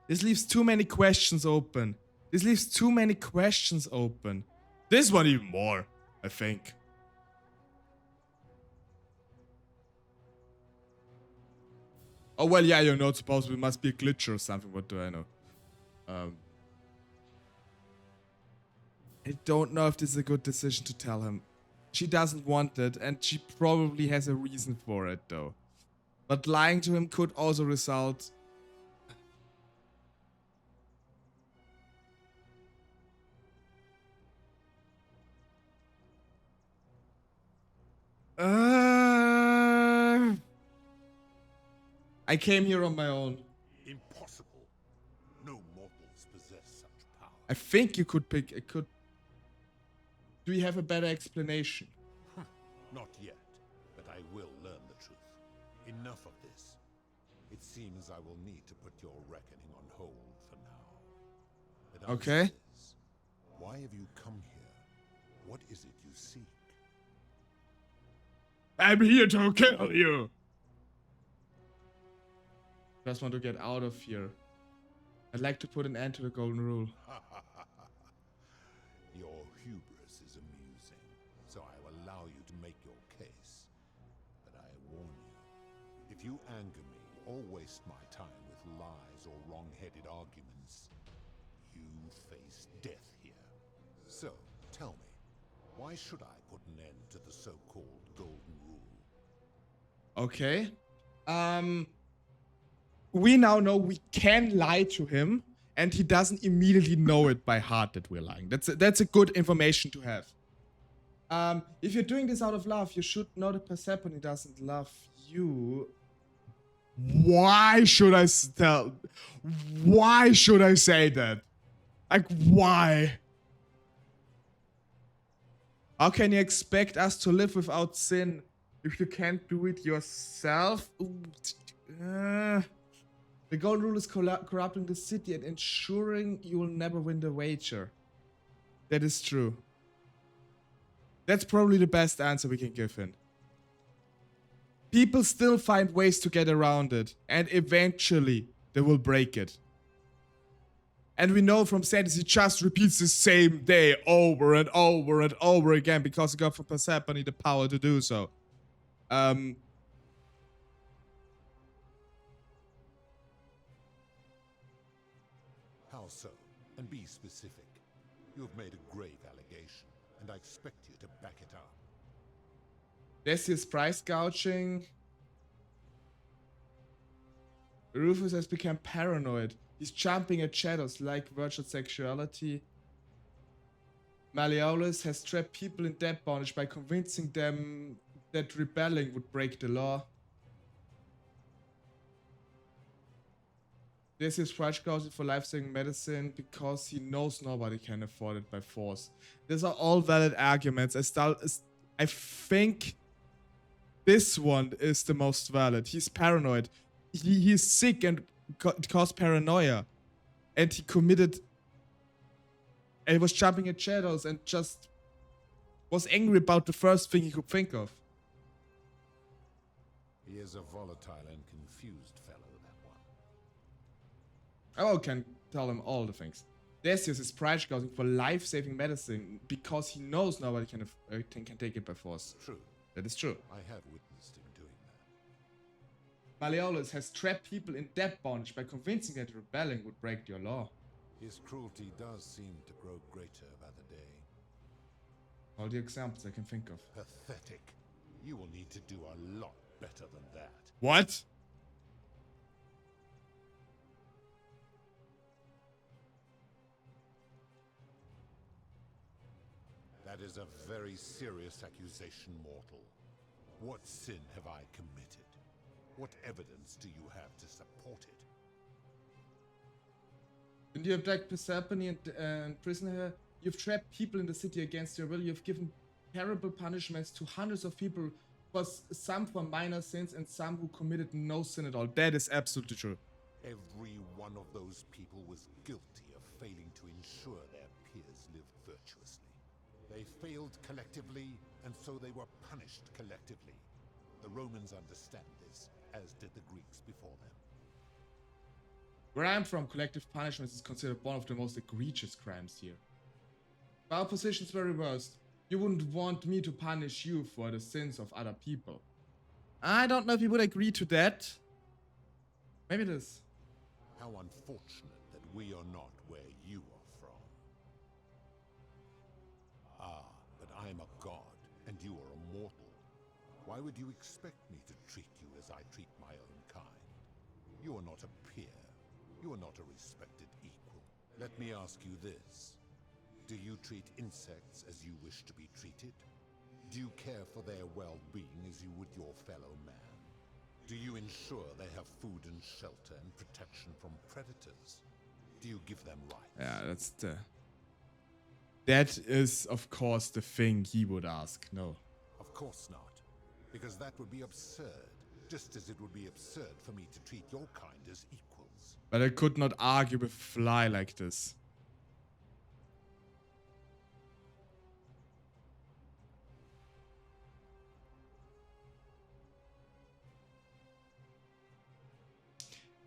This leaves too many questions open. This leaves too many questions open. This one even more, I think. Oh, well, yeah, you're not supposed to. It must be a glitch or something. What do I know? I don't know if this is a good decision to tell him. She doesn't want it, and she probably has a reason for it, though. But lying to him could also result... I came here on my own. Impossible. No mortals possess such power. I think you could pick... Do you have a better explanation? Not yet, but I will learn the truth. Enough of this. It seems I will need to put your reckoning on hold for now. But okay. This, why have you come here? What is it you seek? I'm here to kill you! Just want to get out of here. I'd like to put an end to the golden rule. Your hubris is amusing. so I will allow you to make your case. But I warn you, if you anger me or waste my time with lies or wrong-headed arguments, you face death here. So, tell me, why should I put an end to the so-called Golden Rule? Okay. We now know we can lie to him, and he doesn't immediately know it by heart that we're lying. That's a good information to have. If you're doing this out of love, you should know that Persephone doesn't love you. Why should I Why should I say that? Like, why? How can you expect us to live without sin if you can't do it yourself? The Golden Rule is corrupting the city and ensuring you will never win the wager. That is true. That's probably the best answer we can give him. People still find ways to get around it, and eventually they will break it. And we know from Sadis he just repeats the same day over and over and over again because he got from Persephone the power to do so. How so? And be specific. You have made a grave allegation, and I expect you to back it up. This is price gouging. Rufus has become paranoid. He's jumping at shadows like virtual sexuality. Malleolus has trapped people in debt bondage by convincing them that rebelling would break the law. This is price gouging for life-saving medicine because he knows nobody can afford it by force. These are all valid arguments. I think this one is the most valid. He's paranoid. He's sick and caused paranoia. And he committed... And he was jumping at shadows and just was angry about the first thing he could think of. He is a volatile and confused fellow, that one. I can tell him all the things. Decius is price gouging for life-saving medicine because he knows nobody can take it by force. True. That is true. I have witnessed him doing that. Malleolus has trapped people in debt bondage by convincing that rebelling would break your law. His cruelty does seem to grow greater by the day. All the examples I can think of. Pathetic. You will need to do a lot better than that. What? That is a very serious accusation, mortal. What sin have I committed? What evidence do you have to support it? And you abduct Persephone and prisoner her. You've trapped people in the city against your will. You've given terrible punishments to hundreds of people, some for minor sins and some who committed no sin at all. That is absolutely true. Every one of those people was guilty of failing to ensure their peers lived virtuously. They failed collectively, and so they were punished collectively. The Romans understand this, as did the Greeks before them. Where I'm from, collective punishment is considered one of the most egregious crimes here. But our position's very worst. You wouldn't want me to punish you for the sins of other people. I don't know if you would agree to that. Maybe it is. How unfortunate that we are not where you are from. Ah, but I am a god, and you are a mortal. Why would you expect me to treat you as I treat my own kind? You are not a peer. You are not a respected equal. Let me ask you this. Do you treat insects as you wish to be treated? Do you care for their well-being as you would your fellow man? Do you ensure they have food and shelter and protection from predators? Do you give them rights? Yeah, that is, of course, the thing he would ask. No. Of course not. Because that would be absurd. Just as it would be absurd for me to treat your kind as equals. But I could not argue with a fly like this.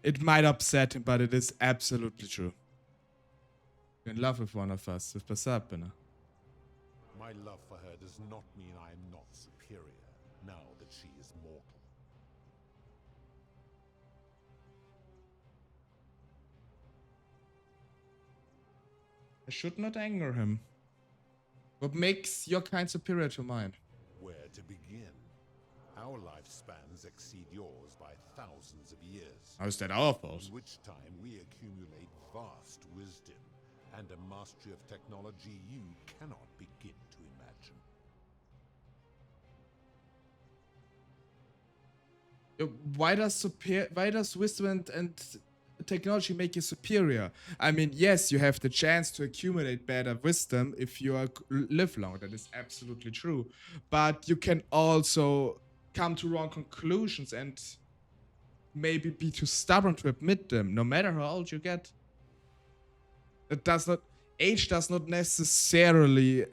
It might upset him, but it is absolutely true. You're in love with one of us, with Persephone. My My love for her does not mean I am not superior, now that she is mortal. I should not anger him. What makes your kind superior to mine? Where to begin? Our lifespans exceed yours by thousands of years. How is that our fault? In which time we accumulate vast wisdom and a mastery of technology you cannot begin to imagine. Why does wisdom and technology make you superior? I mean, yes, you have the chance to accumulate better wisdom if you live long. That is absolutely true. But you can also come to wrong conclusions and maybe be too stubborn to admit them, no matter how old you get. Age does not necessarily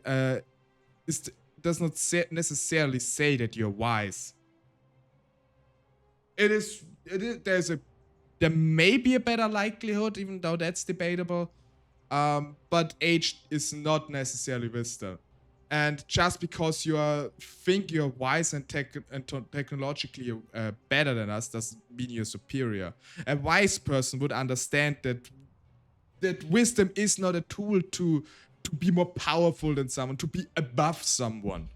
necessarily say that you're wise. There may be a better likelihood, even though that's debatable. But age is not necessarily wisdom. And just because you think you're wise and technologically better than us doesn't mean you're superior. A wise person would understand that wisdom is not a tool to be more powerful than someone, to be above someone.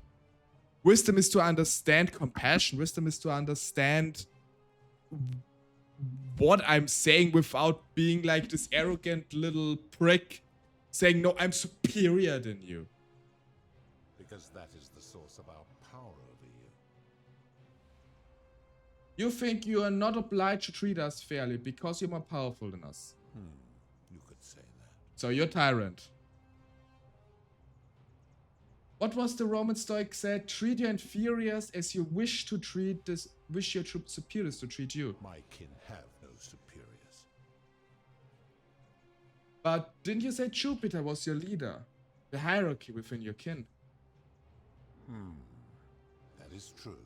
Wisdom is to understand compassion. Wisdom is to understand what I'm saying without being like this arrogant little prick saying, no, I'm superior than you. Because that is the source of our power over you. You think you are not obliged to treat us fairly because you're more powerful than us. You could say that. So you're tyrant. What was the Roman Stoic said? Treat your inferiors as you wish your superiors to treat you. My kin have no superiors. But didn't you say Jupiter was your leader? The hierarchy within your kin. That is true.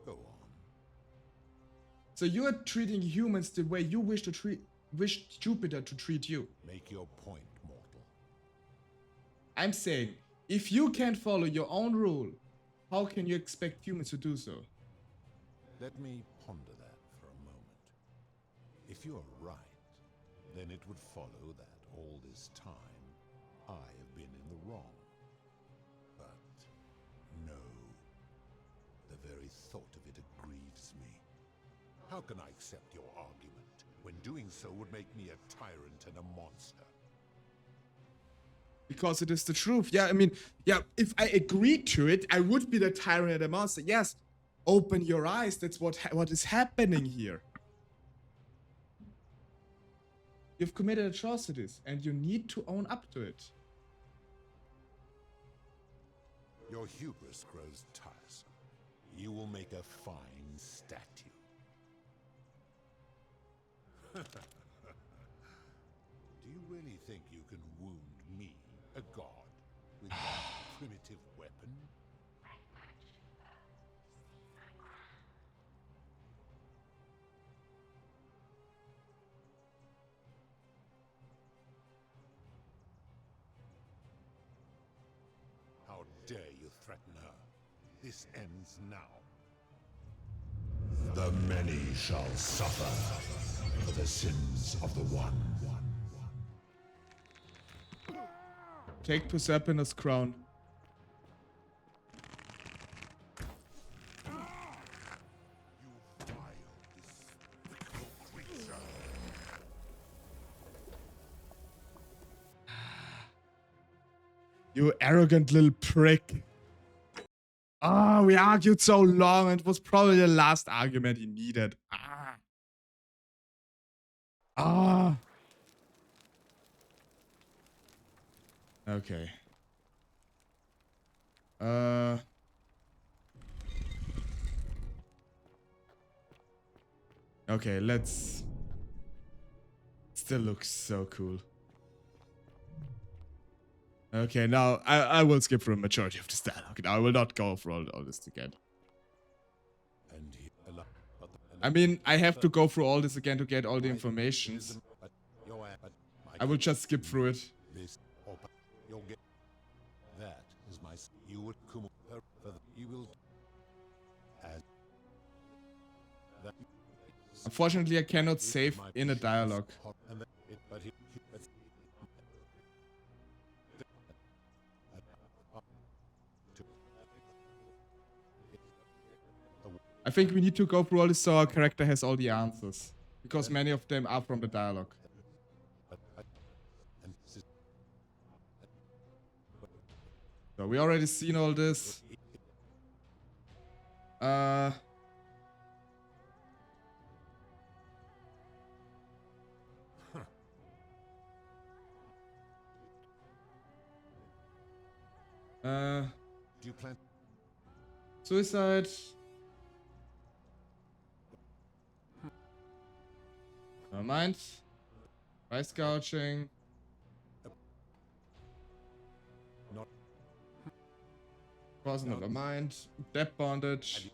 Go on. So you are treating humans the way you wish Jupiter to treat you. Make your point, mortal. I'm saying, if you can't follow your own rule, how can you expect humans to do so? Let me ponder that for a moment. If you are right, then it would follow that all this time I have been in the wrong. But no, the very thought of it grieves me. How can I accept your argument when doing so would make me a tyrant and a monster? Because it is the truth. Yeah, I mean, yeah, if I agreed to it, I would be the tyrant and the monster. Yes, open your eyes. That's what is happening here. You've committed atrocities, and you need to own up to it. Your hubris grows tiresome. You will make a fine statue. Do you really think you can wound me, a god, with that primitive weapon? How dare you threaten her? This ends now. The many shall suffer for the sins of the one. Take Proserpina's crown. You arrogant little prick. Ah, we argued so long and it was probably the last argument he needed. Okay. Okay, let's... Still looks so cool. Okay, now I will skip through a majority of this dialogue. I will not go through all this again. I mean, I have to go through all this again to get all the information. I will just skip through it. That my you would come her for you will as that. Unfortunately, I cannot save in a dialogue. I think we need to go through all this so our character has all the answers. Because many of them are from the dialogue. So we already seen all this. Do you plan suicide? Never mind. Price gouging. Not. Of course, never mind. Debt bondage.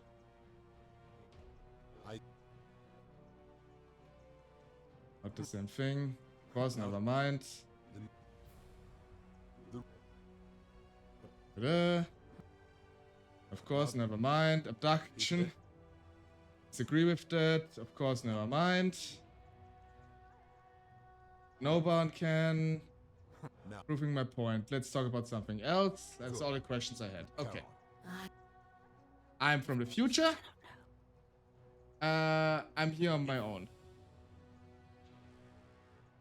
Not the same thing. Of course, never mind. Of course, never mind. Abduction. Disagree with that. Of course, never mind. No one can. Proving my point. Let's talk about something else. That's all the questions I had. Okay. I'm from the future. I'm here on my own.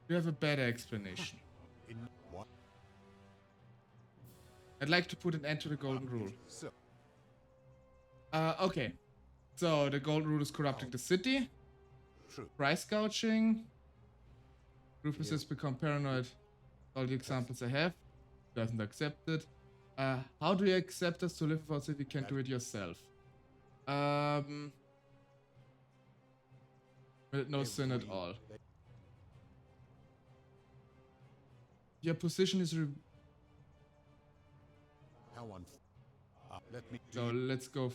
You have a better explanation. in what? I'd like to put an end to the golden rule. Okay. So the golden rule is corrupting the city. True. Price gouging. Rufus has become paranoid. All the examples I have. Doesn't accept it. How do you accept us to live with us if you can't do it yourself? No sin at all. Your position is How let me so let's go.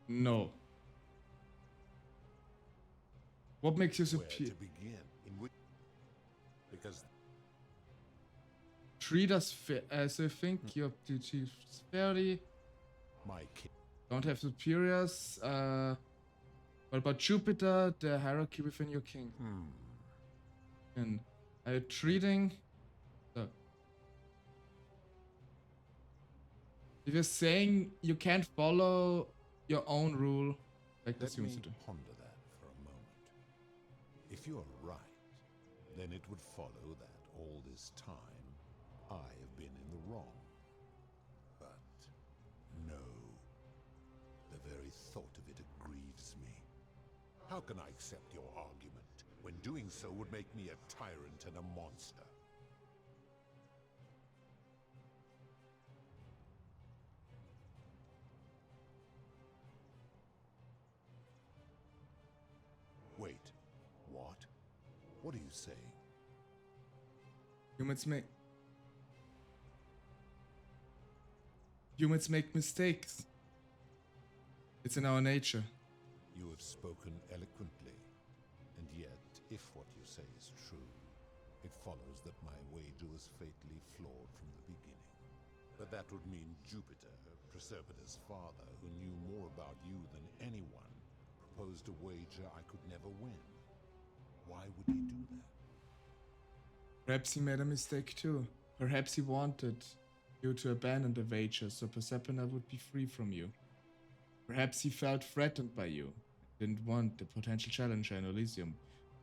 No. What makes you superior? to begin in which because Treat us as you think your duty is fairly. my kid Don't have superiors. What about Jupiter? The hierarchy within your king. And are you treating? So, if you're saying you can't follow your own rule, like this let me seems to do. ponder that for a moment. If you are right, then it would follow that all this time I have been in the wrong. But no, the very thought of it grieves me. How can I accept your argument when doing so would make me a tyrant and a monster? Wait, what? What are you saying? Humans make mistakes. It's in our nature. You have spoken eloquently, and yet, if what you say is true, it follows that my wager was fatally flawed from the beginning. But that would mean Jupiter, Proserpina's father, who knew more about you than anyone, proposed a wager I could never win. Why would he do that? Perhaps he made a mistake too. Perhaps he wanted you to abandon the wager so Proserpina would be free from you. Perhaps he felt threatened by you, didn't want the potential challenger in Elysium.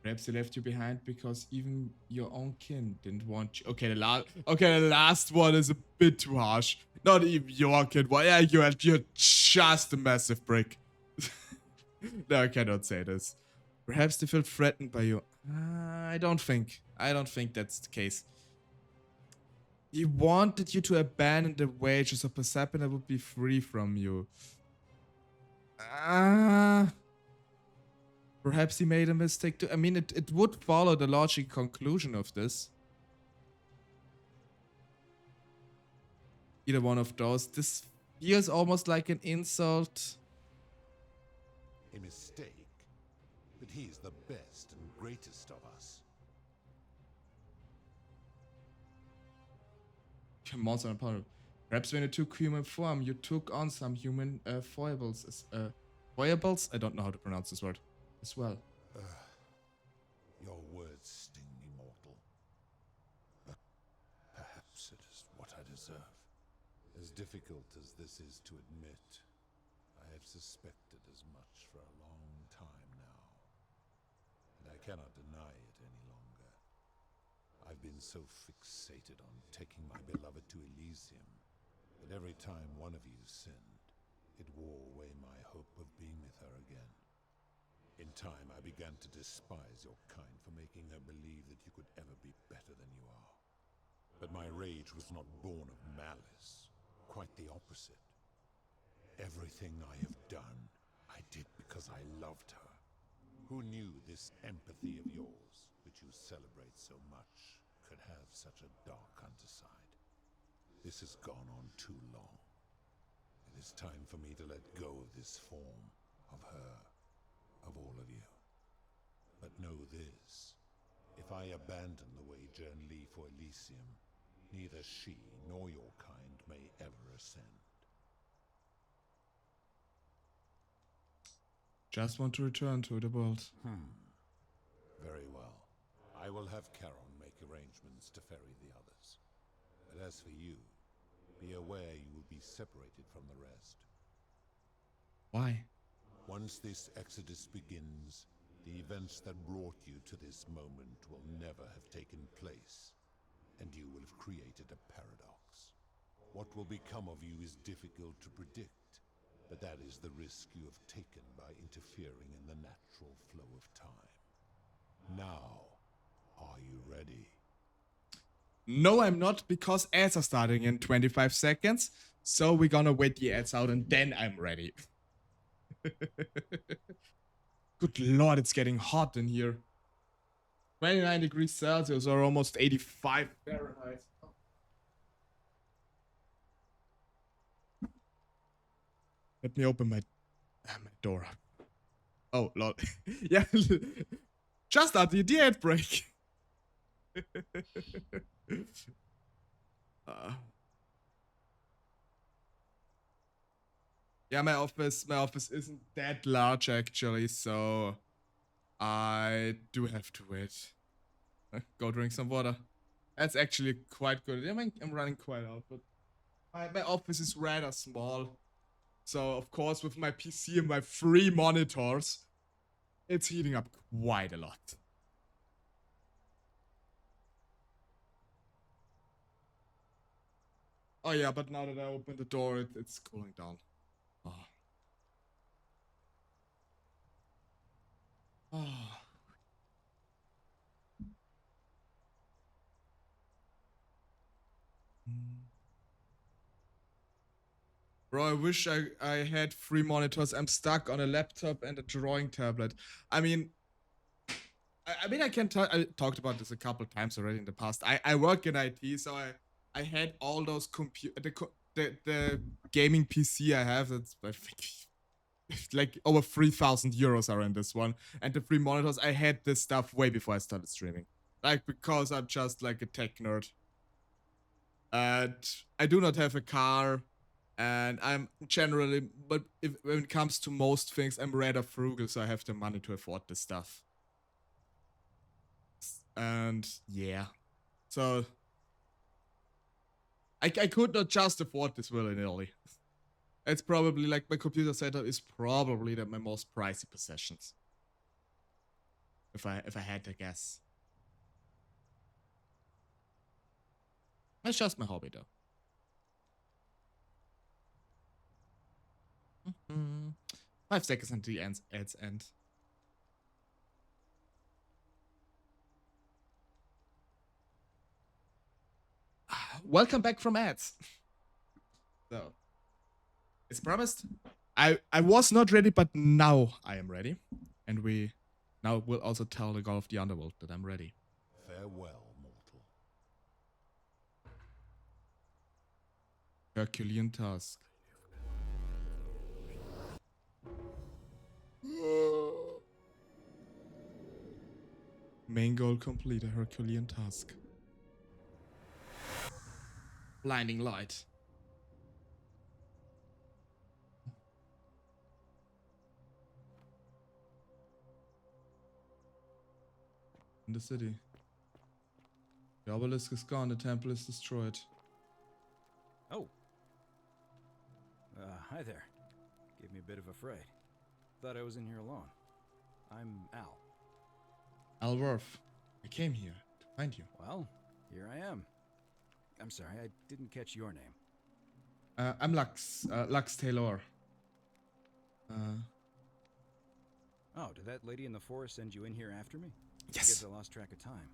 Perhaps he left you behind because even your own kin didn't want you. Okay, the last one is a bit too harsh. Not even your kin. Why are you're just a massive prick. No, I cannot say this. Perhaps they felt threatened by you. I don't think that's the case. He wanted you to abandon the wager so Proserpina would be free from you. Perhaps he made a mistake too. I mean, it would follow the logical conclusion of this. Either one of those. This feels almost like an insult. A mistake? But he is the best and greatest of us. monster and power. Perhaps when you took human form, you took on some human foibles. Foibles? I don't know how to pronounce this word as well. Your words sting me, mortal. But perhaps it is what I deserve. As difficult as this is to admit, I have suspected as much for a long time now. And I cannot deny it any longer. I've been so fixated on taking my beloved to Elysium that every time one of you sinned, it wore away my hope of being with her again. In time, I began to despise your kind for making her believe that you could ever be better than you are. But my rage was not born of malice. Quite the opposite. Everything I have done, I did because I loved her. Who knew this empathy of yours, which you celebrate so much, could have such a dark underside? This has gone on too long. It is time for me to let go of this form, of her, of all of you. But know this, if I abandon the wager and leave for Elysium, neither she nor your kind may ever ascend. Just want to return to the world. Very well. I will have Charon make arrangements to ferry the others. But as for you, be aware you will be separated from the rest. Why? Once this exodus begins, the events that brought you to this moment will never have taken place, and you will have created a paradox. What will become of you is difficult to predict, but that is the risk you have taken by interfering in the natural flow of time. Now, are you ready? No, I'm not, because ads are starting in 25 seconds. So we're gonna wait the ads out and then I'm ready. Good lord, it's getting hot in here. 29 degrees Celsius or almost 85 Fahrenheit. Let me open my door. Oh, lol. Yeah, just after the ad break. Yeah, my office isn't that large actually, so I do have to wait. Go drink some water. That's actually quite good. I mean, I'm running quite out, but my office is rather small. So, of course, with my PC and my 3 monitors, it's heating up quite a lot. Oh yeah, but now that I opened the door, it's cooling down. Oh. Oh. Bro, I wish I had 3 monitors. I'm stuck on a laptop and a drawing tablet. I mean, I talked about this a couple times already in the past. I work in IT, so I had all those the gaming PC I have. That's, I think, like over 3,000 euros are in this one, and the 3 monitors. I had this stuff way before I started streaming, like, because I'm just like a tech nerd. And I do not have a car, and I'm generally, but when it comes to most things, I'm rather frugal, so I have the money to afford this stuff. And yeah, so I could not just afford this willy-nilly. It's probably like my computer setup is probably my most pricey possessions. If I had to guess. It's just my hobby though. 5 seconds until the ads end. Welcome back from ads. So, as promised, I was not ready, but now I am ready. And we now will also tell the God of the Underworld that I'm ready. Farewell, mortal. Herculean task. Main goal complete, a Herculean task. blinding light. In the city. The obelisk is gone, the temple is destroyed. Oh. Hi there. Gave me a bit of a fright. Thought I was in here alone. I'm Al. Alworth, I came here to find you. Well, here I am. I'm sorry, I didn't catch your name. I'm LuxTaleor. Oh, did that lady in the forest send you in here after me? Yes. I guess I lost track of time,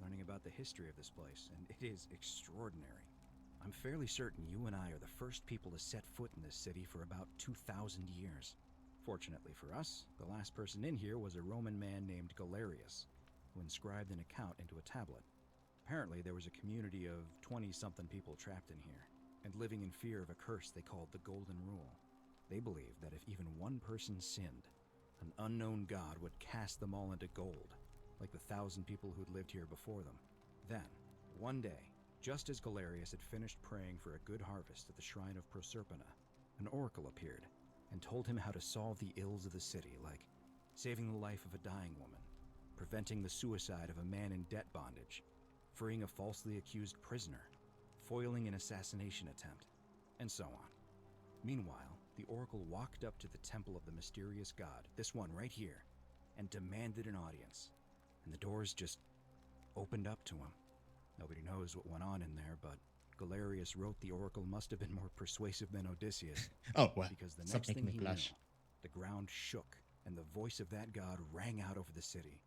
learning about the history of this place, and it is extraordinary. I'm fairly certain you and I are the first people to set foot in this city for about 2,000 years. Fortunately for us, the last person in here was a Roman man named Galerius, who inscribed an account into a tablet. Apparently, there was a community of 20-something people trapped in here, and living in fear of a curse they called the Golden Rule. They believed that if even one person sinned, an unknown god would cast them all into gold, like the 1,000 people who'd lived here before them. Then, one day, just as Galerius had finished praying for a good harvest at the shrine of Proserpina, an oracle appeared and told him how to solve the ills of the city, like saving the life of a dying woman, preventing the suicide of a man in debt bondage, freeing a falsely accused prisoner, foiling an assassination attempt, and so on. Meanwhile, the oracle walked up to the temple of the mysterious god, this one right here, and demanded an audience. And the doors just opened up to him. Nobody knows what went on in there, but Galerius wrote the oracle must have been more persuasive than Odysseus. Oh, well, because the stop next making thing me he blush. knew, the ground shook, and the voice of that god rang out over the city.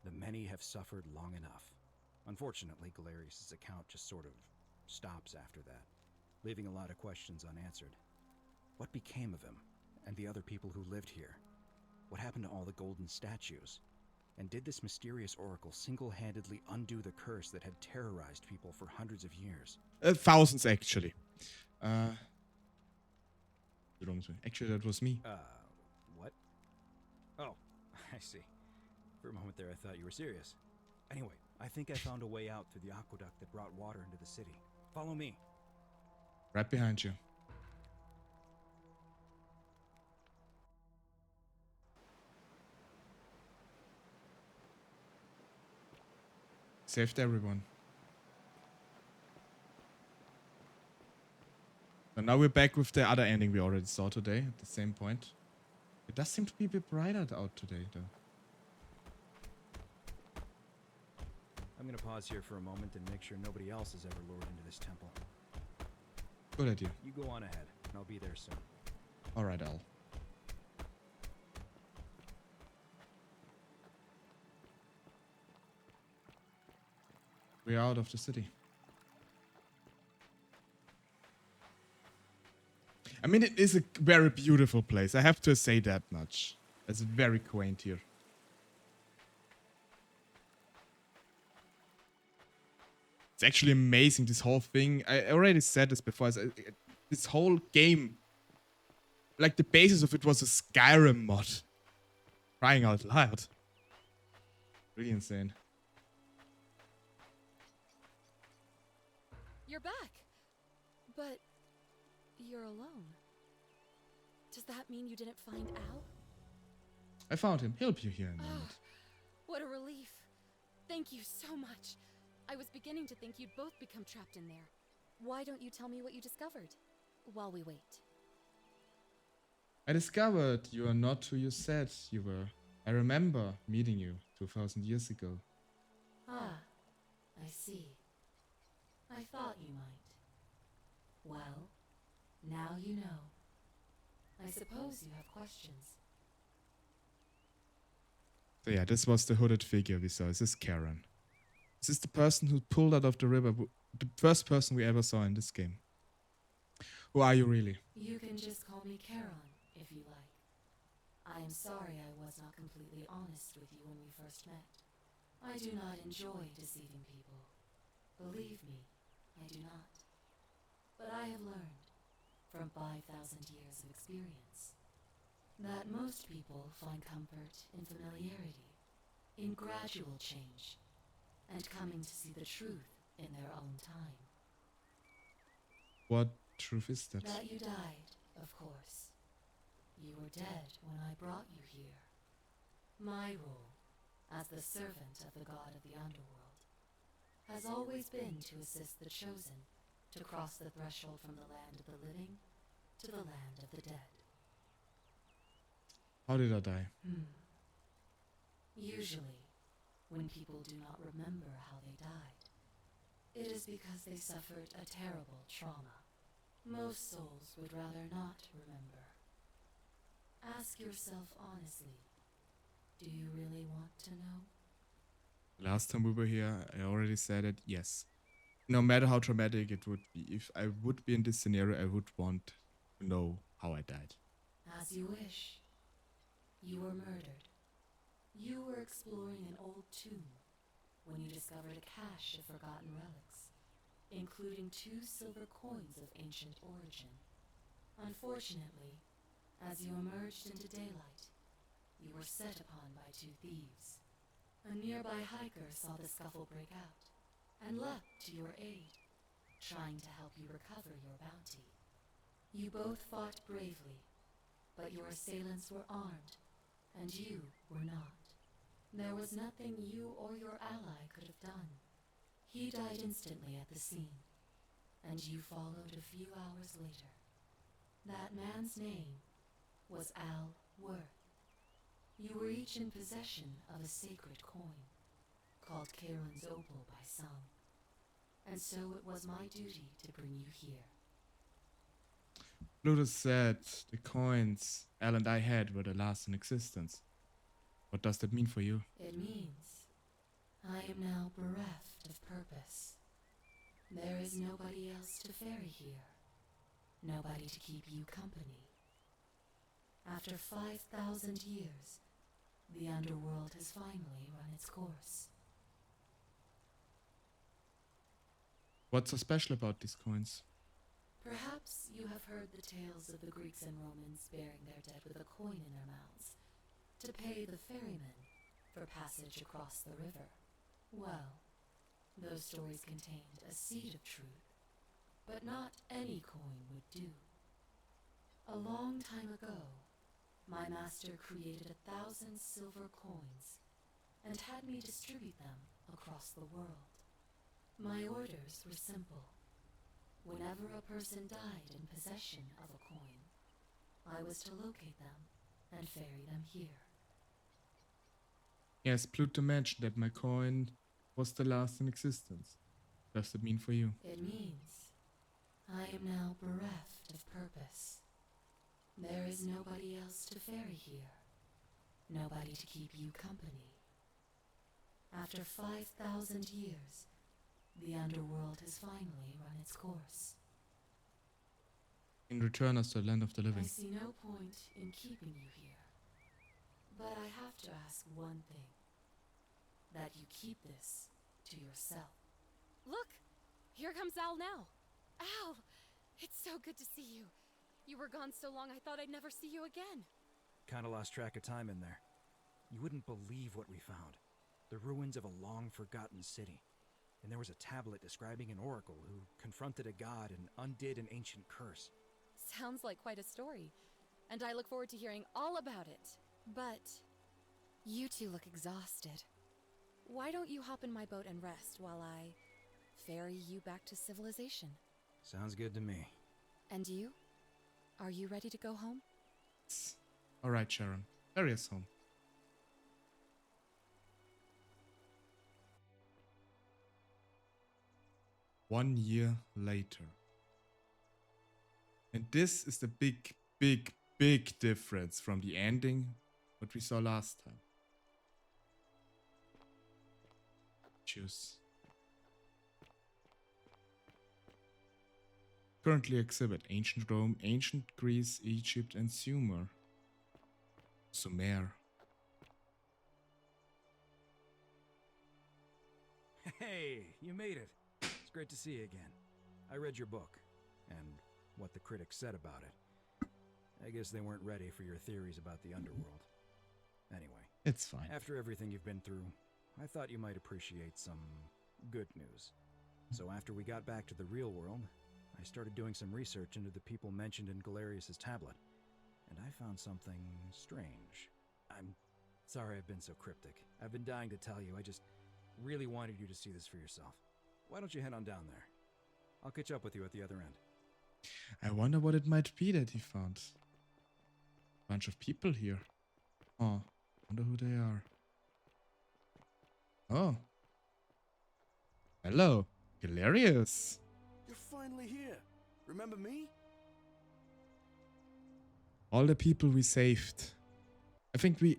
The many have suffered long enough. Unfortunately, Galerius' account just sort of stops after that, leaving a lot of questions unanswered. What became of him, and the other people who lived here? What happened to all the golden statues? And did this mysterious oracle single-handedly undo the curse that had terrorized people for hundreds of years? Thousands, actually. Actually, that was me. What? Oh, I see. For a moment there, I thought you were serious. Anyway, I think I found a way out through the aqueduct that brought water into the city. Follow me. Right behind you. Saved everyone. And now we're back with the other ending we already saw today at the same point. It does seem to be a bit brighter out today, though. I'm gonna pause here for a moment and make sure nobody else is ever lured into this temple. Good idea. You go on ahead, and I'll be there soon. Alright, Al. We're out of the city. I mean, it is a very beautiful place. I have to say that much. It's very quaint here. It's actually amazing, this whole thing. I already said this before. This whole game, like the basis of it was a Skyrim mod. Crying out loud. Really insane. You're back. But you're alone. Does that mean you didn't find Al? I found him. He'll be here in a minute. What a relief. Thank you so much. I was beginning to think you'd both become trapped in there. Why don't you tell me what you discovered while we wait? I discovered you are not who you said you were. I remember meeting you 2,000 years ago. Ah, I see. I thought you might. Well, now you know. I suppose you have questions. So yeah, this was the hooded figure we saw. This is Karen. This is the person who pulled out of the river, the first person we ever saw in this game. Who are you really? You can just call me Charon, if you like. I am sorry I was not completely honest with you when we first met. I do not enjoy deceiving people. Believe me, I do not. But I have learned, from 5,000 years of experience, that most people find comfort in familiarity, in gradual change, and coming to see the truth in their own time. What truth is that? That you died, of course. You were dead when I brought you here. My role, as the servant of the god of the underworld, has always been to assist the chosen to cross the threshold from the land of the living to the land of the dead. How did I die? Usually, when people do not remember how they died, it is because they suffered a terrible trauma. Most souls would rather not remember. Ask yourself honestly, do you really want to know? Last time we were here, I already said it, yes. No matter how traumatic it would be, if I would be in this scenario, I would want to know how I died. As you wish. You were murdered. You were exploring an old tomb when you discovered a cache of forgotten relics, including 2 silver coins of ancient origin. Unfortunately, as you emerged into daylight, you were set upon by 2 thieves. A nearby hiker saw the scuffle break out and leapt to your aid, trying to help you recover your bounty. You both fought bravely, but your assailants were armed, and you were not. There was nothing you or your ally could have done. He died instantly at the scene, and you followed a few hours later. That man's name was Al Worth. You were each in possession of a sacred coin, called Charon's Opal by some, and so it was my duty to bring you here. Plutus said the coins Al and I had were the last in existence. What does that mean for you? It means I am now bereft of purpose. There is nobody else to ferry here, nobody to keep you company. After 5,000 years, the underworld has finally run its course. What's so special about these coins? Perhaps you have heard the tales of the Greeks and Romans burying their dead with a coin in their mouths to pay the ferryman for passage across the river. Well, those stories contained a seed of truth, but not any coin would do. A long time ago, my master created 1,000 silver coins and had me distribute them across the world. My orders were simple. Whenever a person died in possession of a coin, I was to locate them and ferry them here. Yes, Pluto mentioned that my coin was the last in existence. What does that mean for you? It means I am now bereft of purpose. There is nobody else to ferry here, nobody to keep you company. After 5,000 years, the underworld has finally run its course. And return us to the land of the living. I see no point in keeping you here, but I have to ask one thing. That you keep this to yourself. Look! Here comes Al now. Al! It's so good to see you. You were gone so long I thought I'd never see you again. Kinda lost track of time in there. You wouldn't believe what we found. The ruins of a long-forgotten city. And there was a tablet describing an oracle who confronted a god and undid an ancient curse. Sounds like quite a story. And I look forward to hearing all about it. But you 2 look exhausted. Why don't you hop in my boat and rest while I ferry you back to civilization? Sounds good to me. And you? Are you ready to go home? All right, Sharon. Ferry us home. One year later. And this is the big, big, big difference from the ending what we saw last time. Choose. Currently exhibit Ancient Rome, Ancient Greece, Egypt, and Sumer. Sumer. Hey, you made it. It's great to see you again. I read your book, and what the critics said about it. I guess they weren't ready for your theories about the underworld. Anyway. It's fine. After everything you've been through, I thought you might appreciate some good news. So after we got back to the real world, I I started doing some research into the people mentioned in Galerius's tablet, and I found something strange. I'm sorry I've been so cryptic. I've been dying to tell you. I just really wanted you to see this for yourself. Why don't you head on down there? I'll catch up with you at the other end. I wonder what it might be that he found. Bunch of people here. Oh, wonder who they are. Oh. Hello, Galerius. You're finally here. Remember me? All the people we saved. I think we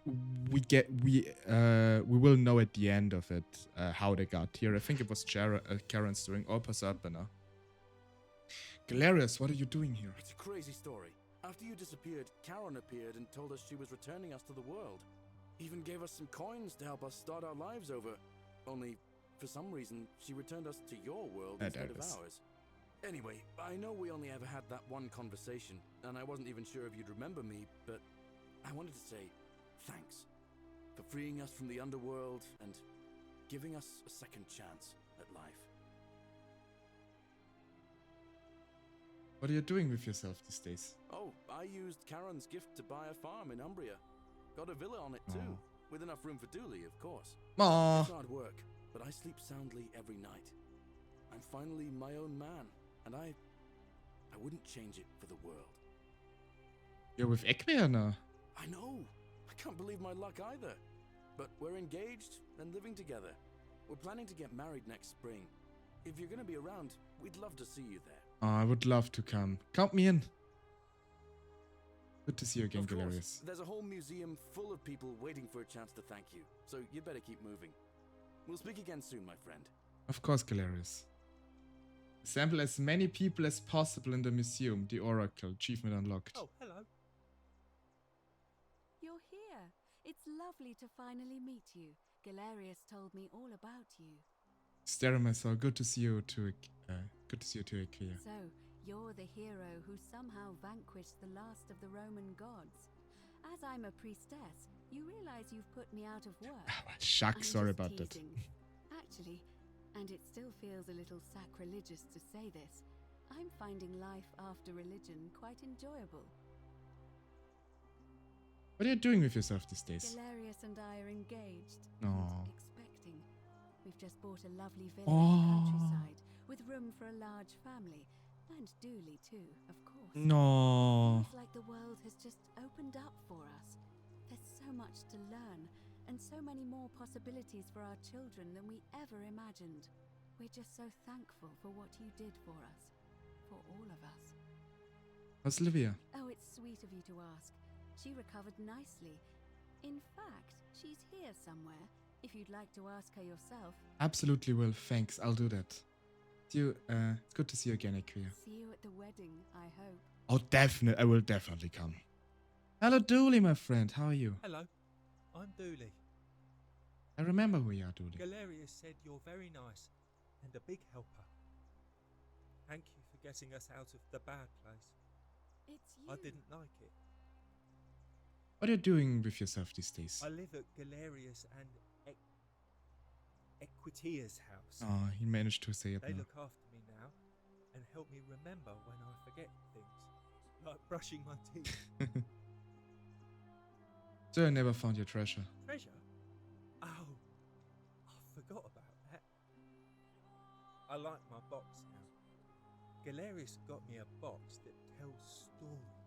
will know at the end of it how they got here. I think it was Karen's doing. Oh, pass up now. Galerius, what are you doing here? It's a crazy story. After you disappeared, Karen appeared and told us she was returning us to the world. Even gave us some coins to help us start our lives over. Only, for some reason, she returned us to your world instead of ours. Anyway, I know we only ever had that one conversation, and I wasn't even sure if you'd remember me, but I wanted to say thanks for freeing us from the underworld and giving us a second chance at life. What are you doing with yourself these days? Oh, I used Karen's gift to buy a farm in Umbria. Got a villa on it too, with enough room for Dooley, of course. Aww. It's hard work, but I sleep soundly every night. I'm finally my own man, and I wouldn't change it for the world. You're with Equia now. I know. I can't believe my luck either. But we're engaged and living together. We're planning to get married next spring. If you're going to be around, we'd love to see you there. Oh, I would love to come. Count me in. Good to see you again, Galerius. There's a whole museum full of people waiting for a chance to thank you, so you better keep moving. We'll speak again soon, my friend. Of course, Galerius. Assemble as many people as possible in the museum. The Oracle. Achievement unlocked. Oh, hello. You're here. It's lovely to finally meet you. Galerius told me all about you. Stare my soul. Good to see you too. Good to see you too, Equia. So, you're the hero who somehow vanquished the last of the Roman gods. As I'm a priestess, you realize you've put me out of work. Shucks, sorry about that. Actually, and it still feels a little sacrilegious to say this, I'm finding life after religion quite enjoyable. What are you doing with yourself these days? Galerius and I are engaged. Oh. Expecting. We've just bought a lovely villa in the countryside with room for a large family. And Dooley too, of course. No. It feels like the world has just opened up for us. There's so much to learn, and so many more possibilities for our children than we ever imagined. We're just so thankful for what you did for us. For all of us. How's Livia? Oh, it's sweet of you to ask. She recovered nicely. In fact, she's here somewhere. If you'd like to ask her yourself. Absolutely will. Thanks. I'll do that. It's good to see you again, Equia. See you at the wedding, I hope. Oh, definitely. I will definitely come. Hello, Dooley, my friend. How are you? Hello. I'm Dooley. I remember who you are, Dooley. Galerius said you're very nice and a big helper. Thank you for getting us out of the bad place. It's you. I didn't like it. What are you doing with yourself these days? I live at Galerius and Equitia's house. Oh, he managed to say it They now. look after me now and help me remember when I forget things, like brushing my teeth. So I never found your treasure. Treasure? Oh, I forgot about that. I like my box now. Galerius got me a box that tells stories.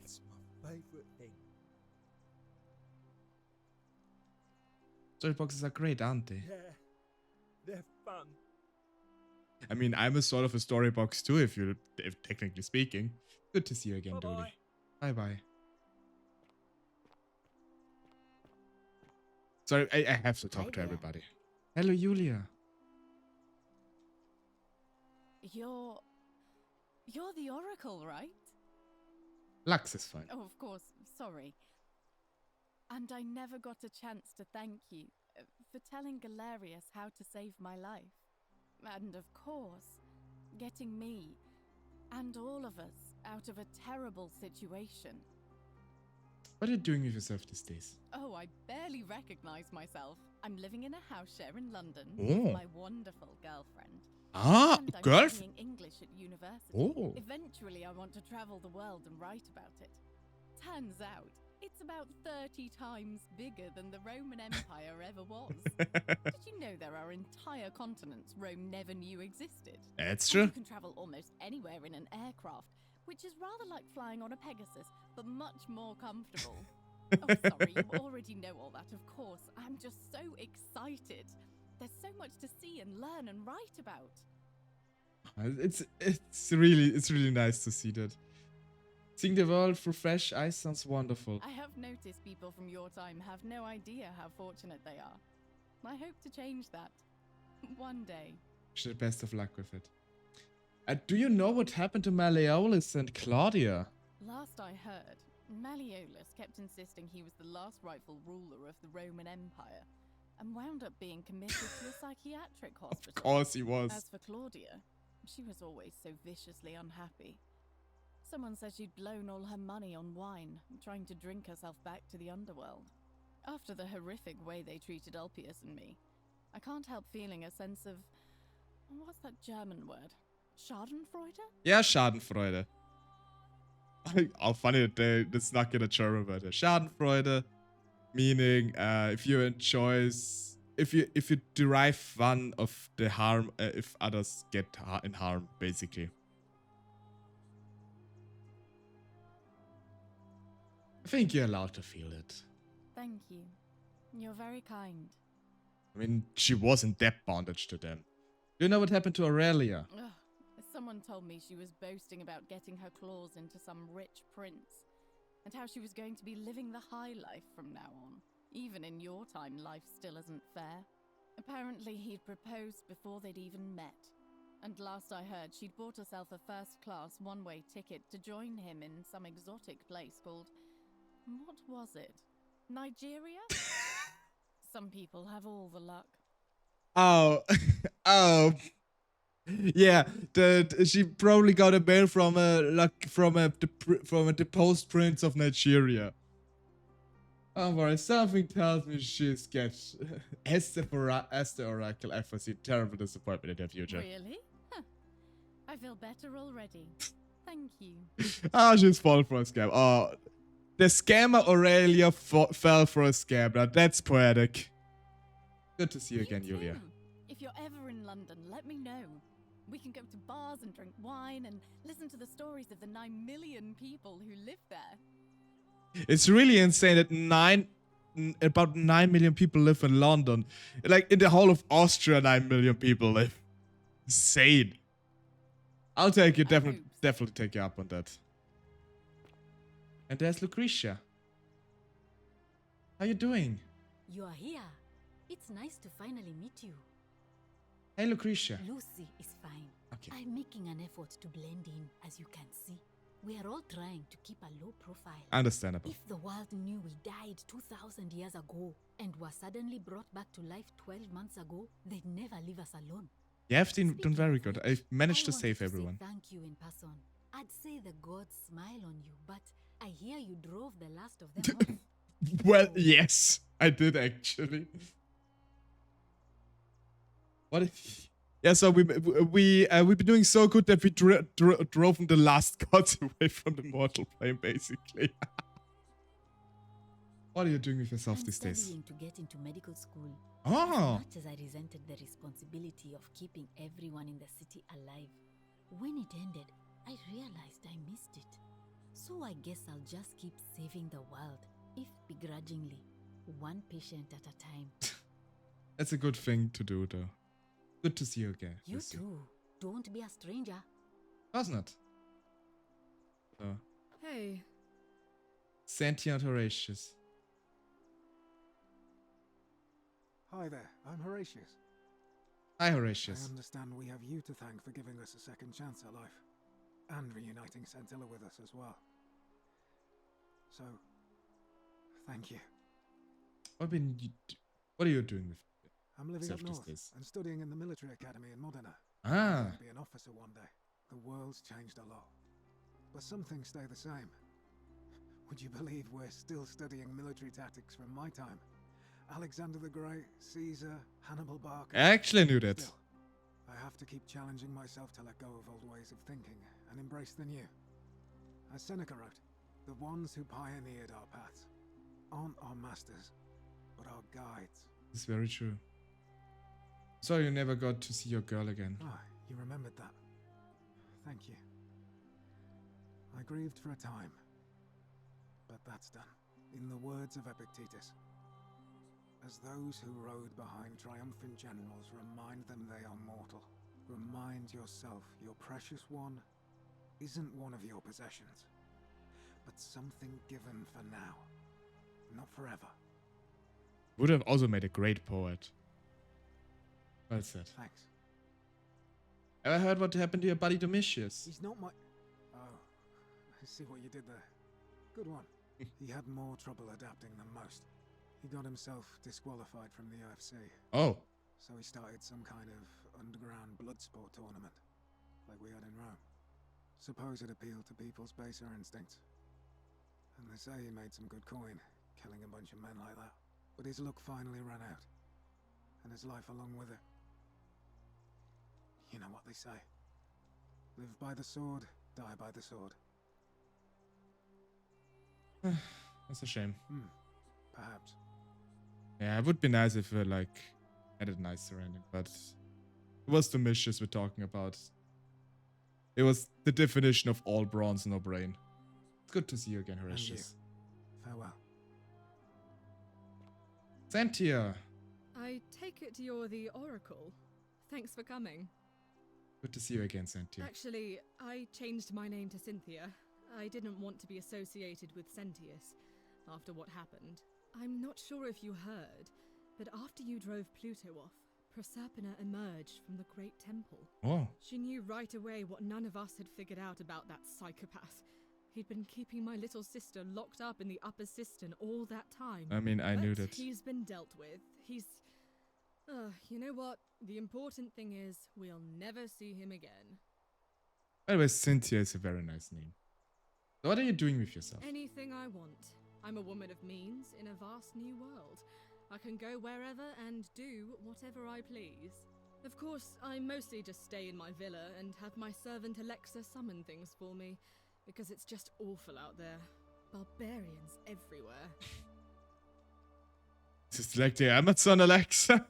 It's my favourite thing. Storyboxes are great, aren't they? Yeah, they're fun. I mean, I'm a sort of a storybox too, if technically speaking. Good to see you again, Dooley. Bye-bye. Sorry, I have to talk to everybody. Hello, Julia. You're the Oracle, right? Lux is fine. Oh, of course. Sorry. And I never got a chance to thank you for telling Galerius how to save my life. And of course, getting me and all of us out of a terrible situation. What are you doing with yourself these days? Oh, I barely recognize myself. I'm living in a house share in London Oh. with my wonderful girlfriend. Ah, And I'm girl. studying English at university. Oh. Eventually, I want to travel the world and write about it. Turns out, it's about 30 times bigger than the Roman Empire ever was. Did you know there are entire continents Rome never knew existed? That's And true. you can travel almost anywhere in an aircraft, which is rather like flying on a Pegasus, but much more comfortable. Oh, sorry, you already know all that, of course. I'm just so excited. There's so much to see and learn and write about. It's really nice to see that. Seeing the world through fresh eyes sounds wonderful. I have noticed people from your time have no idea how fortunate they are. I hope to change that. One day. Wish you the best of luck with it. Do you know what happened to Malleolus and Claudia? Last I heard, Malleolus kept insisting he was the last rightful ruler of the Roman Empire, and wound up being committed to a psychiatric hospital. Of course he was. As for Claudia, she was always so viciously unhappy. Someone said she'd blown all her money on wine, trying to drink herself back to the underworld. After the horrific way they treated Ulpius and me, I can't help feeling a sense of... what's that German word? Schadenfreude? Yeah, Schadenfreude. Auch funny that they snuck in a German word. Schadenfreude, meaning if you derive fun of the harm if others get in harm, basically. I think you're allowed to feel it. Thank you. You're very kind. I mean, she was in debt bondage to them. Do you know what happened to Aurelia? Ugh. Someone told me she was boasting about getting her claws into some rich prince, and how she was going to be living the high life from now on. Even in your time, life still isn't fair. Apparently, he'd proposed before they'd even met. And last I heard, she'd bought herself a first-class one-way ticket to join him in some exotic place called... what was it? Nigeria? Some people have all the luck. Oh, oh, yeah. She probably got a mail from a deposed prince of Nigeria. Oh, worry, something tells me she's get as the Oracle. I foresee terrible disappointment in the future. Really? Huh. I feel better already. Thank you. Ah, she's fallen for a scam. Oh, the scammer Aurelia fell for a scam. Now that's poetic. Good to see you again, Julia. If you're ever in London, let me know. We can go to bars and drink wine and listen to the stories of the 9 million people who live there. It's really insane that about 9 million people live in London. Like, in the whole of Austria, 9 million people live. Insane. I'll take you, definitely take you up on that. And there's Lucretia. How you doing? You are here. It's nice to finally meet you. Hey, Lucretia. Lucy is fine. Okay. I'm making an effort to blend in, as you can see. We are all trying to keep a low profile. Understandable. If the world knew we died 2,000 years ago and were suddenly brought back to life 12 months ago, they'd never leave us alone. You have done very good. I've managed to save everyone. Thank you in person. I'd say the gods smile on you, but I hear you drove the last of them off. Well, yes, I did actually. What? Yeah, so we've been doing so good that we drove the last gods away from the mortal plane, basically. What are you doing with yourself these days? I'm studying to get into medical school. Oh. As much as I resented the responsibility of keeping everyone in the city alive, when it ended, I realized I missed it. So I guess I'll just keep saving the world, if begrudgingly, one patient at a time. That's a good thing to do, though. Good to see you again. You too. Don't be a stranger. Was not. So. Hey. Sentient Horatius. Hi there, I'm Horatius. Hi, Horatius. I understand we have you to thank for giving us a second chance at life. And reuniting Centilla with us as well. So, thank you. What are you doing with I'm living up north days? and studying in the military academy in Modena. Ah. I'm going to be an officer one day. The world's changed a lot. But some things stay the same. Would you believe we're still studying military tactics from my time? Alexander the Great, Caesar, Hannibal Barca. I actually knew that. Still, I have to keep challenging myself to let go of old ways of thinking and embrace the new. As Seneca wrote, the ones who pioneered our paths aren't our masters, but our guides. It's very true. Sorry you never got to see your girl again. Ah, you remembered that. Thank you. I grieved for a time, but that's done. In the words of Epictetus, as those who rode behind triumphant generals remind them they are mortal, remind yourself your precious one isn't one of your possessions, but something given for now, not forever. Would have also made a great poet. Well said. Thanks. Ever heard what happened to your buddy Domitius? He's not my... Oh, I see what you did there. Good one. He had more trouble adapting than most. He got himself disqualified from the UFC. Oh. So he started some kind of underground blood sport tournament, like we had in Rome. Suppose it appealed to people's baser instincts. And they say he made some good coin, killing a bunch of men like that. But his luck finally ran out, and his life along with it. You know what they say. Live by the sword, die by the sword. That's a shame. Perhaps. Yeah, it would be nice if we like had a nicer ending, but it was Domitius we're talking about. It was the definition of all bronze, no brain. It's good to see you again, Horatius. Farewell. Xantia. I take it you're the Oracle. Thanks for coming. Good to see you again, Xantia. Actually, I changed my name to Cynthia. I didn't want to be associated with Sentius after what happened. I'm not sure if you heard, but after you drove Pluto off, Proserpina emerged from the Great Temple. Oh. She knew right away what none of us had figured out about that psychopath. He'd been keeping my little sister locked up in the upper cistern all that time. I mean, I knew that. He's been dealt with. You know what? The important thing is, we'll never see him again. By the way, Cynthia is a very nice name. So what are you doing with yourself? Anything I want. I'm a woman of means in a vast new world. I can go wherever and do whatever I please. Of course, I mostly just stay in my villa and have my servant Alexa summon things for me, because it's just awful out there. Barbarians everywhere. This is like the Amazon Alexa.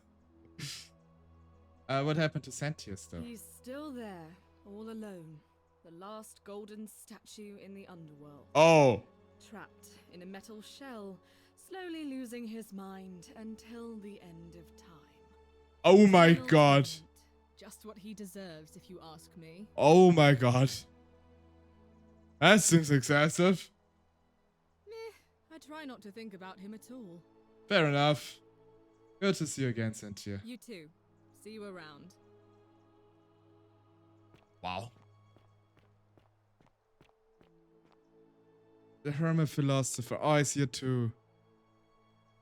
What happened to Sentius, though? He's still there, all alone. The last golden statue in the underworld. Oh! Trapped in a metal shell, slowly losing his mind until the end of time. Oh my god. Just what he deserves, if you ask me. Oh my god. That seems excessive. Meh, I try not to think about him at all. Fair enough. Good to see you again, Cynthia. You too. See you around. Wow. The Hermit Philosopher. Oh, I see you too.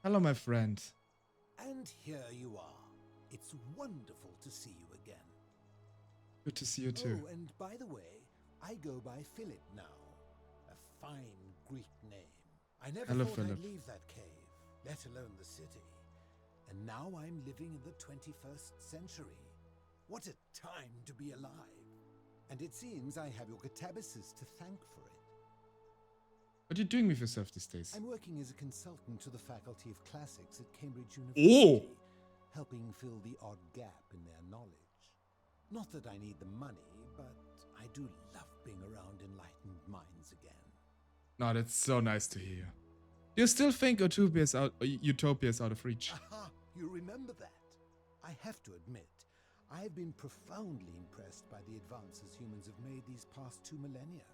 Hello, my friend. And here you are. It's wonderful to see you again. Good to see you too. Oh, and by the way, I go by Philip now. A fine Greek name. I never Hello, thought Philip. I'd leave that cave, let alone the city. And now I'm living in the 21st century. What a time to be alive. And it seems I have your catabasis to thank for it. What are you doing with yourself these days? I'm working as a consultant to the Faculty of Classics at Cambridge University, helping fill the odd gap in their knowledge. Not that I need the money, but I do love being around enlightened minds again. No, that's so nice to hear. Do you still think Utopia is out of reach? Aha! You remember that? I have to admit, I've been profoundly impressed by the advances humans have made these past 2 millennia.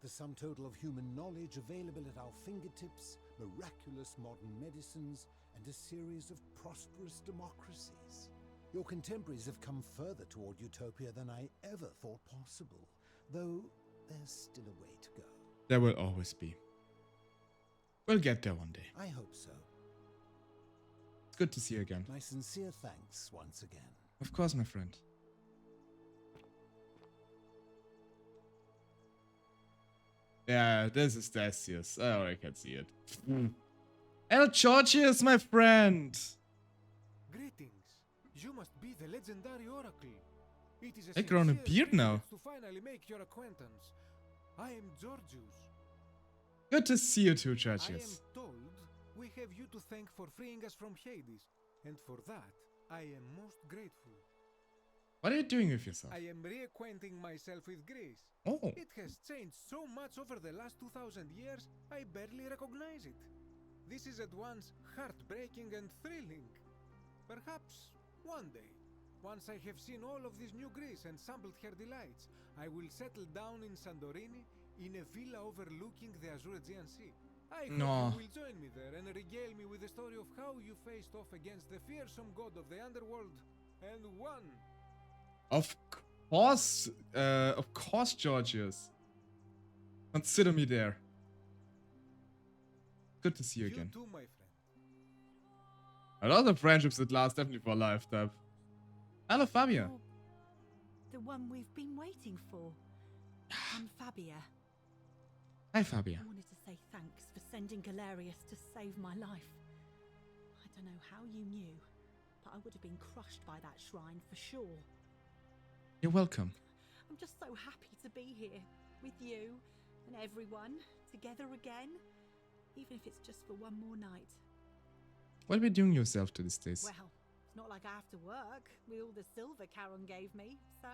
The sum total of human knowledge available at our fingertips, miraculous modern medicines, and a series of prosperous democracies. Your contemporaries have come further toward utopia than I ever thought possible, though there's still a way to go. There will always be. We'll get there one day. I hope so. It's good to see you again. My sincere thanks once again. Of course, my friend. Yeah, this is Decius. Oh, I can see it. El Georgius, my friend! Greetings. You must be the legendary oracle. It is a I've grown a sincere beard now. privilege to finally make your acquaintance. I am Georgius. Good to see you too, I am Georgius. told we have you to thank for freeing us from Hades, and for that I am most grateful. What are you doing with yourself? I am reacquainting myself with Greece. Oh. It has changed so much over the last 2000 years, I barely recognize it. This is at once heartbreaking and thrilling. Perhaps one day, once I have seen all of this new Greece and sampled her delights, I will settle down in Santorini in a villa overlooking the Azure-Aegean Sea. I hope No. you will join me there and regale me with the story of how you faced off against the fearsome god of the underworld and won. Of course, Georgius. Consider me there. Good to see you again. You too, my friend. A lot of friendships that last definitely for a lifetime. Hello, Fabia. The one we've been waiting for. I'm Fabia. Hi, Fabia. I wanted to say thanks for sending Galerius to save my life. I don't know how you knew, but I would have been crushed by that shrine for sure. You're welcome. I'm just so happy to be here with you and everyone together again, even if it's just for one more night. What are you doing yourself to these days? Well, it's not like I have to work with all the silver Charon gave me, so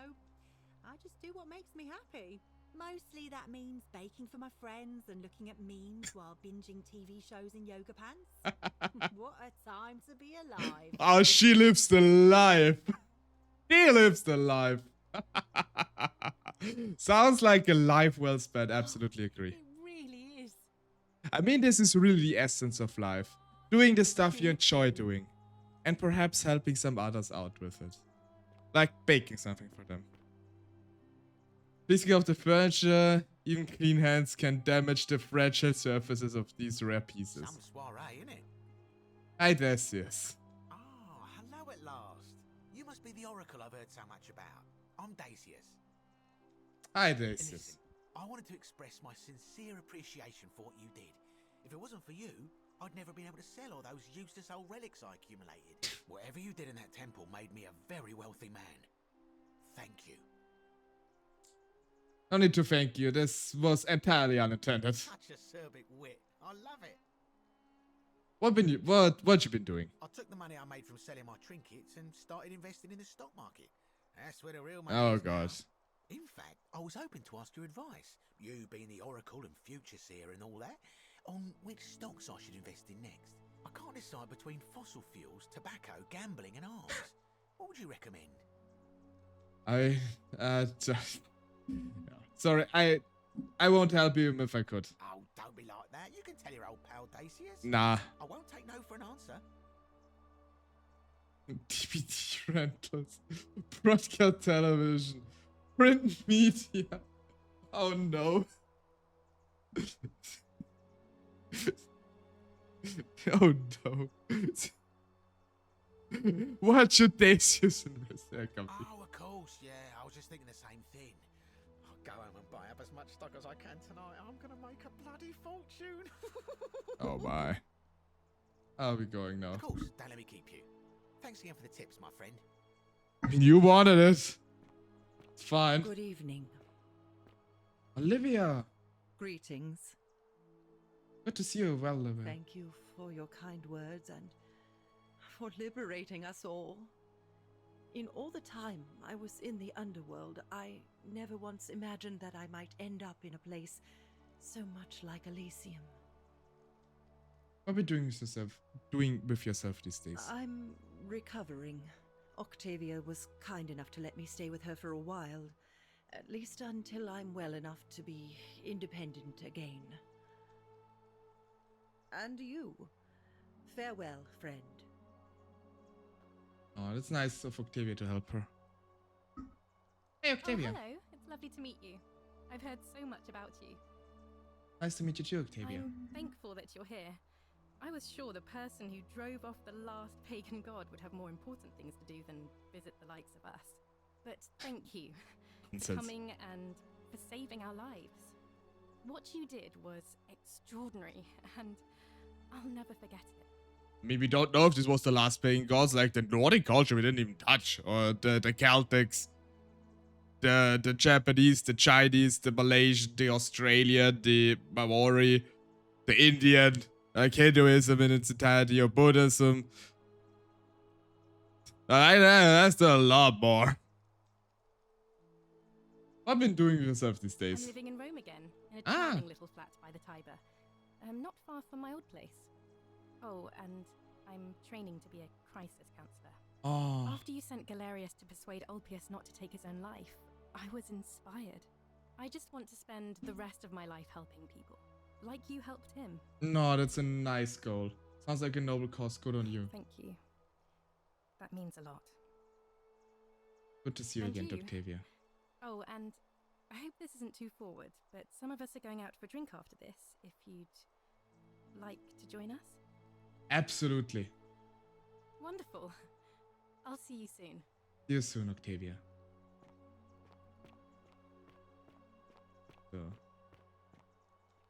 I just do what makes me happy. Mostly that means baking for my friends and looking at memes while binging TV shows in yoga pants. What a time to be alive. Oh, she lives the life. She lives the life. Sounds like a life well spent. Absolutely agree. It really is. I mean, this is really the essence of life. Doing the stuff you enjoy doing. And perhaps helping some others out with it. Like baking something for them. Speaking of the furniture, even clean hands can damage the fragile surfaces of these rare pieces. Some soiree, innit? Hi, Decius. Oh, hello at last. You must be the oracle I've heard so much about. I'm Dacius. Hi, And Decius. listen, I wanted to express my sincere appreciation for what you did. If it wasn't for you, I'd never been able to sell all those useless old relics I accumulated. Whatever you did in that temple made me a very wealthy man. Thank you. No need to thank you. This was entirely unintended. Such acerbic wit. I love it. What you been doing? I took the money I made from selling my trinkets and started investing in the stock market. That's where the real money Oh is now. god. In fact, I was hoping to ask your advice, you being the oracle and future seer and all that, on which stocks I should invest in next. I can't decide between fossil fuels, tobacco, gambling and arms. What would you recommend? Sorry, I won't help you if I could. Oh, don't be like that. You can tell your old pal Dacius. Nah. I won't take no for an answer. DVD rentals, broadcast television, print media. Oh no. Oh no. What should Decius invest? Oh, of course, yeah. I was just thinking the same thing. I'll go home and buy up as much stock as I can tonight. I'm gonna make a bloody fortune. Oh my. I'll be going now. Of course, don't let me keep you. Thanks again for the tips, my friend. I mean, you wanted it. It's fine. Good evening. Olivia. Greetings. Good to see you well, Olivia. Thank you for your kind words and for liberating us all. In all the time I was in the underworld, I never once imagined that I might end up in a place so much like Elysium. What are you doing with yourself these days? I'm recovering. Octavia was kind enough to let me stay with her for a while, at least until I'm well enough to be independent again. And you, farewell, friend. Oh, that's nice of Octavia to help her. Hey, Octavia. Oh, hello. It's lovely to meet you. I've heard so much about you. Nice to meet you too, Octavia. I'm thankful that you're here. I was sure the person who drove off the last pagan god would have more important things to do than visit the likes of us. But thank you for Nonsense. coming and for saving our lives. What you did was extraordinary, and I'll never forget it. I mean, we don't know if this was the last pagan gods, like the Nordic culture we didn't even touch, or the Celtics. the Japanese, the Chinese, the Malaysian, the Australian, the Maori, the Indian, Hinduism in its entirety, or Buddhism. That's a lot more. What have you been doing with yourself these I'm days? living in Rome again, in a charming little flat by the Tiber. Not far from my old place. Oh, and I'm training to be a crisis counselor. Oh. After you sent Galerius to persuade Ulpius not to take his own life, I was inspired. I just want to spend the rest of my life helping people, like you helped him. No, that's a nice goal. Sounds like a noble cause. Good on you. Thank you. That means a lot. Good to see you And again, you. Octavia. Oh, and I hope this isn't too forward, but some of us are going out for a drink after this, if you'd like to join us. Absolutely. Wonderful. I'll see you soon. See you soon, Octavia. So.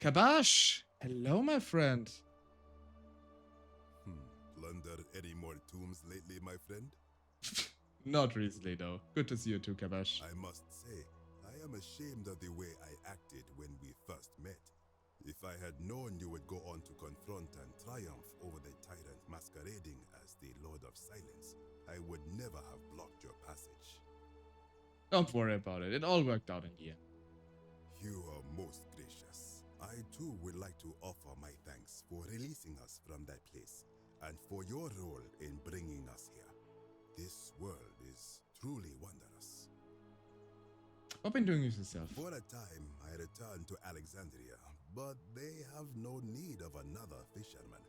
Kabash! Hello, my friend. Plundered any more tombs lately, my friend? Not recently, though. Good to see you too, Kabash. I must say, I am ashamed of the way I acted when we first met. If I had known you would go on to confront and triumph over the tyrant masquerading as the Lord of Silence, I would never have blocked your passage. Don't worry about it. It all worked out in the end. You are most gracious. I too would like to offer my thanks for releasing us from that place and for your role in bringing us here. This world is truly wondrous. What have you been doing with yourself? For a time, I returned to Alexandria, but they have no need of another fisherman,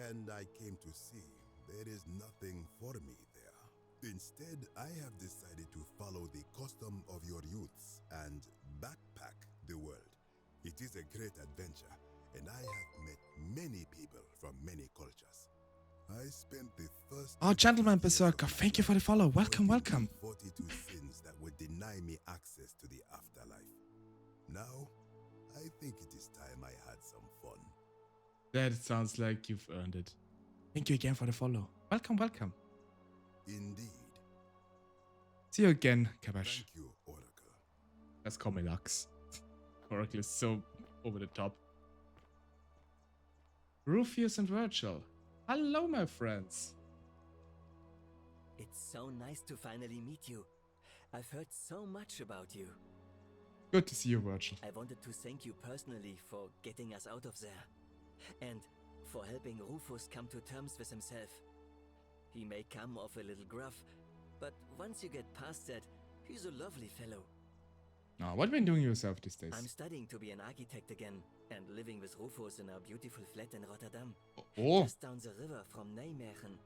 and I came to see there is nothing for me there. Instead, I have decided to follow the custom of your youths and backpack the world. It is a great adventure, and I have met many people from many cultures. I spent the first... Oh, Gentleman Berserker, thank you for the follow. Welcome, welcome. 42 sins that would deny me access to the afterlife. Now, I think it is time I had some fun. That sounds like you've earned it. Thank you again for the follow. Welcome, welcome. Indeed. See you again, Kabash. Thank you, Oracle. Let's call me Lux. Oracle is so over the top. Rufius and Virgil. Hello, my friends. It's so nice to finally meet you. I've heard so much about you. Good to see you, Virgil. I wanted to thank you personally for getting us out of there. And for helping Rufus come to terms with himself. He may come off a little gruff, but once you get past that, he's a lovely fellow. Now, what have you been doing yourself these days? I'm studying to be an architect again, and living with Rufus in our beautiful flat in Rotterdam. Oh. Just down the river from Nijmegen,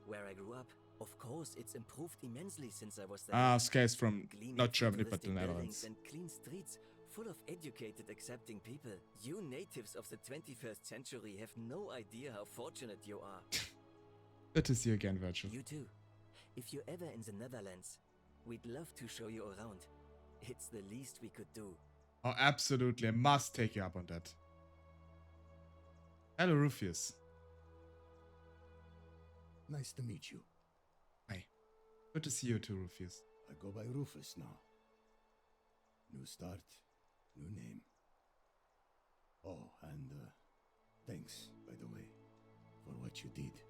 where I grew up. Of course, it's improved immensely since I was there. Ah, Skies from Gleaming not Germany, but the futuristic Netherlands. buildings and clean streets, full of educated, accepting people. You natives of the 21st century have no idea how fortunate you are. Good to see you again, Virgil. You too. If you're ever in the Netherlands, we'd love to show you around. It's the least we could do. Oh, absolutely. I must take you up on that. Hello, Rufius. Nice to meet you. Hi. Good to see you too, Rufius. I go by Rufus now. New start, new name. Oh, and thanks, by the way, for what you did.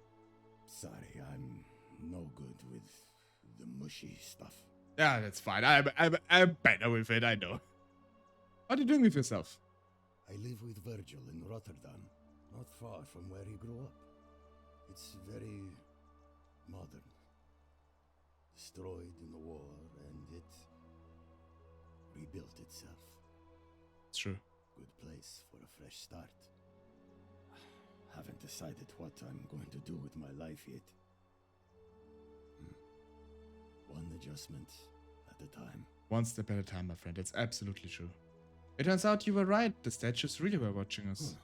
Sorry, I'm no good with the mushy stuff. Yeah, that's fine. I'm better with it, I know. What are you doing with yourself? I live with Virgil in Rotterdam, not far from where he grew up. It's very modern. Destroyed in the war, and it rebuilt itself. It's true. Good place for a fresh start. Haven't decided what I'm going to do with my life yet. One adjustment at a time. One step at a time, my friend. That's absolutely true. It turns out you were right. The statues really were watching us.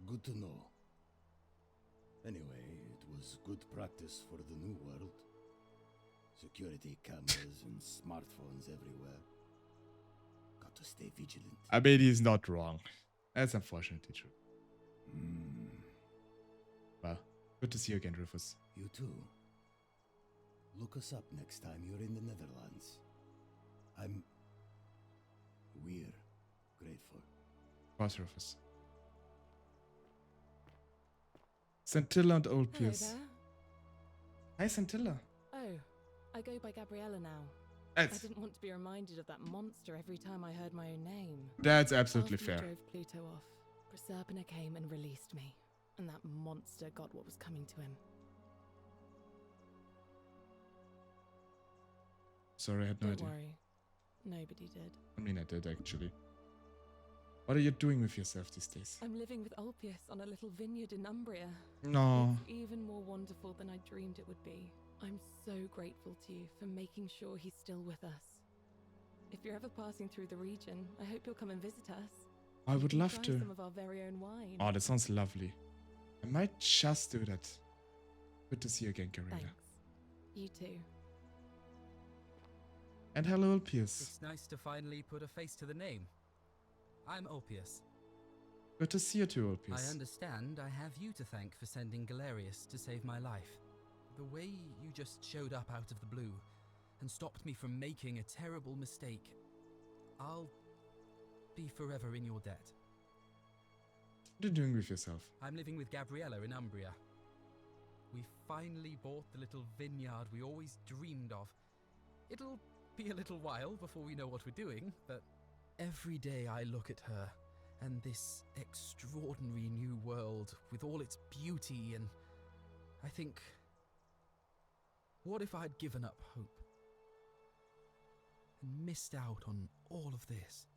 Good to know. Anyway, it was good practice for the new world. Security cameras and smartphones everywhere. Got to stay vigilant. I mean, he's not wrong. That's unfortunately true. Well, good to see you again, Rufus. You too. Look us up next time you're in the Netherlands. We're grateful. Both of us. Scintilla and Old Hello Pierce. there. Hi, Scintilla. Oh, I go by Gabriella now. That's- I didn't want to be reminded of that monster every time I heard my own name. That's absolutely After fair. we drove Pluto off, Proserpina came and released me, and that monster got what was coming to him. Sorry, I had no Don't idea. worry, nobody did. I mean, I did actually. What are you doing with yourself these days? I'm living with Ulpius on a little vineyard in Umbria. No. It's even more wonderful than I dreamed it would be. I'm so grateful to you for making sure he's still with us. If you're ever passing through the region, I hope you'll come and visit us. I You would can love try to. some of our very own wine. Oh, that sounds lovely. I might just do that. Good to see you again, Gabriella. Thanks. You too. And hello, Old Pierce. It's nice to finally put a face to the name. I'm Ulpius. Good to see you too, Old I Pierce. understand I have you to thank for sending Galerius to save my life. The way you just showed up out of the blue and stopped me from making a terrible mistake, I'll be forever in your debt. What are you doing with yourself? I'm living with Gabriella in Umbria. We finally bought the little vineyard we always dreamed of. It'll be a little while before we know what we're doing, but every day I look at her and this extraordinary new world with all its beauty, and I think, what if I'd given up hope and missed out on all of this?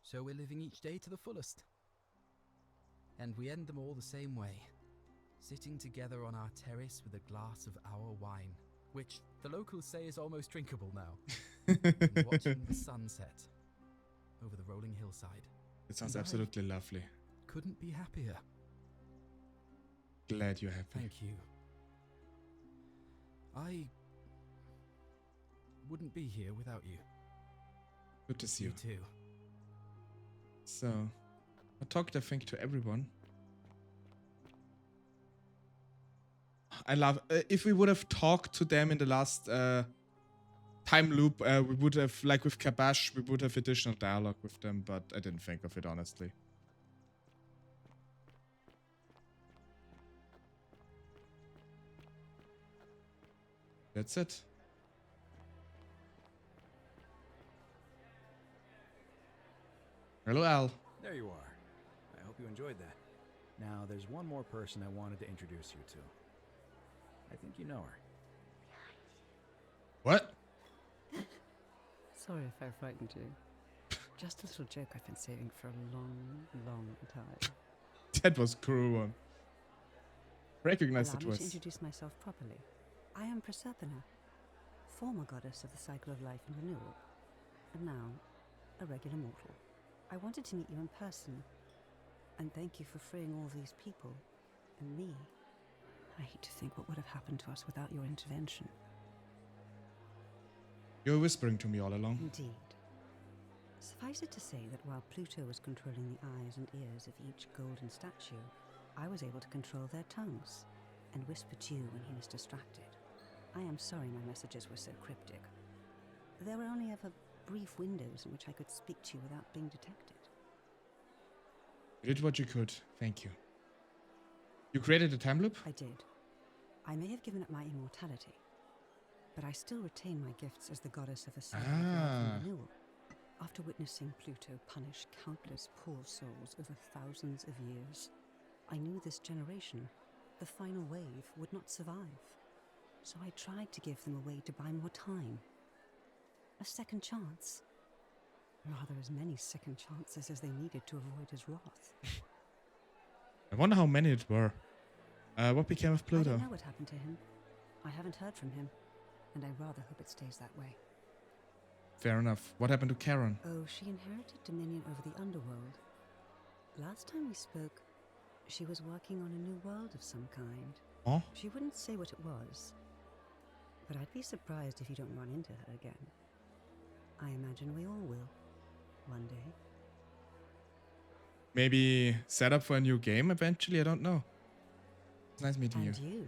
So we're living each day to the fullest. And we end them all the same way, sitting together on our terrace with a glass of our wine, which the locals say is almost drinkable now, and watching the sunset over the rolling hillside. It sounds And I absolutely lovely. couldn't be happier. Glad you're happy. Thank you. I wouldn't be here without you. Good to see you. You too. So, I talked, I think, to everyone. I love. If we would have talked to them in the last time loop, we would have, like with Kabash, we would have additional dialogue with them, but I didn't think of it, honestly. That's it. Hello, Al. There you are. I hope you enjoyed that. Now, there's one more person I wanted to introduce you to. I think you know her. What? Sorry if I frightened you. Just a little joke I've been saving for a long, long time. That was cruel one. Recognize Allow the me to twist. introduce myself properly. I am Proserpina, former goddess of the cycle of life and renewal, and now a regular mortal. I wanted to meet you in person, and thank you for freeing all these people, and me. I hate to think what would have happened to us without your intervention. You were whispering to me all along. Indeed. Suffice it to say that while Pluto was controlling the eyes and ears of each golden statue, I was able to control their tongues and whisper to you when he was distracted. I am sorry my messages were so cryptic. There were only ever brief windows in which I could speak to you without being detected. You did what you could. Thank you. You created a time loop? I did. I may have given up my immortality, but I still retain my gifts as the goddess of a cycle of life and renewal. After witnessing Pluto punish countless poor souls over thousands of years, I knew this generation, the final wave, would not survive. So I tried to give them a way to buy more time. A second chance. Rather, as many second chances as they needed to avoid his wrath. I wonder how many it were. What became of I Pluto? don't know what happened to him. I haven't heard from him, and I rather hope it stays that way. Fair enough. What happened to Karen? Oh, she inherited dominion over the underworld. Last time we spoke, she was working on a new world of some kind. Oh? She wouldn't say what it was, but I'd be surprised if you don't run into her again. I imagine we all will, one day. Maybe set up for a new game eventually? I don't know. It's nice meeting And you. you,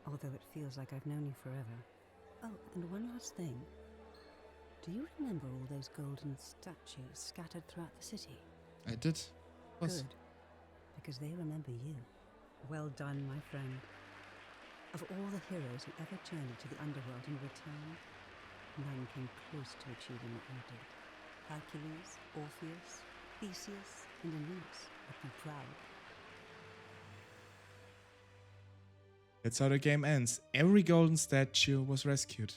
although it feels like I've known you forever. Oh, and one last thing. Do you remember all those golden statues scattered throughout the city? I did. Good, because they remember you. Well done, my friend. Of all the heroes who ever journeyed to the underworld and returned, none came close to achieving what you did. Hercules, Orpheus, Theseus, and Aeneas would be proud. That's how the game ends. Every golden statue was rescued.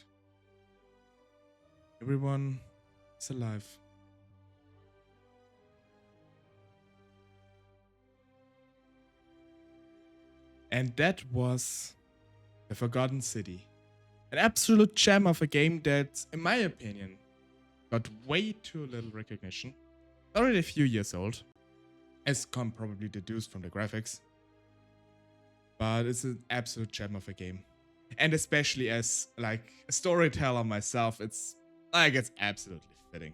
Everyone is alive. And that was The Forgotten City. An absolute gem of a game that, in my opinion, got way too little recognition. Already a few years old, as can probably deduced from the graphics. But it's an absolute gem of a game. And especially as like a storyteller myself, it's absolutely fitting.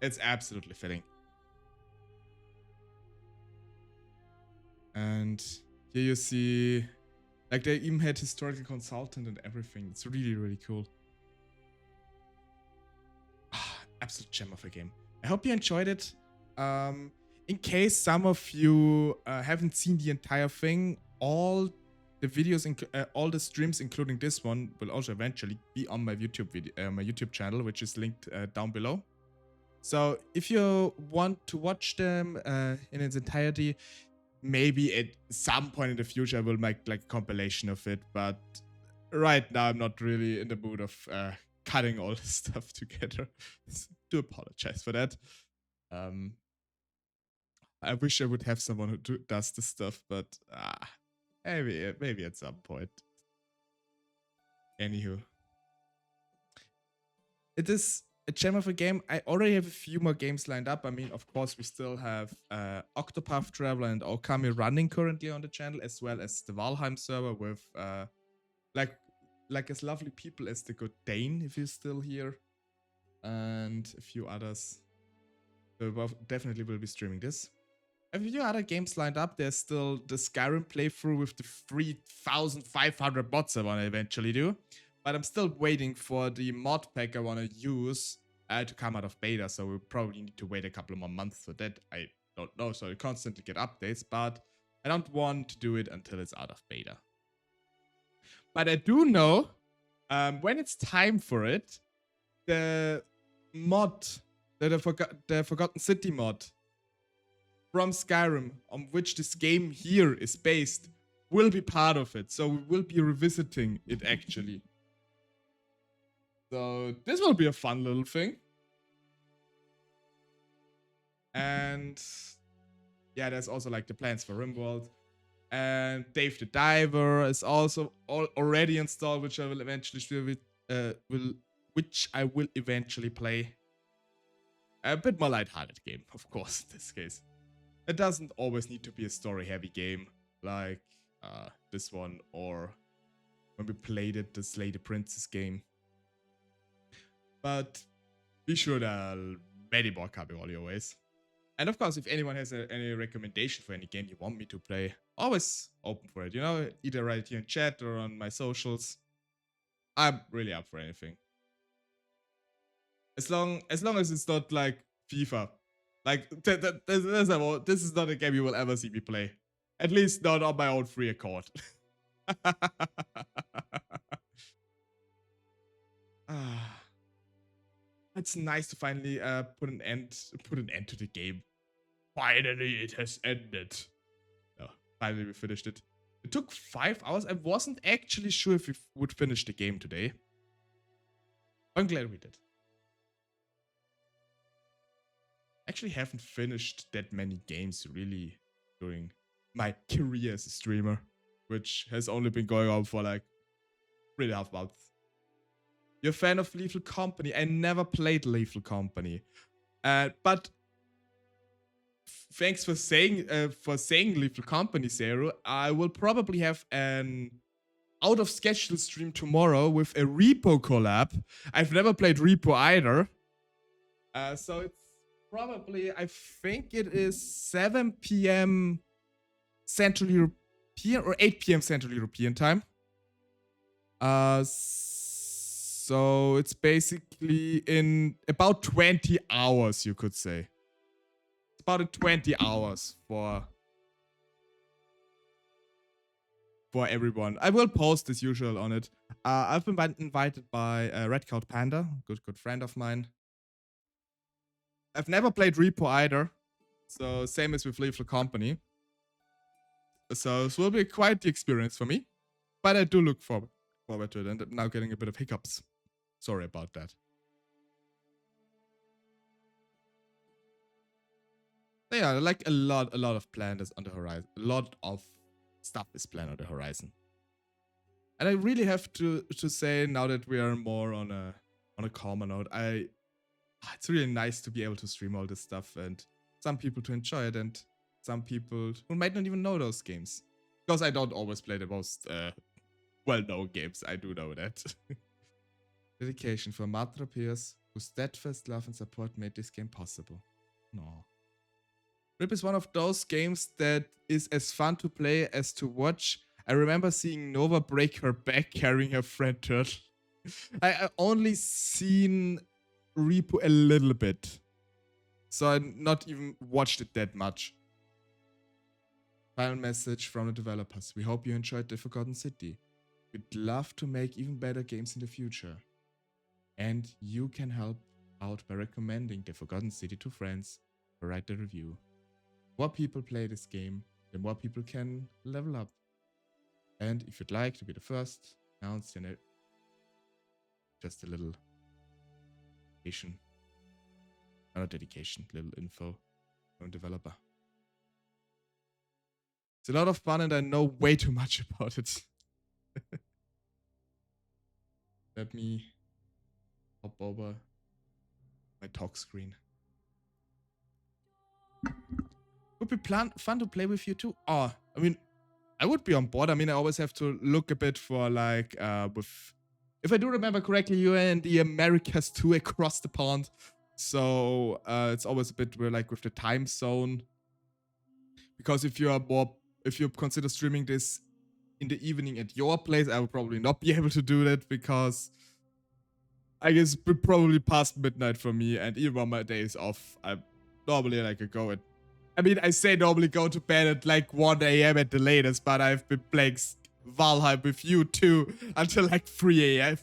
It's absolutely fitting. And here you see, like, they even had historical consultant and everything. It's really, really cool. Absolute gem of a game. I hope you enjoyed it. In case some of you haven't seen the entire thing, all the videos, all the streams, including this one, will also eventually be on my YouTube channel, which is linked down below. So if you want to watch them in its entirety, maybe at some point in the future I will make like a compilation of it. But right now I'm not really in the mood of cutting all this stuff together. Do apologize for that. I wish I would have someone who does this stuff, but maybe at some point. Anywho, it is a gem of a game. I already have a few more games lined up. I mean, of course, we still have Octopath Traveler and Okami running currently on the channel, as well as the Valheim server with like as lovely people as the good Dane, if he's still here, and a few others. So definitely will be streaming this. A few other games lined up. There's still the Skyrim playthrough with the 3,500 mods I want to eventually do. But I'm still waiting for the mod pack I want to use to come out of beta. So we'll probably need to wait a couple more months for that. I don't know. So I constantly get updates. But I don't want to do it until it's out of beta. But I do know when it's time for it, the mod, the Forgotten City mod from Skyrim, on which this game here is based, will be part of it. So we will be revisiting it actually. So this will be a fun little thing. And yeah, there's also like the plans for RimWorld. And Dave the Diver is also already installed, which I will eventually eventually play. A bit more lighthearted game, of course, in this case. It doesn't always need to be a story-heavy game like this one, or when we played it, the Slay the Princess game. But be sure there are many more coming all your ways. And of course, if anyone has any recommendation for any game you want me to play, always open for it. You know, either right here in chat or on my socials. I'm really up for anything. As long as it's not like FIFA. Like, this is not a game you will ever see me play. At least not on my own free accord. It's nice to finally put an end to the game. Finally, it has ended. Oh, finally, we finished it. It took 5 hours. I wasn't actually sure if we would finish the game today. I'm glad we did. Actually haven't finished that many games really during my career as a streamer, which has only been going on for like 3.5 months. You're a fan of Lethal Company? I never played Lethal Company, but thanks for saying Lethal Company, Zero. I will probably have an out of schedule stream tomorrow with a Repo collab. I've never played Repo either, so it's probably, I think it is 7 p.m. Central European or 8 p.m. Central European time. So it's basically in about 20 hours, you could say. It's about in 20 hours for everyone. I will post as usual on it. I've been invited by Red Cloud Panda, good friend of mine. I've never played Repo either, so same as with Lethal Company. So this will be quite the experience for me, but I do look forward to it, and I'm now getting a bit of hiccups. Sorry about that. Yeah, like a lot of planned is on the horizon. A lot of stuff is planned on the horizon. And I really have to say, now that we are more on a calmer note, it's really nice to be able to stream all this stuff, and some people to enjoy it, and some people who might not even know those games. Because I don't always play the most well-known games, I do know that. Dedication for Matra peers whose steadfast love and support made this game possible. No. RIP is one of those games that is as fun to play as to watch. I remember seeing Nova break her back carrying her friend Turtle. I only seen Repo a little bit, so I not even watched it that much. Final message from the developers. We hope you enjoyed The Forgotten City. We'd love to make even better games in the future. And you can help out by recommending The Forgotten City to friends or write a review. More people play this game, the more people can level up. And if you'd like to be the first, announce your just a little dedication. Not dedication, little info from developer. It's a lot of fun and I know way too much about it. Let me hop over my talk screen. Would be fun to play with you too. Oh, I mean, I would be on board. I mean, I always have to look a bit for like, if I do remember correctly, you're in the Americas too, across the pond. So it's always a bit like with the time zone. Because if you consider streaming this in the evening at your place, I would probably not be able to do that because I guess it probably past midnight for me, and even on my days off, I normally like I say normally go to bed at like 1 a.m. at the latest, but I've been playing Valheim with you too until like 3 a.m.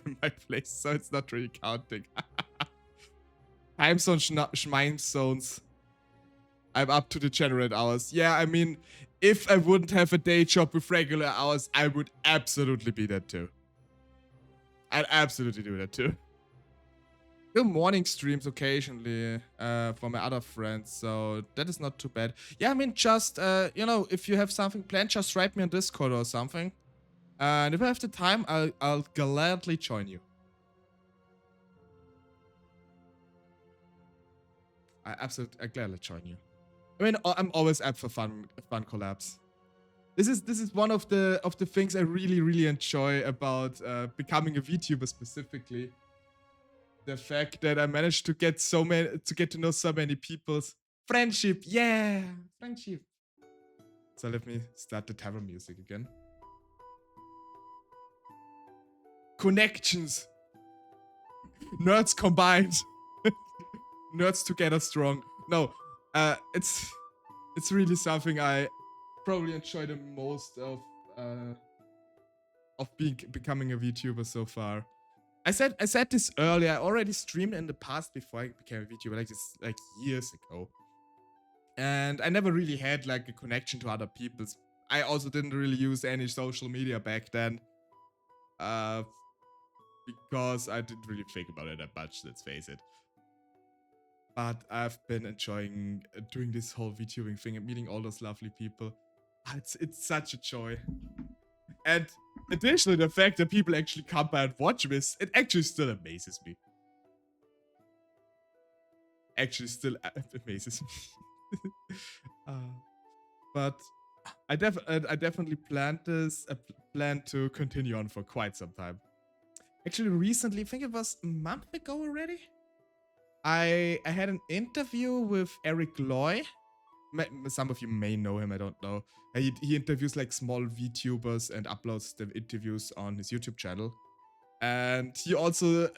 in my place, so it's not really counting. Time zones. I'm up to the generate hours. Yeah, I mean, if I wouldn't have a day job with regular hours, I would absolutely be that too. I'd absolutely do that too. Do morning streams occasionally for my other friends, so that is not too bad. Yeah, I mean, just, if you have something planned, just write me on Discord or something. And if I have the time, I'll gladly join you. I gladly join you. I mean, I'm always up for fun collabs. This is one of the things I really enjoy about becoming a VTuber specifically. The fact that I managed to get to know so many people's friendship. Yeah, friendship. So let me start the tavern music again. Connections. Nerds combined. Nerds together strong. No, it's really something I probably enjoy the most of becoming a VTuber so far. I said this earlier. I already streamed in the past before I became a VTuber, like years ago. And I never really had like a connection to other people. I also didn't really use any social media back then. Because I didn't really think about it that much, let's face it. But I've been enjoying doing this whole VTubing thing and meeting all those lovely people. It's such a joy. And additionally, the fact that people actually come by and watch this, it actually still amazes me. But I definitely plan to continue on for quite some time. Actually, recently, I think it was a month ago already, I had an interview with Eric Loy. Some of you may know him, I don't know. He interviews like small VTubers and uploads the interviews on his YouTube channel. And he also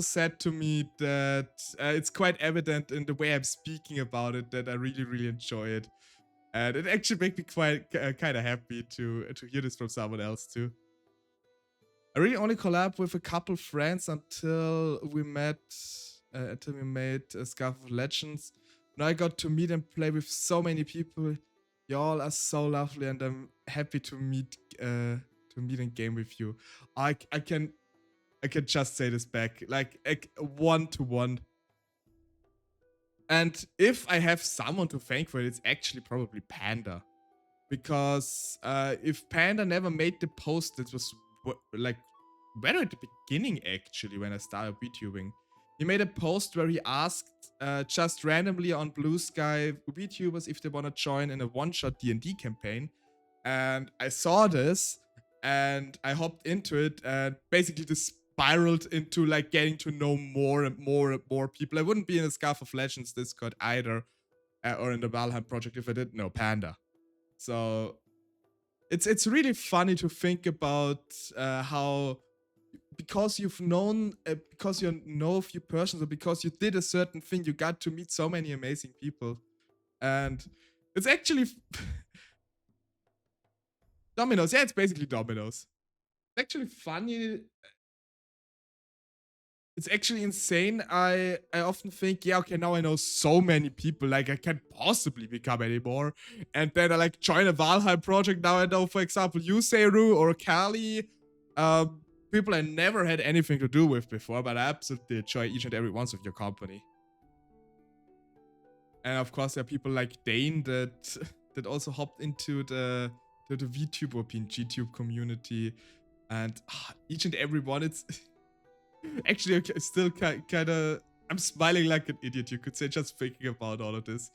said to me that it's quite evident in the way I'm speaking about it that I really, really enjoy it. And it actually made me quite kind of happy to hear this from someone else too. I really only collabed with a couple friends until we made Scarf of Legends. Now I got to meet and play with so many people. Y'all are so lovely, and I'm happy to meet and game with you. I can just say this back, like 1-to-1. And if I have someone to thank for it, it's actually probably Panda. Because if Panda never made the post, it was like right at the beginning actually when I started VTubing. He made a post where he asked just randomly on Blue Sky VTubers if they want to join in a one-shot D&D campaign. And I saw this and I hopped into it, and basically this spiraled into like getting to know more and more and more people. I wouldn't be in a Scarf of Legends Discord either, or in the Valheim project if I didn't know Panda. So it's really funny to think about how because you've known because you know a few persons, or because you did a certain thing, you got to meet so many amazing people. And it's actually Dominoes. Yeah, it's basically Dominoes. It's actually funny. It's actually insane. I often think, yeah, okay, now I know so many people, like I can't possibly become any more. And then I like join a Valheim project. Now I know, for example, you, Seru, or Kali, people I never had anything to do with before, but I absolutely enjoy each and every one of your company. And of course, there are people like Dane that also hopped into the VTube or PNGTube community, and each and every one, it's actually still kind of, I'm smiling like an idiot, you could say, just thinking about all of this.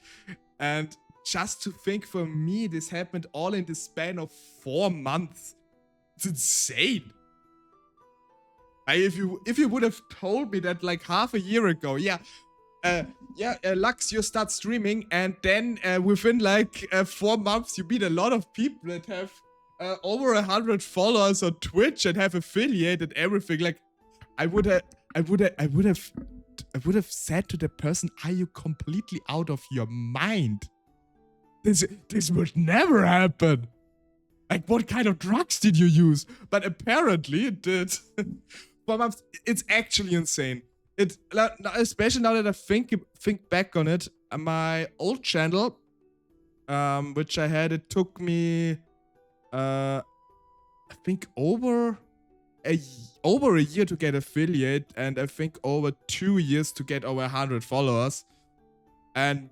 And just to think, for me, this happened all in the span of 4 months. It's insane. If you would have told me that like half a year ago, Lux, you start streaming, and then within like 4 months, you meet a lot of people that have over 100 followers on Twitch and have affiliated everything. Like, I would have said to the person, "Are you completely out of your mind? This would never happen. Like, what kind of drugs did you use?" But apparently it did. 4 months. It's actually insane. Especially now that I think back on it. My old channel, which I had, it took me, I think over a year to get affiliate, and I think over 2 years to get over 100 followers. And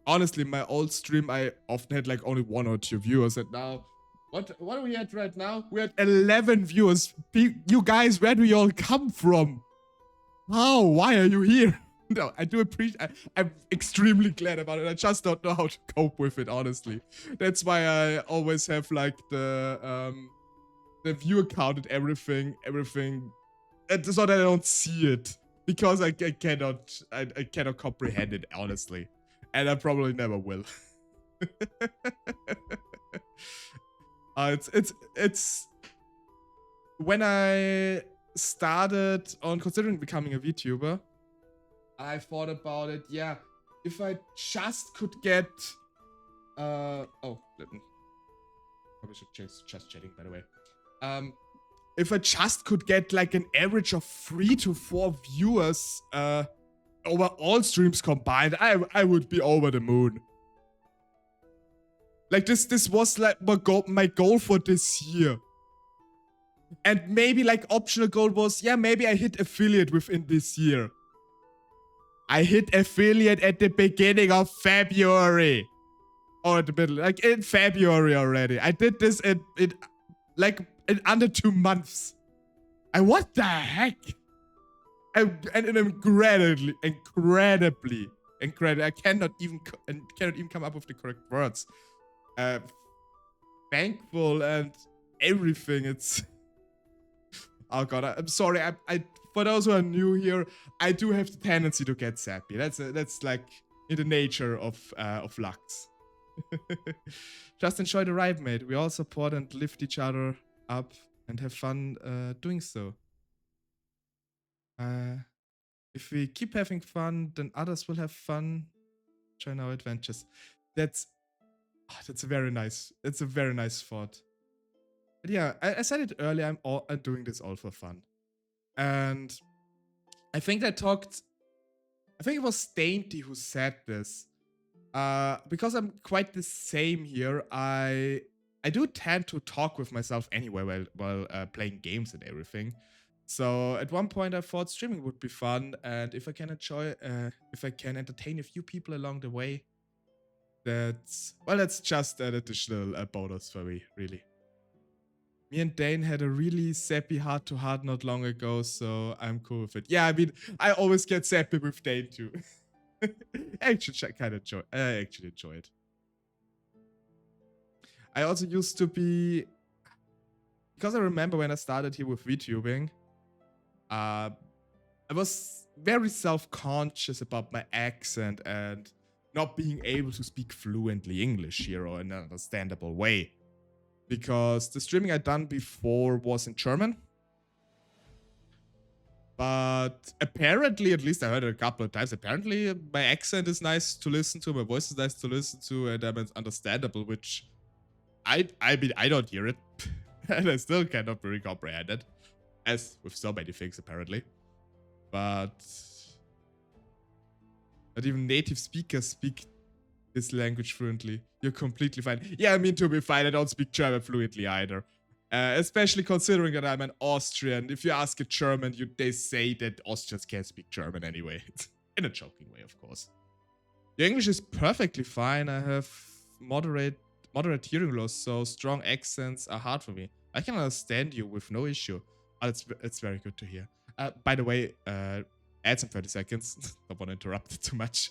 honestly, my old stream, I often had like only 1 or 2 viewers, and now what are we at right now? We're at 11 viewers. You guys, where do you all come from? How? Why are you here? No, I do appreciate. I'm extremely glad about it. I just don't know how to cope with it, honestly. That's why I always have like the viewer count and everything, so that I don't see it, because I cannot comprehend it, honestly, and I probably never will. It's when I started on considering becoming a VTuber, I thought about it. Yeah, if I just could get probably should just chatting, by the way. If I just could get like an average of 3 to 4 viewers over all streams combined, I would be over the moon. Like this was like my goal for this year. And maybe like optional goal was, yeah, maybe I hit affiliate within this year. I hit affiliate at the beginning of February. Or at the middle, like in February already. I did this in under 2 months. And what the heck? And incredibly. I cannot even come up with the correct words. Thankful and everything. It's, oh god, I'm sorry. I for those who are new here, I do have the tendency to get sappy. That's like in the nature of Lux. Just enjoy the ride, mate. We all support and lift each other up and have fun doing so. If we keep having fun, then others will have fun. Join our adventures. That's a very nice. It's a very nice thought. But yeah, I said it earlier. I'm doing this all for fun, and I think I think it was Dainty who said this. Because I'm quite the same here. I do tend to talk with myself anyway while playing games and everything. So at one point I thought streaming would be fun, and if I can entertain a few people along the way, that's just an additional bonus for me, really. Me and Dane had a really sappy heart-to-heart not long ago, so I'm cool with it. Yeah, I mean, I always get sappy with Dane too. I actually enjoy it. I also used to be, because I remember when I started here with VTubing, I was very self-conscious about my accent and not being able to speak fluently English here or in an understandable way. Because the streaming I'd done before was in German. But apparently, at least I heard it a couple of times, apparently my accent is nice to listen to, my voice is nice to listen to, and I'm understandable, which I mean, I don't hear it. And I still cannot really comprehend it. As with so many things, apparently. But even native speakers speak this language fluently. You're completely fine. Yeah, I mean, to be fine, I don't speak German fluently either. Especially considering that I'm an Austrian. If you ask a German, they say that Austrians can't speak German anyway. In a joking way, of course. The English is perfectly fine. I have moderate hearing loss, so strong accents are hard for me. I can understand you with no issue. It's very good to hear. By the way, add some 30 seconds. Don't want to interrupt it too much.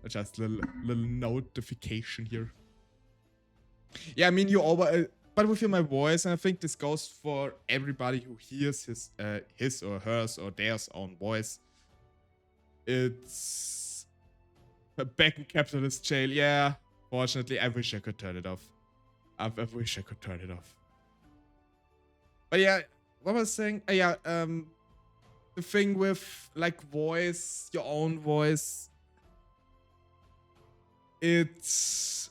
Just a little notification here. Yeah, I mean, you always... But with my voice, and I think this goes for everybody who hears his or hers or theirs own voice. It's back in capitalist jail. Yeah, fortunately, I wish I could turn it off. I wish I could turn it off. But yeah, what was I saying? The thing with like voice, your own voice. It's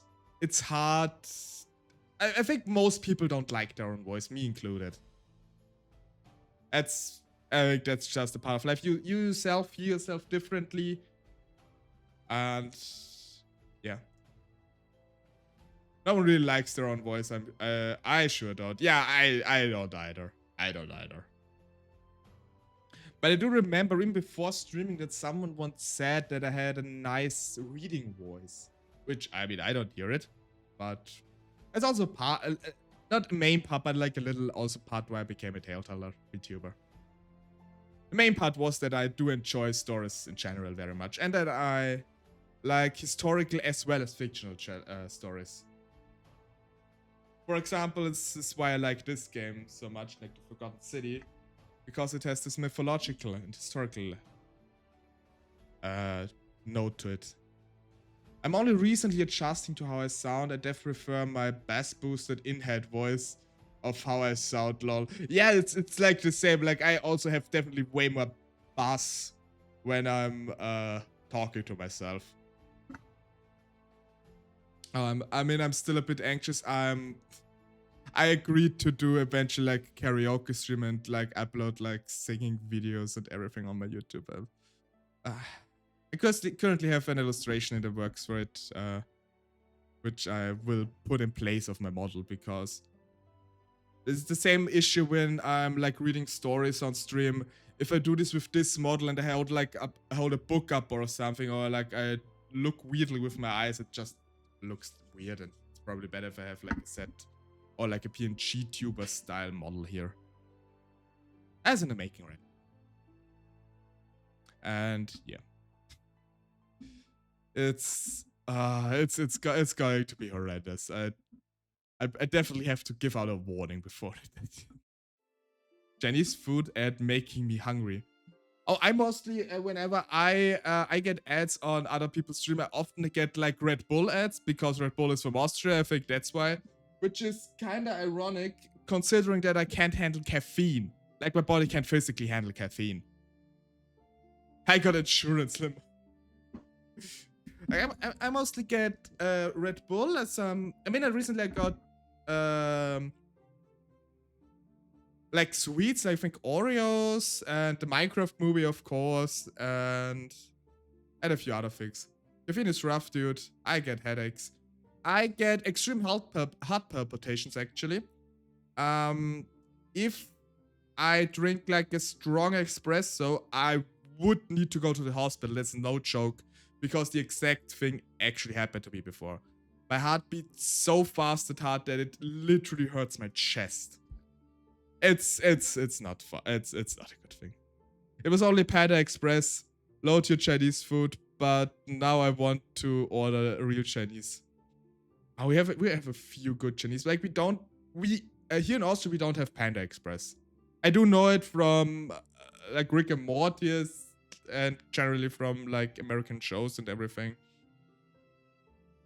hard. I think most people don't like their own voice, me included. I think that's just a part of life. You yourself hear yourself differently. And yeah. No one really likes their own voice. I sure don't. Yeah, I don't either. I don't either. But I do remember even before streaming that someone once said that I had a nice reading voice. Which, I mean, I don't hear it. But it's also part, not the main part, but like a little also part where I became a tale-teller VTuber. The main part was that I do enjoy stories in general very much. And that I like historical as well as fictional stories. For example, this is why I like this game so much, like The Forgotten City. Because it has this mythological and historical note to it. I'm only recently adjusting to how I sound. I definitely prefer my bass-boosted in-head voice of how I sound, lol. Yeah, it's like the same. Like, I also have definitely way more bass when I'm talking to myself. I mean, I'm still a bit anxious. I agreed to do eventually like karaoke stream and like upload like singing videos and everything on my YouTube. I currently have an illustration in the works for it, which I will put in place of my model because it's the same issue when I'm like reading stories on stream. If I do this with this model and I hold like hold a book up or something, or like I look weirdly with my eyes, it just looks weird, and it's probably better if I have like a set or like a PNG tuber style model here. As in the making right. And yeah. It's going to be horrendous. I definitely have to give out a warning before it. Chinese food ad making me hungry. Oh, I mostly whenever I get ads on other people's stream, I often get like Red Bull ads because Red Bull is from Austria. I think that's why, which is kind of ironic considering that I can't handle caffeine. Like my body can't physically handle caffeine. I got insurance limo. I mostly get Red Bull as I mean, recently I got like sweets, I think Oreos and the Minecraft movie, of course, and a few other things. Caffeine is rough, dude. I get headaches. I get extreme heart palpitations, actually. If I drink like a strong espresso, I would need to go to the hospital. That's no joke, because the exact thing actually happened to me before. My heart beats so fast at heart that it literally hurts my chest. It's not fun. It's not a good thing. It was only Panda Express. Load your Chinese food, but now I want to order real Chinese. Oh, we have a few good Chinese. Like here in Austria we don't have Panda Express. I do know it from like Rick and Morty and generally from like American shows and everything.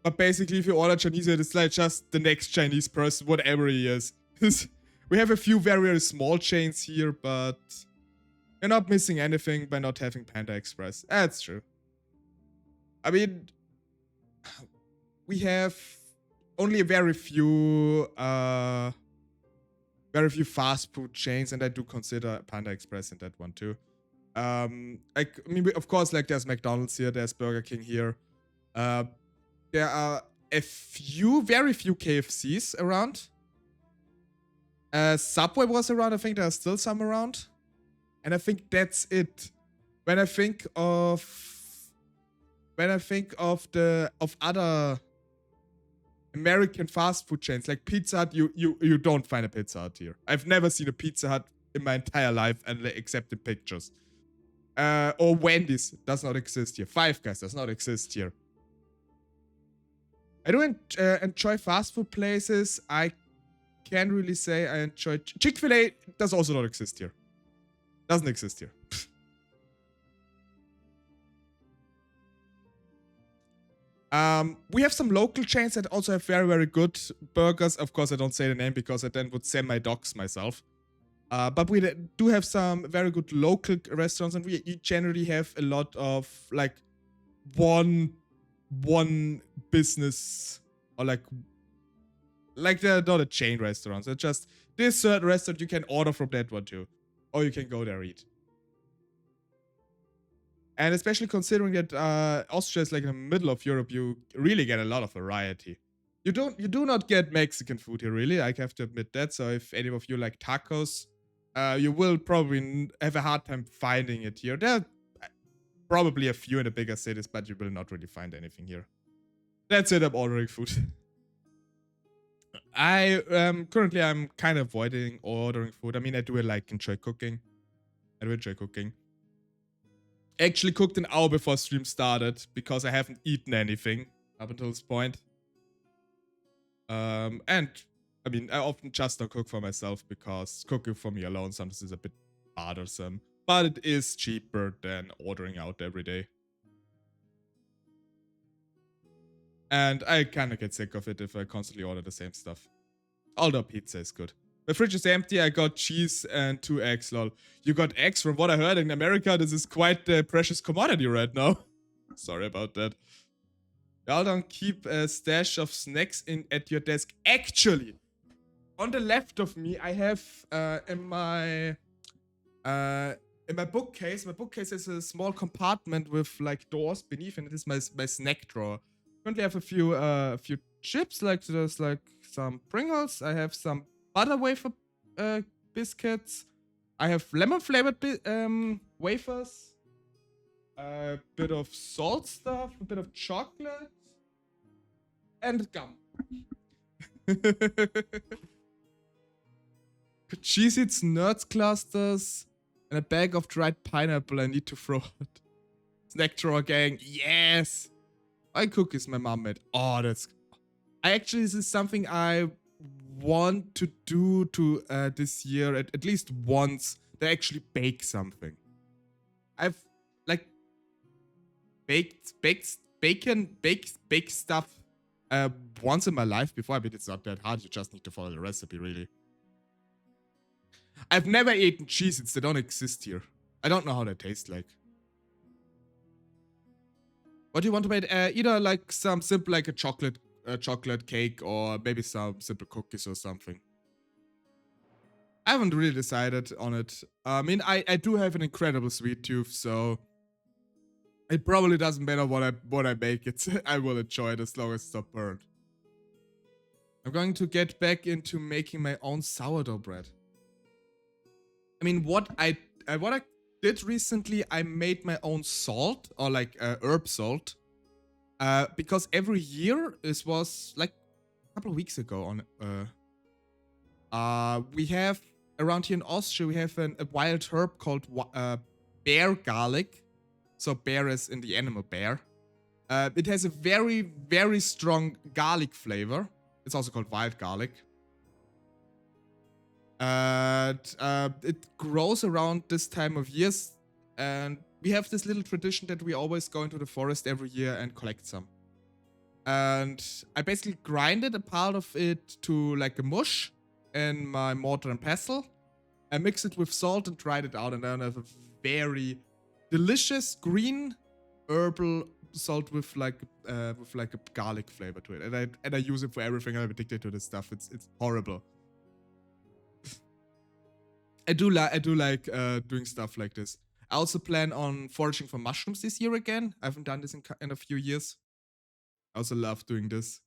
But basically, if you order Chinese, it's like just the next Chinese person, whatever he is. We have a few very, very small chains here, but you're not missing anything by not having Panda Express. That's true. I mean, we have only very few fast food chains, and I do consider Panda Express in that one too. Like, I mean, of course, like there's McDonald's here, there's Burger King here. There are very few KFCs around. Subway was around. I think there are still some around, and I think that's it. When I think of other American fast food chains like Pizza Hut, you don't find a Pizza Hut here. I've never seen a Pizza Hut in my entire life, and except in pictures. Or Wendy's does not exist here. Five Guys does not exist here. I do enjoy fast food places. I can't really say I enjoy Chick-fil-A. Does also not exist here. Doesn't exist here. We have some local chains that also have very, very good burgers. Of course, I don't say the name because I then would send my dogs myself. But we do have some very good local restaurants, and we generally have a lot of like one business, or like they're not a chain restaurants. They're just this certain restaurant, you can order from that one too, or you can go there eat. And especially considering that Austria is like in the middle of Europe, you really get a lot of variety. You do not get Mexican food here, really. I have to admit that. So if any of you like tacos, you will probably have a hard time finding it here. There are probably a few in the bigger cities, but you will not really find anything here. That's it. I'm ordering food. Currently I'm kind of avoiding ordering food. I mean, I do enjoy cooking. Actually cooked an hour before stream started because I haven't eaten anything up until this point. And I mean, I often just don't cook for myself because cooking for me alone sometimes is a bit bothersome. But it is cheaper than ordering out every day. And I kind of get sick of it if I constantly order the same stuff. Although pizza is good. The fridge is empty. I got cheese and 2 eggs, lol. You got eggs? From what I heard in America, this is quite a precious commodity right now. Sorry about that. Y'all don't keep a stash of snacks at your desk. Actually, on the left of me, I have in my bookcase. My bookcase is a small compartment with like doors beneath, and it is my snack drawer. Currently, I have a few chips. Like there's like some Pringles. I have some butter wafer biscuits. I have lemon flavored wafers. A bit of salt stuff. A bit of chocolate. And gum. Cheese Its Nerds clusters. And a bag of dried pineapple I need to throw out. Snack drawer gang. Yes! My cookies my mom made. Oh, this is something I want to do this year at least once. To actually bake something. I've like baked stuff once in my life before. I mean, it's not that hard. You just need to follow the recipe, really. I've never eaten Cheez-Its. They don't exist here. I don't know how they taste like. What do you want to make? Either like some simple, like a chocolate cake, or maybe some simple cookies or something. I haven't really decided on it. I mean, I do have an incredible sweet tooth, so it probably doesn't matter what I make. I will enjoy it as long as it's not burnt. I'm going to get back into making my own sourdough bread. I mean, what I did recently, I made my own salt, or like herb salt, because every year, this was like a couple of weeks ago we have around here in Austria, we have a wild herb called bear garlic. So bear is in the animal bear. It has a very, very strong garlic flavor. It's also called wild garlic. It grows around this time of years, and we have this little tradition that we always go into the forest every year and collect some. And I basically grinded a part of it to like a mush in my mortar and pestle. I mixed it with salt and dried it out, and then I have a very delicious green herbal salt with like a garlic flavor to it, and I use it for everything. I'm addicted to this stuff. It's horrible. I do like doing stuff like this. I also plan on foraging for mushrooms this year again. I haven't done this in a few years. I also love doing this,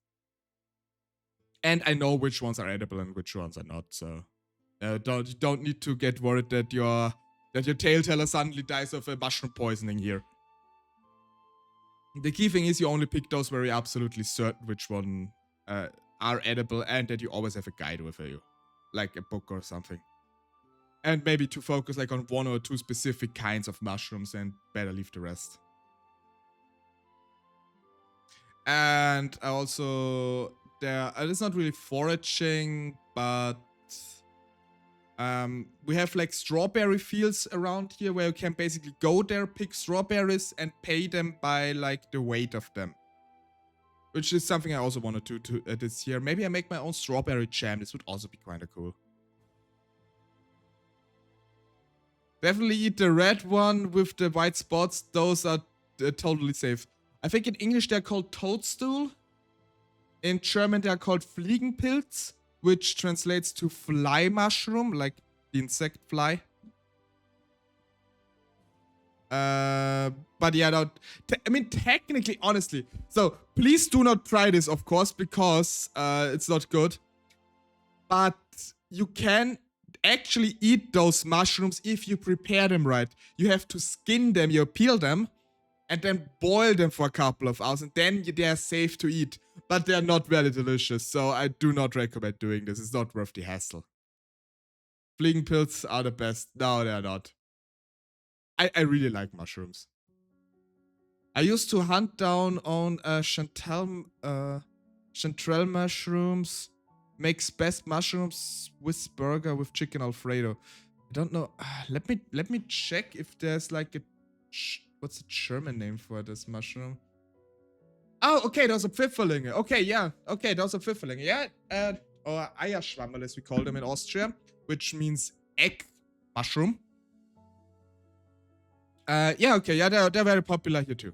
and I know which ones are edible and which ones are not. So don't need to get worried that your tale-teller suddenly dies of a mushroom poisoning here. The key thing is you only pick those where you're absolutely certain which one are edible, and that you always have a guide with you, like a book or something. And maybe to focus like on one or two specific kinds of mushrooms, and better leave the rest. And I also, it's not really foraging, but we have like strawberry fields around here where you can basically go there, pick strawberries, and pay them by like the weight of them. Which is something I also want to do this year. Maybe I make my own strawberry jam. This would also be kind of cool. Definitely eat the red one with the white spots. Those are totally safe. I think in English they're called toadstool. In German they're called Fliegenpilz, which translates to fly mushroom, like the insect fly. But yeah, I mean, technically, honestly. So please do not try this, of course, because it's not good. But you can actually eat those mushrooms if you prepare them right. You have to skin them, you peel them, and then boil them for a couple of hours, and then they're safe to eat. But they're not very delicious, so I do not recommend doing this. It's not worth the hassle. Fliegenpilz are the best. No, they're not. I really like mushrooms. I used to hunt down on chanterelle mushrooms. Makes best mushrooms Swiss burger with chicken Alfredo. I don't know. Let me check if there's like a what's the German name for this mushroom? Oh, okay, those are Pfifferlinge. Okay, yeah. Okay, those are Pfifferlinge. Yeah. Or Eierschwammerl, as we call them in Austria, which means egg mushroom. Yeah, okay, yeah, they're very popular here too.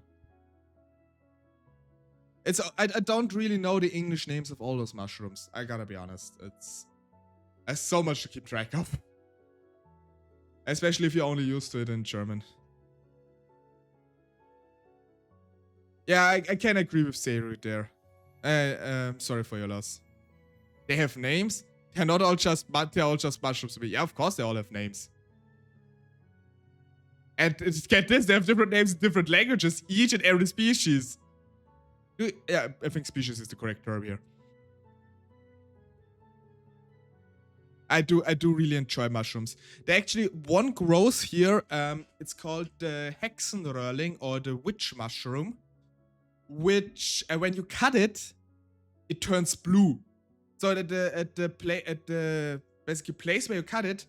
I don't really know the English names of all those mushrooms. I gotta be honest. There's so much to keep track of. Especially if you're only used to it in German. Yeah, I can agree with Seru there. Sorry for your loss. They have names? They're all just mushrooms to me. Yeah, of course they all have names. And get this, they have different names in different languages, each and every species. Yeah, I think species is the correct term here. I do really enjoy mushrooms. There actually one grows here. It's called the Hexenröhrling, or the witch mushroom, which when you cut it, it turns blue. So at the basically place where you cut it,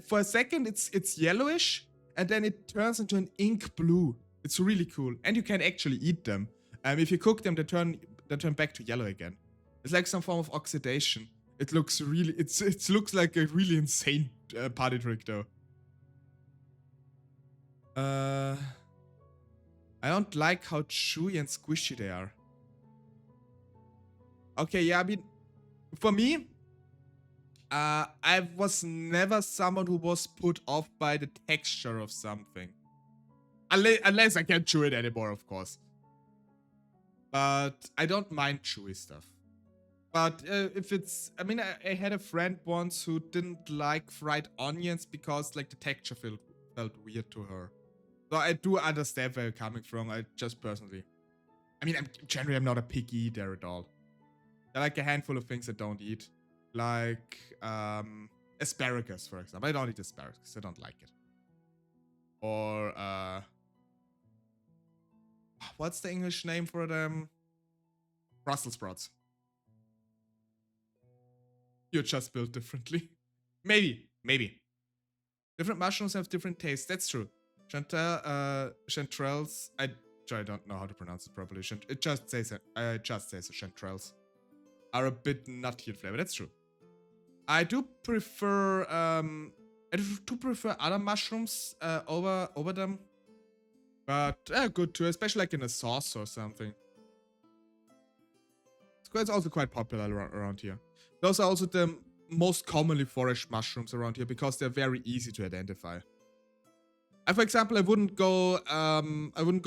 for a second it's yellowish, and then it turns into an ink blue. It's really cool, and you can actually eat them. If you cook them, they turn back to yellow again. It's like some form of oxidation. It looks really, it looks like a really insane party trick though. I don't like how chewy and squishy they are. Okay, yeah, I mean, for me, I was never someone who was put off by the texture of something. Unless I can't chew it anymore, of course. But I don't mind chewy stuff. But if it's, I mean, I had a friend once who didn't like fried onions because like the texture felt weird to her. So I do understand where you're coming from. I just personally, I mean, generally I'm not a picky eater at all. I like a handful of things I don't eat, like asparagus, for example. I don't eat asparagus. I don't like it. Or what's the English name for them? Brussels sprouts. You're just built differently. Maybe. Different mushrooms have different tastes. That's true. Chanterelles. I don't know how to pronounce it properly. It just says chanterelles are a bit nutty in flavor. That's true. I do prefer other mushrooms over them, but good too, especially like in a sauce or something. It's also quite popular around here. Those are also the most commonly foraged mushrooms around here because they're very easy to identify. For example, I wouldn't go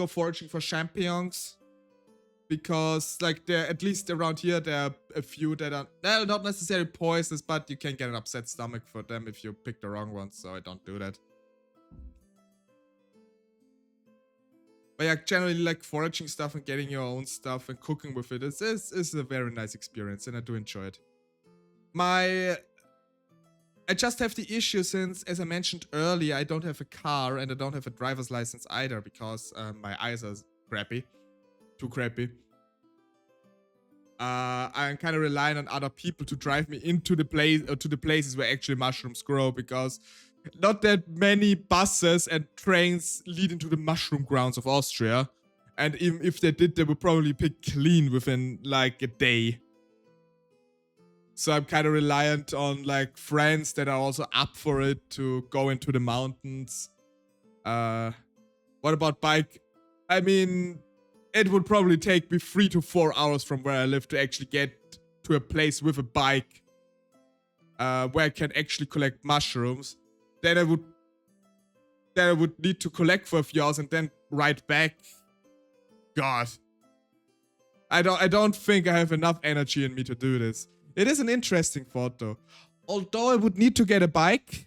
foraging for champignons because, like, at least around here there are a few that are not necessarily poisonous, but you can get an upset stomach for them if you pick the wrong ones. So I don't do that. But yeah, generally like foraging stuff and getting your own stuff and cooking with it is a very nice experience, and I do enjoy it. I just have the issue since, as I mentioned earlier, I don't have a car and I don't have a driver's license either because my eyes are crappy. Too crappy. I'm kind of relying on other people to drive me into the places where actually mushrooms grow, because not that many buses and trains lead into the mushroom grounds of Austria. And even if they did, they would probably pick clean within like a day. So I'm kind of reliant on like friends that are also up for it to go into the mountains. What about bike? I mean, it would probably take me 3 to 4 hours from where I live to actually get to a place with a bike where I can actually collect mushrooms. Then I would need to collect for a few hours and then ride back. God. I don't think I have enough energy in me to do this. It is an interesting thought though. Although I would need to get a bike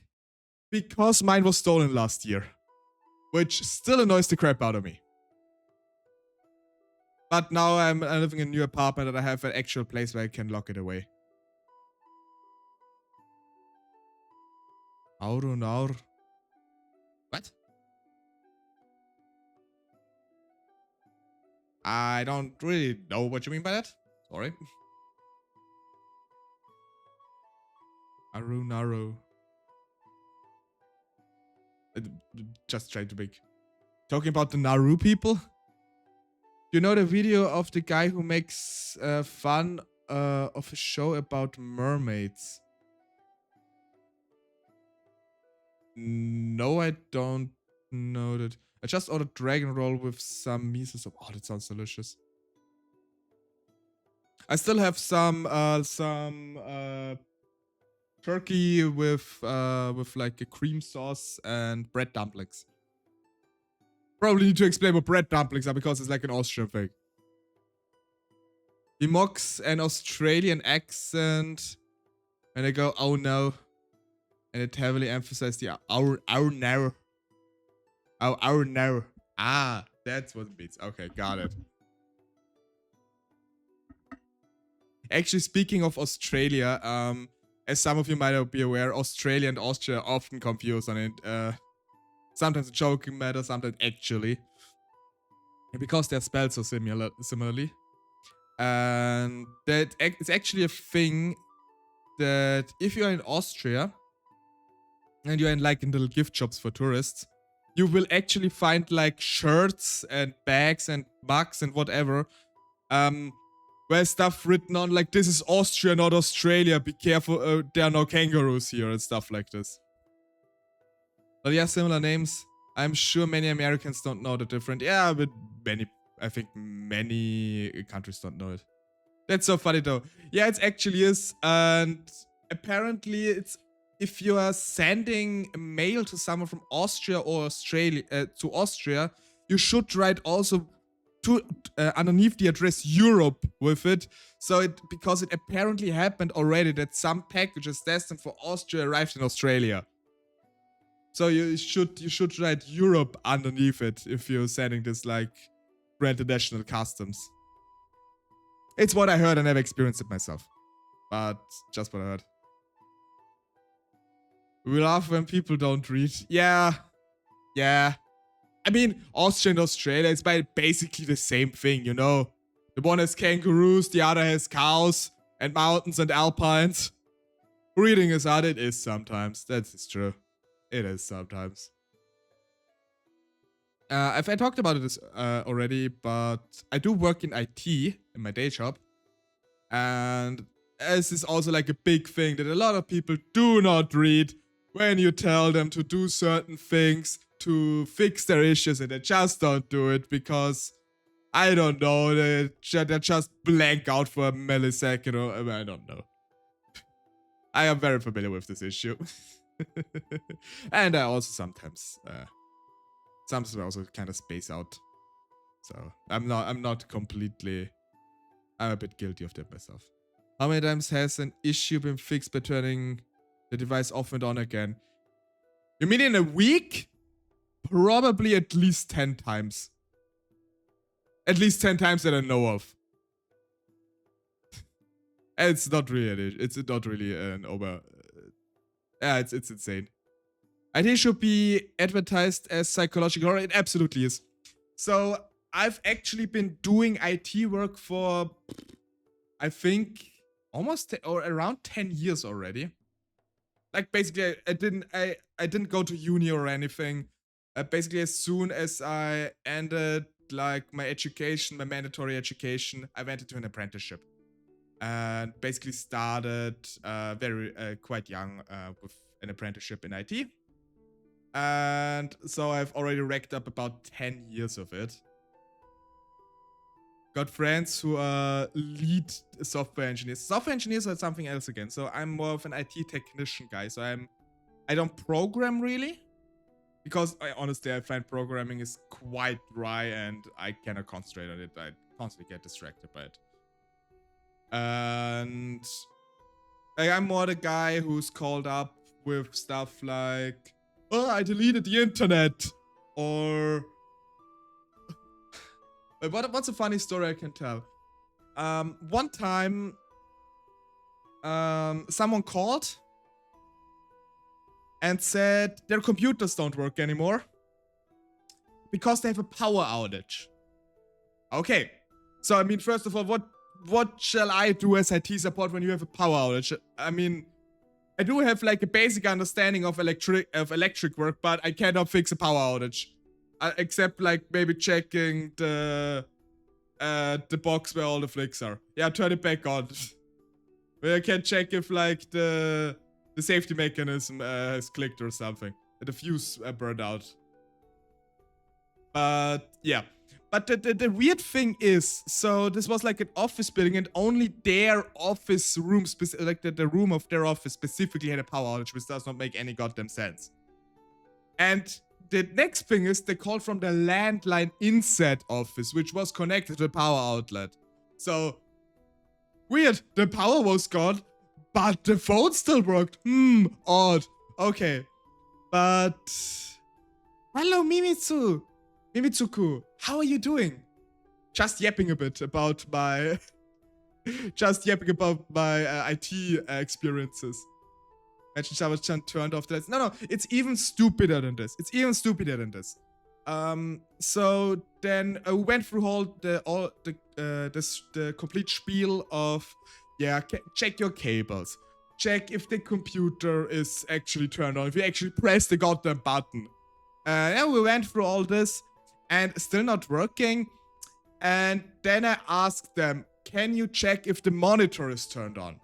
because mine was stolen last year. Which still annoys the crap out of me. But now I'm living in a new apartment and I have an actual place where I can lock it away. Aurunaur. What? I don't really know what you mean by that. Sorry. Arunaru. Just trying to make... Talking about the Naru people? You know the video of the guy who makes fun of a show about mermaids? No, I don't know that. I just ordered dragon roll with some miso soup. Oh, that sounds delicious. I still have some turkey with like a cream sauce and bread dumplings. Probably need to explain what bread dumplings are because it's like an Austrian thing. He mocks an Australian accent when they go, oh no. And it heavily emphasizes the our now. Oh, our now. Ah, that's what it means. Okay, got it. Actually, speaking of Australia, as some of you might not be aware, Australia and Austria are often confused on it. Sometimes a joking matter, sometimes actually. Because they're spelled so similarly. And that it's actually a thing that if you're in Austria and you're in like in little gift shops for tourists, you will actually find like shirts and bags and mugs and whatever where stuff written on like, this is Austria, not Australia, be careful, there are no kangaroos here and stuff like this. But yeah, similar names. I'm sure many Americans don't know the difference. Yeah, but I think many countries don't know it. That's so funny though. Yeah, it actually is. And apparently it's, if you are sending a mail to someone from Austria or Australia, to Austria, you should write also to underneath the address Europe with it. So because it apparently happened already that some packages destined for Austria arrived in Australia. So you should write Europe underneath it if you're sending this like for international customs. It's what I heard. I never experienced it myself, but just what I heard. We laugh when people don't read. Yeah. I mean, Austria and Australia, it's basically the same thing, you know? The one has kangaroos, the other has cows, and mountains and alpines. Reading is hard, it is sometimes. That is true. It is sometimes. I talked about this already, but I do work in IT in my day job. And this is also like a big thing that a lot of people do not read when you tell them to do certain things to fix their issues, and they just don't do it because, I don't know, they just blank out for a millisecond, or I don't know. I am very familiar with this issue. And I also sometimes also kind of space out. So I'm not completely, I'm a bit guilty of that myself. How many times has an issue been fixed by turning the device off and on again? You mean in a week? Probably at least 10 times. At least 10 times that I know of. It's not really an over. Yeah, it's insane. IT should be advertised as psychological horror. It absolutely is. So I've actually been doing IT work for, I think, almost or around 10 years already. Like basically, I didn't go to uni or anything. Basically, as soon as I ended like my education, my mandatory education, I went into an apprenticeship. And basically started quite young with an apprenticeship in IT. And so I've already racked up about 10 years of it. Got friends who are lead software engineers. Software engineers are something else again. So I'm more of an IT technician guy. So I don't program really. Because honestly, I find programming is quite dry and I cannot concentrate on it. I constantly get distracted by it. And I'm more the guy who's called up with stuff like, oh, I deleted the internet. Or what's a funny story I can tell? One time, someone called and said their computers don't work anymore because they have a power outage. Okay, so I mean, first of all, what shall I do as IT support when you have a power outage? I mean, I do have like a basic understanding of electric work, but I cannot fix a power outage. Except like maybe checking the box where all the flicks are. Yeah, turn it back on. Where I can check if like the safety mechanism has clicked or something. The fuse burned out. But yeah. But the weird thing is, so this was like an office building and only their office room, like the room of their office specifically had a power outage, which does not make any goddamn sense. And the next thing is they called from the landline inset office, which was connected to the power outlet. So, weird, the power was gone, but the phone still worked. Odd. Okay. But, hello Mimitsuku, how are you doing? Just yapping a bit about my IT experiences. Imagine Java-chan turned off the lights. No, it's even stupider than this. So then we went through the complete spiel of, yeah, check your cables. Check if the computer is actually turned on, if you actually press the goddamn button. And we went through all this and still not working. And then I asked them, can you check if the monitor is turned on?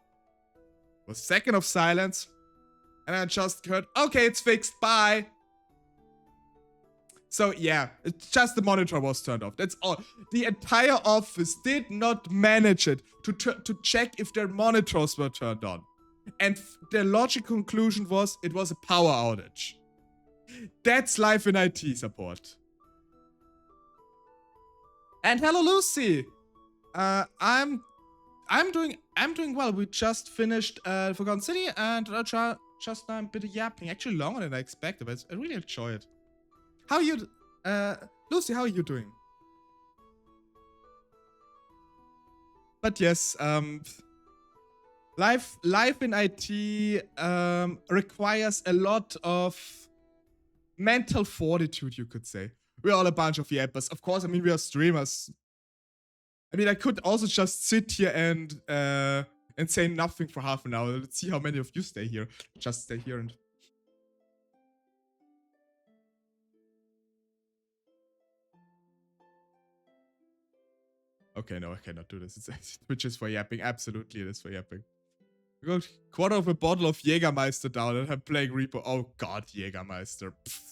A second of silence. And I just heard, okay, it's fixed, bye. So yeah, it's just the monitor was turned off. That's all. The entire office did not manage it to check if their monitors were turned on. And the logical conclusion was it was a power outage. That's life in IT support. And hello, Lucy. I'm doing well. We just finished Forgotten City, and just now I'm a bit yapping. Actually, longer than I expected, but I really enjoy it. How are you, Lucy? How are you doing? But yes, life in IT requires a lot of mental fortitude, you could say. We're all a bunch of yappers. Of course, I mean, we are streamers. I mean, I could also just sit here and say nothing for half an hour. Let's see how many of you stay here. Just stay here and... Okay, no, I cannot do this. Twitch is for yapping. Absolutely, it is for yapping. We got a quarter of a bottle of Jägermeister down and I'm playing Reaper. Oh god, Jägermeister. Pfft.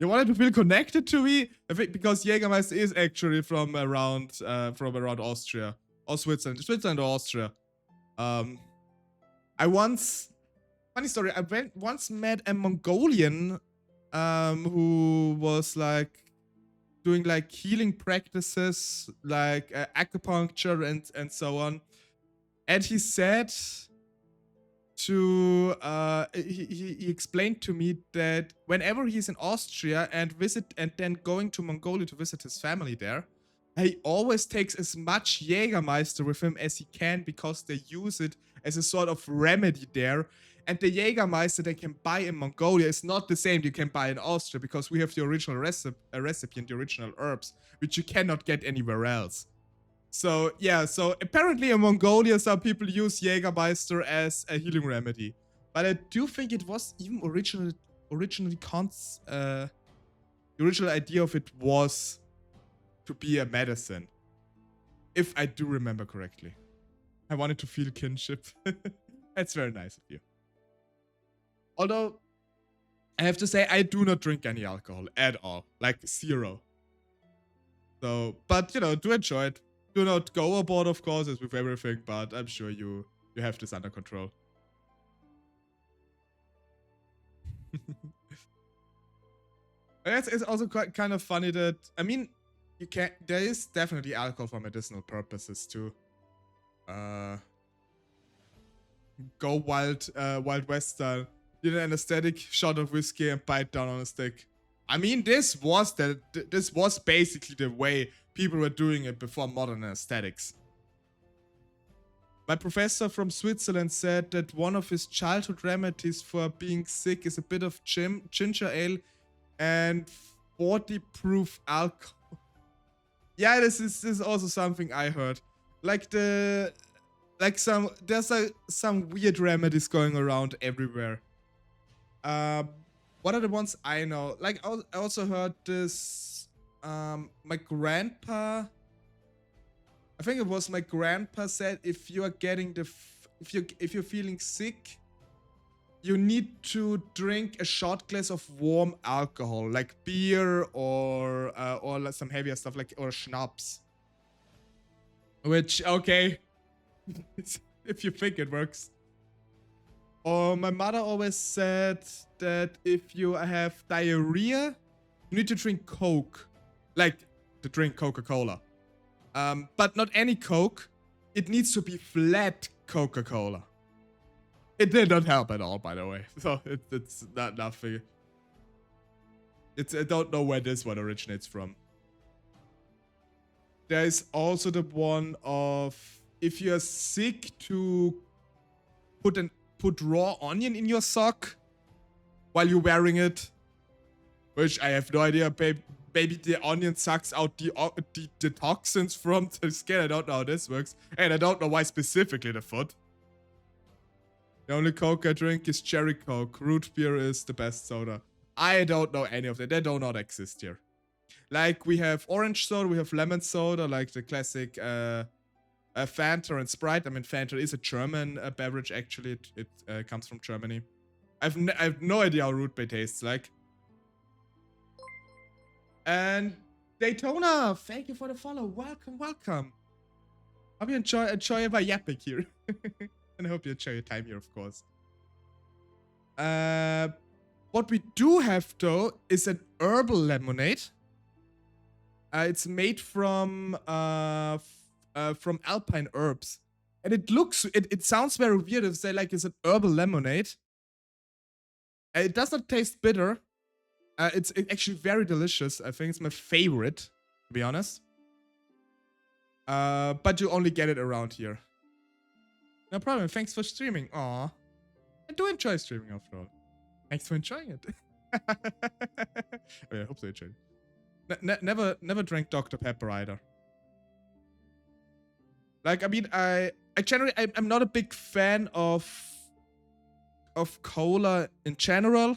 You wanted to feel connected to me? I think because Jägermeister is actually from around Austria. Or Switzerland. Switzerland or Austria. I once... Funny story, I once met a Mongolian who was like doing like healing practices, like acupuncture and so on. And he said to he explained to me that whenever he's in Austria and then going to Mongolia to visit his family there, he always takes as much Jägermeister with him as he can because they use it as a sort of remedy there. And the Jägermeister they can buy in Mongolia is not the same you can buy in Austria because we have the original recipe and the original herbs, which you cannot get anywhere else. So, yeah, so apparently in Mongolia, some people use Jägermeister as a healing remedy. But I do think it was even originally the original idea of it was to be a medicine. If I do remember correctly. I wanted to feel kinship. That's very nice of you. Although, I have to say, I do not drink any alcohol at all. Like, zero. So, but, you know, do enjoy it. Do not go aboard, of course, as with everything, but I'm sure you have this under control. It's also quite kind of funny that, I mean, there is definitely alcohol for medicinal purposes too. Go wild west style. Get an anesthetic, shot of whiskey, and bite down on a stick. I mean, this was basically the way people were doing it before modern anesthetics. My professor from Switzerland said that one of his childhood remedies for being sick is a bit of ginger ale and 40 proof alcohol. Yeah, this is also something I heard. Like there's some weird remedies going around everywhere. What are the ones I know? Like I also heard this. My grandpa. I think it was my grandpa said if you are getting if you're feeling sick, you need to drink a shot glass of warm alcohol, like beer or some heavier stuff or schnapps. Which okay, if you think it works. Or my mother always said that if you have diarrhea, you need to drink Coke, like to drink Coca-Cola. But not any Coke. It needs to be flat Coca-Cola. It did not help at all, by the way. So it's not nothing. I don't know where this one originates from. There is also the one of if you're sick to put raw onion in your sock while you're wearing it, which I have no idea. Maybe the onion sucks out the toxins from the skin. I don't know how this works. And I don't know why specifically the foot. The only Coke I drink is cherry Coke. Root beer is the best soda. I don't know any of them. They do not exist here. Like, we have orange soda, we have lemon soda, like the classic Fanta and Sprite. I mean, Fanta is a German beverage, actually. It comes from Germany. I have no idea how root beer tastes like. And Daytona, thank you for the follow. Welcome, welcome. Hope you enjoy my yapping here. And I hope you enjoy your time here, of course. What we do have, though, is an herbal lemonade. It's made from alpine herbs. And it sounds very weird to say like it's an herbal lemonade. It does not taste bitter. It's actually very delicious. I think it's my favorite, to be honest. But you only get it around here. No problem. Thanks for streaming. Aw. I do enjoy streaming after all. Thanks for enjoying it. I hope so enjoyed it. Never drank Dr. Pepper either. Like, I mean, I'm not a big fan of cola in general.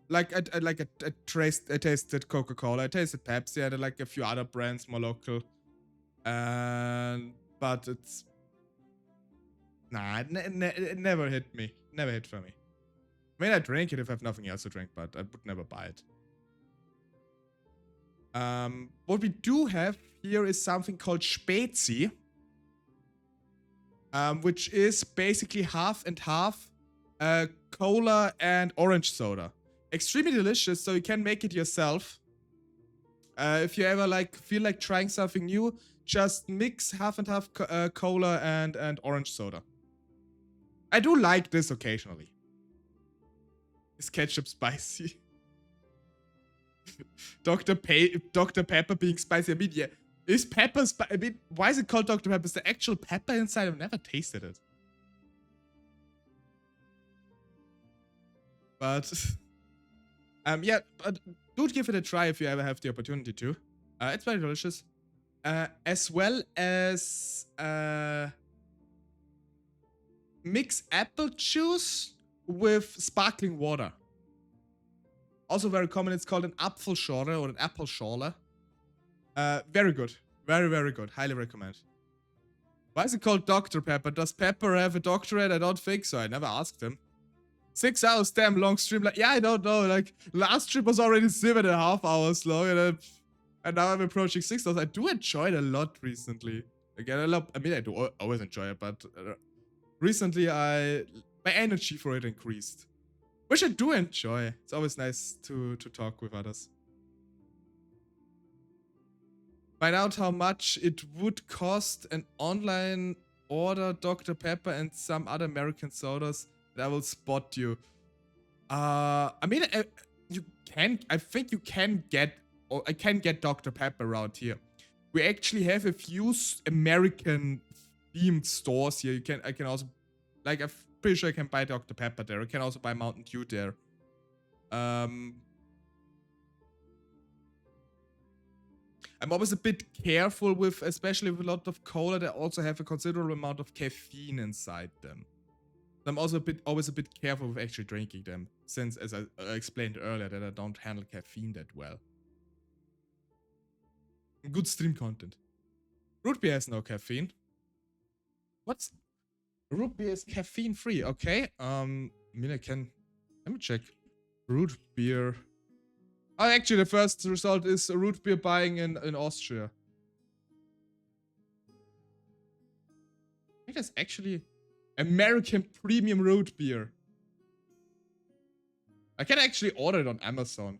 Like I tasted Coca-Cola, I tasted Pepsi, I had like a few other brands more local. But it's it never hit me. Never hit for me. I mean, I drink it if I have nothing else to drink, but I would never buy it. What we do have here is something called Spezi, which is basically half and half cola and orange soda. Extremely delicious, so you can make it yourself. If you ever like feel like trying something new, just mix half and half cola and orange soda. I do like this occasionally. Is ketchup spicy? Dr. Pepper being spicy. I mean, yeah. Is pepper spicy? I mean, why is it called Dr. Pepper? Is the actual pepper inside? I've never tasted it. But, yeah, but do give it a try if you ever have the opportunity to. It's very delicious. As well as, mix apple juice with sparkling water. Also very common, it's called an Apfelschorle or an Appelschorle. Very good. Very, very good. Highly recommend. Why is it called Dr. Pepper? Does Pepper have a doctorate? I don't think so. I never asked him. 6 hours, damn long stream. Like, yeah, I don't know. Like, last stream was already 7.5 hours long, and now I'm approaching 6 hours. I do enjoy it a lot recently. Again, I mean, I do always enjoy it, but recently my energy for it increased. Which I do enjoy. It's always nice to talk with others. Find out how much it would cost an online order Dr. Pepper and some other American sodas. That will spot you. I mean, I think you can get, or I can get Dr. Pepper around here. We actually have a few American themed stores here. I can also, like, I'm pretty sure I can buy Dr. Pepper there. I can also buy Mountain Dew there. I'm always a bit careful with, especially with a lot of cola, they also have a considerable amount of caffeine inside them. I'm also always a bit careful with actually drinking them, since, as I explained earlier, that I don't handle caffeine that well. Good stream content. Root beer has no caffeine. What's... Root beer is caffeine free, okay. I mean, let me check. Root beer. Oh, actually, the first result is a root beer buying in Austria. I think that's actually American premium root beer. I can actually order it on Amazon.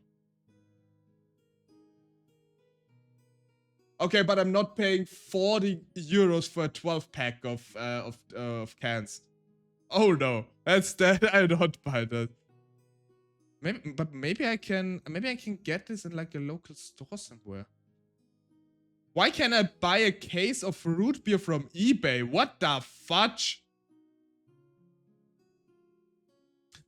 Okay, but I'm not paying 40 euros for a 12-pack of cans. Oh no, that's that. I don't buy that. Maybe I can get this in like a local store somewhere. Why can't I buy a case of root beer from eBay? What the fudge?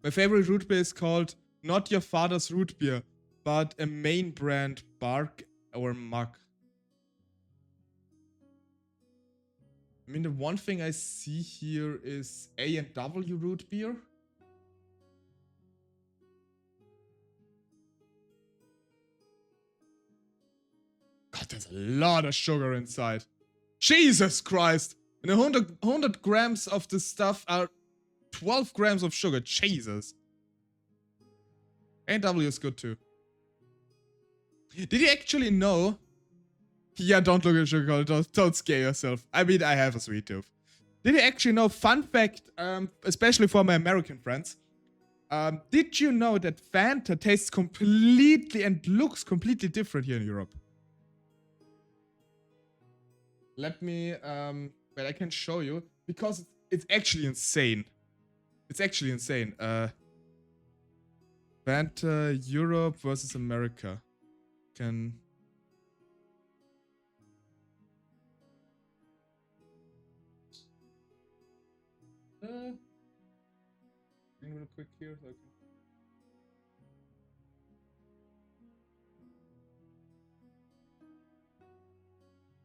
My favorite root beer is called Not Your Father's Root Beer, but a main brand Bark or Mug. I mean, the one thing I see here is A&W root beer. God, there's a lot of sugar inside. Jesus Christ! And 100 grams of this stuff are 12 grams of sugar. Jesus. A&W is good too. Did you actually know? Yeah, don't look at sugar. Don't scare yourself. I mean, I have a sweet tooth. Did you actually know? Fun fact, especially for my American friends. Did you know that Fanta tastes completely and looks completely different here in Europe? Let me, but I can show you because it's actually insane. It's actually insane. Fanta Europe versus America. Can. Real quick here. So I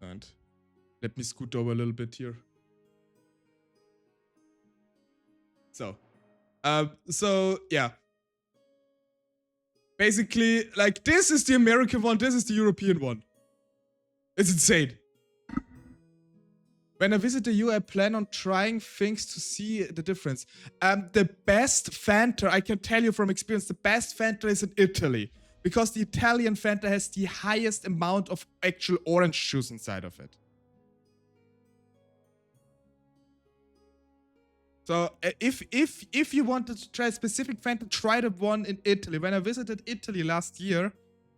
can... And let me scoot over a little bit here. So yeah. Basically, like, this is the American one, this is the European one. It's insane. When I visit the EU, I plan on trying things to see the difference. The best Fanta, I can tell you from experience, the best Fanta is in Italy. Because the Italian Fanta has the highest amount of actual orange juice inside of it. So if you wanted to try a specific Fanta, try the one in Italy. When I visited Italy last year,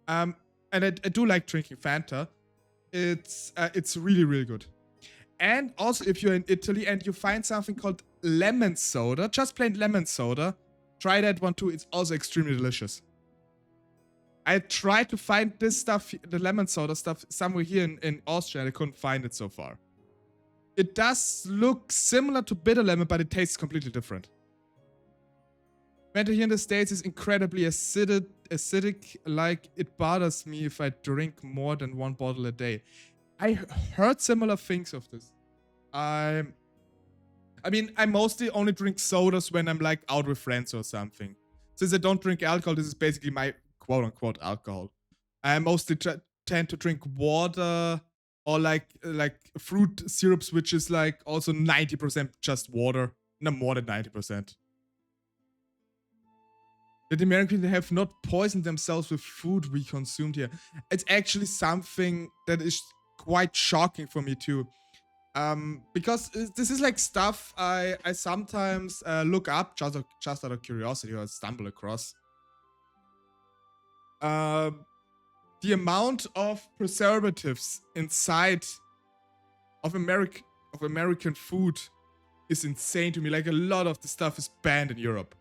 and I do like drinking Fanta, it's really, really good. And also, if you're in Italy and you find something called lemon soda, just plain lemon soda, try that one too. It's also extremely delicious. I tried to find this stuff, the lemon soda stuff, somewhere here in Austria, and I couldn't find it so far. It does look similar to bitter lemon, but it tastes completely different. Fanta here in the States is incredibly acidic, like it bothers me if I drink more than one bottle a day. I heard similar things of this. I mean, I mostly only drink sodas when I'm like out with friends or something. Since I don't drink alcohol, this is basically my quote-unquote alcohol. I mostly tend to drink water or like fruit syrups, which is like also 90% just water. No, more than 90%. That the Americans have not poisoned themselves with food we consumed here. It's actually something that is quite shocking for me too. Because this is like stuff I sometimes look up just out of curiosity or stumble across. The amount of preservatives inside of American food is insane to me. Like, a lot of the stuff is banned in Europe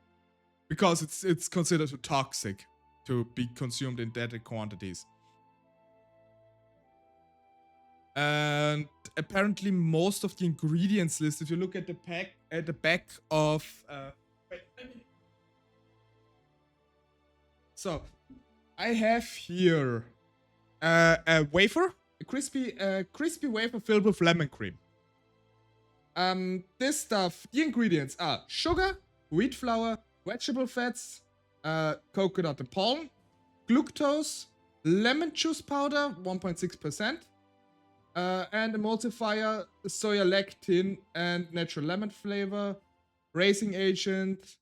because it's considered too toxic to be consumed in that quantities. And apparently most of the ingredients list, if you look at the back of so I have here a wafer, a crispy wafer filled with lemon cream. This stuff, the ingredients are sugar, wheat flour, vegetable fats, coconut and palm, glucose, lemon juice powder, 1.6%, and emulsifier, soya lectin, and natural lemon flavor, raising agent,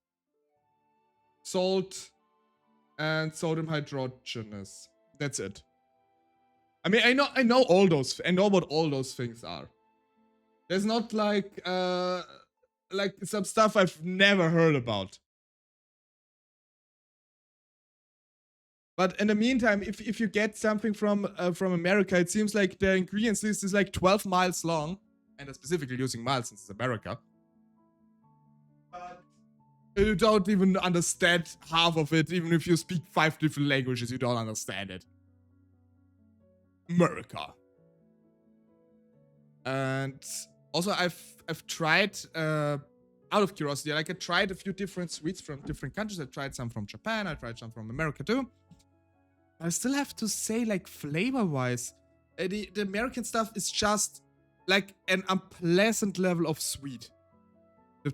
salt, and sodium hydrogenase. That's it. I mean, I know all those. I know what all those things are. There's not like some stuff I've never heard about. But in the meantime, if you get something from America, it seems like the ingredients list is like 12 miles long, and they're specifically using miles since it's America. But you don't even understand half of it. Even if you speak 5 different languages, you don't understand it. America. And also, I've tried out of curiosity, like I tried a few different sweets from different countries. I tried some from Japan. I tried some from America too. I still have to say, like, flavor-wise, the American stuff is just like an unpleasant level of sweet. The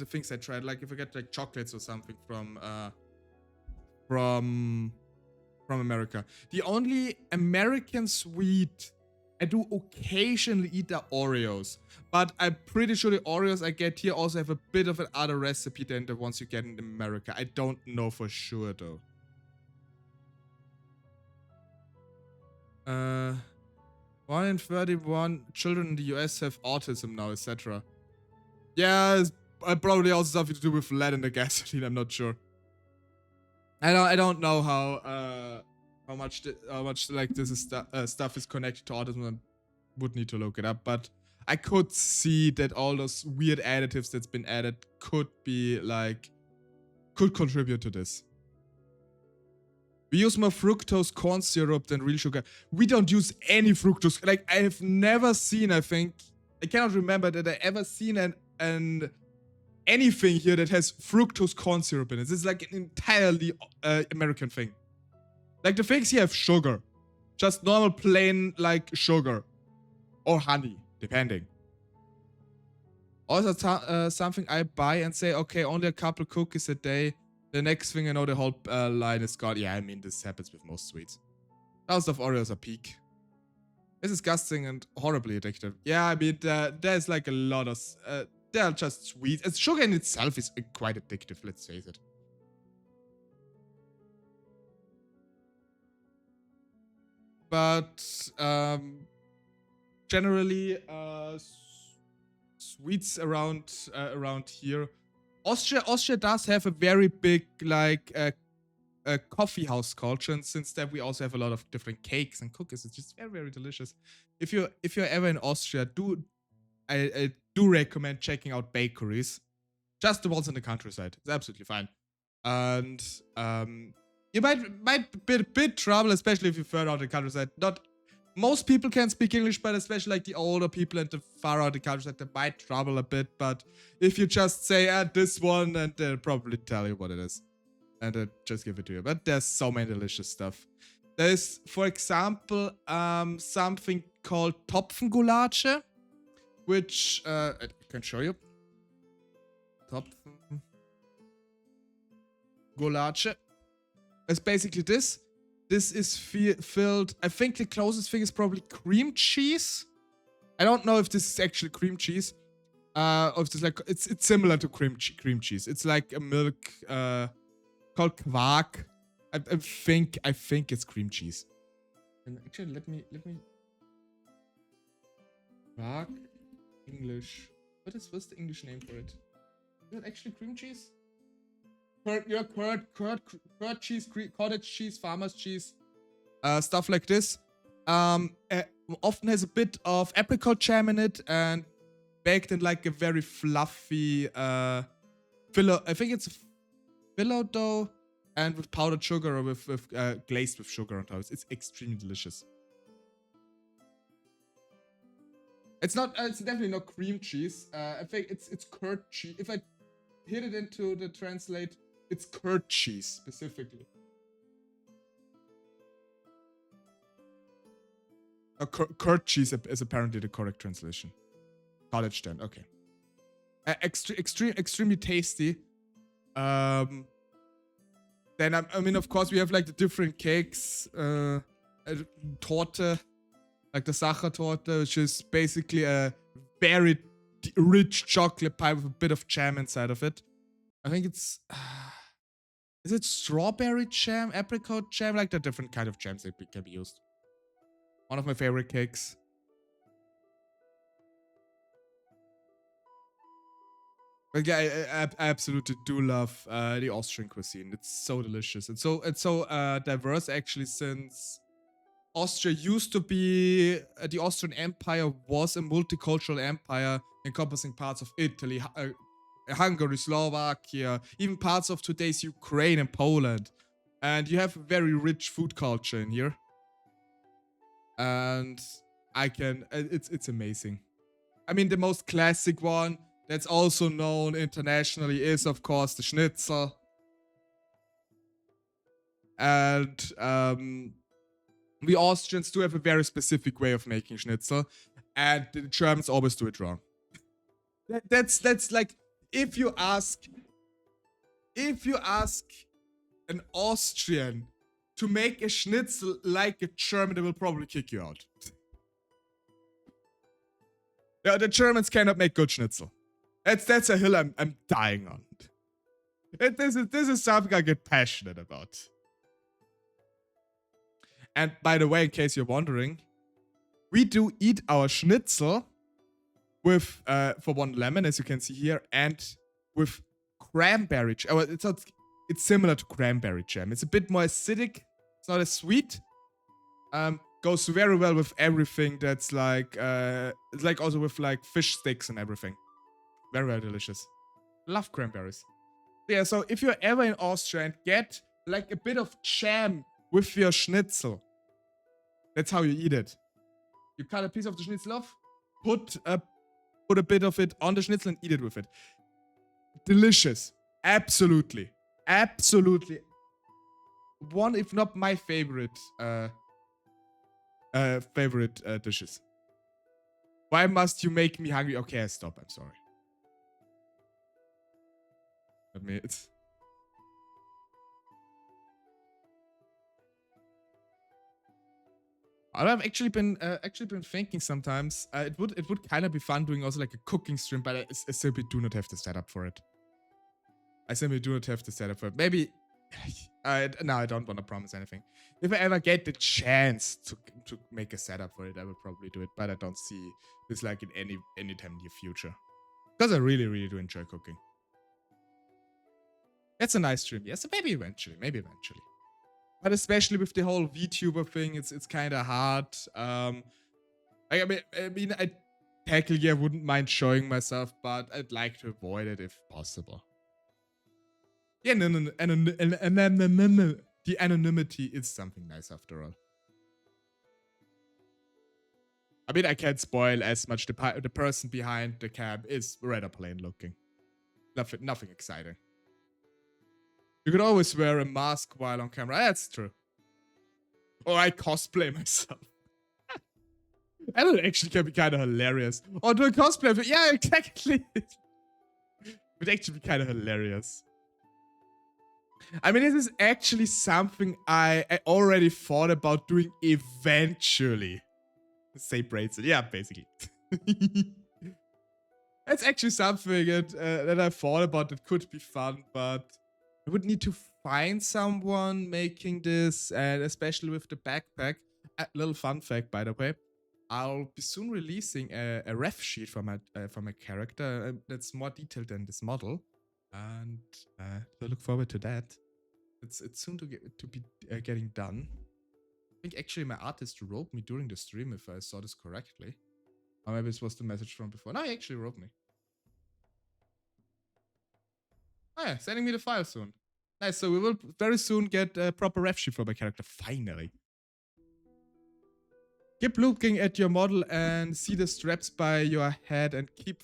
things I tried, like if I get like chocolates or something from America. The only American sweet I do occasionally eat the Oreos, but I'm pretty sure the Oreos I get here also have a bit of an other recipe than the ones you get in America. I don't know for sure though. 1 in 31 children in the US have autism now, etc. Yeah, it's probably also something to do with lead in the gasoline. I'm not sure. I don't know how much like this is stuff is connected to autism. I would need to look it up, but I could see that all those weird additives that's been added could contribute to this. We use more fructose corn syrup than real sugar. We don't use any fructose. Like, I have never seen, I cannot remember that I ever seen an anything here that has fructose corn syrup in it. This is like an entirely American thing. Like, the things here have sugar. Just normal plain, like, sugar. Or honey, depending. Also, something I buy and say, okay, only a couple cookies a day. The next thing I know, the whole line is gone. Yeah, I mean, this happens with most sweets. Thousands of Oreos are peak. It's disgusting and horribly addictive. Yeah, I mean, there's like a lot of... they're just sweet. And sugar in itself is quite addictive, let's face it. But, generally, sweets around here... Austria does have a very big, like, coffee house culture, and since that we also have a lot of different cakes and cookies. It's just very, very delicious. If you're ever in Austria, I do recommend checking out bakeries. Just the ones in the countryside. It's absolutely fine. And you might be a bit trouble, especially if you're further out in the countryside. Not most people can speak English, but especially like the older people and the far out the countryside, they might trouble a bit. But if you just say, this one, and they'll probably tell you what it is. And they'll just give it to you. But there's so many delicious stuff. There's, for example, something called Topfengulatsche, which I can show you. Topfengulatsche. It's basically this. This is filled... I think the closest thing is probably cream cheese. I don't know if this is actually cream cheese. Or if this like... It's similar to cream cheese. It's like a milk called Quark. I think it's cream cheese. And actually, let me... Quark English. What's the English name for it? Is it actually cream cheese? Curd cheese, cottage cheese, farmer's cheese, stuff like this. Often has a bit of apricot jam in it and baked in like a very fluffy filo. I think it's phyllo dough and with powdered sugar or with glazed with sugar on top. It's extremely delicious. It's not. It's definitely not cream cheese. I think it's curd cheese. If I hit it into the translate. It's curd cheese, specifically. Curd cheese is apparently the correct translation. Cottage then, okay. Extremely tasty. Then, I mean, of course, we have, like, the different cakes. Torte, like the Sachertorte, which is basically a very rich chocolate pie with a bit of jam inside of it. I think it's... is it strawberry jam, apricot jam? Like the different kind of jams that can be used. One of my favorite cakes. But yeah, I absolutely do love the Austrian cuisine. It's so delicious. It's so diverse actually, since Austria used to be... the Austrian Empire was a multicultural empire encompassing parts of Italy, Hungary, Slovakia, even parts of today's Ukraine and Poland. And you have a very rich food culture in here. And it's amazing. I mean, the most classic one that's also known internationally is, of course, the schnitzel. And we Austrians do have a very specific way of making schnitzel. And the Germans always do it wrong. That's like... If you ask an Austrian to make a schnitzel like a German, they will probably kick you out. Yeah, the Germans cannot make good schnitzel. That's a hill I'm dying on. This is something I get passionate about. And by the way, in case you're wondering, we do eat our schnitzel with, for one, lemon, as you can see here, and with cranberry jam. It's similar to cranberry jam. It's a bit more acidic. It's not as sweet. Goes very well with everything that's like, it's like also with like fish sticks and everything. Very, very delicious. Love cranberries. Yeah, so if you're ever in Austria and get like a bit of jam with your schnitzel, that's how you eat it. You cut a piece of the schnitzel off, put a bit of it on the schnitzel and eat it with it. Delicious. Absolutely. Absolutely. One, if not my favorite dishes. Why must you make me hungry? Okay, I stop. I'm sorry. I've actually been thinking sometimes it would kind of be fun doing also like a cooking stream, but I simply do not have the setup for it. Maybe no, I don't want to promise anything. If I ever get the chance to make a setup for it, I will probably do it, but I don't see this like in any time near future. Because I really, really do enjoy cooking. It's a nice stream, yes. Maybe eventually. But especially with the whole VTuber thing, it's kind of hard. I mean, I technically I wouldn't mind showing myself, but I'd like to avoid it if possible. Yeah, no. The anonymity is something nice after all. I mean, I can't spoil as much. The person behind the cam is rather plain looking. Nothing exciting. You could always wear a mask while on camera. That's true. Or I cosplay myself. That would actually can be kind of hilarious. Or do a cosplay. Yeah, exactly. It would actually be kind of hilarious. I mean, this is actually something I already thought about doing eventually. Say bracelet. Yeah, basically. That's actually something that I thought about that could be fun, but I would need to find someone making this, and especially with the backpack. A little fun fact, by the way. I'll be soon releasing a ref sheet for my character that's more detailed than this model, and I look forward to that. It's soon to be getting done. I think actually my artist wrote me during the stream, if I saw this correctly, or maybe this was the message from before. No, he actually wrote me. Oh yeah, sending me the file soon. Nice, so we will very soon get a proper ref sheet for my character, finally. Keep looking at your model and see the straps by your head and keep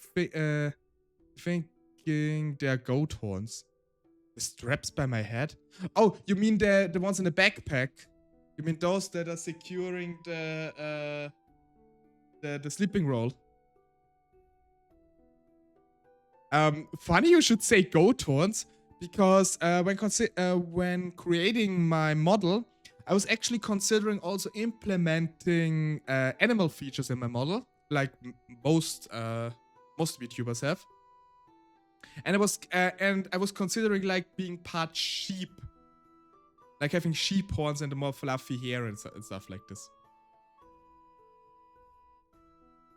thinking they're goat horns. The straps by my head? Oh, you mean the ones in the backpack? You mean those that are securing the sleeping roll? Funny you should say goat horns, because when creating my model, I was actually considering also implementing animal features in my model, like most VTubers have. And I was considering like being part sheep, like having sheep horns and a more fluffy hair and stuff like this.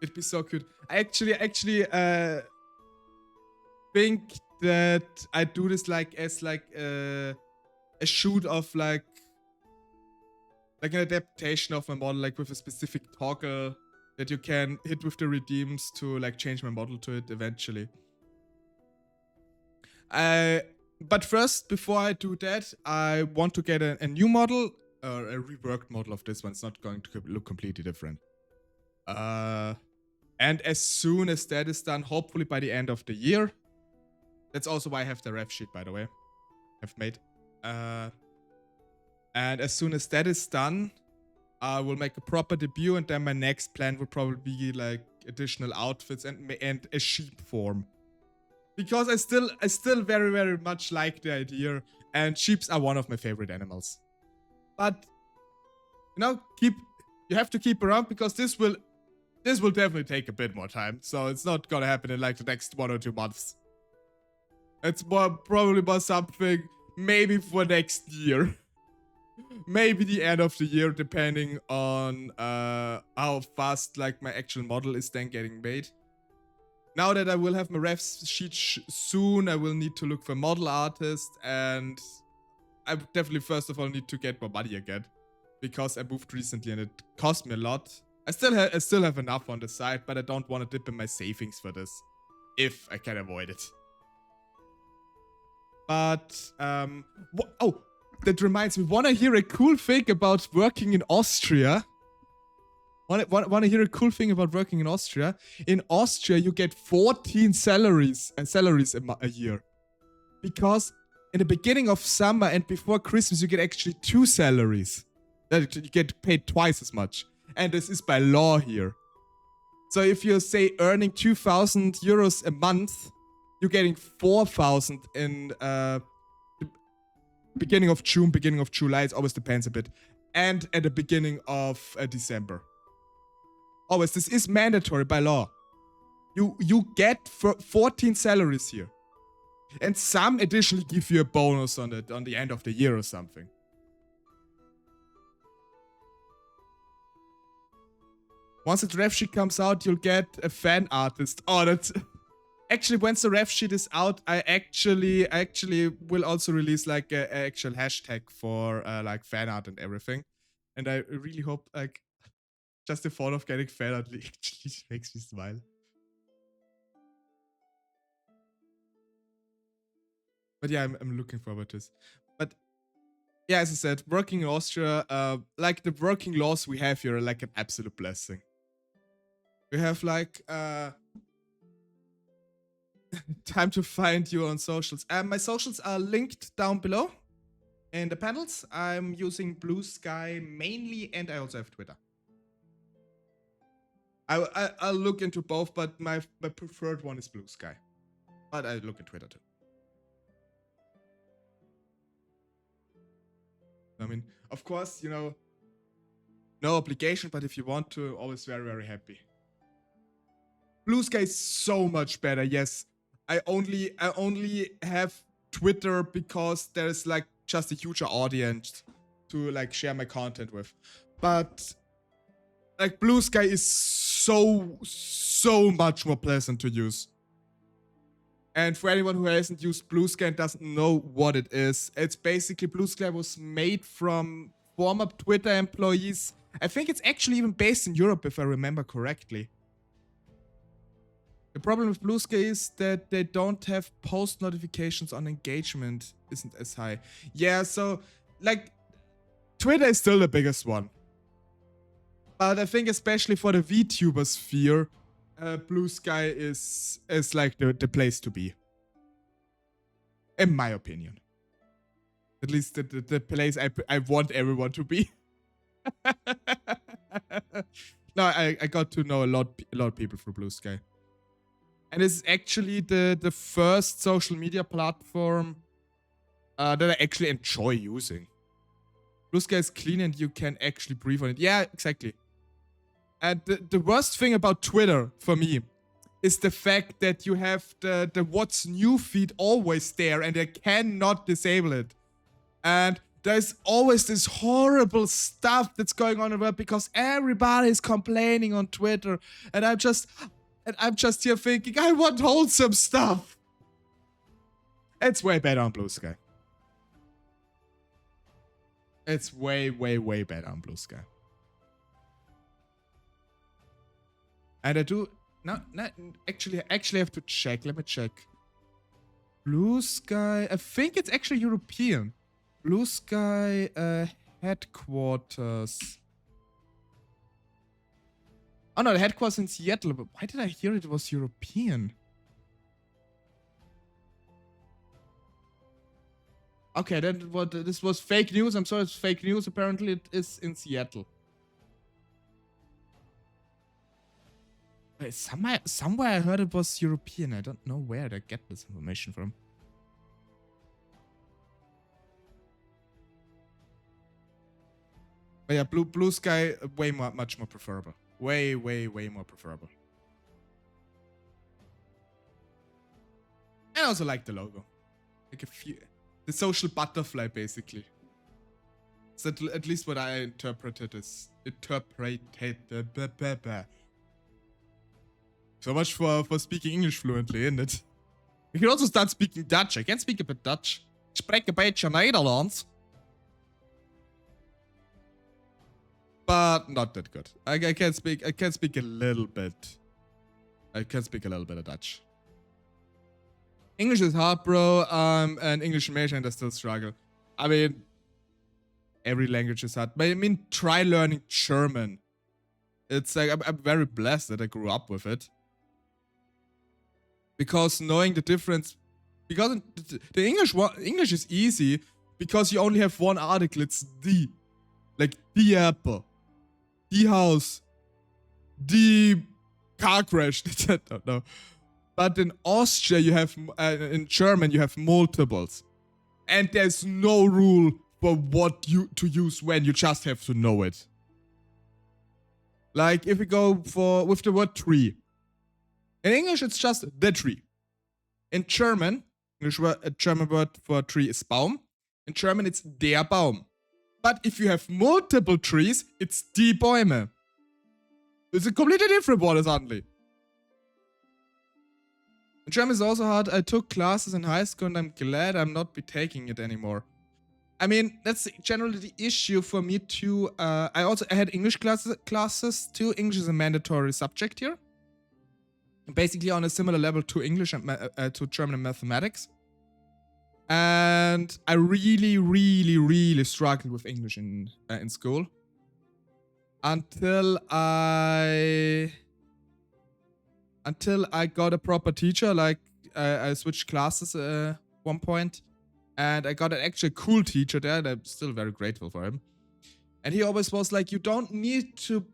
It'd be so cute. I actually think that I do this like as like a shoot of like an adaptation of my model, like with a specific toggle that you can hit with the redeems to like change my model to it eventually. But first, before I do that, I want to get a new model, or a reworked model of this one. It's not going to look completely different. And as soon as that is done, hopefully by the end of the year. That's also why I have the ref sheet, by the way. I've made. And as soon as that is done, I will make a proper debut, and then my next plan will probably be like additional outfits and a sheep form. Because I still very, very much like the idea, and sheeps are one of my favorite animals. But you know, you have to keep around, because this will this will definitely take a bit more time. So it's not gonna happen in like the next 1 or 2 months. It's probably more something maybe for next year. Maybe the end of the year, depending on how fast like my actual model is then getting made. Now that I will have my ref sheet soon, I will need to look for model artist, and I definitely first of all need to get more money again, because I moved recently and it cost me a lot. I still have enough on the side, but I don't want to dip in my savings for this, if I can avoid it. But oh, that reminds me. Wanna hear a cool thing about working in Austria? Wanna hear a cool thing about working in Austria? In Austria, you get 14 salaries a year, because in the beginning of summer and before Christmas, you get actually 2 salaries. You get paid twice as much, and this is by law here. So if you're say earning 2,000 euros a month, you're getting 4,000 in beginning of June, beginning of July. It always depends a bit, and at the beginning of December. Always, this is mandatory by law. You get 14 salaries here, and some additionally give you a bonus on the end of the year or something. Once the ref sheet comes out, you'll get a fan artist. Oh, that's actually, once the ref sheet is out, I actually will also release like an actual hashtag for like fan art and everything, and I really hope like. Just the thought of getting fan art actually makes me smile. But yeah, I'm looking forward to this. But yeah, as I said, working in Austria, like the working laws we have here are like an absolute blessing. We have like time to find you on socials. My socials are linked down below in the panels. I'm using Blue Sky mainly, and I also have Twitter. I'll look into both, but my preferred one is Blue Sky. But I look at Twitter too. I mean, of course, you know, no obligation, but if you want to, always very, very happy. Blue Sky is so much better, yes. I only have Twitter because there's like just a huger audience to like share my content with. But like Blue Sky is so much more pleasant to use. And for anyone who hasn't used Blue Sky and doesn't know what it is, it's basically Blue Sky was made from former Twitter employees. I think it's actually even based in Europe, if I remember correctly. The problem with Blue Sky is that they don't have post notifications on engagement isn't as high. Yeah, so like Twitter is still the biggest one. But I think especially for the VTuber sphere, Blue Sky is like the place to be. In my opinion. At least the place I want everyone to be. No, I got to know a lot of people through Blue Sky. And it's actually the first social media platform that I actually enjoy using. Blue Sky is clean and you can actually breathe on it. Yeah, exactly. And the worst thing about Twitter, for me, is the fact that you have the what's new feed always there and I cannot disable it. And there's always this horrible stuff that's going on in the world because everybody is complaining on Twitter. And I'm just here thinking, I want wholesome stuff. It's way better on Blue Sky. It's way better on Blue Sky. And I do actually have to check. Let me check. Blue Sky. I think it's actually European. Blue Sky headquarters. Oh no, the headquarters in Seattle. But why did I hear it was European? Okay, then this was fake news. I'm sorry, it's fake news. Apparently, it is in Seattle. Wait, somewhere I heard it was European. I don't know where they get this information from. But yeah, Blue Sky, much more preferable. Way, way, way more preferable. I also like the logo. Like the social butterfly, basically. It's at least what I interpreted as. So much for speaking English fluently, isn't it? You can also start speaking Dutch. I can speak a bit Dutch. Ik spreek een beetje Nederlands. But not that good. I can speak a little bit. I can speak a little bit of Dutch. English is hard, bro. And English major and I still struggle. I mean, every language is hard. But I mean, try learning German. It's like, I'm very blessed that I grew up with it. Because knowing the difference, because the English is easy because you only have one article. It's die. Like, die apple. Die house. Die car crash. I don't know. But in Austria, you have, in German, you have multiples. And there's no rule for what to use when. You just have to know it. Like, if we go with the word tree. In English, it's just the tree. In German, a German word for tree is Baum. In German, it's der Baum. But if you have multiple trees, it's die Bäume. It's a completely different word suddenly. German is also hard. I took classes in high school and I'm glad I'm not be taking it anymore. I mean, that's generally the issue for me too. I had English classes too. English is a mandatory subject here. Basically on a similar level to English and to German and mathematics. And I really, really, really struggled with English in school. Until I got a proper teacher. Like, I switched classes at one point. And I got an actually cool teacher there. And I'm still very grateful for him. And he always was like, you don't need to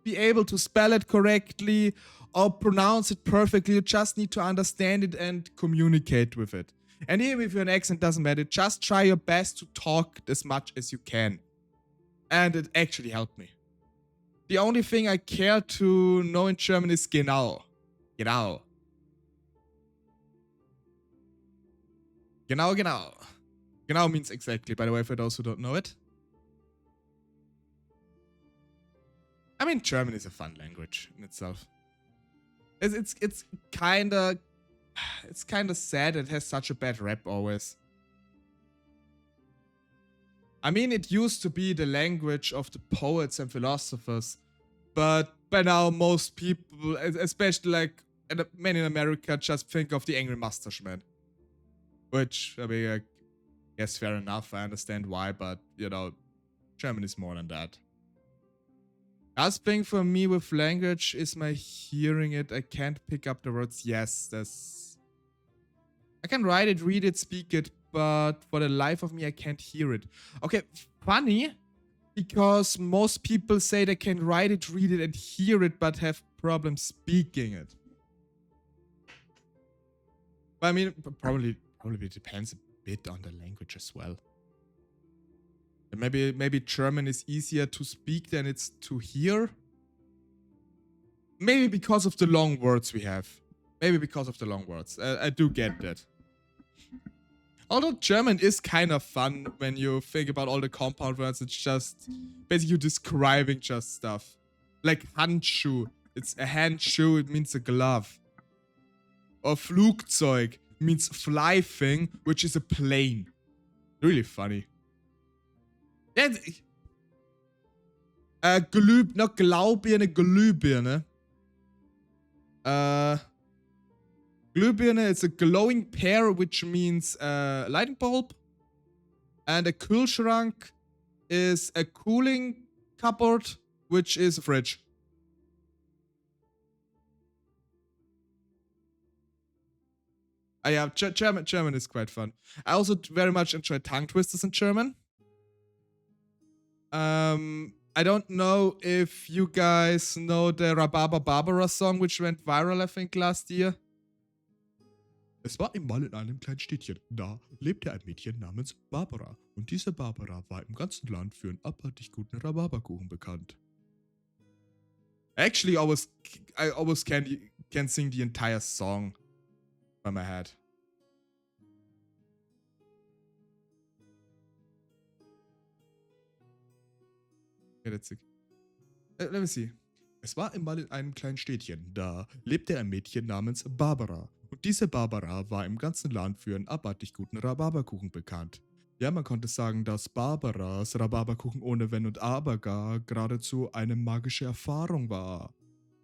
be able to spell it correctly or pronounce it perfectly. You just need to understand it and communicate with it. And even if your accent doesn't matter, just try your best to talk as much as you can. And it actually helped me. The only thing I care to know in German is genau. Genau. Genau, genau. Genau means exactly, by the way, for those who don't know it. I mean, German is a fun language in itself. It's kind of sad it has such a bad rap always. I mean, it used to be the language of the poets and philosophers, but by now most people, especially like men in America, just think of the angry mustache man. Which, I mean, I guess fair enough, I understand why, but, you know, German is more than that. Last thing for me with language is my hearing it. I can't pick up the words. Yes, I can write it, read it, speak it, but for the life of me, I can't hear it. Okay, funny, because most people say they can write it, read it, and hear it, but have problems speaking it. But I mean, probably it depends a bit on the language as well. Maybe German is easier to speak than it's to hear. Maybe because of the long words we have. Maybe because of the long words. I do get that. Although German is kind of fun when you think about all the compound words. It's just basically describing just stuff. Like Handschuh. It's a handshoe. It means a glove. Or Flugzeug means fly thing, which is a plane. Really funny. Not Glühbirne, Glühbirne. Glühbirne is a glowing pear, which means lighting bulb. And a Kühlschrank is a cooling cupboard, which is a fridge. Yeah, German is quite fun. I also very much enjoy tongue twisters in German. I don't know if you guys know the Rhabarber Barbara song, which went viral, I think, last year. Es war einmal in einem kleinen Städtchen. Da lebte ein Mädchen namens Barbara. Und diese Barbara war im ganzen Land für einen abartig guten Rhabarberkuchen bekannt. Actually, I almost can sing the entire song by my head. Okay, that's it. Let me see. Es war einmal in einem kleinen Städtchen. Da lebte ein Mädchen namens Barbara. Und diese Barbara war im ganzen Land für einen abartig guten Rhabarberkuchen bekannt. Ja, man konnte sagen, dass Barbaras Rhabarberkuchen ohne Wenn und Aber geradezu eine magische Erfahrung war.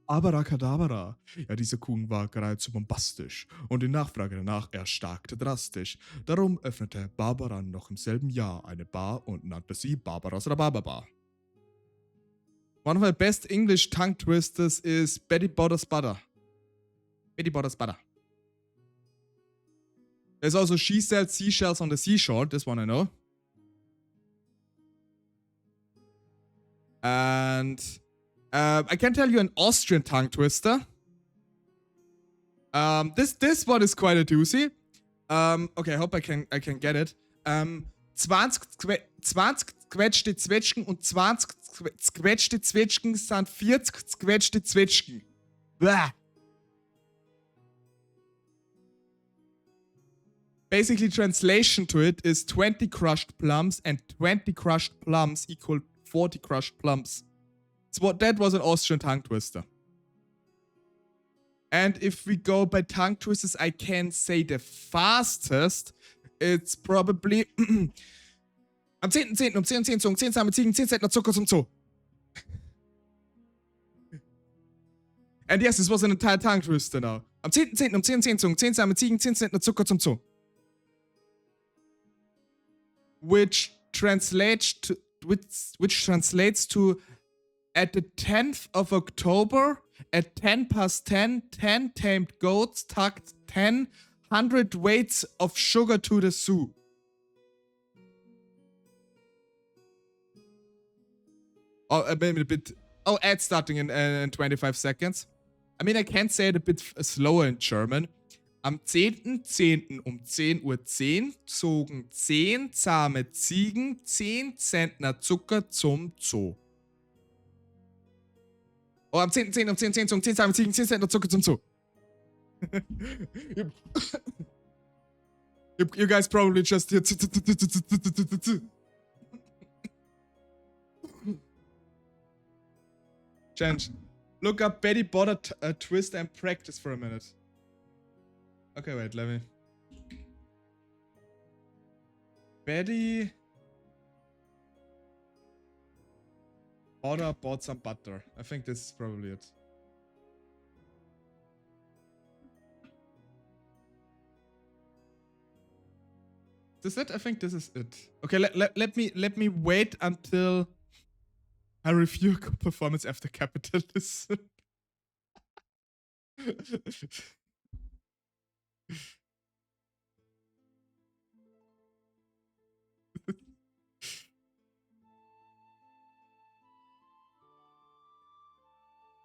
Abracadabra. Ja, dieser Kuchen war geradezu bombastisch und die Nachfrage danach erstarkte drastisch. Darum öffnete Barbara noch im selben Jahr eine Bar und nannte sie Barbaras Rhabarberbar. One of my best English tongue twisters is Betty Botter's Butter. Betty Botter's Butter. There's also She Sells Seashells on the Seashore. This one I know. And I can tell you an Austrian tongue twister. This one is quite a doozy. Okay, I hope I can get it. 20 zquetschte Zwetschgen und 20 zquetschte Zwetschgen sind 40 zquetschte Zwetschgen. Blah. Basically, translation to it is 20 crushed plums and 20 crushed plums equal 40 crushed plums. That was an Austrian tongue twister. And if we go by tongue twisters, I can say the fastest. It's probably am 10.10. um 10.10 Uhr, 10 Samen Ziegen, 10 Zentner Zucker zum Zoo. And yes, this was an entire tongue twister now. Am 10.10. um 10.10 Uhr, 10 Samen Ziegen, 10 Zentner Zucker zum Zoo. Which translates to at the 10th of October, at 10 past 10, 10 tamed goats tucked 10 100 weights of sugar to the zoo. Oh, maybe a bit. Oh, ad starting in 25 seconds. I mean, I can say it a bit slower in German. Am 10.10. um 10.10 Uhr zogen 10 zahme Ziegen 10 Zentner Zucker zum Zoo. Oh, am 10.10. um 10.10 zogen 10 zahme Ziegen 10 Zentner Zucker zum Zoo. You guys probably just hear. Change. Look up Betty Botter twist and practice for a minute. Okay, wait, let me. Betty Botter bought some butter. I think this is probably it. Is this it? I think this is it. Okay, let me wait until I review a performance after capitalism.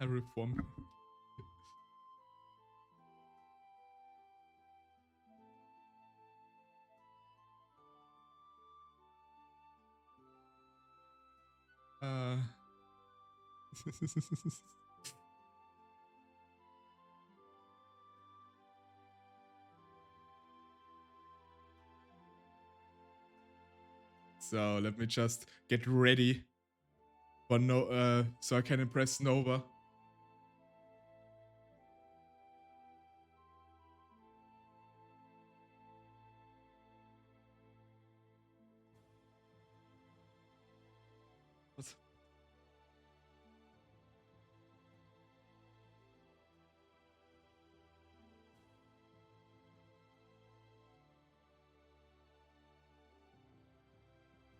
I reform. So let me just get ready for so I can impress Nova. What?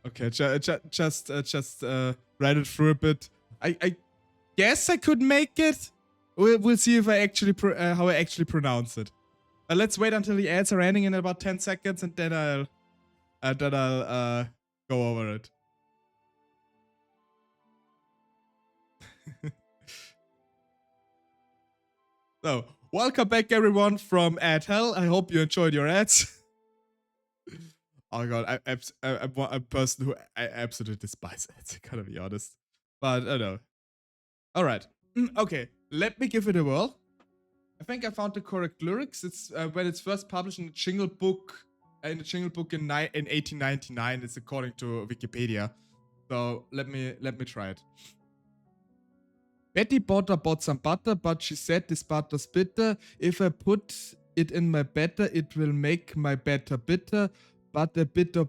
Okay, just write it through a bit. I guess I could make it. We'll see if I actually how I actually pronounce it. Let's wait until the ads are ending in about 10 seconds, and then I'll go over it. So, welcome back everyone from Ad Hell. I hope you enjoyed your ads. Oh god, I'm a person who I absolutely despise ads, I gotta be honest. But I don't know. Alright. Okay, let me give it a whirl. I think I found the correct lyrics. It's when it's first published in the Jingle Book. In 1899. It's according to Wikipedia. So let me try it. Betty Butter bought some butter, but she said this butter's bitter. If I put it in my batter, it will make my batter bitter. But a better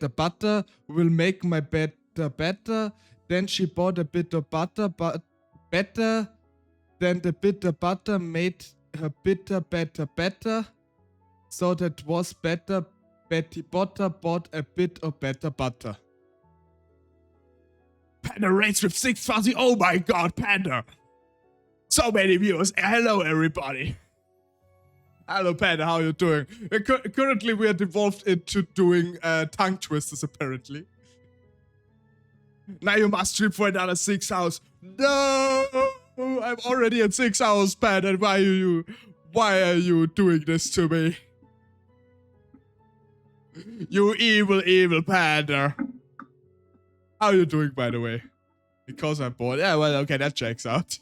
butter will make my batter better. Then she bought a bit of butter, but better. Then the bitter butter made her bitter better. So that was better. Betty Butter bought a bit of better butter. Panda rates with 6,000. Oh my god, Panda. So many viewers. Hello, everybody. Hello, Panda. How are you doing? Currently, we are devolved into doing tongue twisters, apparently. Now you must stream for another 6 hours. No! I'm already at 6 hours, Panda. Why are you doing this to me? You evil Panda. How are you doing, by the way? Because I'm bored. Yeah, well, okay, that checks out.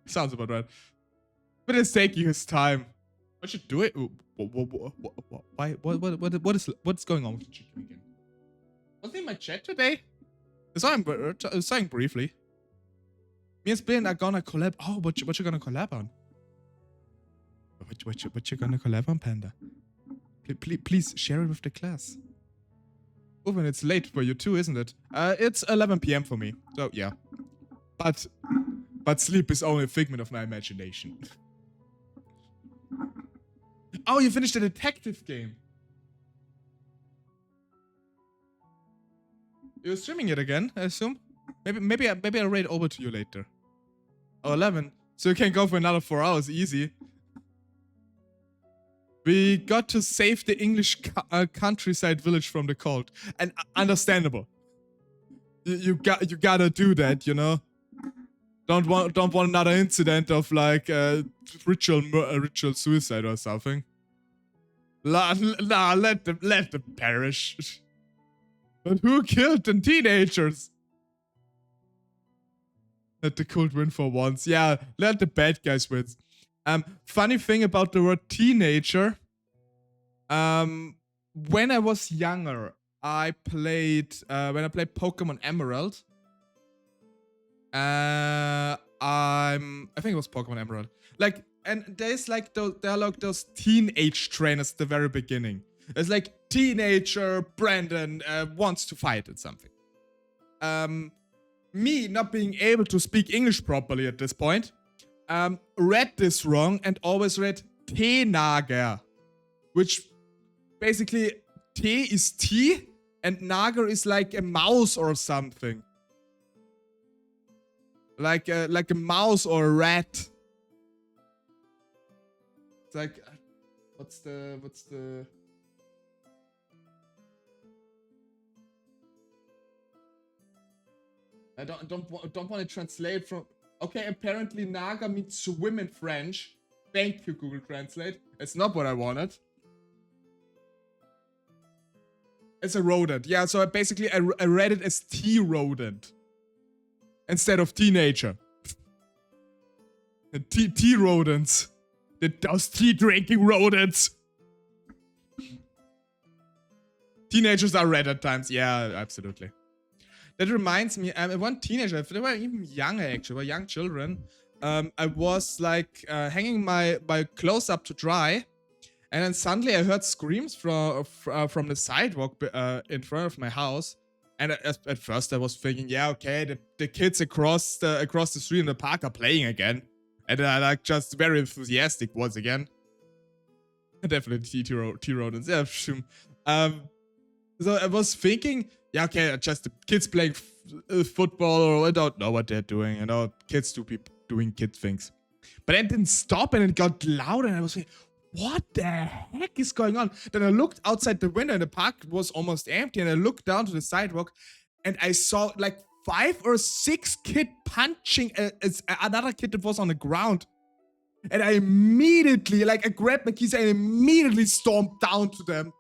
Sounds about right. But it's taking his time. What you doing? Why? What's going on with the chicken again? Was he in my chat today? Saying briefly. Me and Spin are gonna collab. Oh, what you gonna collab on? What you gonna collab on, Panda? Please share it with the class. Oh, and it's late for you too, isn't it? It's 11 PM for me. So yeah. But sleep is only a figment of my imagination. Oh, you finished the detective game. You're streaming it again, I assume? Maybe I'll raid over to you later. Oh, 11. So you can go for another 4 hours, easy. We got to save the English countryside village from the cold. And understandable. You gotta do that, you know? Don't want another incident of like ritual suicide or something. Let them perish. But who killed the teenagers? Let the cult win for once. Yeah, let the bad guys win. Funny thing about the word teenager. When I was younger, I played Pokemon Emerald. I think it was Pokemon Emerald. Like, and there's like there are like those teenage trainers at the very beginning. It's like teenager Brandon wants to fight at something. Me not being able to speak English properly at this point, read this wrong and always read Teenager, which basically T is T and Nager is like a mouse or something. Like a mouse or a rat. It's like, what's the I don't want to translate from. Okay, apparently Naga means swim in French. Thank you, Google Translate. It's not what I wanted. It's a rodent. Yeah, so basically I read it as T-rodent instead of teenager. T-rodents. Those tea-drinking rodents. Teenagers are red at times. Yeah, absolutely. That reminds me, one teenager, they were even younger actually, were young children. I was like hanging my clothes up to dry, and then suddenly I heard screams from the sidewalk in front of my house. And at first I was thinking, yeah, okay, the kids across the street in the park are playing again, and I like just very enthusiastic once again. Definitely T-rodents, yeah. So I was thinking, yeah, okay, just the kids playing football, or I don't know what they're doing. You know, kids doing kid things. But then it didn't stop and it got louder and I was like, what the heck is going on? Then I looked outside the window and the park was almost empty, and I looked down to the sidewalk and I saw like 5 or 6 kids punching another kid that was on the ground. And I immediately, like, I grabbed my keys and I immediately stormed down to them.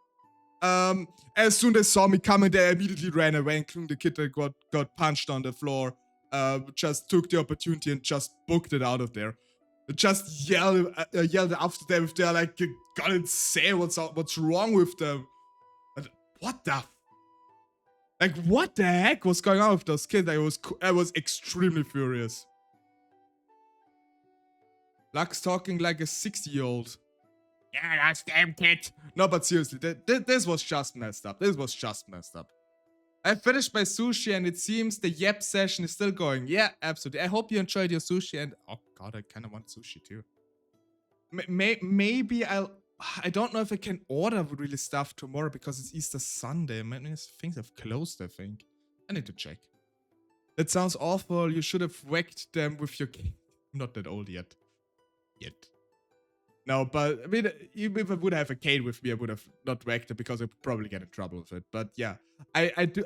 As soon as they saw me coming, they immediately ran away, including the kid that got punched on the floor. just took the opportunity and just booked it out of there. Just yelled after them if they're like got insane. What's wrong with them? And what the? Like what the heck was going on with those kids? I was extremely furious. Lux talking like a 60-year-old. Yeah, that's damn kid. No, but seriously, this was just messed up. This was just messed up. I finished my sushi and it seems the yep session is still going. Yeah, absolutely. I hope you enjoyed your sushi and... Oh god, I kind of want sushi too. Maybe I don't know if I can order really stuff tomorrow because it's Easter Sunday. Many things have closed, I think. I need to check. That sounds awful. You should have whacked them with your... I'm not that old yet. No, but I mean, even if I would have a cane with me, I would have not whacked it because I'd probably get in trouble with it. But yeah, I have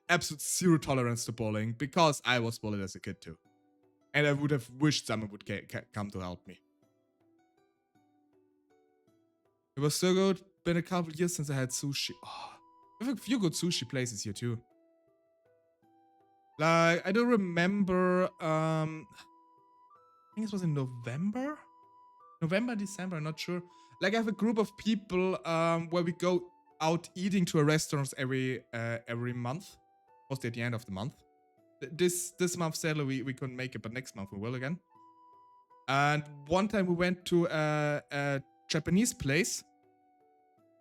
absolute zero tolerance to bullying because I was bullied as a kid too. And I would have wished someone would come to help me. It was so good. Been a couple years since I had sushi. Oh, I have a few good sushi places here too. Like, I don't remember, I think it was in November? December, I'm not sure. Like, I have a group of people where we go out eating to a restaurant every month. Mostly at the end of the month. This month, sadly, we couldn't make it, but next month we will again. And one time we went to a Japanese place.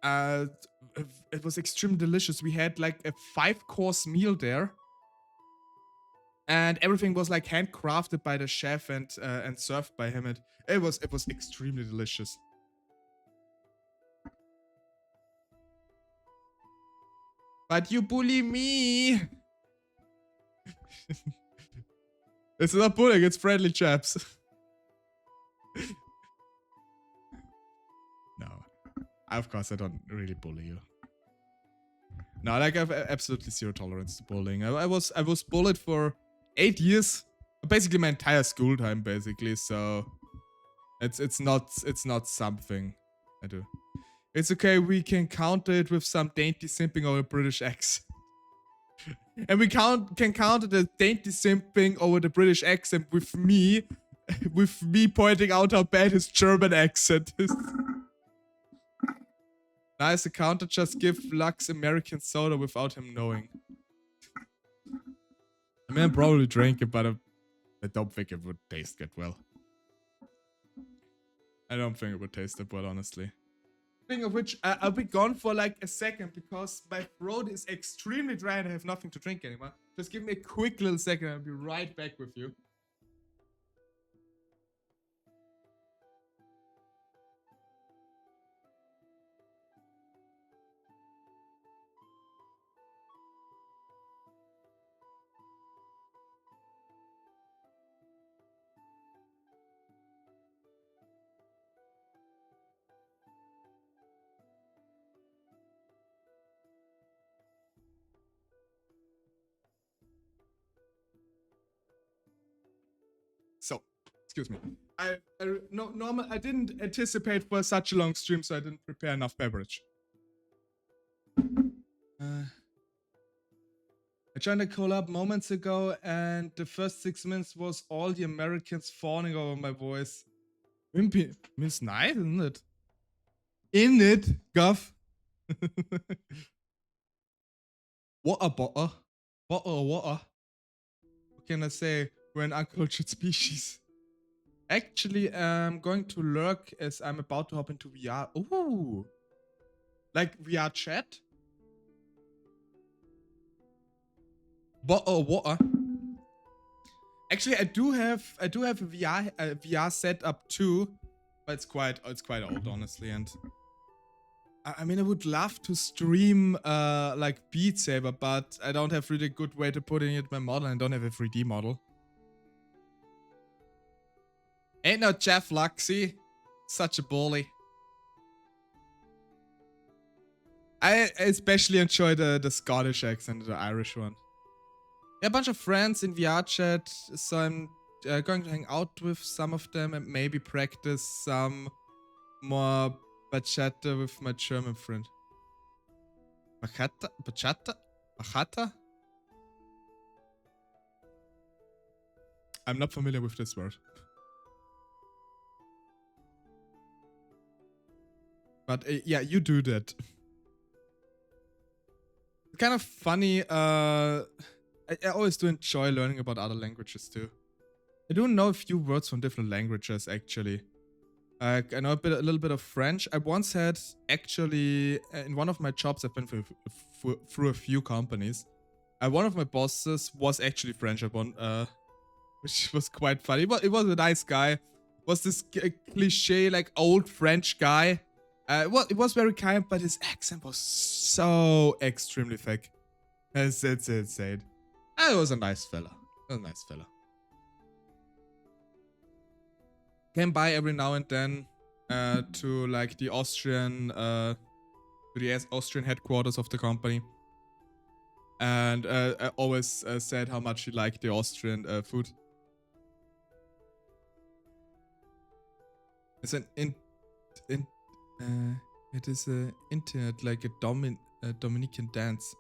It was extremely delicious. We had like a 5-course meal there. And everything was like handcrafted by the chef and served by him. And it was extremely delicious. But you bully me. It's not bullying, it's friendly chaps. No. Of course I don't really bully you. No, like I have absolutely zero tolerance to bullying. I was bullied for 8 years. Basically my entire school time, basically, so it's not something I do. It's okay, we can counter it with some dainty simping over British accent. And we can counter the dainty simping over the British accent with me pointing out how bad his German accent is. Nice, a counter, just give Lux American soda without him knowing. I mean, I probably drank it, but I don't think it would taste that well. I don't think it would taste that well, honestly. Speaking of which, I'll be gone for like a second because my throat is extremely dry and I have nothing to drink anymore. Just give me a quick little second and I'll be right back with you. So, excuse me. I didn't anticipate for such a long stream, so I didn't prepare enough beverage. I joined a collab moments ago, and the first 6 minutes was all the Americans fawning over my voice. Wimpy means nice, isn't it? In it, Guff. Water butter. Water. What can I say? We're an uncultured species. Actually, I'm going to lurk as I'm about to hop into VR. Ooh. Like VR chat? Water. Actually, I do have a VR setup too, but it's quite old, honestly. And I mean, I would love to stream like Beat Saber, but I don't have really good way to put in it my model. And I don't have a 3D model. Ain't no Jeff Luxy. Such a bully. I especially enjoy the Scottish accent, the Irish one. Yeah, a bunch of friends in VR chat, so I'm going to hang out with some of them and maybe practice some more bachata with my German friend. Bachata? I'm not familiar with this word. But yeah, you do that. Kind of funny. I always do enjoy learning about other languages too. I do know a few words from different languages actually. I know a little bit of French. I once had actually in one of my jobs. I've been through a few companies. One of my bosses was actually French at one, which was quite funny. It was a nice guy. Was this cliche like old French guy? It was very kind, but his accent was so extremely thick. It's insane. It was a nice fella. Came by every now and then to like the Austrian Austrian headquarters of the company, and always said how much he liked the Austrian food. It's it is a internet like a Dominican dance.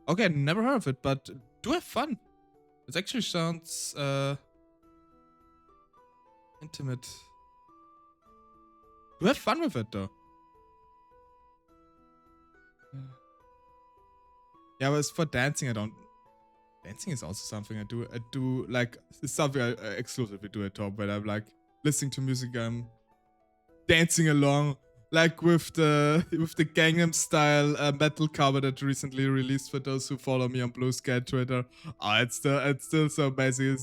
Okay, never heard of it, but do have fun. It actually sounds intimate. Do have fun with it though. Yeah, but as for dancing, I don't. Dancing is also something I do. I do like it's something I exclusively do at home when I'm like listening to music. I'm dancing along, like with the Gangnam Style metal cover that recently released. For those who follow me on Blue Sky Twitter, it's still so amazing.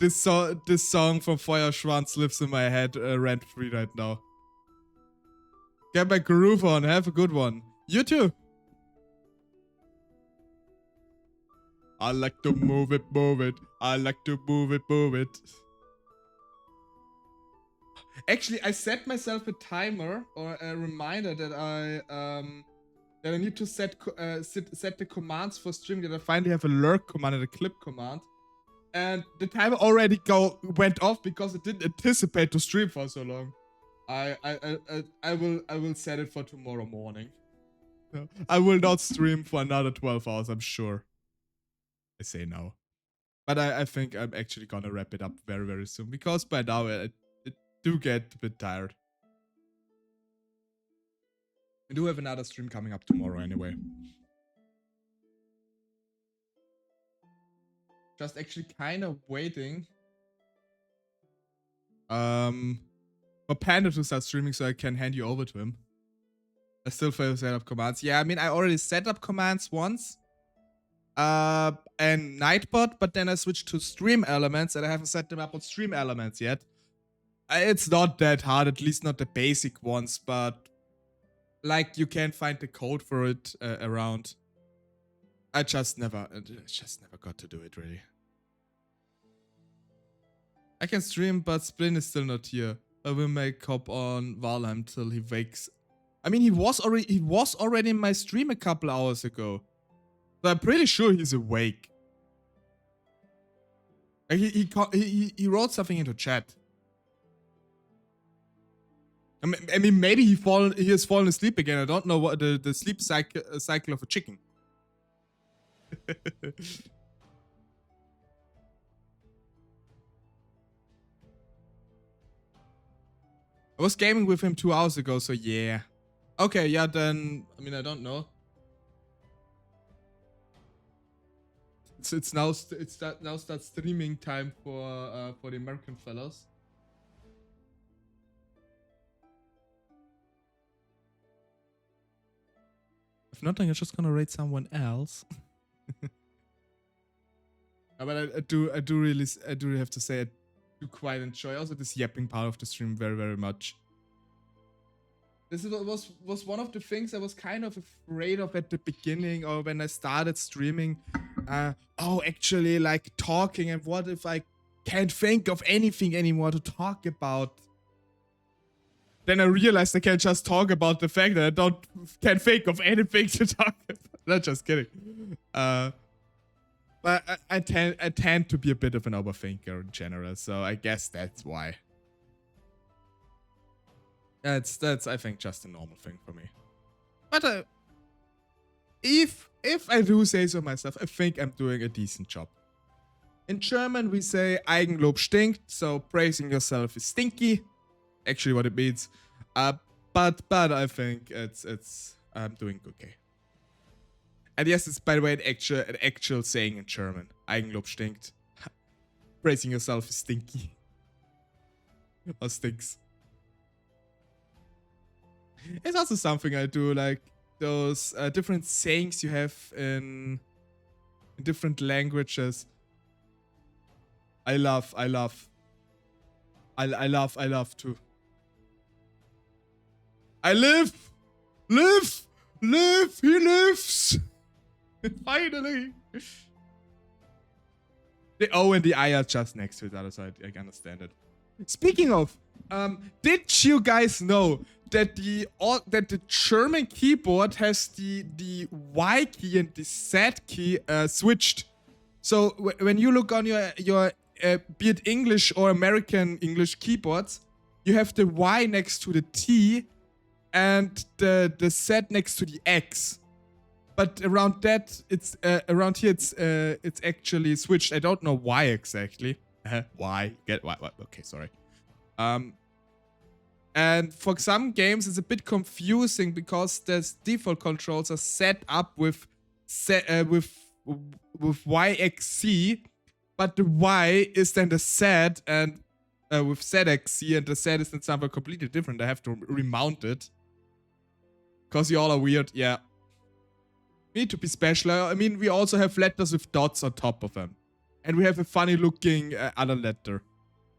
This song from Feuerschwanz lives in my head rent free right now. Get my groove on. Have a good one. You too. I like to move it. I like to move it. Actually, I set myself a timer or a reminder that I need to set the commands for streaming. That I finally have a lurk command and a clip command, and the timer already went off because it didn't anticipate to stream for so long. I will set it for tomorrow morning. I will not stream for another 12 hours. I'm sure. I say now, but I think I'm actually gonna wrap it up very, very soon because by now I do get a bit tired. We do have another stream coming up tomorrow anyway. Just actually kind of waiting for Panda to start streaming so I can hand you over to him. I still fail to set up commands. Yeah, I mean I already set up commands once. And Nightbot, but then I switched to Stream Elements and I haven't set them up on Stream Elements yet. It's not that hard, at least not the basic ones, but like you can find the code for it around. I just never got to do it really. I can stream, but Splin is still not here. I will make hop on Valheim till he wakes. I mean, he was already in my stream a couple hours ago. So I'm pretty sure he's awake. He wrote something into chat. I mean, maybe he has fallen asleep again. I don't know what the sleep cycle of a chicken. I was gaming with him 2 hours ago, so yeah. Okay, yeah, then I mean I don't know. It's now start streaming time for the American fellows. If not, then you're just gonna raid someone else. But I do really have to say I do quite enjoy also this yapping part of the stream very, very much. This was one of the things I was kind of afraid of at the beginning or when I started streaming. Actually like talking, and what if I can't think of anything anymore to talk about? Then I realized I can't just talk about the fact that I can't think of anything to talk about. Not just kidding. But I tend to be a bit of an overthinker in general, so I guess that's why. That's I think just a normal thing for me. But if I do say so myself, I think I'm doing a decent job. In German, we say Eigenlob stinkt, so praising yourself is stinky. Actually, what it means. But I think it's I'm doing okay. And yes, it's by the way an actual saying in German. Eigenlob stinkt. Praising yourself is stinky. Or stinks. It's also something I do, like those different sayings you have in different languages. I love too. I live, he lives. Finally. The O and the I are just next to each other, so I understand it. Speaking of, did you guys know that the German keyboard has the Y key and the Z key switched? So when you look on your be it English or American English keyboards, you have the Y next to the T and the Z next to the X. But around that, it's around here, it's actually switched. I don't know why exactly. Why? Get why? Okay, sorry. And for some games, it's a bit confusing because the default controls are set up with YXC, but the Y is then the Z and with ZXC, and the Z is then something completely different. I have to remount it because you all are weird. Yeah, we need to be special. I mean, we also have letters with dots on top of them, and we have a funny looking other letter.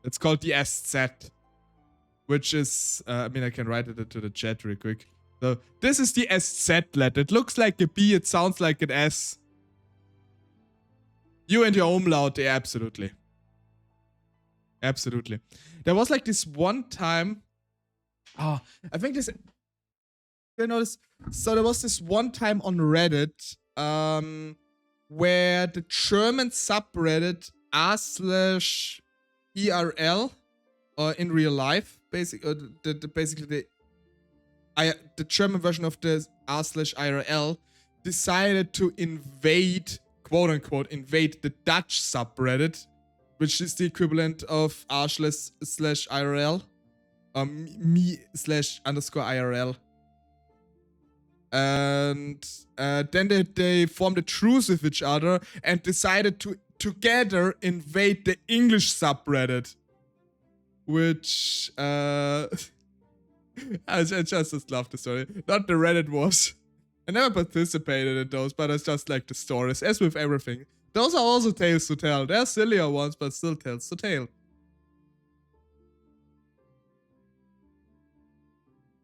It's called the SZ. Which is, I mean, I can write it into the chat real quick. So, this is the SZ letter. It looks like a B, it sounds like an S. You and your umlaut, yeah, absolutely. Absolutely. There was like this one time, I think this, you notice, so there was this one time on Reddit, where the German subreddit r/ERL, or in real life, basically the German version of the r/IRL decided to invade, quote unquote, invade the Dutch subreddit, which is the equivalent of r/IRL, me/_IRL. And then they formed a truce with each other and decided to together invade the English subreddit. Which, I just love the story. Not the Reddit wars. I never participated in those, but it's just like the stories, as with everything. Those are also tales to tell. They're sillier ones, but still tales to tell.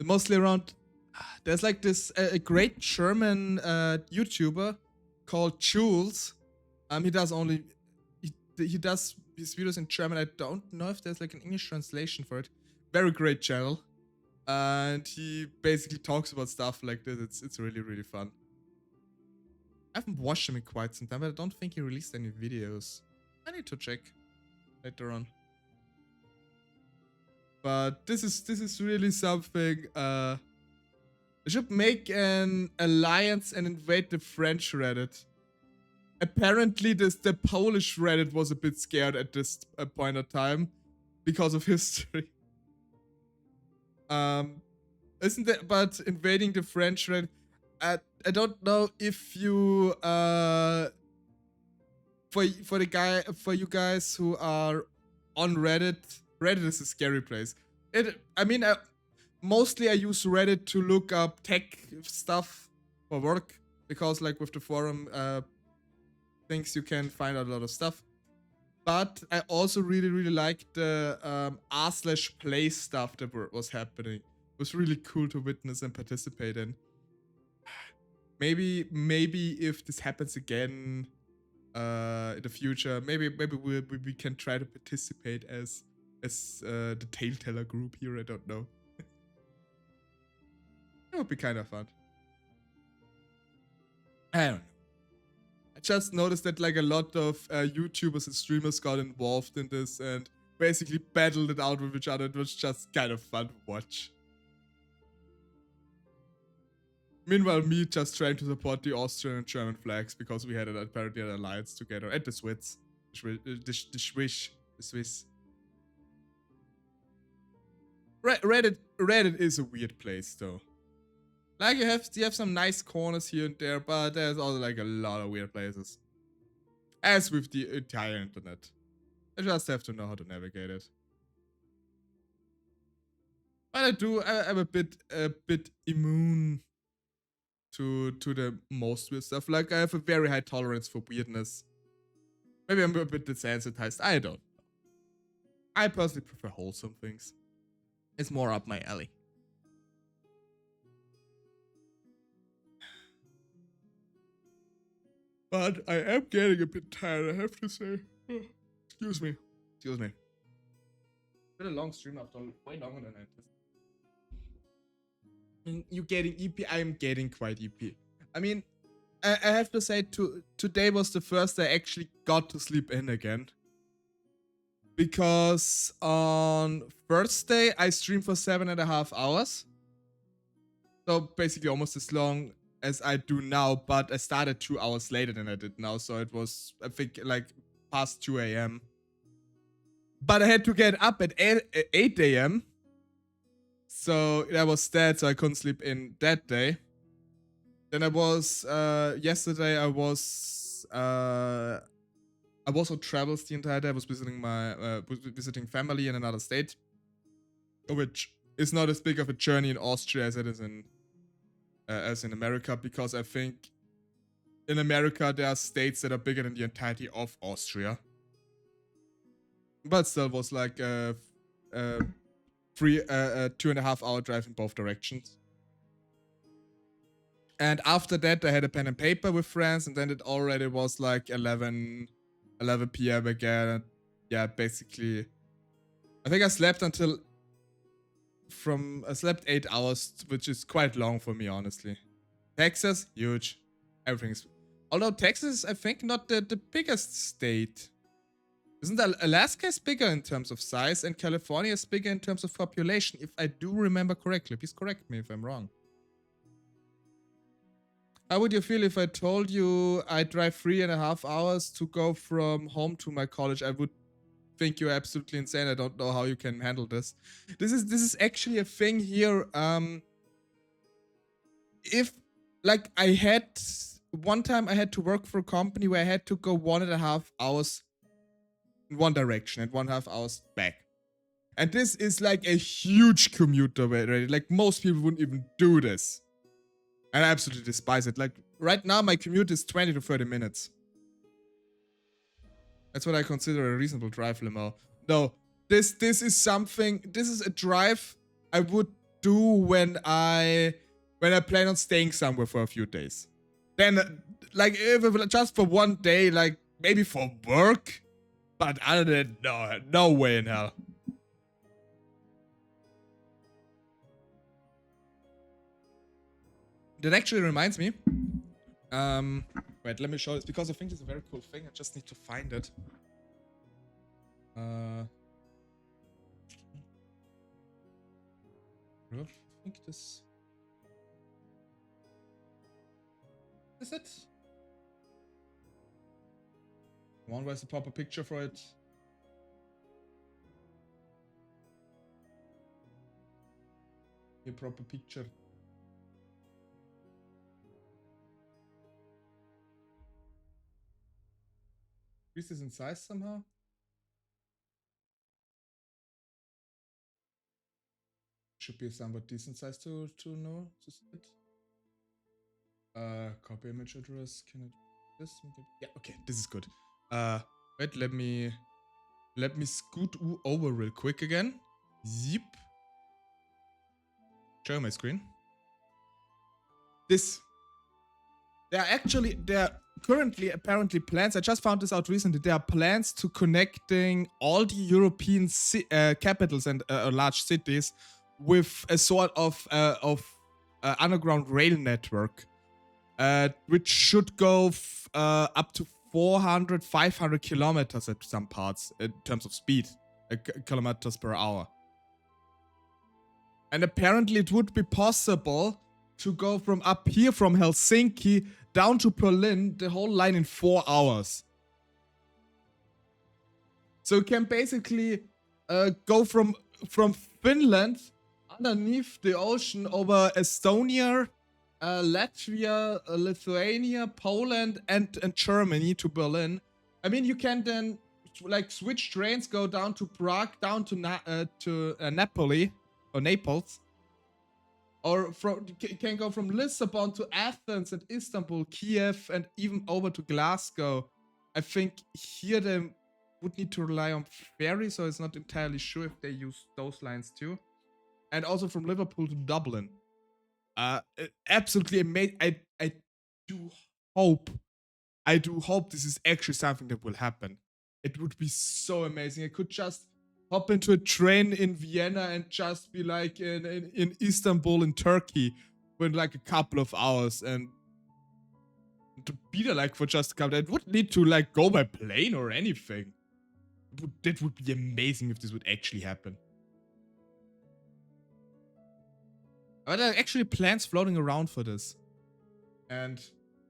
Mostly around, there's like this, a great German YouTuber called Jules. He does only, he does his videos in German. I don't know if there's like an English translation for it. Very great channel. And he basically talks about stuff like this. It's really, really fun. I haven't watched him in quite some time, but I don't think he released any videos. I need to check later on. But this is really something. I should make an alliance and invade the French Reddit. Apparently, the Polish Reddit was a bit scared at this point of time because of history. Isn't that? But invading the French Reddit, I don't know if you for you guys who are on Reddit. Reddit is a scary place. Mostly I use Reddit to look up tech stuff for work because, like, with the forum things, you can find out a lot of stuff. But I also really, really like the r/play stuff that was happening. It was really cool to witness and participate in. Maybe if this happens again in the future, maybe we can try to participate as the Tale-Teller group here. I don't know. It would be kind of fun. I don't know. I just noticed that like a lot of YouTubers and streamers got involved in this and basically battled it out with each other. It was just kind of fun to watch. Meanwhile, me just trying to support the Austrian and German flags because we had apparently an alliance together, and the Swiss. The Swiss. Reddit is a weird place though. Like you have some nice corners here and there, but there's also like a lot of weird places. As with the entire internet. I just have to know how to navigate it. But I'm a bit immune to the most weird stuff. Like I have a very high tolerance for weirdness. Maybe I'm a bit desensitized. I don't know. I personally prefer wholesome things. It's more up my alley. But I am getting a bit tired, I have to say. Excuse me. It's been a long stream after all, way longer than I anticipated. You getting EP? I'm getting quite EP. I mean, I have to say today was the first I actually got to sleep in again. Because on Thursday I streamed for 7.5 hours. So basically almost as long as I do now, but I started 2 hours later than I did now. So it was, I think, like past 2 a.m. But I had to get up at 8 a.m. So that was that, so I couldn't sleep in that day. Then I was, yesterday I was on travels the entire day. I was visiting family in another state, which is not as big of a journey in Austria as it is in America, because I think in America there are states that are bigger than the entirety of Austria. But still was like a 2.5 hour drive in both directions. And after that I had a pen and paper with friends, and then it already was like 11 p.m. again. And yeah, basically I think I slept 8 hours, which is quite long for me, honestly. Texas, huge. Everything's... Although Texas is, I think, not the biggest state. Isn't Alaska is bigger in terms of size, and California is bigger in terms of population, if I do remember correctly. Please correct me if I'm wrong. How would you feel if I told you I drive 3.5 hours to go from home to my college? I would think you're absolutely insane. I don't know how you can handle this. This is actually a thing here. If like one time I had to work for a company where I had to go 1.5 hours in one direction and 1.5 hours back. And this is like a huge commute already. Like most people wouldn't even do this. And I absolutely despise it. Like right now my commute is 20 to 30 minutes. That's what I consider a reasonable drive, Limo. No, this is something, this is a drive I would do when I plan on staying somewhere for a few days. Then, like, if just for one day, like, maybe for work. But other than that, no way in hell. That actually reminds me. Wait, let me show this, because I think it's a very cool thing. I just need to find it. I think this... Is it? Come on, where's the proper picture for it? A proper picture. Is this in size somehow? Should be a somewhat decent size to know to see it. Copy image address. Can it this? Yeah, okay, this is good. Wait, let me scoot over real quick again. Zip. Show my screen. This. There are currently apparently plans. I just found this out recently. There are plans to connecting all the European capitals and large cities with a sort of underground rail network, which should go up to 400, 500 kilometers at some parts in terms of speed, kilometers per hour. And apparently it would be possible to go from up here from Helsinki down to Berlin, the whole line in 4 hours. So you can basically go from Finland underneath the ocean over Estonia, Latvia, Lithuania, Poland, and Germany to Berlin. I mean, you can then like switch trains, go down to Prague, down to Napoli or Naples, or can go from Lisbon to Athens and Istanbul, Kiev, and even over to Glasgow. I think here they would need to rely on ferry, so it's not entirely sure if they use those lines too. And also from Liverpool to Dublin. Absolutely amazing. I do hope this is actually something that will happen. It would be so amazing. I could just hop into a train in Vienna and just be like in Istanbul in Turkey in like a couple of hours, and to be there like for just a couple. I wouldn't need to like go by plane or anything. That would be amazing if this would actually happen. But there are actually plans floating around for this. And,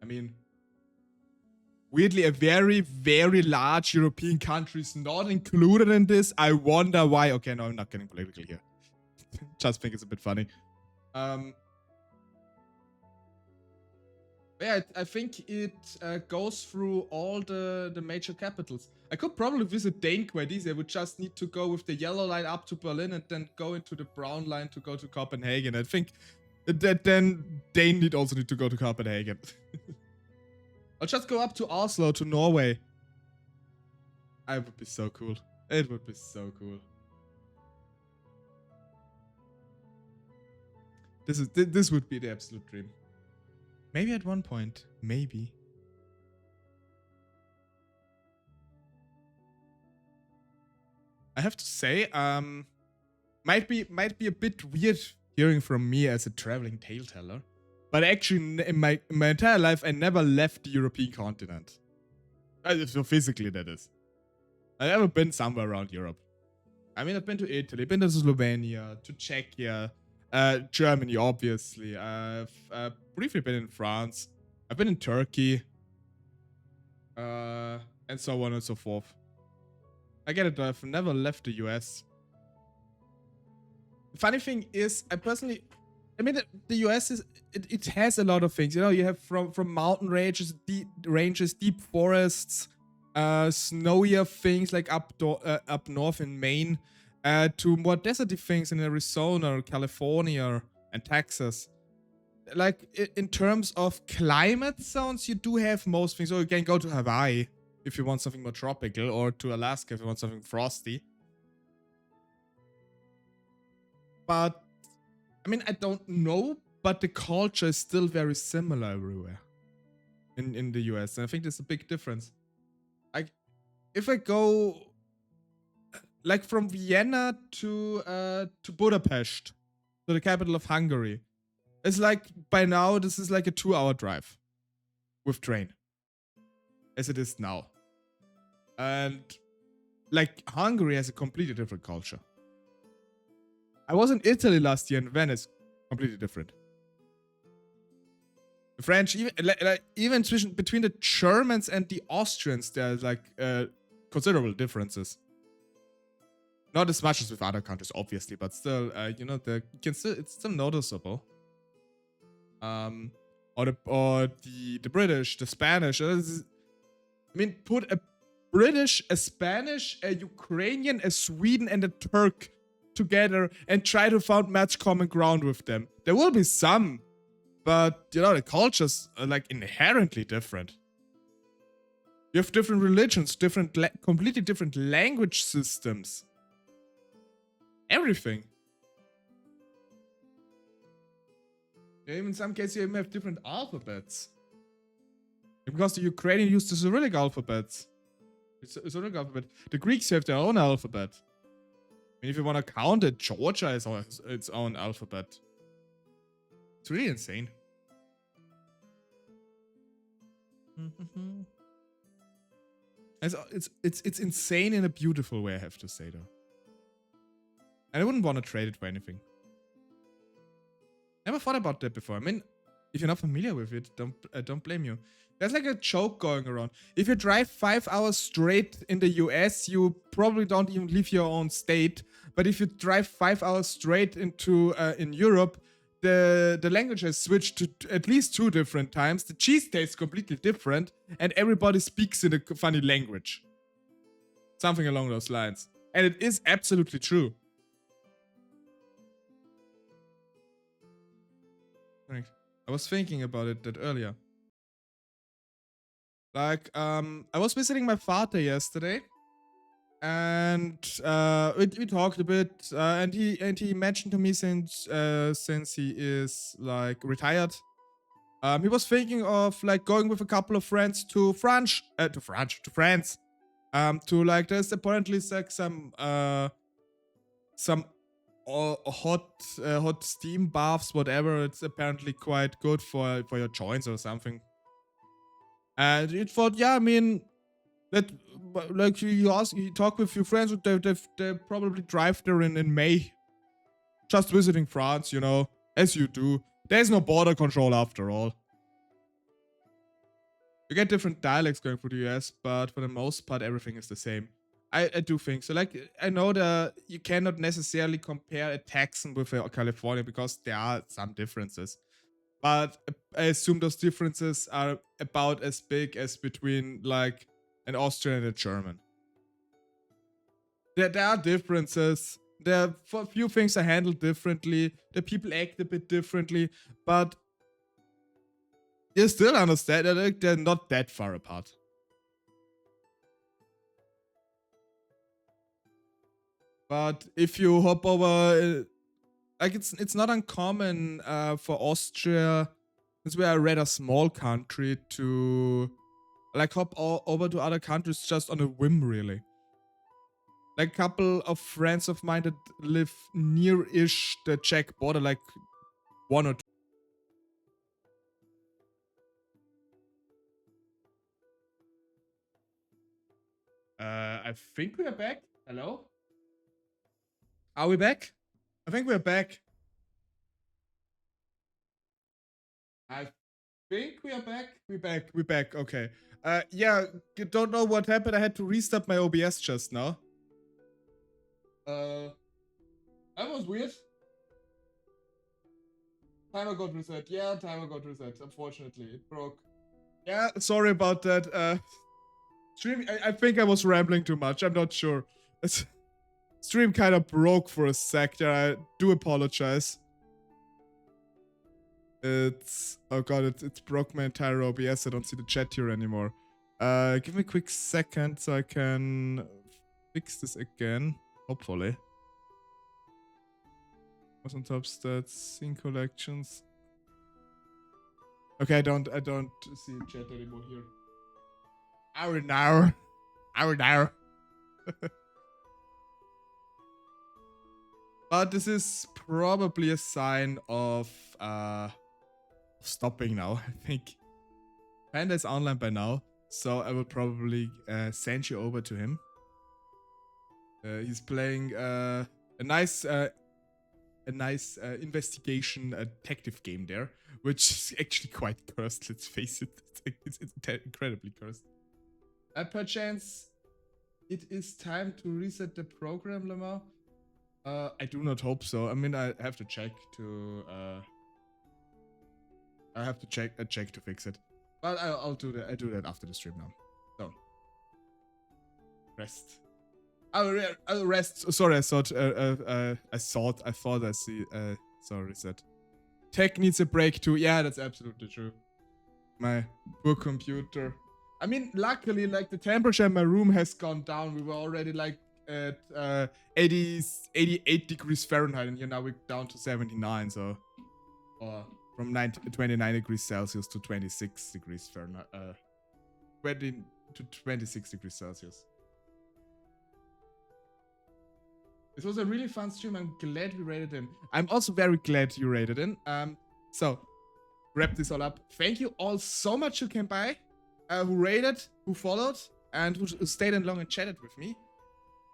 I mean, weirdly, a very, very large European country is not included in this. I wonder why. Okay, no, I'm not getting political here. Just think it's a bit funny. Yeah, I think it goes through all the major capitals. I could probably visit Dane quite easy. I would just need to go with the yellow line up to Berlin and then go into the brown line to go to Copenhagen. I think that then Dane also need to go to Copenhagen. I'll just go up to Oslo, to Norway. It would be so cool. It would be so cool. This would be the absolute dream. Maybe at one point. Maybe. I have to say, might be a bit weird hearing from me as a traveling tale teller, but actually in my entire life I never left the European continent. So physically, that is. I've never been somewhere around Europe. I mean, I've been to Italy, been to Slovenia, to Czechia, Germany, obviously. I've briefly been in France. I've been in Turkey, and so on and so forth. I get it though, I've never left the US. The funny thing is, I mean, the US it has a lot of things. You know, you have from mountain ranges, deep forests, snowier things like up north in Maine, to more deserty things in Arizona or California and Texas. Like in terms of climate zones, you do have most things. So you can go to Hawaii if you want something more tropical, or to Alaska if you want something frosty. But I mean, I don't know, but the culture is still very similar everywhere in the US, and I think there's a big difference. If I go like from Vienna to Budapest, to the capital of Hungary, it's like by now this is like a 2-hour drive with train, as it is now. And like Hungary has a completely different culture. I was in Italy last year in Venice, completely different. The French, even between the Germans and the Austrians, there's like considerable differences. Not as much as with other countries, obviously, but still, you know, it's still noticeable. Or the British, the Spanish. I mean, put a British, a Spanish, a Ukrainian, a Sweden, and a Turk together and try to find much common ground with them. There will be some, but you know, the cultures are like inherently different. You have different religions, completely different language systems. Everything. Even in some cases, you even have different alphabets. Because the Ukrainian used the Cyrillic alphabet. The Greeks have their own alphabet. I mean, if you want to count it, Georgia has its own alphabet. It's really insane. It's insane in a beautiful way, I have to say, though. And I wouldn't want to trade it for anything. Never thought about that before. I mean, If you're not familiar with it, don't blame you. There's like a joke going around. If you drive 5 hours straight in the US, you probably don't even leave your own state. But if you drive 5 hours straight into in Europe, the language has switched to at least 2 different times. The cheese tastes completely different, and everybody speaks in a funny language. Something along those lines. And it is absolutely true. Right. I was thinking about it that earlier. Like, I was visiting my father yesterday, and we talked a bit, and he mentioned to me since he is like retired, he was thinking of like going with a couple of friends to France, to like there's apparently like some hot steam baths, whatever. It's apparently quite good for your joints or something. And it thought, yeah, I mean, that like you talk with your friends, they probably drive there in May, just visiting France, you know, as you do. There's no border control after all. You get different dialects going through the US, but for the most part, everything is the same. I do think so. Like, I know that you cannot necessarily compare a Texan with a California because there are some differences. But I assume those differences are about as big as between like an Austrian and a German. There are differences. There are a few things are handled differently. The people act a bit differently, but you still understand that they're not that far apart. But if you hop over, like it's not uncommon for Austria, since we are a rather small country, to like hop over to other countries just on a whim, really. Like a couple of friends of mine that live near-ish the Czech border, like 1 or 2. I think we are back. Hello? Are we back? I think we're back. I think we are back. We're back. Okay. Yeah, don't know what happened. I had to restart my OBS just now. That was weird. Timer got reset. Yeah, timer got reset. Unfortunately, it broke. Yeah, sorry about that. Stream, I think I was rambling too much. I'm not sure. Stream kind of broke for a sec there. I do apologize. Oh god, it broke my entire OBS. I don't see the chat here anymore. Give me a quick second so I can fix this again. Hopefully. What's on top stats? Scene collections. Okay, I don't see chat anymore here. Hour now. But this is probably a sign of stopping now, I think. Panda is online by now, so I will probably send you over to him. He's playing a nice investigation detective game there, which is actually quite cursed, let's face it. It's incredibly cursed. Perchance, it is time to reset the program, Lamar. I do not hope so. I mean, I have to check to check to fix it. But I'll do that. I do that after the stream now. So rest. I'll rest. Sorry, I thought I see. Sorry, reset. Tech needs a break too. Yeah, that's absolutely true. My poor computer. I mean, luckily, like the temperature in my room has gone down. We were already like at 88 degrees Fahrenheit, and now we're down to 79. So, or from 29 degrees Celsius to 26 degrees Fahrenheit. 20 to 26 degrees Celsius. This was a really fun stream. I'm glad we rated in. I'm also very glad you rated in. So wrap this all up. Thank you all so much who came by, who rated, who followed, and who stayed in long and chatted with me.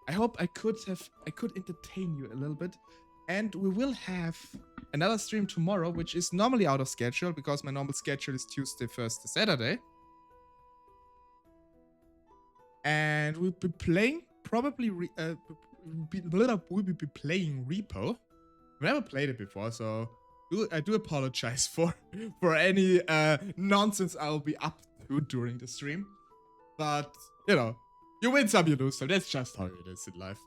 I hope I could entertain you a little bit. And we will have another stream tomorrow, which is normally out of schedule because my normal schedule is Tuesday, Thursday, Saturday. And we'll be playing probably we'll be playing Repo. I've never played it before, so I do apologize for any nonsense I'll be up to during the stream. But you know, you win some, you lose some. That's just how it is in life.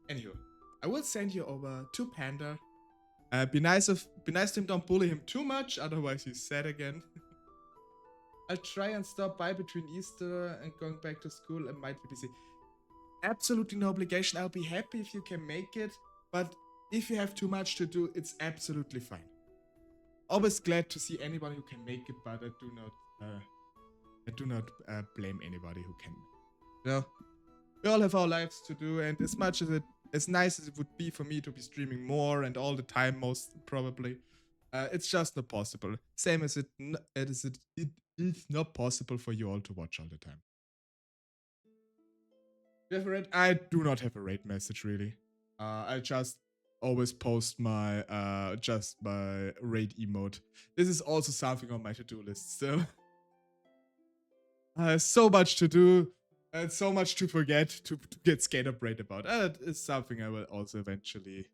Anywho, I will send you over to Panda. Be nice to him. Don't bully him too much, otherwise he's sad again. I'll try and stop by between Easter and going back to school. I might be busy. Absolutely no obligation. I'll be happy if you can make it. But if you have too much to do, it's absolutely fine. Always glad to see anyone who can make it, but I do not blame anybody who can. You know, we all have our lives to do, and as much as nice as it would be for me to be streaming more and all the time, most probably, it's just not possible. Same as it is not possible for you all to watch all the time. Do you have a raid? I do not have a raid message really. I just always post my my raid emote. This is also something on my to-do list still. I have so much to do and so much to forget to get scared of raid about. That is something I will also eventually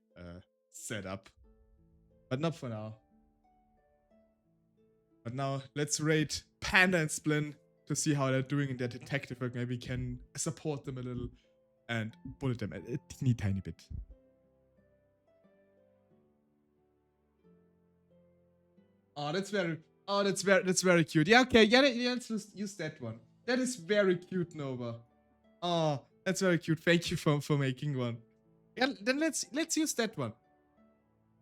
set up. But not for now. But now let's raid Panda and Splin to see how they're doing in their detective work. Maybe we can support them a little and bullet them a tiny bit. Oh, that's very cute. Yeah, okay, yeah, let's just use that one. That is very cute, Nova. Oh, that's very cute. Thank you for making one. Yeah, then let's use that one.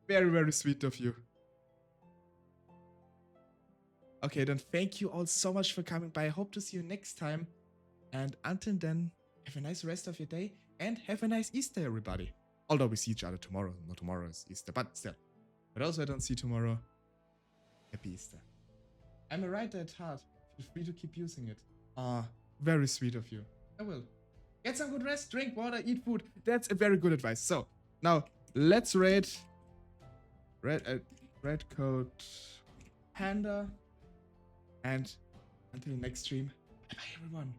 Very, very sweet of you. Okay, then thank you all so much for coming by. I hope to see you next time. And until then, have a nice rest of your day and have a nice Easter, everybody. Although we see each other tomorrow. Not tomorrow is Easter, but still. But also I don't see tomorrow. Happy Easter. I'm a writer at heart. Feel free to keep using it. Ah, very sweet of you. I will. Get some good rest, drink water, eat food. That's a very good advice. So, now, let's raid Red Coat Panda. And until next stream, bye-bye everyone.